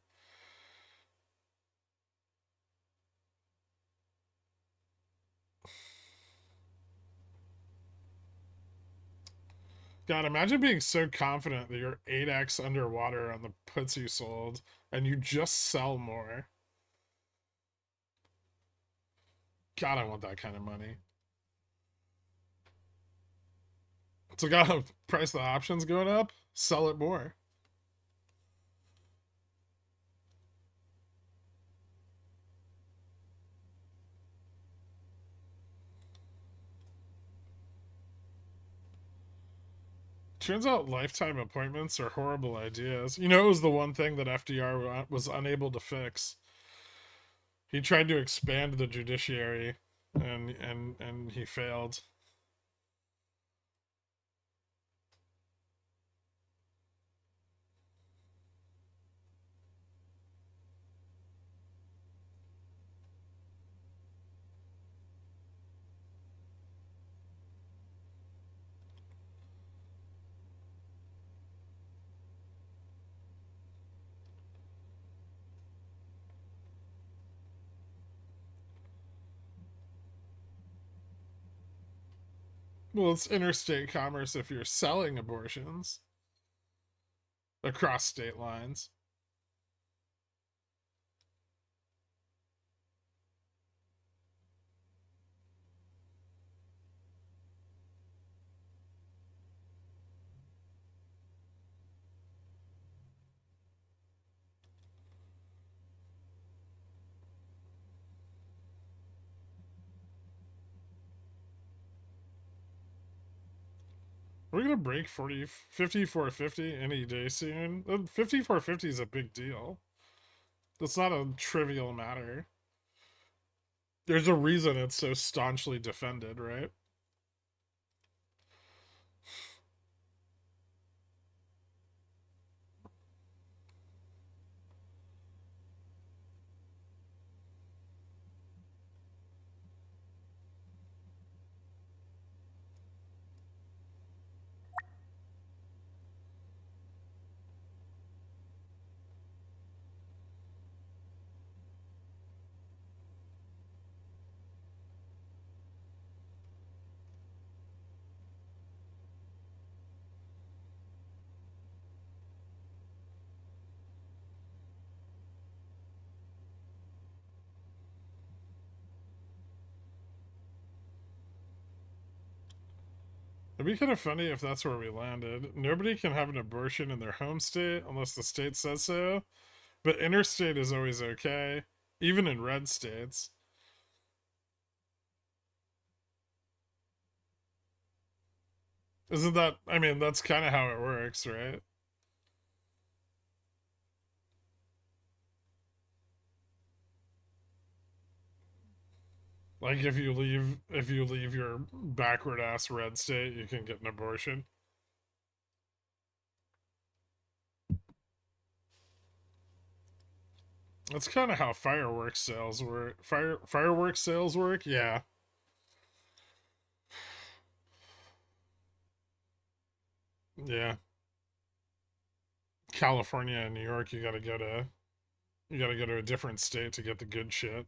God, imagine being so confident that you're 8x underwater on the puts you sold and you just sell more. God, I want that kind of money. So, gotta price the options going up, sell it more. Turns out lifetime appointments are horrible ideas. You know, it was the one thing that FDR was unable to fix. He tried to expand the judiciary, and he failed. Well, it's interstate commerce if you're selling abortions across state lines. Are we gonna break 40, 5450 any day soon? 5450 is a big deal. That's not a trivial matter. There's a reason it's so staunchly defended, right? It'd be kind of funny if that's where we landed. Nobody can have an abortion in their home state unless the state says so, but interstate is always okay, even in red states. Isn't that, I mean, that's kind of how it works, right? Like if you leave your backward ass red state, you can get an abortion. That's kind of how fireworks sales work. Fireworks sales work, yeah. Yeah. California and New York, you gotta go to a different state to get the good shit.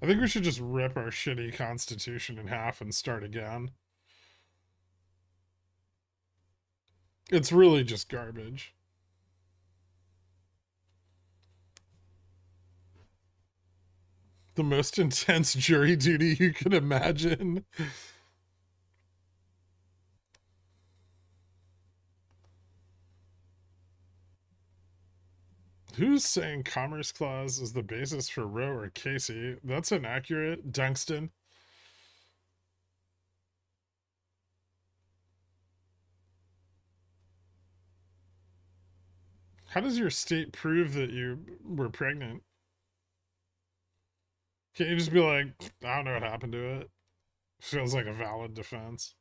I think we should just rip our shitty constitution in half and start again. It's really just garbage. The most intense jury duty you could imagine. Who's saying Commerce Clause is the basis for Roe or Casey? That's inaccurate. Dunkston. How does your state prove that you were pregnant? Can't you just be like, I don't know what happened to it? Feels like a valid defense.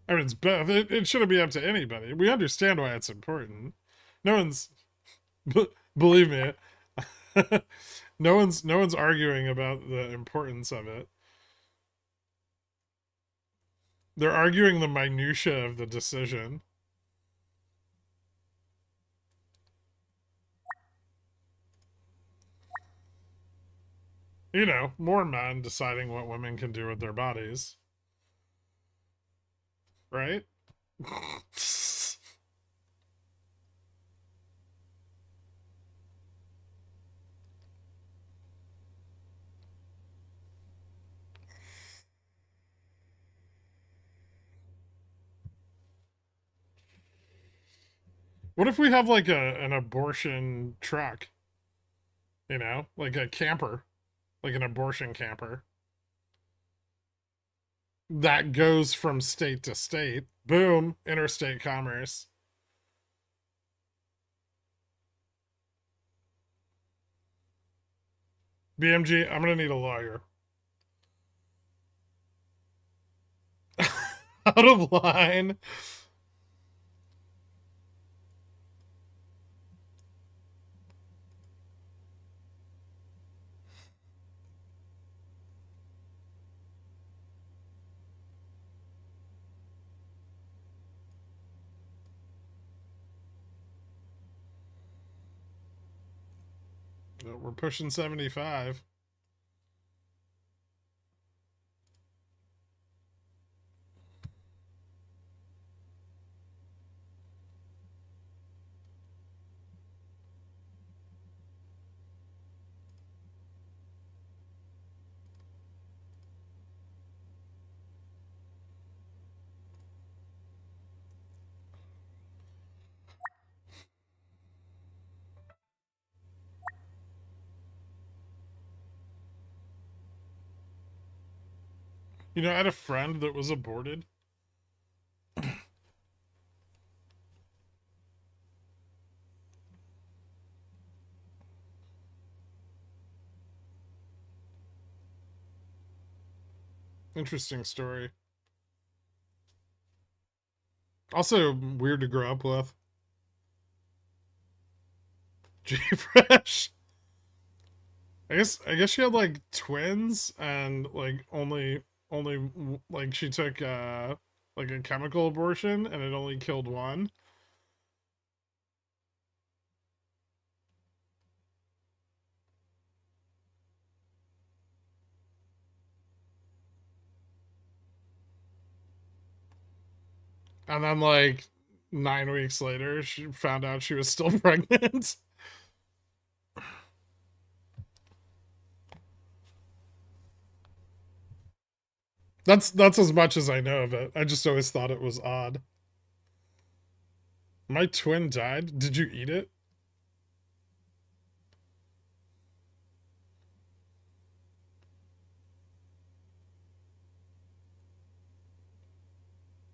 I mean, it's both. It shouldn't be up to anybody. We understand why it's important. No one's, believe me, no one's arguing about the importance of it. They're arguing the minutia of the decision. You know, more men deciding what women can do with their bodies. Right? What if we have like an abortion truck? You know, like a camper, like an abortion camper that goes from state to state. Boom, interstate commerce. BMG, I'm gonna need a lawyer. Out of line. We're pushing 75. You know, I had a friend that was aborted. Interesting story. Also weird to grow up with. G-Fresh. I guess she had like twins and like only like she took like a chemical abortion and it only killed one. And then like 9 weeks later she found out she was still pregnant. That's as much as I know of it. I just always thought it was odd. My twin died. Did you eat it?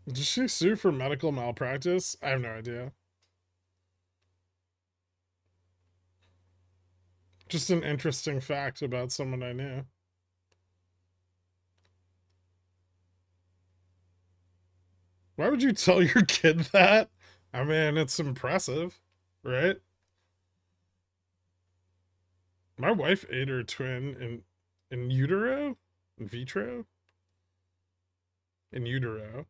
Did she sue for medical malpractice? I have no idea. Just an interesting fact about someone I knew. Why would you tell your kid that? I mean, it's impressive, right? My wife ate her twin in utero, in vitro, in utero.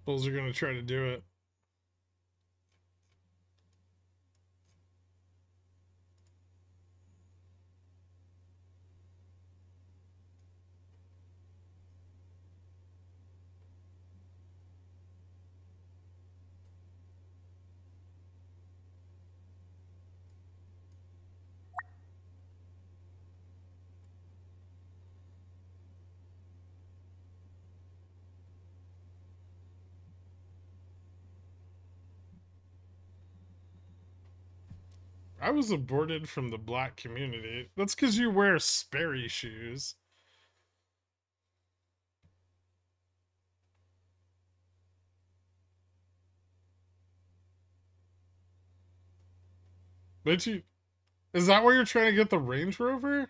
Bulls are gonna try to do it. I was aborted from the black community. That's because you wear Sperry shoes. But you, is that why you're trying to get the Range Rover?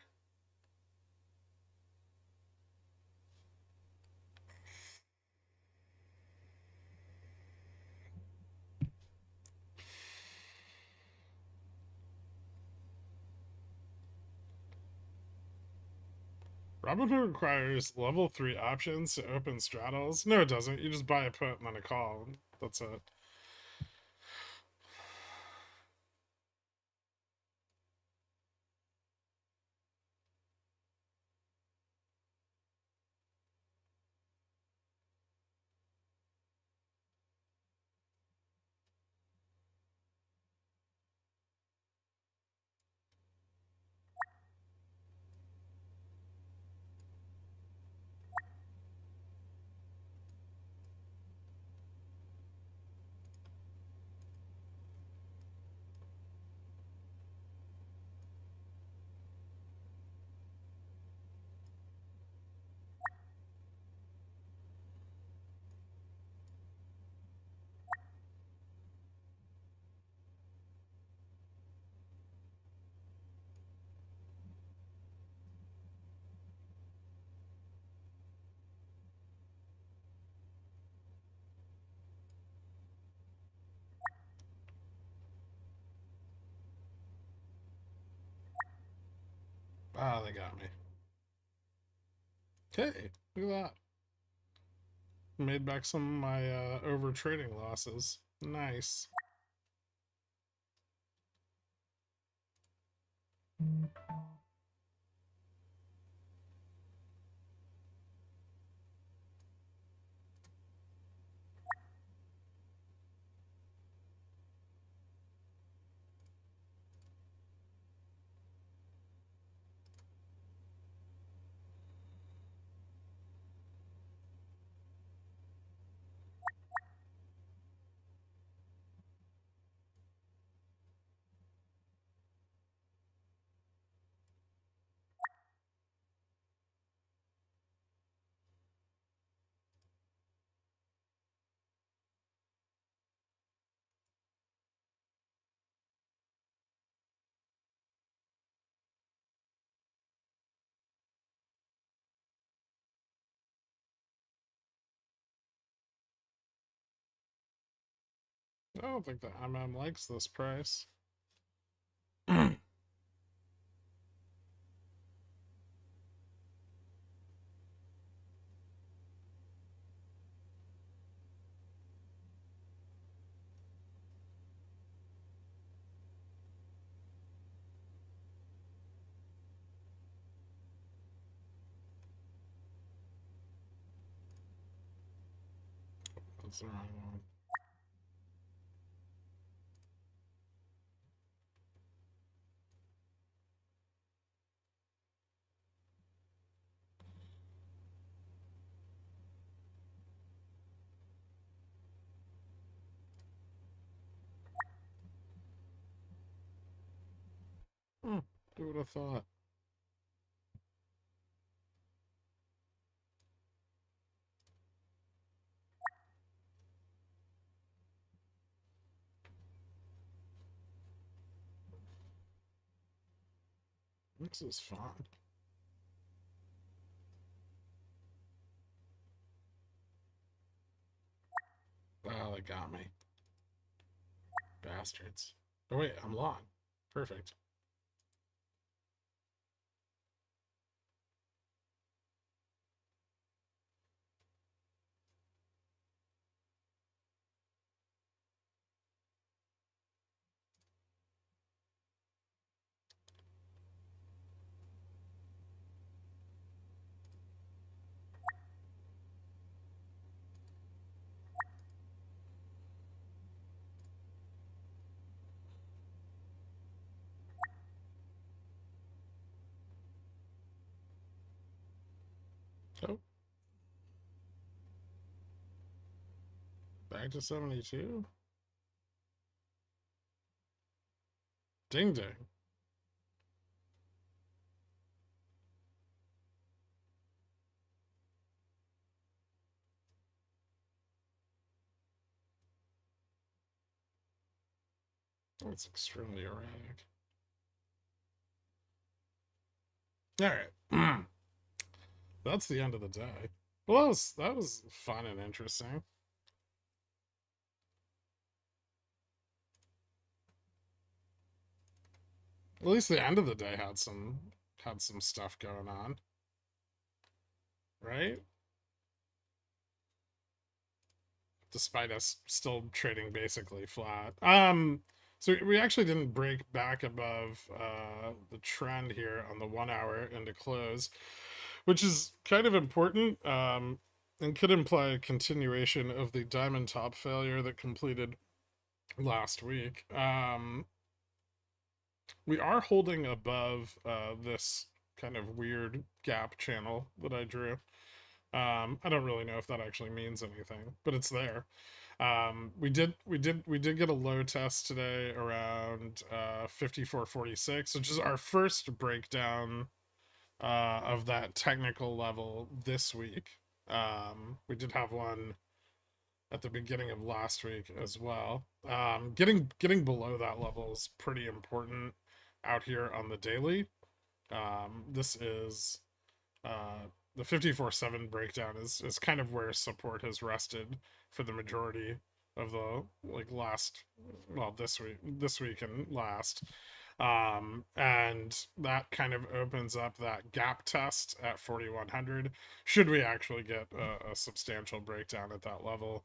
Robinhood requires level 3 options to open straddles. No, it doesn't. You just buy a put and then a call. That's it. Ah, they got me. Okay, look at that. Made back some of my over trading losses. Nice. I don't think the MM likes this price. That's the wrong one. Who would have thought? This is fun. Oh, they got me. Bastards. Oh, wait, I'm long. Perfect. Oh. Back to 72. Ding ding. That's extremely erratic. All right. That's the end of the day. Well, that was fun and interesting. At least the end of the day had some stuff going on. Right? Despite us still trading basically flat. So we actually didn't break back above the trend here on the 1 hour into close, which is kind of important, and could imply a continuation of the diamond top failure that completed last week. We are holding above this kind of weird gap channel that I drew. I don't really know if that actually means anything, but it's there. We did get a low test today around 54.46, which is our first breakdown of that technical level this week. We did have one at the beginning of last week as well. Getting below that level is pretty important out here on the daily. This is the 54.7 breakdown is kind of where support has rested for the majority of the this week and last. And that kind of opens up that gap test at 4100 should we actually get a substantial breakdown at that level,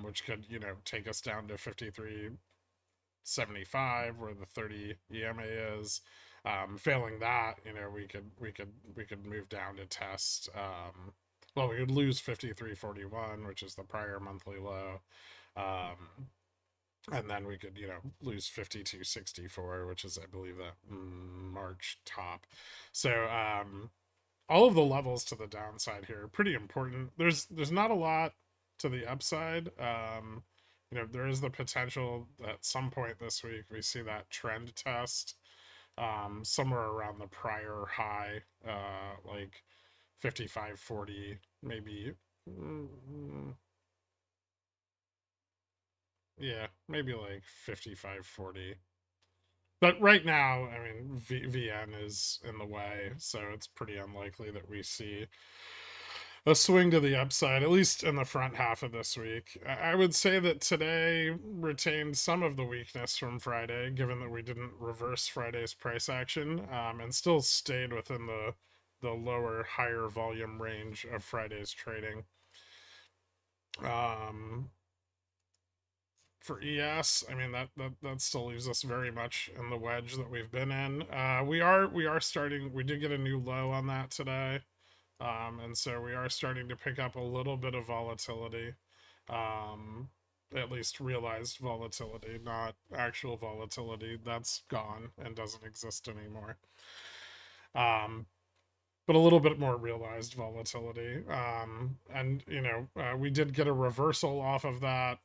which could take us down to 53.75 where the 30 EMA is. Failing that, we could move down to test. Well, we would lose 53.41, which is the prior monthly low, and then we could lose 52.64, which is I believe that March top. So all of the levels to the downside here are pretty important. There's not a lot to the upside. There is the potential at some point this week we see that trend test somewhere around the prior high, like 55.40, maybe. Yeah, maybe like 55.40. But right now, I mean, VN is in the way, so it's pretty unlikely that we see a swing to the upside, at least in the front half of this week. I would say that today retained some of the weakness from Friday, given that we didn't reverse Friday's price action, and still stayed within the lower, higher volume range of Friday's trading. For ES, I mean that still leaves us very much in the wedge that we've been in. We are starting. We did get a new low on that today. And so we are starting to pick up a little bit of volatility, at least realized volatility, not actual volatility. That's gone and doesn't exist anymore. But a little bit more realized volatility. And, we did get a reversal off of that.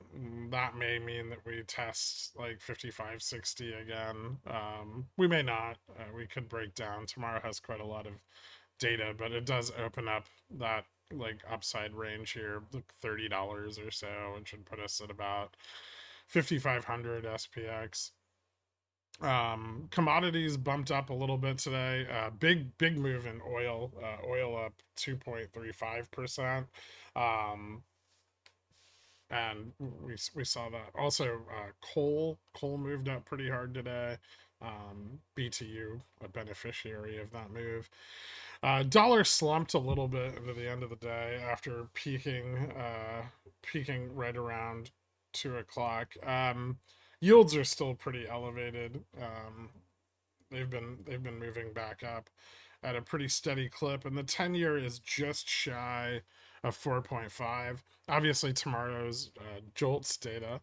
That may mean that we test like 55.60 again. We may not. We could break down. Tomorrow has quite a lot of data, but it does open up that like upside range here, like $30 or so, which would put us at about 5,500 SPX. Commodities bumped up a little bit today. Big move in oil. Oil up 2.35%. Um, and we saw that. Also, coal moved up pretty hard today. BTU, a beneficiary of that move. Dollar slumped a little bit into the end of the day after peaking right around 2 o'clock. Yields are still pretty elevated. They've been moving back up at a pretty steady clip, and the 10-year is just shy of 4.5. Obviously, tomorrow's JOLTS data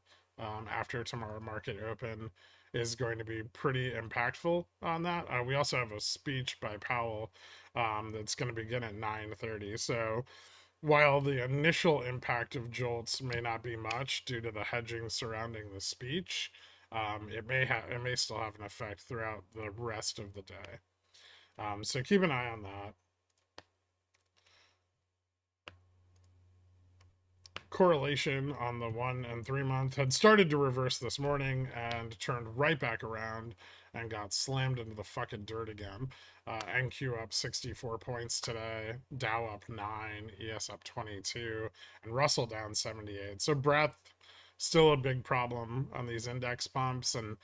after tomorrow market open is going to be pretty impactful on that. We also have a speech by Powell that's going to begin at 9:30. So while the initial impact of JOLTS may not be much due to the hedging surrounding the speech, it may still have an effect throughout the rest of the day. So keep an eye on that. Correlation on the 1 and 3 month had started to reverse this morning and turned right back around and got slammed into the fucking dirt again. NQ up 64 points today, Dow up 9, ES up 22, and Russell down 78. So breadth still a big problem on these index bumps, and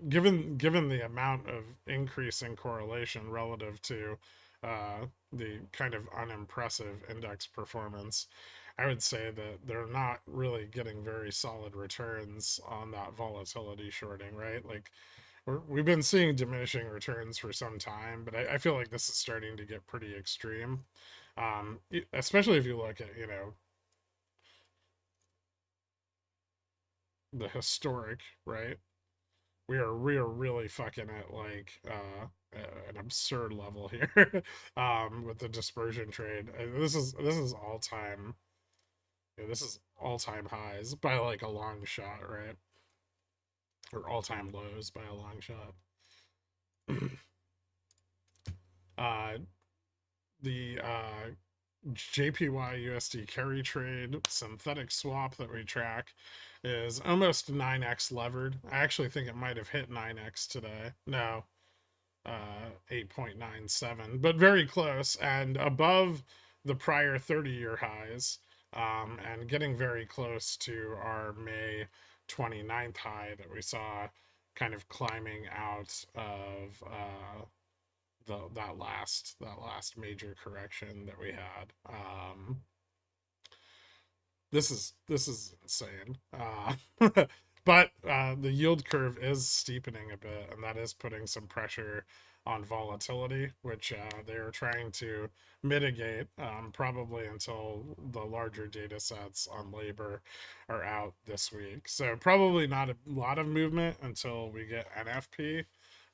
given the amount of increase in correlation relative to the kind of unimpressive index performance, I would say that they're not really getting very solid returns on that volatility shorting, right? Like we've been seeing diminishing returns for some time, but I feel like this is starting to get pretty extreme. Especially if you look at, the historic, right? We are really fucking at like an absurd level here with the dispersion trade. This is all time. This is all time highs by like a long shot, right? Or all time lows by a long shot. The JPY USD carry trade synthetic swap that we track is almost 9x levered. I actually think it might have hit 9x today. No, 8.97, but very close and above the prior 30-year highs, and getting very close to our May 29th high that we saw kind of climbing out of that last major correction that we had. This is insane. But the yield curve is steepening a bit, and that is putting some pressure on volatility, which they are trying to mitigate, probably until the larger data sets on labor are out this week. So probably not a lot of movement until we get NFP,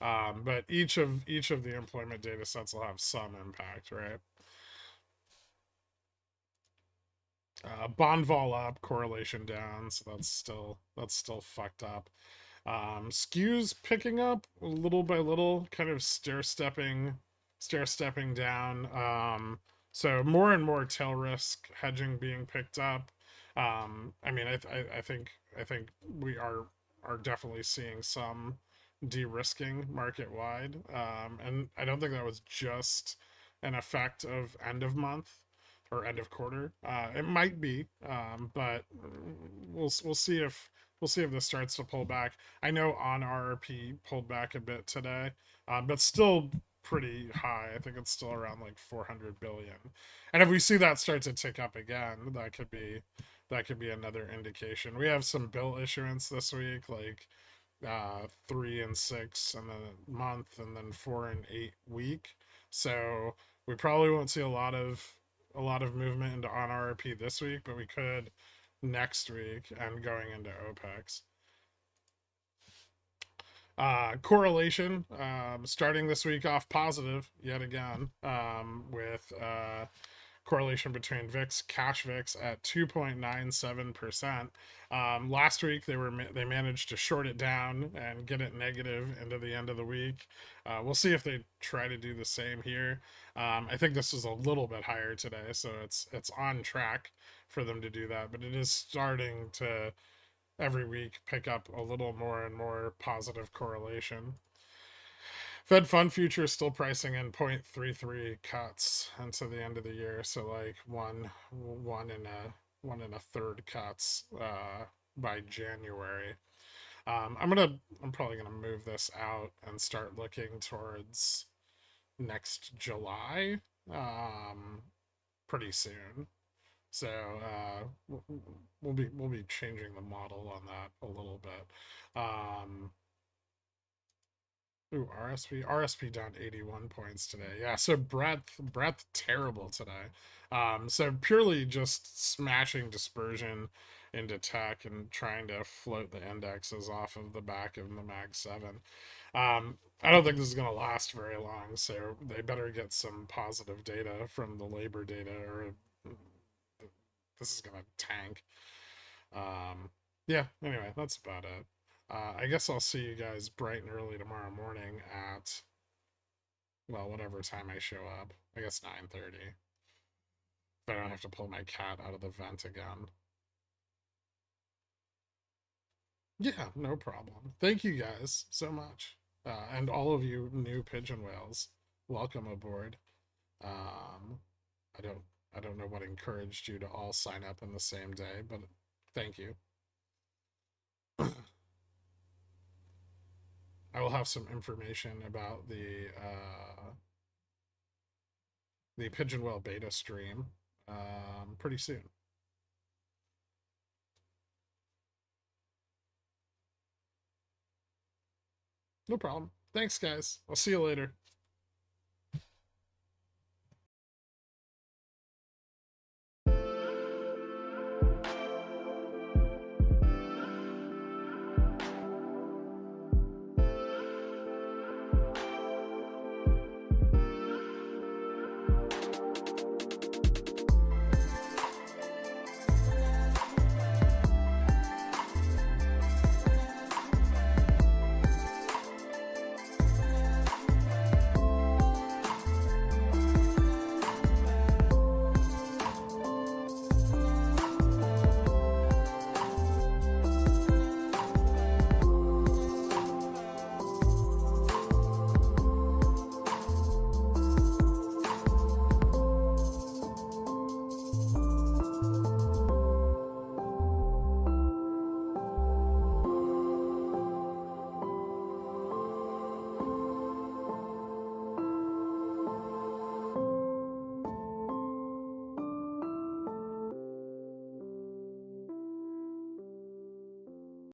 but each of the employment data sets will have some impact, right? Bond vol up, correlation down, so that's still fucked up. Skews picking up little by little, kind of stair stepping down. So more and more tail risk hedging being picked up. I mean, I think we are definitely seeing some de-risking market wide, and I don't think that was just an effect of end of month or end of quarter. It might be, but we'll see if this starts to pull back. I know on RRP pulled back a bit today, but still pretty high. I think it's still around like 400 billion. And if we see that start to tick up again, that could be another indication. We have some bill issuance this week, like 3 and 6 and then a month, and then 4 and 8 week. So we probably won't see a lot of movement into on RRP this week, but we could next week and going into OPEX. Correlation starting this week off positive yet again, with correlation between VIX, cash VIX at 2.97%. Last week they managed to short it down and get it negative into the end of the week. We'll see if they try to do the same here. I think this was a little bit higher today, so it's on track for them to do that, but it is starting to every week pick up a little more and more positive correlation. Fed fund futures still pricing in 0.33 cuts into the end of the year, so like one and a third cuts by January. I'm probably gonna move this out and start looking towards next July, pretty soon. So we'll be changing the model on that a little bit. Ooh, RSP down 81 points today. Yeah, so breadth terrible today. So purely just smashing dispersion into tech and trying to float the indexes off of the back of the Mag 7. I don't think this is going to last very long, so they better get some positive data from the labor data, or this is going to tank. Yeah, anyway, that's about it. I guess I'll see you guys bright and early tomorrow morning at, well, whatever time I show up. I guess 9:30. If I don't have to pull my cat out of the vent again. Yeah, no problem. Thank you guys so much. And all of you new pigeon whales, welcome aboard. Um, I don't I don't know what encouraged you to all sign up in the same day, but thank you. I will have some information about the Pigeon Whale beta stream pretty soon. No problem. Thanks, guys. I'll see you later.